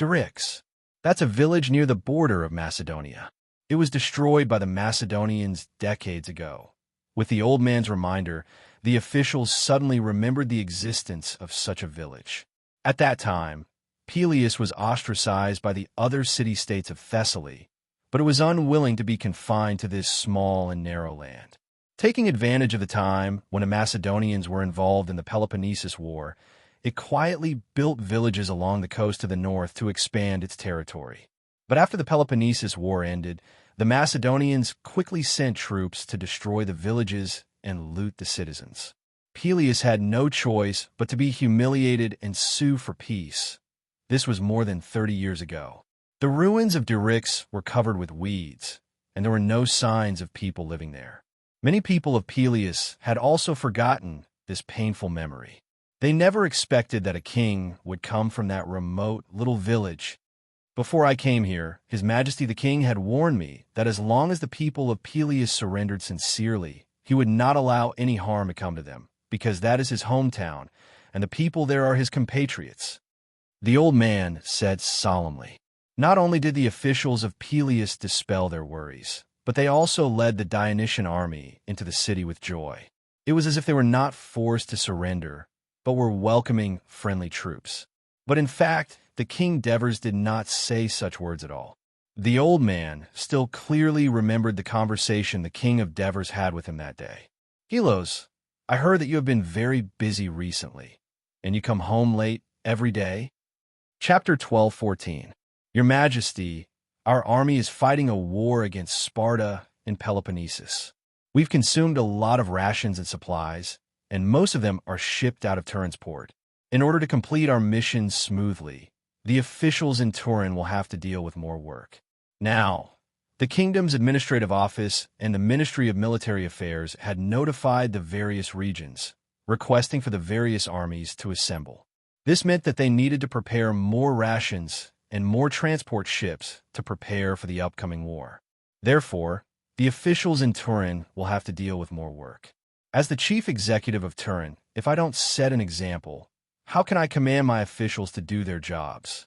Dyryx. That's a village near the border of Macedonia. It was destroyed by the Macedonians decades ago. With the old man's reminder, the officials suddenly remembered the existence of such a village. At that time, Peleus was ostracized by the other city-states of Thessaly, but it was unwilling to be confined to this small and narrow land. Taking advantage of the time when the Macedonians were involved in the Peloponnesus War, it quietly built villages along the coast to the north to expand its territory. But after the Peloponnesus War ended, the Macedonians quickly sent troops to destroy the villages and loot the citizens. Peleus had no choice but to be humiliated and sue for peace. This was more than 30 years ago. The ruins of Dyryx were covered with weeds, and there were no signs of people living there. Many people of Peleus had also forgotten this painful memory. They never expected that a king would come from that remote little village. Before I came here, His Majesty the King had warned me that as long as the people of Peleus surrendered sincerely, he would not allow any harm to come to them, because that is his hometown, and the people there are his compatriots. The old man said solemnly. Not only did the officials of Peleus dispel their worries, but they also led the Dionysian army into the city with joy. It was as if they were not forced to surrender, but were welcoming friendly troops. But in fact, the King Devers did not say such words at all. The old man still clearly remembered the conversation the King of Devers had with him that day. Helos, I heard that you have been very busy recently, and you come home late every day. Chapter 12:14. Your Majesty, our army is fighting a war against Sparta and Peloponnesus. We've consumed a lot of rations and supplies, and most of them are shipped out of Turin's port. In order to complete our mission smoothly, the officials in Turin will have to deal with more work. Now, the kingdom's administrative office and the Ministry of Military Affairs had notified the various regions, requesting for the various armies to assemble. This meant that they needed to prepare more rations and more transport ships to prepare for the upcoming war. Therefore, the officials in Turin will have to deal with more work. As the chief executive of Turin, if I don't set an example, how can I command my officials to do their jobs?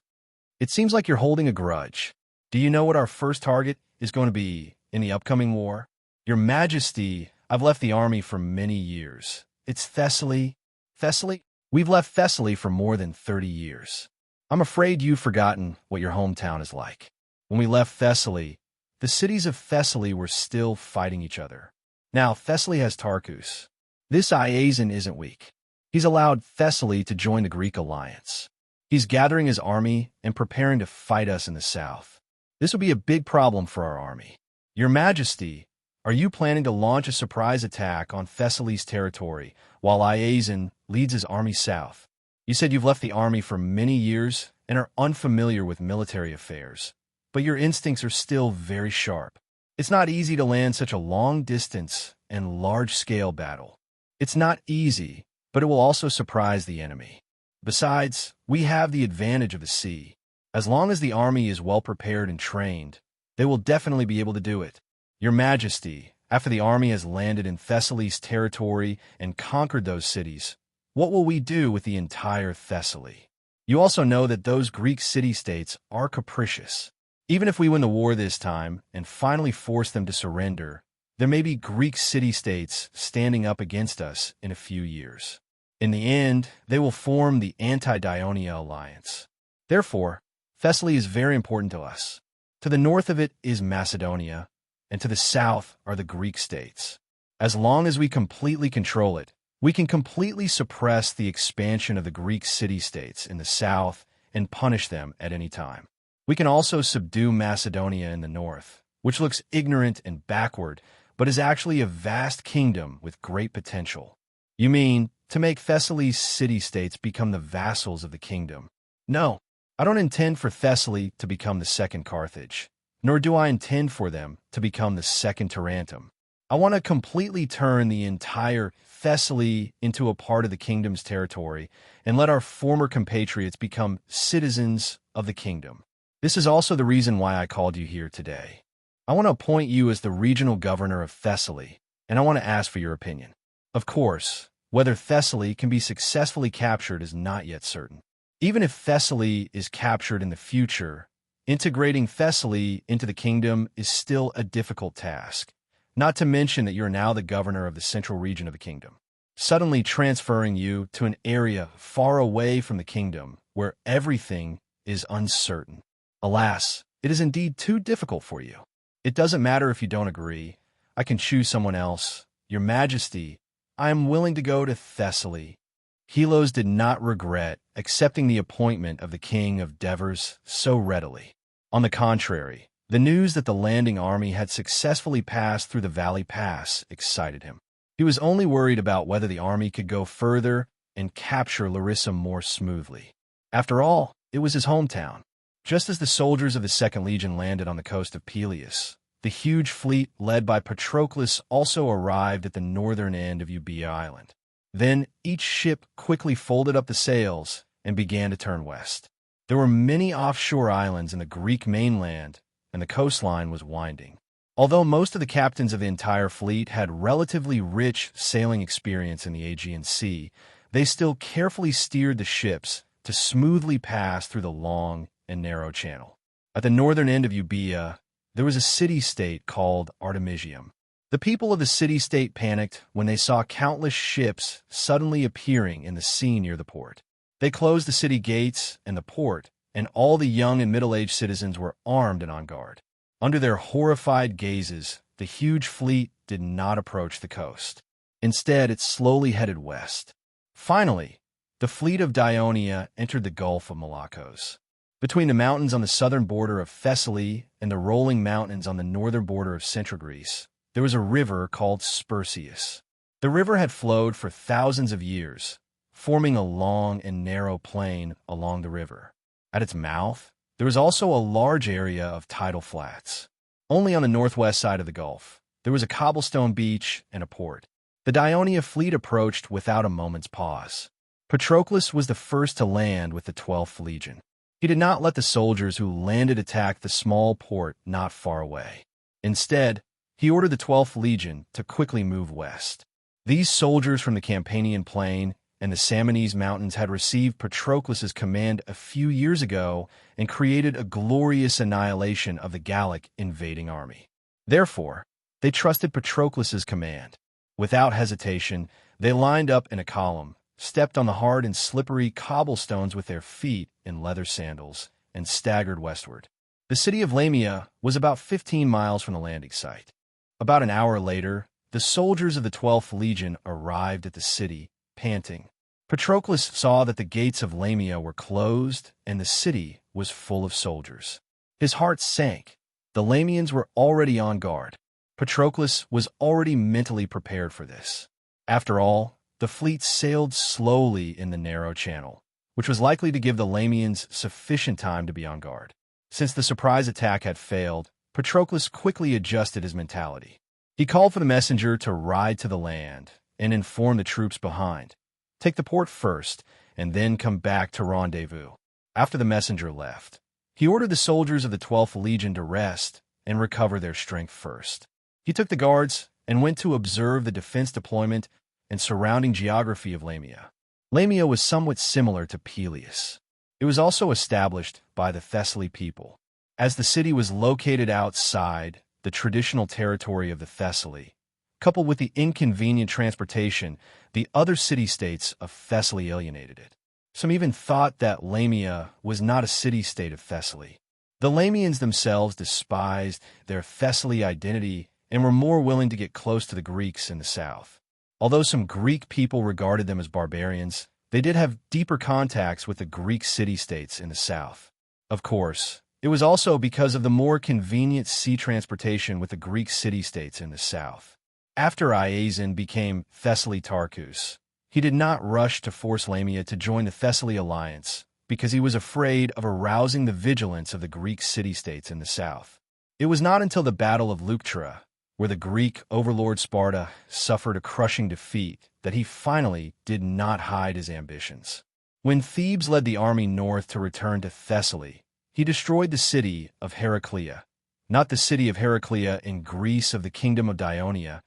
It seems like you're holding a grudge. Do you know what our first target is going to be in the upcoming war? Your Majesty, I've left the army for many years. It's Thessaly. Thessaly? We've left Thessaly for more than 30 years. I'm afraid you've forgotten what your hometown is like. When we left Thessaly, the cities of Thessaly were still fighting each other. Now, Thessaly has Tarchus. This Iazon isn't weak. He's allowed Thessaly to join the Greek alliance. He's gathering his army and preparing to fight us in the south. This will be a big problem for our army. Your Majesty, are you planning to launch a surprise attack on Thessaly's territory while Iazon leads his army south? You said you've left the army for many years and are unfamiliar with military affairs, but your instincts are still very sharp. It's not easy to land such a long-distance and large-scale battle. It's not easy, but it will also surprise the enemy. Besides, we have the advantage of the sea. As long as the army is well-prepared and trained, they will definitely be able to do it. Your Majesty, after the army has landed in Thessaly's territory and conquered those cities, what will we do with the entire Thessaly? You also know that those Greek city-states are capricious. Even if we win the war this time and finally force them to surrender, there may be Greek city-states standing up against us in a few years. In the end, they will form the anti-Dionia alliance. Therefore, Thessaly is very important to us. To the north of it is Macedonia, and to the south are the Greek states. As long as we completely control it, we can completely suppress the expansion of the Greek city-states in the south and punish them at any time. We can also subdue Macedonia in the north, which looks ignorant and backward, but is actually a vast kingdom with great potential. You mean, to make Thessaly's city-states become the vassals of the kingdom? No, I don't intend for Thessaly to become the second Carthage, nor do I intend for them to become the second Tarentum. I want to completely turn the entire Thessaly into a part of the kingdom's territory and let our former compatriots become citizens of the kingdom. This is also the reason why I called you here today. I want to appoint you as the regional governor of Thessaly, and I want to ask for your opinion. Of course, whether Thessaly can be successfully captured is not yet certain. Even if Thessaly is captured in the future, integrating Thessaly into the kingdom is still a difficult task, not to mention that you're now the governor of the central region of the kingdom. Suddenly transferring you to an area far away from the kingdom where everything is uncertain. Alas, it is indeed too difficult for you. It doesn't matter if you don't agree. I can choose someone else. Your Majesty, I am willing to go to Thessaly. Helos did not regret accepting the appointment of the king of Devers so readily. On the contrary, the news that the landing army had successfully passed through the Valley Pass excited him. He was only worried about whether the army could go further and capture Larissa more smoothly. After all, it was his hometown. Just as the soldiers of the Second Legion landed on the coast of Peleus, the huge fleet led by Patroclus also arrived at the northern end of Euboea Island. Then each ship quickly folded up the sails and began to turn west. There were many offshore islands in the Greek mainland, and the coastline was winding. Although most of the captains of the entire fleet had relatively rich sailing experience in the Aegean Sea, they still carefully steered the ships to smoothly pass through the long and narrow channel. At the northern end of Euboea, there was a city-state called Artemisium. The people of the city-state panicked when they saw countless ships suddenly appearing in the sea near the port. They closed the city gates and the port, and all the young and middle-aged citizens were armed and on guard. Under their horrified gazes, the huge fleet did not approach the coast. Instead, it slowly headed west. Finally, the fleet of Dionia entered the Gulf of Molakos. Between the mountains on the southern border of Thessaly and the rolling mountains on the northern border of Central Greece, there was a river called Sperseus. The river had flowed for thousands of years, forming a long and narrow plain along the river. At its mouth, there was also a large area of tidal flats. Only on the northwest side of the Gulf, there was a cobblestone beach and a port. The Dionia fleet approached without a moment's pause. Patroclus was the first to land with the 12th Legion. He did not let the soldiers who landed attack the small port not far away. Instead, he ordered the 12th Legion to quickly move west. These soldiers from the Campanian Plain and the Samones Mountains had received Patroclus's command a few years ago and created a glorious annihilation of the Gallic invading army. Therefore, they trusted Patroclus's command. Without hesitation, they lined up in a column, stepped on the hard and slippery cobblestones with their feet in leather sandals, and staggered westward. The city of Lamia was about 15 miles from the landing site. About an hour later, the soldiers of the 12th Legion arrived at the city, panting. Patroclus saw that the gates of Lamia were closed and the city was full of soldiers. His heart sank. The Lamians were already on guard. Patroclus was already mentally prepared for this. After all, the fleet sailed slowly in the narrow channel, which was likely to give the Lamians sufficient time to be on guard. Since the surprise attack had failed, Patroclus quickly adjusted his mentality. He called for the messenger to ride to the land and inform the troops behind. Take the port first, and then come back to rendezvous. After the messenger left, he ordered the soldiers of the 12th Legion to rest and recover their strength first. He took the guards and went to observe the defense deployment and surrounding geography of Lamia. Lamia was somewhat similar to Peleus. It was also established by the Thessaly people. As the city was located outside the traditional territory of the Thessaly, coupled with the inconvenient transportation, the other city-states of Thessaly alienated it. Some even thought that Lamia was not a city-state of Thessaly. The Lamians themselves despised their Thessaly identity and were more willing to get close to the Greeks in the south. Although some Greek people regarded them as barbarians, they did have deeper contacts with the Greek city-states in the south. Of course, it was also because of the more convenient sea transportation with the Greek city-states in the south. After Iazon became Thessaly Tarchus, he did not rush to force Lamia to join the Thessaly alliance because he was afraid of arousing the vigilance of the Greek city-states in the south. It was not until the Battle of Leuctra, where the Greek overlord Sparta suffered a crushing defeat, that he finally did not hide his ambitions. When Thebes led the army north to return to Thessaly, he destroyed the city of Heraclea, not the city of Heraclea in Greece of the kingdom of Dionia,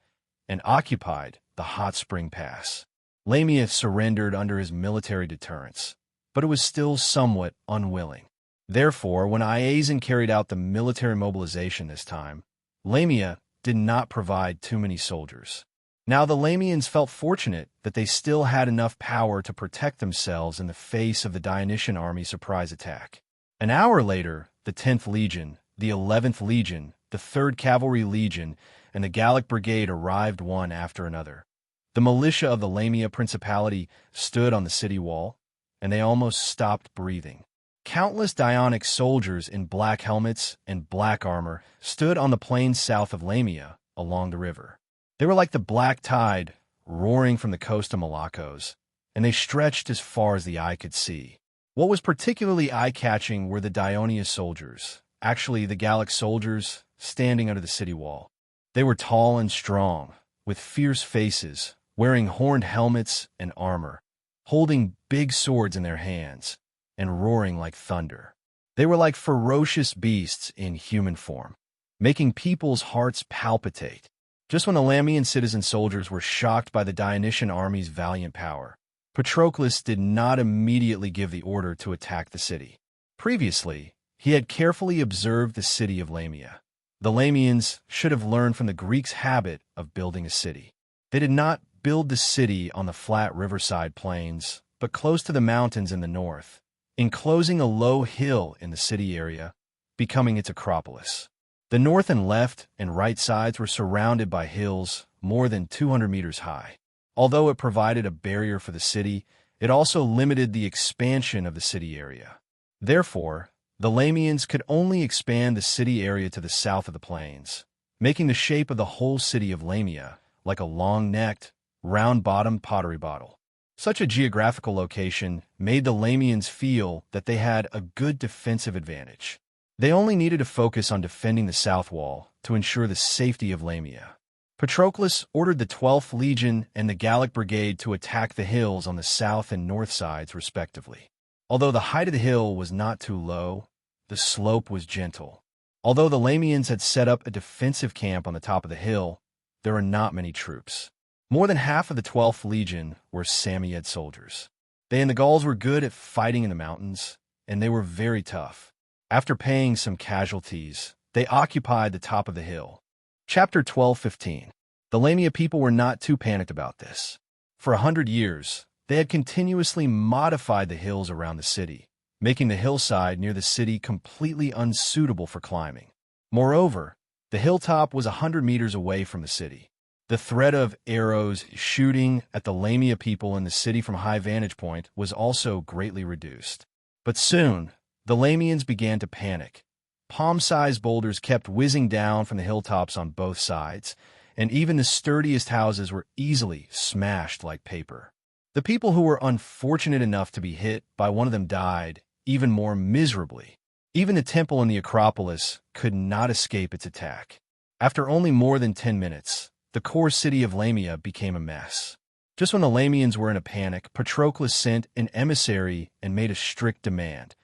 and occupied the Hot Spring Pass. Lamia surrendered under his military deterrence. but it was still somewhat unwilling. Therefore, when Iazan carried out the military mobilization this time, Lamia did not provide too many soldiers. Now the Lamians felt fortunate that they still had enough power to protect themselves in the face of the Dionysian army's surprise attack. An hour later, the 10th Legion, the 11th Legion, the 3rd Cavalry Legion, and the Gallic Brigade arrived one after another. The militia of the Lamia Principality stood on the city wall, and they almost stopped breathing. Countless Dionic soldiers in black helmets and black armor stood on the plains south of Lamia along the river. They were like the black tide roaring from the coast of Molokos, and they stretched as far as the eye could see. What was particularly eye-catching were the Dionia soldiers, actually the Gallic soldiers, standing under the city wall. They were tall and strong, with fierce faces, wearing horned helmets and armor, holding big swords in their hands, and roaring like thunder. They were like ferocious beasts in human form, making people's hearts palpitate. Just when the Lamian citizen soldiers were shocked by the Dionysian army's valiant power, Patroclus did not immediately give the order to attack the city. Previously, he had carefully observed the city of Lamia. The Lamians should have learned from the Greeks' habit of building a city. They did not build the city on the flat riverside plains, but close to the mountains in the north, enclosing a low hill in the city area, becoming its acropolis. The north and left and right sides were surrounded by hills more than 200 meters high. Although it provided a barrier for the city, it also limited the expansion of the city area. Therefore, the Lamians could only expand the city area to the south of the plains, making the shape of the whole city of Lamia like a long-necked, round-bottomed pottery bottle. Such a geographical location made the Lamians feel that they had a good defensive advantage. They only needed to focus on defending the south wall to ensure the safety of Lamia. Patroclus ordered the 12th Legion and the Gallic Brigade to attack the hills on the south and north sides, respectively. Although the height of the hill was not too low, the slope was gentle. Although the Lamians had set up a defensive camp on the top of the hill, there were not many troops. More than half of the 12th Legion were Samiad soldiers. They and the Gauls were good at fighting in the mountains, and they were very tough. After paying some casualties, they occupied the top of the hill. Chapter 12:15. The Lamia people were not too panicked about this. For 100 years, they had continuously modified the hills around the city, making the hillside near the city completely unsuitable for climbing. Moreover, the hilltop was 100 meters away from the city. The threat of arrows shooting at the Lamia people in the city from high vantage point was also greatly reduced. But soon, the Lamians began to panic. Palm-sized boulders kept whizzing down from the hilltops on both sides, and even the sturdiest houses were easily smashed like paper. The people who were unfortunate enough to be hit by one of them died even more miserably. Even the temple in the Acropolis could not escape its attack. After only more than 10 minutes, the core city of Lamia became a mess. Just when the Lamians were in a panic, Patroclus sent an emissary and made a strict demand.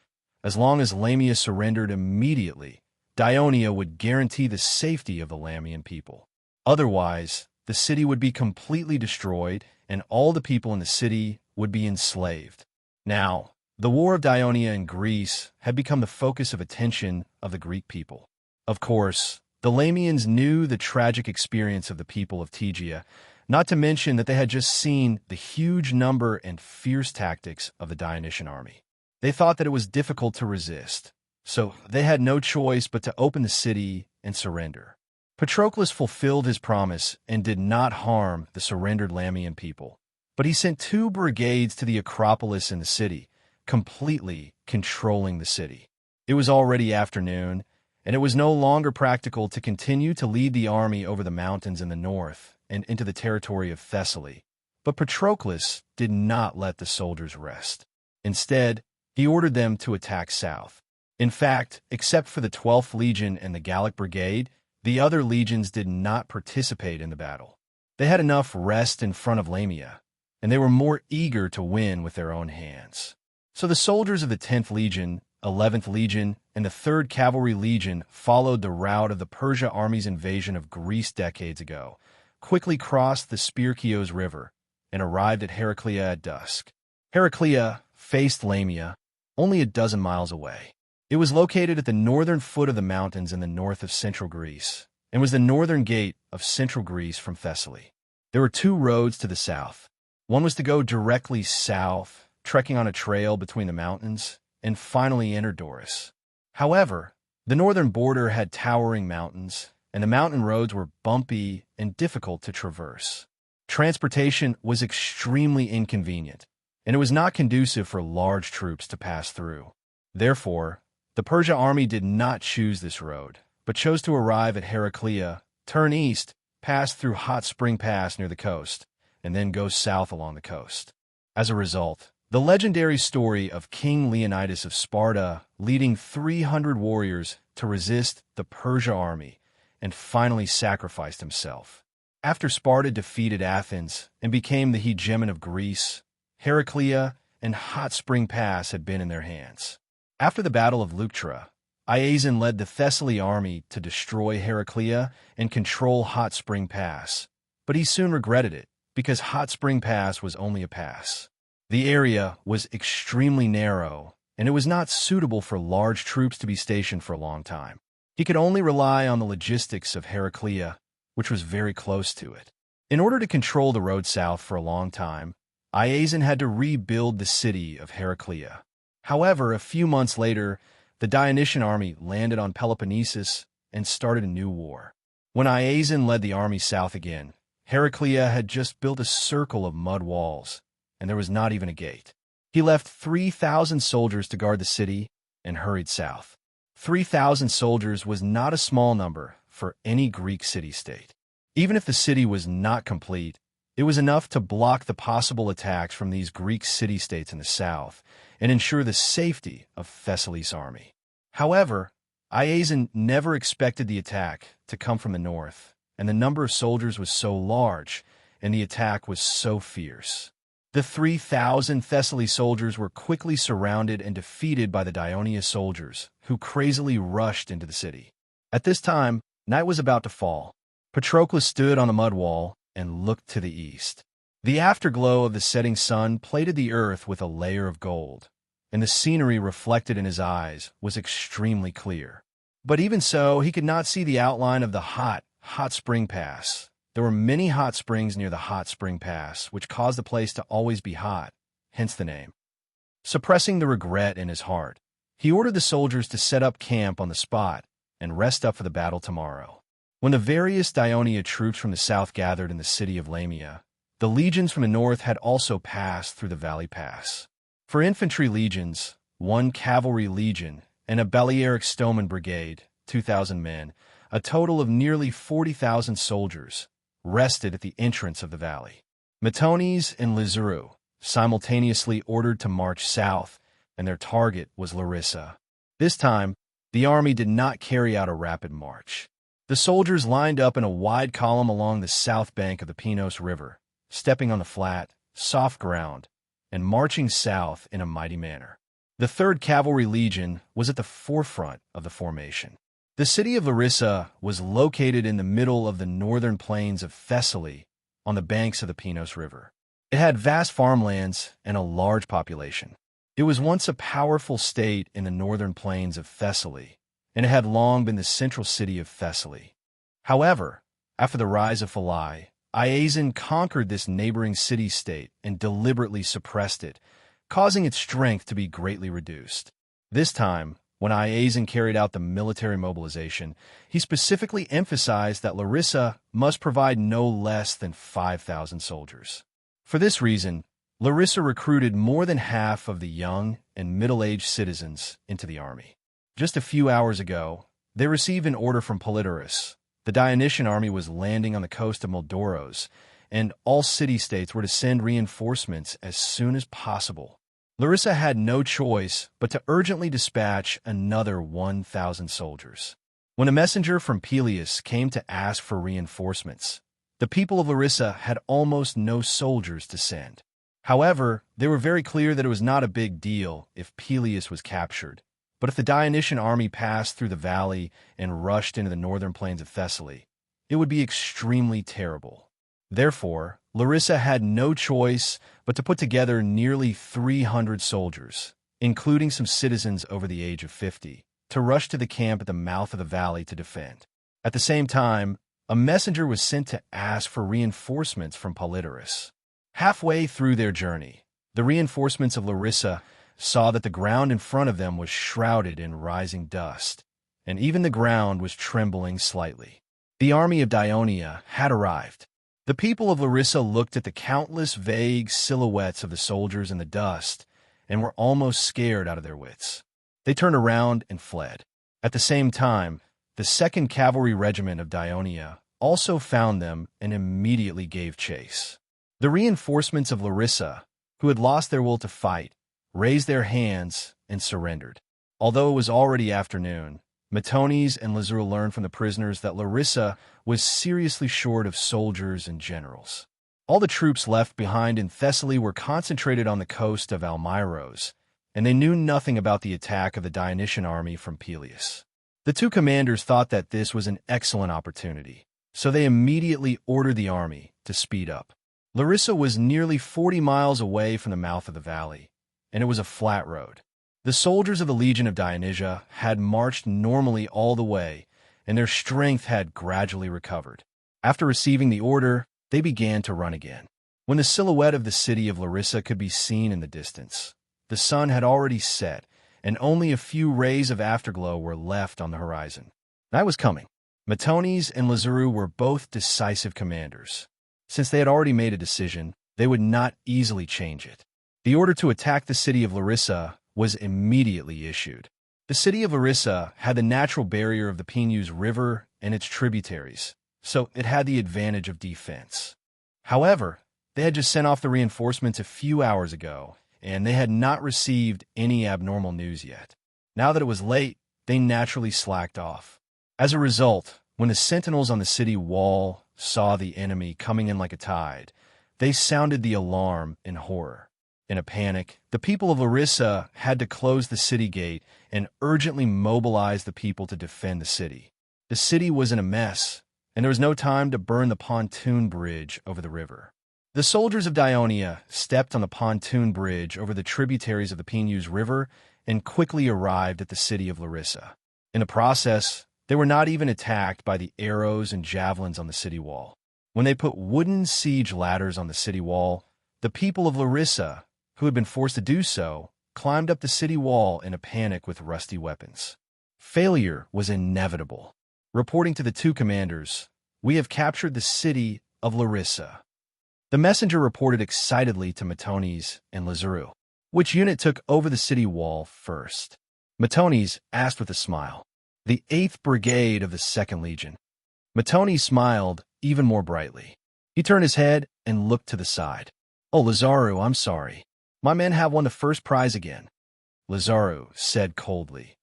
As long as Lamia surrendered immediately, Dionia would guarantee the safety of the Lamian people. Otherwise, the city would be completely destroyed, and all the people in the city would be enslaved. Now, the War of Dionia in Greece had become the focus of attention of the Greek people. Of course, the Lamians knew the tragic experience of the people of Tegea, not to mention that they had just seen the huge number and fierce tactics of the Dionysian army. They thought that it was difficult to resist, so they had no choice but to open the city and surrender. Patroclus fulfilled his promise and did not harm the surrendered Lamian people, but he sent 2 brigades to the Acropolis in the city, completely controlling the city. It was already afternoon, and it was no longer practical to continue to lead the army over the mountains in the north and into the territory of Thessaly. But Patroclus did not let the soldiers rest. Instead, he ordered them to attack south. In fact, except for the 12th Legion and the Gallic Brigade, the other legions did not participate in the battle. They had enough rest in front of Lamia, and they were more eager to win with their own hands. So the soldiers of the 10th Legion, 11th Legion, and the 3rd Cavalry Legion followed the route of the Persia army's invasion of Greece decades ago, quickly crossed the Spirkios River, and arrived at Heraclea at dusk. Heraclea, faced Lamia, only a dozen miles away. It was located at the northern foot of the mountains in the north of central Greece, and was the northern gate of central Greece from Thessaly. There were two roads to the south. One was to go directly south, trekking on a trail between the mountains, and finally enter Doris. However, the northern border had towering mountains, and the mountain roads were bumpy and difficult to traverse. Transportation was extremely inconvenient, and it was not conducive for large troops to pass through. Therefore, the Persia army did not choose this road, but chose to arrive at Heraclea, turn east, pass through Hot Spring Pass near the coast, and then go south along the coast. As a result, the legendary story of King Leonidas of Sparta leading 300 warriors to resist the Persia army and finally sacrificed himself. After Sparta defeated Athens and became the hegemon of Greece, Heraclea and Hot Spring Pass had been in their hands. After the Battle of Leuctra, Iazon led the Thessaly army to destroy Heraclea and control Hot Spring Pass, but he soon regretted it because Hot Spring Pass was only a pass. The area was extremely narrow, and it was not suitable for large troops to be stationed for a long time. He could only rely on the logistics of Heraclea, which was very close to it. In order to control the road south for a long time, Iazon had to rebuild the city of Heraclea. However, a few months later, the Dionysian army landed on Peloponnesus and started a new war. When Iazon led the army south again, Heraclea had just built a circle of mud walls, and there was not even a gate. He left 3,000 soldiers to guard the city and hurried south. 3,000 soldiers was not a small number for any Greek city-state. Even if the city was not complete, it was enough to block the possible attacks from these Greek city-states in the south and ensure the safety of Thessaly's army. However, Iazon never expected the attack to come from the north, and the number of soldiers was so large, and the attack was so fierce. The 3,000 Thessaly soldiers were quickly surrounded and defeated by the Dionysian soldiers, who crazily rushed into the city. At this time, night was about to fall. Patroclus stood on the mud wall and looked to the east. The afterglow of the setting sun plated the earth with a layer of gold, and the scenery reflected in his eyes was extremely clear. But even so, he could not see the outline of the hot spring pass. There were many hot springs near the Hot Spring Pass, which caused the place to always be hot, hence the name. Suppressing the regret in his heart, he ordered the soldiers to set up camp on the spot and rest up for the battle tomorrow. When the various Dionia troops from the south gathered in the city of Lamia, the legions from the north had also passed through the Valley Pass. For infantry legions, 1 cavalry legion, and a Balearic Stoneman brigade, 2,000 men, a total of nearly 40,000 soldiers, rested at the entrance of the valley. Metones and Lizuru simultaneously ordered to march south, and their target was Larissa. This time, the army did not carry out a rapid march. The soldiers lined up in a wide column along the south bank of the Pinos River, stepping on the flat, soft ground, and marching south in a mighty manner. The 3rd Cavalry Legion was at the forefront of the formation. The city of Larissa was located in the middle of the northern plains of Thessaly on the banks of the Pinos River. It had vast farmlands and a large population. It was once a powerful state in the northern plains of Thessaly, and it had long been the central city of Thessaly. However, after the rise of Philai, Iazon conquered this neighboring city-state and deliberately suppressed it, causing its strength to be greatly reduced. This time, when Iazon carried out the military mobilization, he specifically emphasized that Larissa must provide no less than 5,000 soldiers. For this reason, Larissa recruited more than half of the young and middle-aged citizens into the army. Just a few hours ago, they received an order from Polydorus. The Dionysian army was landing on the coast of Moldoros, and all city-states were to send reinforcements as soon as possible. Larissa had no choice but to urgently dispatch another 1,000 soldiers. When a messenger from Peleus came to ask for reinforcements, the people of Larissa had almost no soldiers to send. However, they were very clear that it was not a big deal if Peleus was captured, but if the Dionysian army passed through the valley and rushed into the northern plains of Thessaly, it would be extremely terrible. Therefore, Larissa had no choice but to put together nearly 300 soldiers, including some citizens over the age of 50, to rush to the camp at the mouth of the valley to defend. At the same time, a messenger was sent to ask for reinforcements from Polydoros. Halfway through their journey, the reinforcements of Larissa saw that the ground in front of them was shrouded in rising dust, and even the ground was trembling slightly. The army of Dionia had arrived. The people of Larissa looked at the countless vague silhouettes of the soldiers in the dust and were almost scared out of their wits. They turned around and fled. At the same time, the 2nd Cavalry Regiment of Dionia also found them and immediately gave chase. The reinforcements of Larissa, who had lost their will to fight, raised their hands and surrendered. Although it was already afternoon, Matones and Lazuru learned from the prisoners that Larissa was seriously short of soldiers and generals. All the troops left behind in Thessaly were concentrated on the coast of Almyros, and they knew nothing about the attack of the Dionysian army from Peleus. The two commanders thought that this was an excellent opportunity, so they immediately ordered the army to speed up. Larissa was nearly 40 miles away from the mouth of the valley, and it was a flat road. The soldiers of the Legion of Dionysia had marched normally all the way, and their strength had gradually recovered. After receiving the order, they began to run again. When the silhouette of the city of Larissa could be seen in the distance, the sun had already set, and only a few rays of afterglow were left on the horizon. Night was coming. Matones and Lazuru were both decisive commanders. Since they had already made a decision, they would not easily change it. The order to attack the city of Larissa was immediately issued. The city of Larissa had the natural barrier of the Pinus River and its tributaries, so it had the advantage of defense. However, they had just sent off the reinforcements a few hours ago, and they had not received any abnormal news yet. Now that it was late, they naturally slacked off. As a result, when the sentinels on the city wall saw the enemy coming in like a tide, they sounded the alarm in horror. In a panic, the people of Larissa had to close the city gate and urgently mobilize the people to defend the city. The city was in a mess, and there was no time to burn the pontoon bridge over the river. The soldiers of Dionia stepped on the pontoon bridge over the tributaries of the Pinus River and quickly arrived at the city of Larissa. In the process, they were not even attacked by the arrows and javelins on the city wall. When they put wooden siege ladders on the city wall, the people of Larissa, who had been forced to do so, climbed up the city wall in a panic with rusty weapons. Failure was inevitable. Reporting to the two commanders, "We have captured the city of Larissa." The messenger reported excitedly to Matones and Lazuru. Which unit took over the city wall first? Matones asked with a smile. The 8th Brigade of the 2nd Legion. Matones smiled even more brightly. He turned his head and looked to the side. "Oh, Lazuru, I'm sorry. My men have won the first prize again." Lazuru said coldly.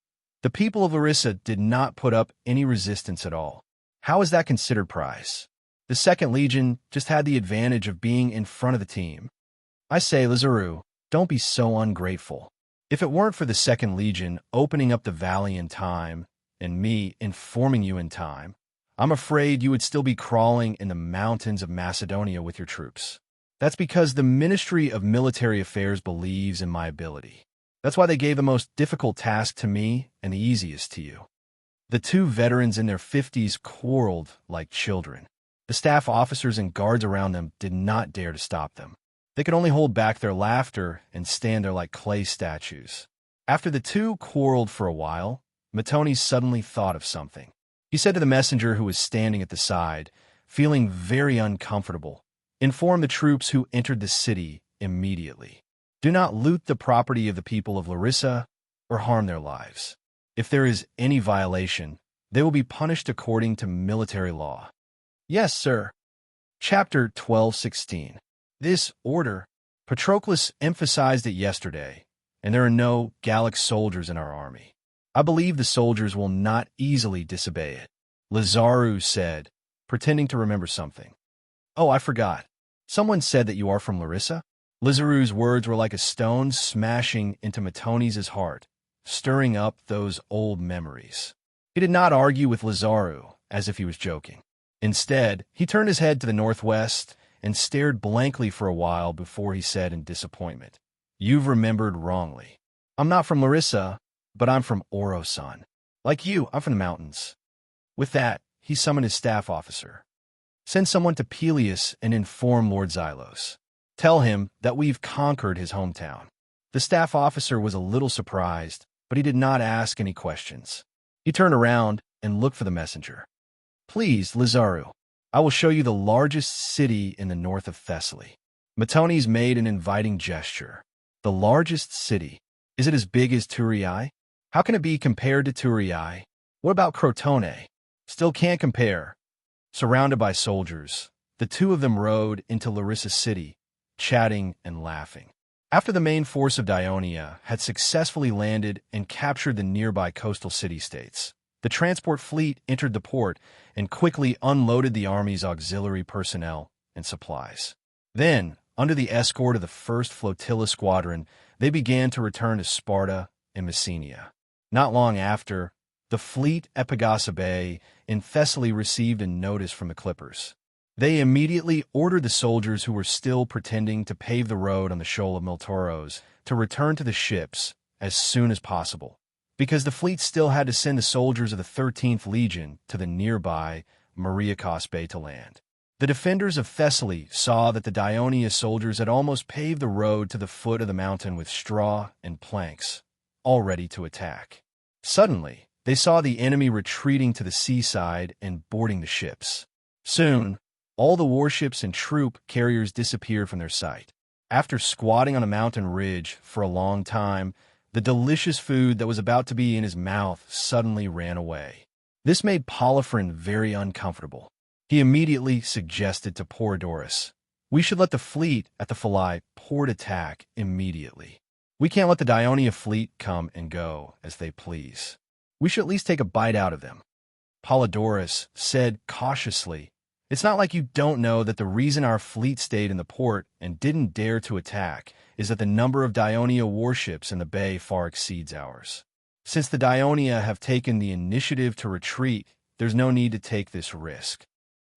The people of Larissa did not put up any resistance at all. How is that considered prize? The 2nd Legion just had the advantage of being in front of the team. I say, Lazuru, don't be so ungrateful. If it weren't for the 2nd Legion opening up the valley in time, and me informing you in time, I'm afraid you would still be crawling in the mountains of Macedonia with your troops. That's because the Ministry of Military Affairs believes in my ability. That's why they gave the most difficult task to me and the easiest to you. The two veterans in their 50s quarreled like children. The staff officers and guards around them did not dare to stop them. They could only hold back their laughter and stand there like clay statues. After the two quarreled for a while, Matones suddenly thought of something. He said to the messenger who was standing at the side, feeling very uncomfortable, "Inform the troops who entered the city immediately. Do not loot the property of the people of Larissa or harm their lives. If there is any violation, they will be punished according to military law." "Yes, sir." Chapter 12:16. This order, Patroclus emphasized it yesterday, and there are no Gallic soldiers in our army. I believe the soldiers will not easily disobey it. Lazuru said, pretending to remember something. "Oh, I forgot. Someone said that you are from Larissa?" Lazaru's words were like a stone smashing into Matones' heart, stirring up those old memories. He did not argue with Lazuru as if he was joking. Instead, he turned his head to the northwest and stared blankly for a while before he said in disappointment, "You've remembered wrongly. I'm not from Larissa, but I'm from Orosan. Like you, I'm from the mountains." With that, he summoned his staff officer. "Send someone to Peleus and inform Lord Xylos. Tell him that we've conquered his hometown." The staff officer was a little surprised, but he did not ask any questions. He turned around and looked for the messenger. "Please, Lizaru, I will show you the largest city in the north of Thessaly." Matones made an inviting gesture. "The largest city? Is it as big as Turii? How can it be compared to Turii? What about Crotone?" "Still can't compare." Surrounded by soldiers, the two of them rode into Larissa City, chatting and laughing. After the main force of Dionia had successfully landed and captured the nearby coastal city-states, the transport fleet entered the port and quickly unloaded the army's auxiliary personnel and supplies. Then, under the escort of the 1st Flotilla Squadron, they began to return to Sparta and Messenia. Not long after, the fleet at Pegasa Bay in Thessaly received a notice from the Clippers. They immediately ordered the soldiers who were still pretending to pave the road on the shoal of Miltoros to return to the ships as soon as possible, because the fleet still had to send the soldiers of the 13th Legion to the nearby Mariakos Bay to land. The defenders of Thessaly saw that the Dionia soldiers had almost paved the road to the foot of the mountain with straw and planks, all ready to attack. Suddenly, they saw the enemy retreating to the seaside and boarding the ships. Soon, all the warships and troop carriers disappeared from their sight. After squatting on a mountain ridge for a long time, the delicious food that was about to be in his mouth suddenly ran away. This made Polyphron very uncomfortable. He immediately suggested to Porodorus, "We should let the fleet at the Phalae port attack immediately. We can't let the Dionia fleet come and go as they please. We should at least take a bite out of them." Polydorus said cautiously, "It's not like you don't know that the reason our fleet stayed in the port and didn't dare to attack is that the number of Dionia warships in the bay far exceeds ours. Since the Dionia have taken the initiative to retreat, there's no need to take this risk.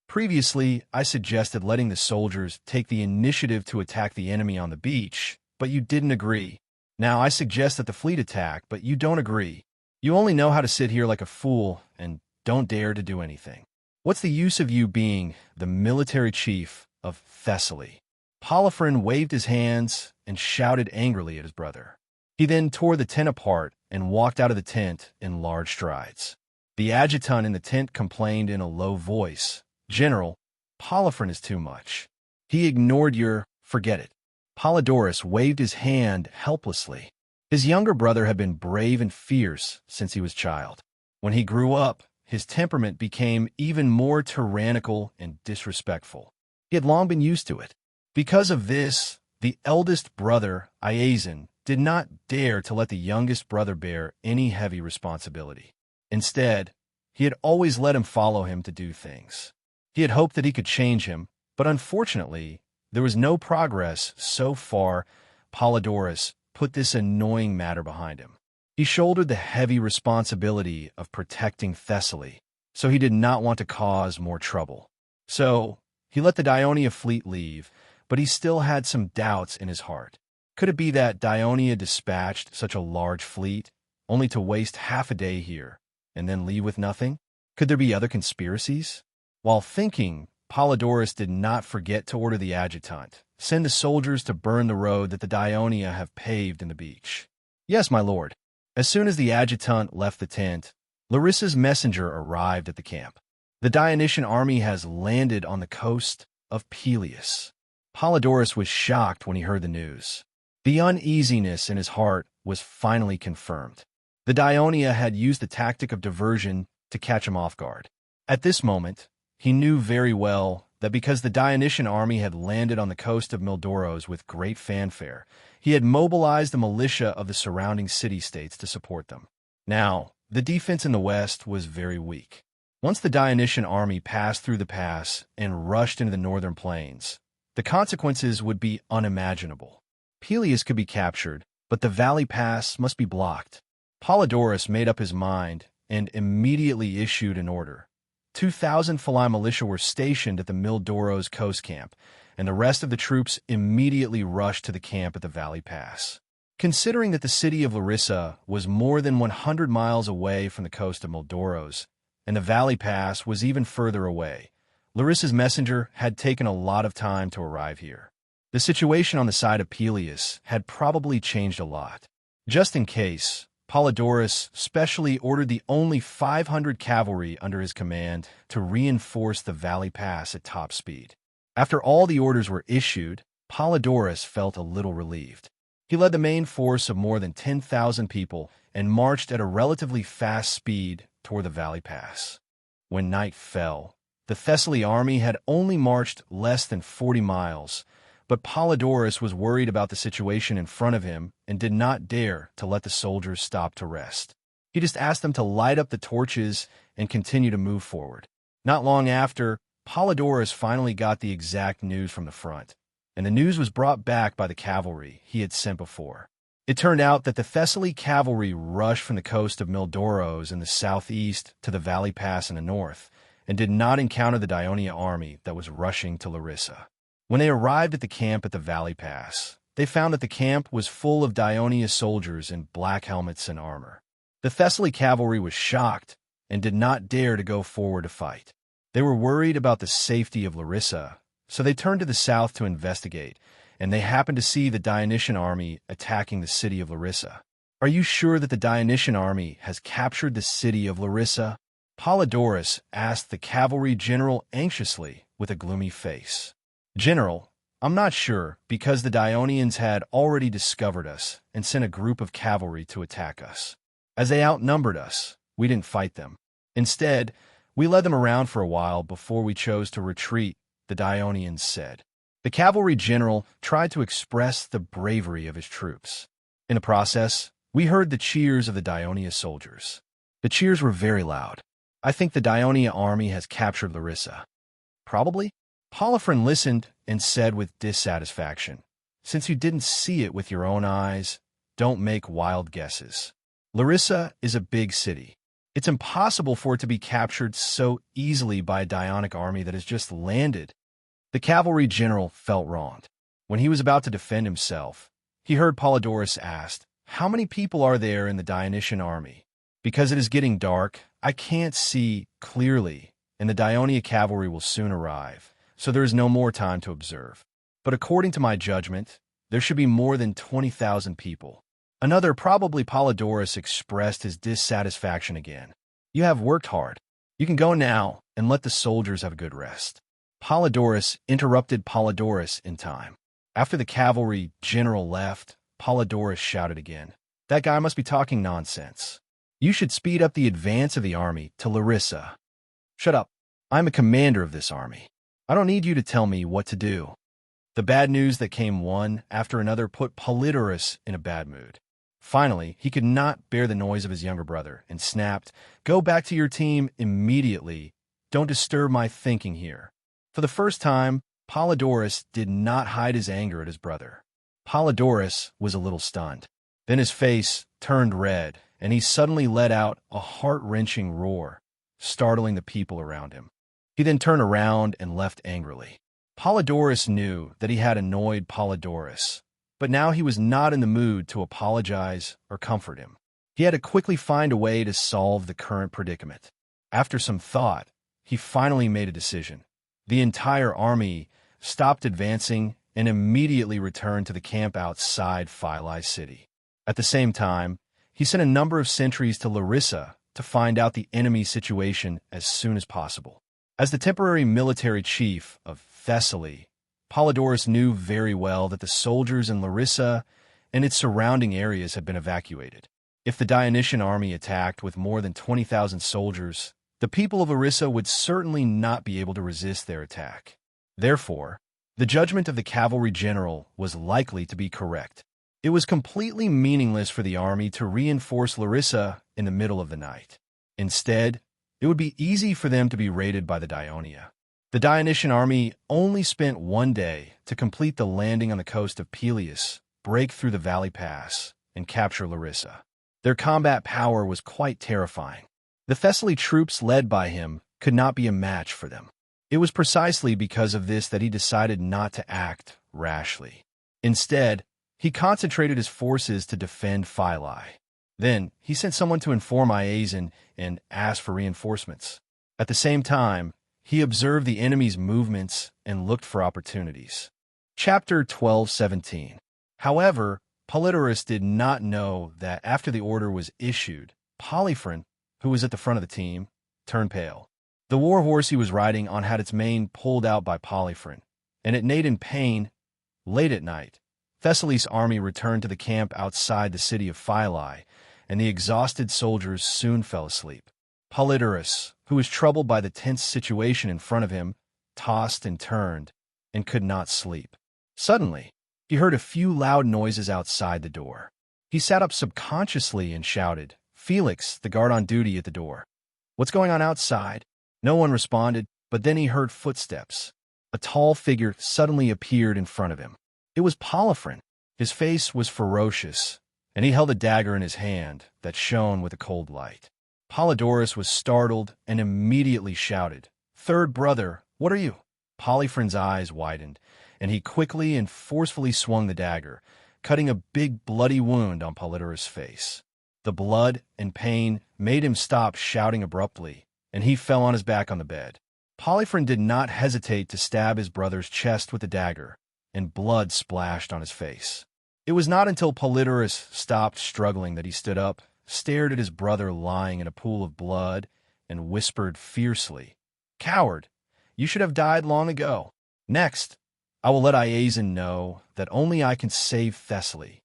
Previously, I suggested letting the soldiers take the initiative to attack the enemy on the beach, but you didn't agree. Now I suggest that the fleet attack, but you don't agree. You only know how to sit here like a fool and don't dare to do anything. What's the use of you being the military chief of Thessaly?" Polyphron waved his hands and shouted angrily at his brother. He then tore the tent apart and walked out of the tent in large strides. The adjutant in the tent complained in a low voice, "General, Polyphron is too much. He ignored your forget it." Polydorus waved his hand helplessly. His younger brother had been brave and fierce since he was a child. When he grew up, his temperament became even more tyrannical and disrespectful. He had long been used to it. Because of this, the eldest brother, Iazon, did not dare to let the youngest brother bear any heavy responsibility. Instead, he had always let him follow him to do things. He had hoped that he could change him, but unfortunately, there was no progress so far. Polydorus put this annoying matter behind him. He shouldered the heavy responsibility of protecting Thessaly, so he did not want to cause more trouble. So, he let the Dionia fleet leave, but he still had some doubts in his heart. Could it be that Dionia dispatched such a large fleet, only to waste half a day here, and then leave with nothing? Could there be other conspiracies? While thinking, Polydorus did not forget to order the adjutant, "Send the soldiers to burn the road that the Dionia have paved in the beach." "Yes, my lord." As soon as the adjutant left the tent, Larissa's messenger arrived at the camp. "The Dionysian army has landed on the coast of Peleus." Polydorus was shocked when he heard the news. The uneasiness in his heart was finally confirmed. The Dionia had used the tactic of diversion to catch him off guard. At this moment, he knew very well that because the Dionysian army had landed on the coast of Mildoros with great fanfare, he had mobilized the militia of the surrounding city-states to support them. Now, the defense in the west was very weak. Once the Dionysian army passed through the pass and rushed into the northern plains, the consequences would be unimaginable. Peleus could be captured, but the valley pass must be blocked. Polydorus made up his mind and immediately issued an order. 2,000 Phalae militia were stationed at the Mildoros coast camp, and the rest of the troops immediately rushed to the camp at the Valley Pass. Considering that the city of Larissa was more than 100 miles away from the coast of Moldoros, and the Valley Pass was even further away, Larissa's messenger had taken a lot of time to arrive here. The situation on the side of Pelias had probably changed a lot. Just in case, Polydorus specially ordered the only 500 cavalry under his command to reinforce the Valley Pass at top speed. After all the orders were issued, Polydorus felt a little relieved. He led the main force of more than 10,000 people and marched at a relatively fast speed toward the Valley Pass. When night fell, the Thessaly army had only marched less than 40 miles, but Polydorus was worried about the situation in front of him and did not dare to let the soldiers stop to rest. He just asked them to light up the torches and continue to move forward. Not long after, Polydorus finally got the exact news from the front, and the news was brought back by the cavalry he had sent before. It turned out that the Thessaly cavalry rushed from the coast of Mildoros in the southeast to the Valley Pass in the north, and did not encounter the Daionia army that was rushing to Larissa. When they arrived at the camp at the Valley Pass, they found that the camp was full of Daionia soldiers in black helmets and armor. The Thessaly cavalry was shocked and did not dare to go forward to fight. They were worried about the safety of Larissa, so they turned to the south to investigate, and they happened to see the Dionysian army attacking the city of Larissa. "Are you sure that the Dionysian army has captured the city of Larissa?" Polydorus asked the cavalry general anxiously with a gloomy face. "General, I'm not sure, because the Dionians had already discovered us and sent a group of cavalry to attack us. As they outnumbered us, we didn't fight them. Instead, we led them around for a while before we chose to retreat," the Dionians said. The cavalry general tried to express the bravery of his troops. In the process, we heard the cheers of the Daionia soldiers. The cheers were very loud. "I think the Daionia army has captured Larissa." "Probably?" Polyphron listened and said with dissatisfaction, "Since you didn't see it with your own eyes, don't make wild guesses. Larissa is a big city. It's impossible for it to be captured so easily by a Dionic army that has just landed." The cavalry general felt wronged. When he was about to defend himself, he heard Polydorus ask, "How many people are there in the Dionysian army? Because it is getting dark, I can't see clearly, and the Daionia cavalry will soon arrive, so there is no more time to observe. But according to my judgment, there should be more than 20,000 people." Another, probably Polydorus, expressed his dissatisfaction again. "You have worked hard. You can go now and let the soldiers have a good rest." Polydorus interrupted Polydorus in time. After the cavalry general left, Polydorus shouted again, "That guy must be talking nonsense. You should speed up the advance of the army to Larissa." "Shut up. I'm a commander of this army. I don't need you to tell me what to do." The bad news that came one after another put Polydorus in a bad mood. Finally, he could not bear the noise of his younger brother and snapped, "Go back to your team immediately. Don't disturb my thinking here." For the first time, Polydorus did not hide his anger at his brother. Polydorus was a little stunned. Then his face turned red, and he suddenly let out a heart-wrenching roar, startling the people around him. He then turned around and left angrily. Polydorus knew that he had annoyed Polydorus, but now he was not in the mood to apologize or comfort him. He had to quickly find a way to solve the current predicament. After some thought, he finally made a decision. The entire army stopped advancing and immediately returned to the camp outside Phylai city. At the same time, he sent a number of sentries to Larissa to find out the enemy situation as soon as possible. As the temporary military chief of Thessaly, Polydorus knew very well that the soldiers in Larissa and its surrounding areas had been evacuated. If the Dionysian army attacked with more than 20,000 soldiers, the people of Larissa would certainly not be able to resist their attack. Therefore, the judgment of the cavalry general was likely to be correct. It was completely meaningless for the army to reinforce Larissa in the middle of the night. Instead, it would be easy for them to be raided by the Daionia. The Dionysian army only spent one day to complete the landing on the coast of Pelias, break through the Valley Pass, and capture Larissa. Their combat power was quite terrifying. The Thessaly troops led by him could not be a match for them. It was precisely because of this that he decided not to act rashly. Instead, he concentrated his forces to defend Philae. Then, he sent someone to inform Iazan and ask for reinforcements. At the same time, he observed the enemy's movements and looked for opportunities. Chapter 12:17. However, Polydorus did not know that after the order was issued, Polyphron, who was at the front of the team, turned pale. The war horse he was riding on had its mane pulled out by Polyphron, and it neighed in pain. Late at night, Thessaly's army returned to the camp outside the city of Philae, and the exhausted soldiers soon fell asleep. Polydorus, who was troubled by the tense situation in front of him, tossed and turned, and could not sleep. Suddenly, he heard a few loud noises outside the door. He sat up subconsciously and shouted, "Felix, the guard on duty at the door. What's going on outside?" No one responded, but then he heard footsteps. A tall figure suddenly appeared in front of him. It was Polyphron. His face was ferocious, and he held a dagger in his hand that shone with a cold light. Polydorus was startled and immediately shouted, "Third brother, what are you?" Polyphron's eyes widened, and he quickly and forcefully swung the dagger, cutting a big bloody wound on Polydorus' face. The blood and pain made him stop shouting abruptly, and he fell on his back on the bed. Polyphron did not hesitate to stab his brother's chest with the dagger, and blood splashed on his face. It was not until Polydorus stopped struggling that he stood up, stared at his brother lying in a pool of blood, and whispered fiercely, "Coward, you should have died long ago. Next, I will let Iazan know that only I can save Thessaly."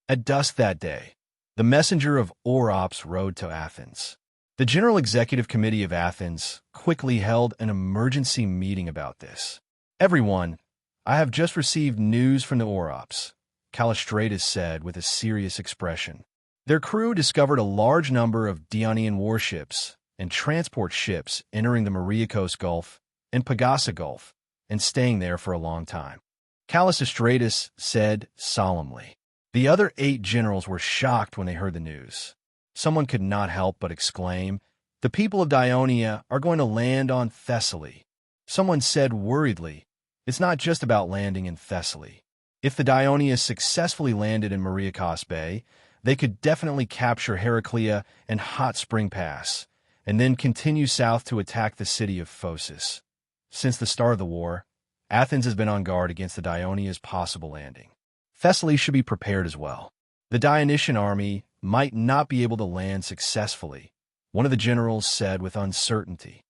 At dusk that day, the messenger of Orops rode to Athens. The General Executive Committee of Athens quickly held an emergency meeting about this. "Everyone, I have just received news from the Orops," Callistratus said with a serious expression. Their crew discovered a large number of Dionysian warships and transport ships entering the Mariakos Gulf and Pegasa Gulf and staying there for a long time. Callistratus said solemnly. The other 8 generals were shocked when they heard the news. Someone could not help but exclaim, "The people of Dionia are going to land on Thessaly." Someone said worriedly, "It's not just about landing in Thessaly. If the Dionia successfully landed in Mariakos Bay, they could definitely capture Heraclea and Hot Spring Pass, and then continue south to attack the city of Phocis. Since the start of the war, Athens has been on guard against the Dionia's possible landing. Thessaly should be prepared as well. The Dionysian army might not be able to land successfully," one of the generals said with uncertainty.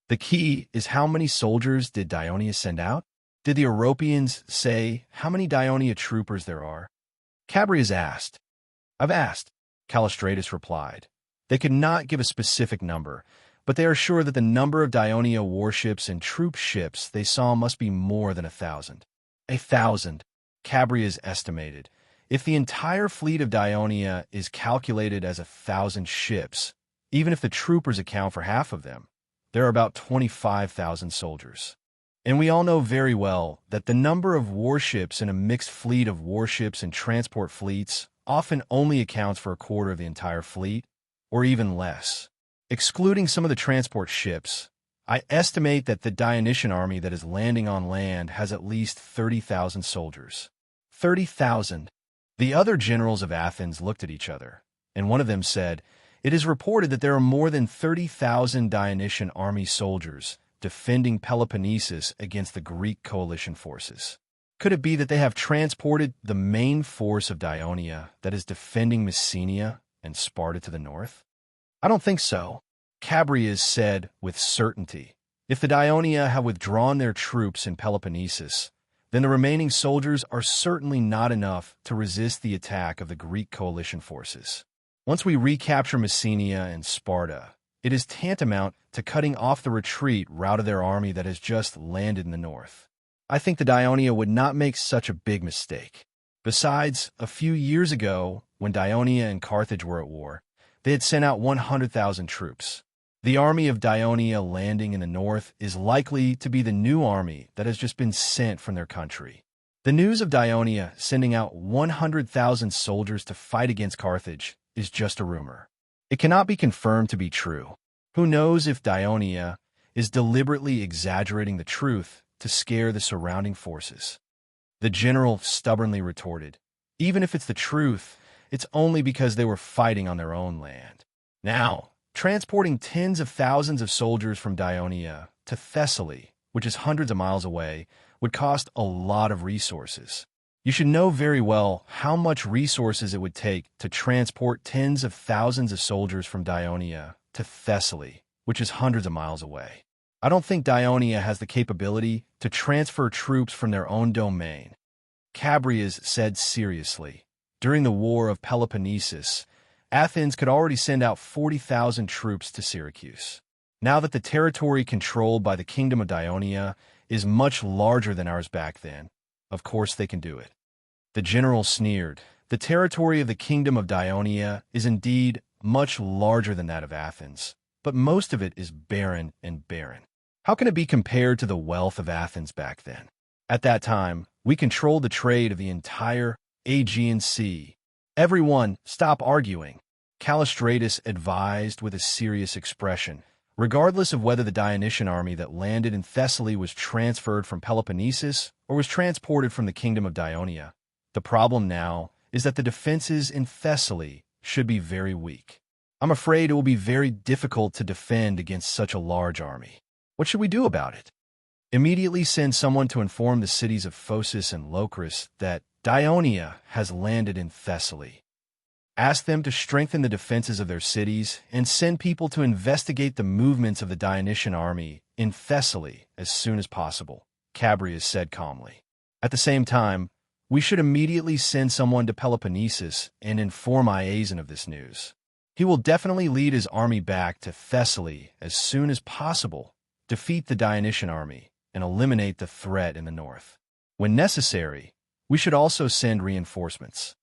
"The key is how many soldiers did Dionia send out? Did the Europeans say how many Dionia troopers there are?" Cabrias asked. "I've asked," Callistratus replied. "They could not give a specific number, but they are sure that the number of Dionia warships and troop ships they saw must be more than 1,000. 1,000, Cabrias estimated. If the entire fleet of Dionia is calculated as 1,000 ships, even if the troopers account for half of them, there are about 25,000 soldiers. And we all know very well that the number of warships in a mixed fleet of warships and transport fleets often only accounts for a quarter of the entire fleet, or even less. Excluding some of the transport ships, I estimate that the Dionysian army that is landing on land has at least 30,000 soldiers. 30,000. The other generals of Athens looked at each other, and one of them said, "It is reported that there are more than 30,000 Dionysian army soldiers defending Peloponnesus against the Greek coalition forces. Could it be that they have transported the main force of Dionia that is defending Messenia and Sparta to the north?" "I don't think so," Cabrias said with certainty. "If the Dionia have withdrawn their troops in Peloponnesus, then the remaining soldiers are certainly not enough to resist the attack of the Greek coalition forces. Once we recapture Messenia and Sparta, it is tantamount to cutting off the retreat route of their army that has just landed in the north. I think the Dionia would not make such a big mistake. Besides, a few years ago, when Dionia and Carthage were at war, they had sent out 100,000 troops. The army of Dionia landing in the north is likely to be the new army that has just been sent from their country. The news of Dionia sending out 100,000 soldiers to fight against Carthage is just a rumor. It cannot be confirmed to be true. Who knows if Dionia is deliberately exaggerating the truth to scare the surrounding forces. The general stubbornly retorted, "Even if it's the truth, it's only because they were fighting on their own land." Now, transporting tens of thousands of soldiers from Dionia to Thessaly, which is hundreds of miles away, would cost a lot of resources. You should know very well how much resources it would take to transport tens of thousands of soldiers from Dionia to Thessaly, which is hundreds of miles away. I don't think Dionia has the capability to transfer troops from their own domain. Chabrias said seriously. During the War of Peloponnesus, Athens could already send out 40,000 troops to Syracuse. Now that the territory controlled by the Kingdom of Dionia is much larger than ours back then, of course they can do it. The general sneered. The territory of the Kingdom of Dionia is indeed much larger than that of Athens, but most of it is barren and barren. How can it be compared to the wealth of Athens back then? At that time, we controlled the trade of the entire Aegean Sea. Everyone, stop arguing, Callistratus advised with a serious expression. Regardless of whether the Dionysian army that landed in Thessaly was transferred from Peloponnesus or was transported from the Kingdom of Dionia, the problem now is that the defenses in Thessaly should be very weak. I'm afraid it will be very difficult to defend against such a large army. What should we do about it? Immediately send someone to inform the cities of Phocis and Locris that Dionia has landed in Thessaly. Ask them to strengthen the defenses of their cities and send people to investigate the movements of the Dionysian army in Thessaly as soon as possible, Chabrias said calmly. At the same time, we should immediately send someone to Peloponnesus and inform Iason of this news. He will definitely lead his army back to Thessaly as soon as possible, defeat the Dionysian army, and eliminate the threat in the north. When necessary, we should also send reinforcements.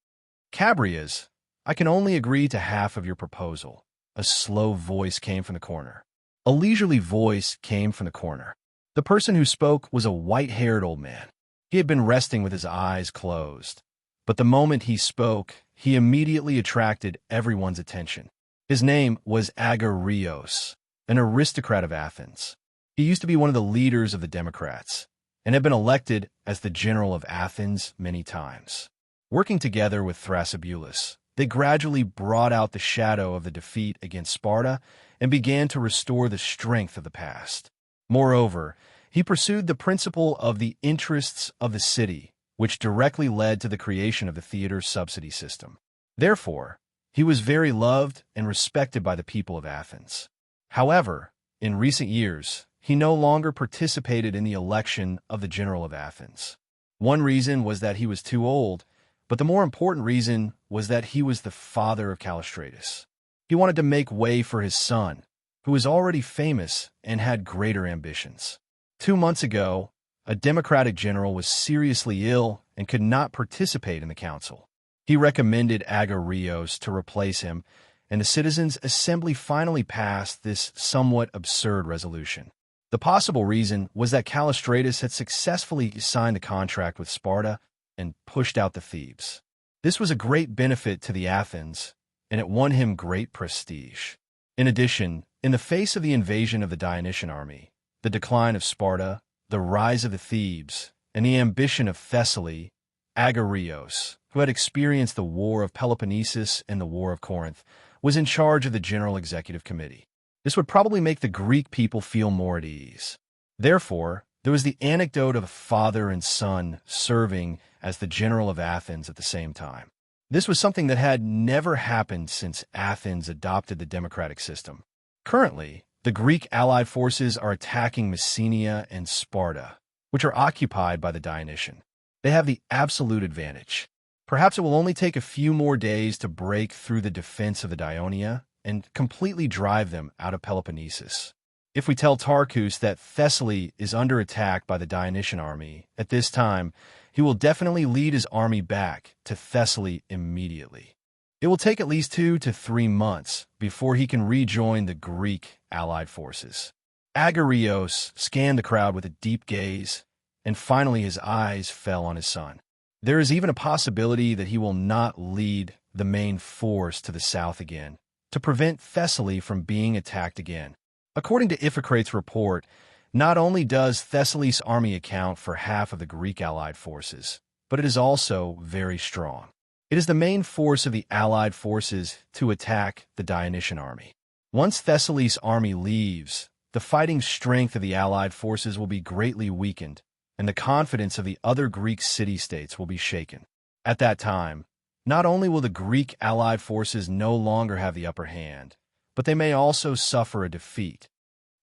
Chabrias, I can only agree to half of your proposal. A slow voice came from the corner. A leisurely voice came from the corner. The person who spoke was a white-haired old man. He had been resting with his eyes closed. But the moment he spoke, he immediately attracted everyone's attention. His name was Agarios, an aristocrat of Athens. He used to be one of the leaders of the Democrats, and had been elected as the general of Athens many times. Working together with Thrasybulus, they gradually brought out the shadow of the defeat against Sparta and began to restore the strength of the past. Moreover, he pursued the principle of the interests of the city, which directly led to the creation of the theater subsidy system. Therefore, he was very loved and respected by the people of Athens. However, in recent years, he no longer participated in the election of the general of Athens. One reason was that he was too old, but the more important reason was that he was the father of Callistratus. He wanted to make way for his son, who was already famous and had greater ambitions. 2 months ago, a Democratic general was seriously ill and could not participate in the council. He recommended Agarios to replace him, and the Citizens' Assembly finally passed this somewhat absurd resolution. The possible reason was that Callistratus had successfully signed the contract with Sparta and pushed out the Thebes. This was a great benefit to the Athens, and it won him great prestige. In addition, in the face of the invasion of the Dionysian army, the decline of Sparta, the rise of the Thebes, and the ambition of Thessaly, Agarios, who had experienced the War of Peloponnesus and the War of Corinth, was in charge of the General Executive Committee. This would probably make the Greek people feel more at ease. Therefore, there was the anecdote of a father and son serving as the general of Athens at the same time. This was something that had never happened since Athens adopted the democratic system. Currently, the Greek allied forces are attacking Messenia and Sparta, which are occupied by the Dionysian. They have the absolute advantage. Perhaps it will only take a few more days to break through the defense of the Dionia and completely drive them out of Peloponnesus. If we tell Tarchus that Thessaly is under attack by the Dionysian army at this time, he will definitely lead his army back to Thessaly immediately. It will take at least 2 to 3 months before he can rejoin the Greek allied forces. Agarios scanned the crowd with a deep gaze, and finally his eyes fell on his son. There is even a possibility that he will not lead the main force to the south again, to prevent Thessaly from being attacked again. According to Iphicrates' report, not only does Thessaly's army account for half of the Greek allied forces, but it is also very strong. It is the main force of the allied forces to attack the Dionysian army. Once Thessaly's army leaves, the fighting strength of the allied forces will be greatly weakened, and the confidence of the other Greek city-states will be shaken. At that time, not only will the Greek allied forces no longer have the upper hand, but they may also suffer a defeat.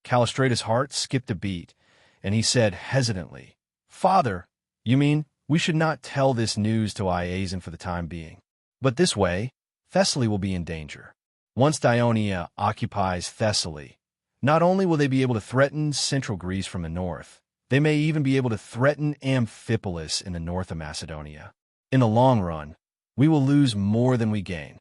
Callistratus' heart skipped a beat, and he said hesitantly, "Father, you mean we should not tell this news to Iasion for the time being? But this way, Thessaly will be in danger. Once Dionia occupies Thessaly, not only will they be able to threaten central Greece from the north, they may even be able to threaten Amphipolis in the north of Macedonia. In the long run, we will lose more than we gain."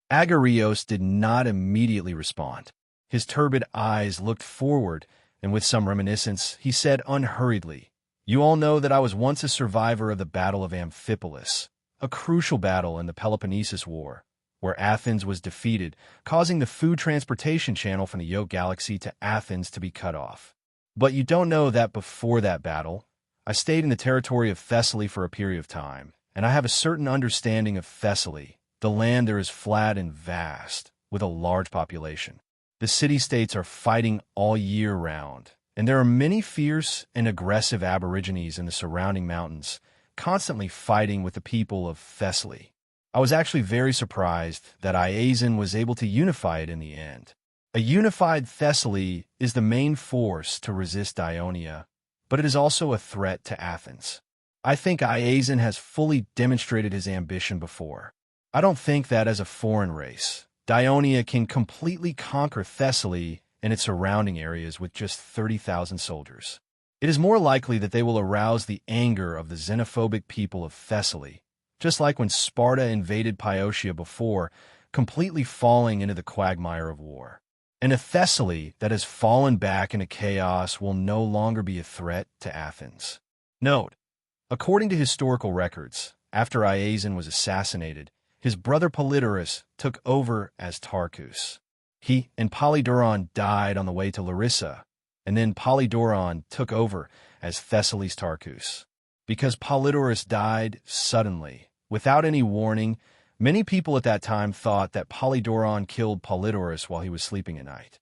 Agarios did not immediately respond. His turbid eyes looked forward, and with some reminiscence, he said unhurriedly, "You all know that I was once a survivor of the Battle of Amphipolis, a crucial battle in the Peloponnesus War, where Athens was defeated, causing the food transportation channel from the Yoke Galaxy to Athens to be cut off. But you don't know that before that battle, I stayed in the territory of Thessaly for a period of time, and I have a certain understanding of Thessaly. The land there is flat and vast, with a large population. The city-states are fighting all year round, and there are many fierce and aggressive aborigines in the surrounding mountains, constantly fighting with the people of Thessaly. I was actually very surprised that Iasion was able to unify it in the end. A unified Thessaly is the main force to resist Dionia, but it is also a threat to Athens. I think Iasion has fully demonstrated his ambition before. I don't think that as a foreign race, Dionia can completely conquer Thessaly and its surrounding areas with just 30,000 soldiers. It is more likely that they will arouse the anger of the xenophobic people of Thessaly, just like when Sparta invaded Boeotia before, completely falling into the quagmire of war. And a Thessaly that has fallen back into chaos will no longer be a threat to Athens. Note, according to historical records, after Iasion was assassinated, his brother Polydorus took over as Tarchus. He and Polydoron died on the way to Larissa, and then Polydoron took over as Thessaly's Tarchus. Because Polydorus died suddenly, without any warning, many people at that time thought that Polydoron killed Polydorus while he was sleeping at night.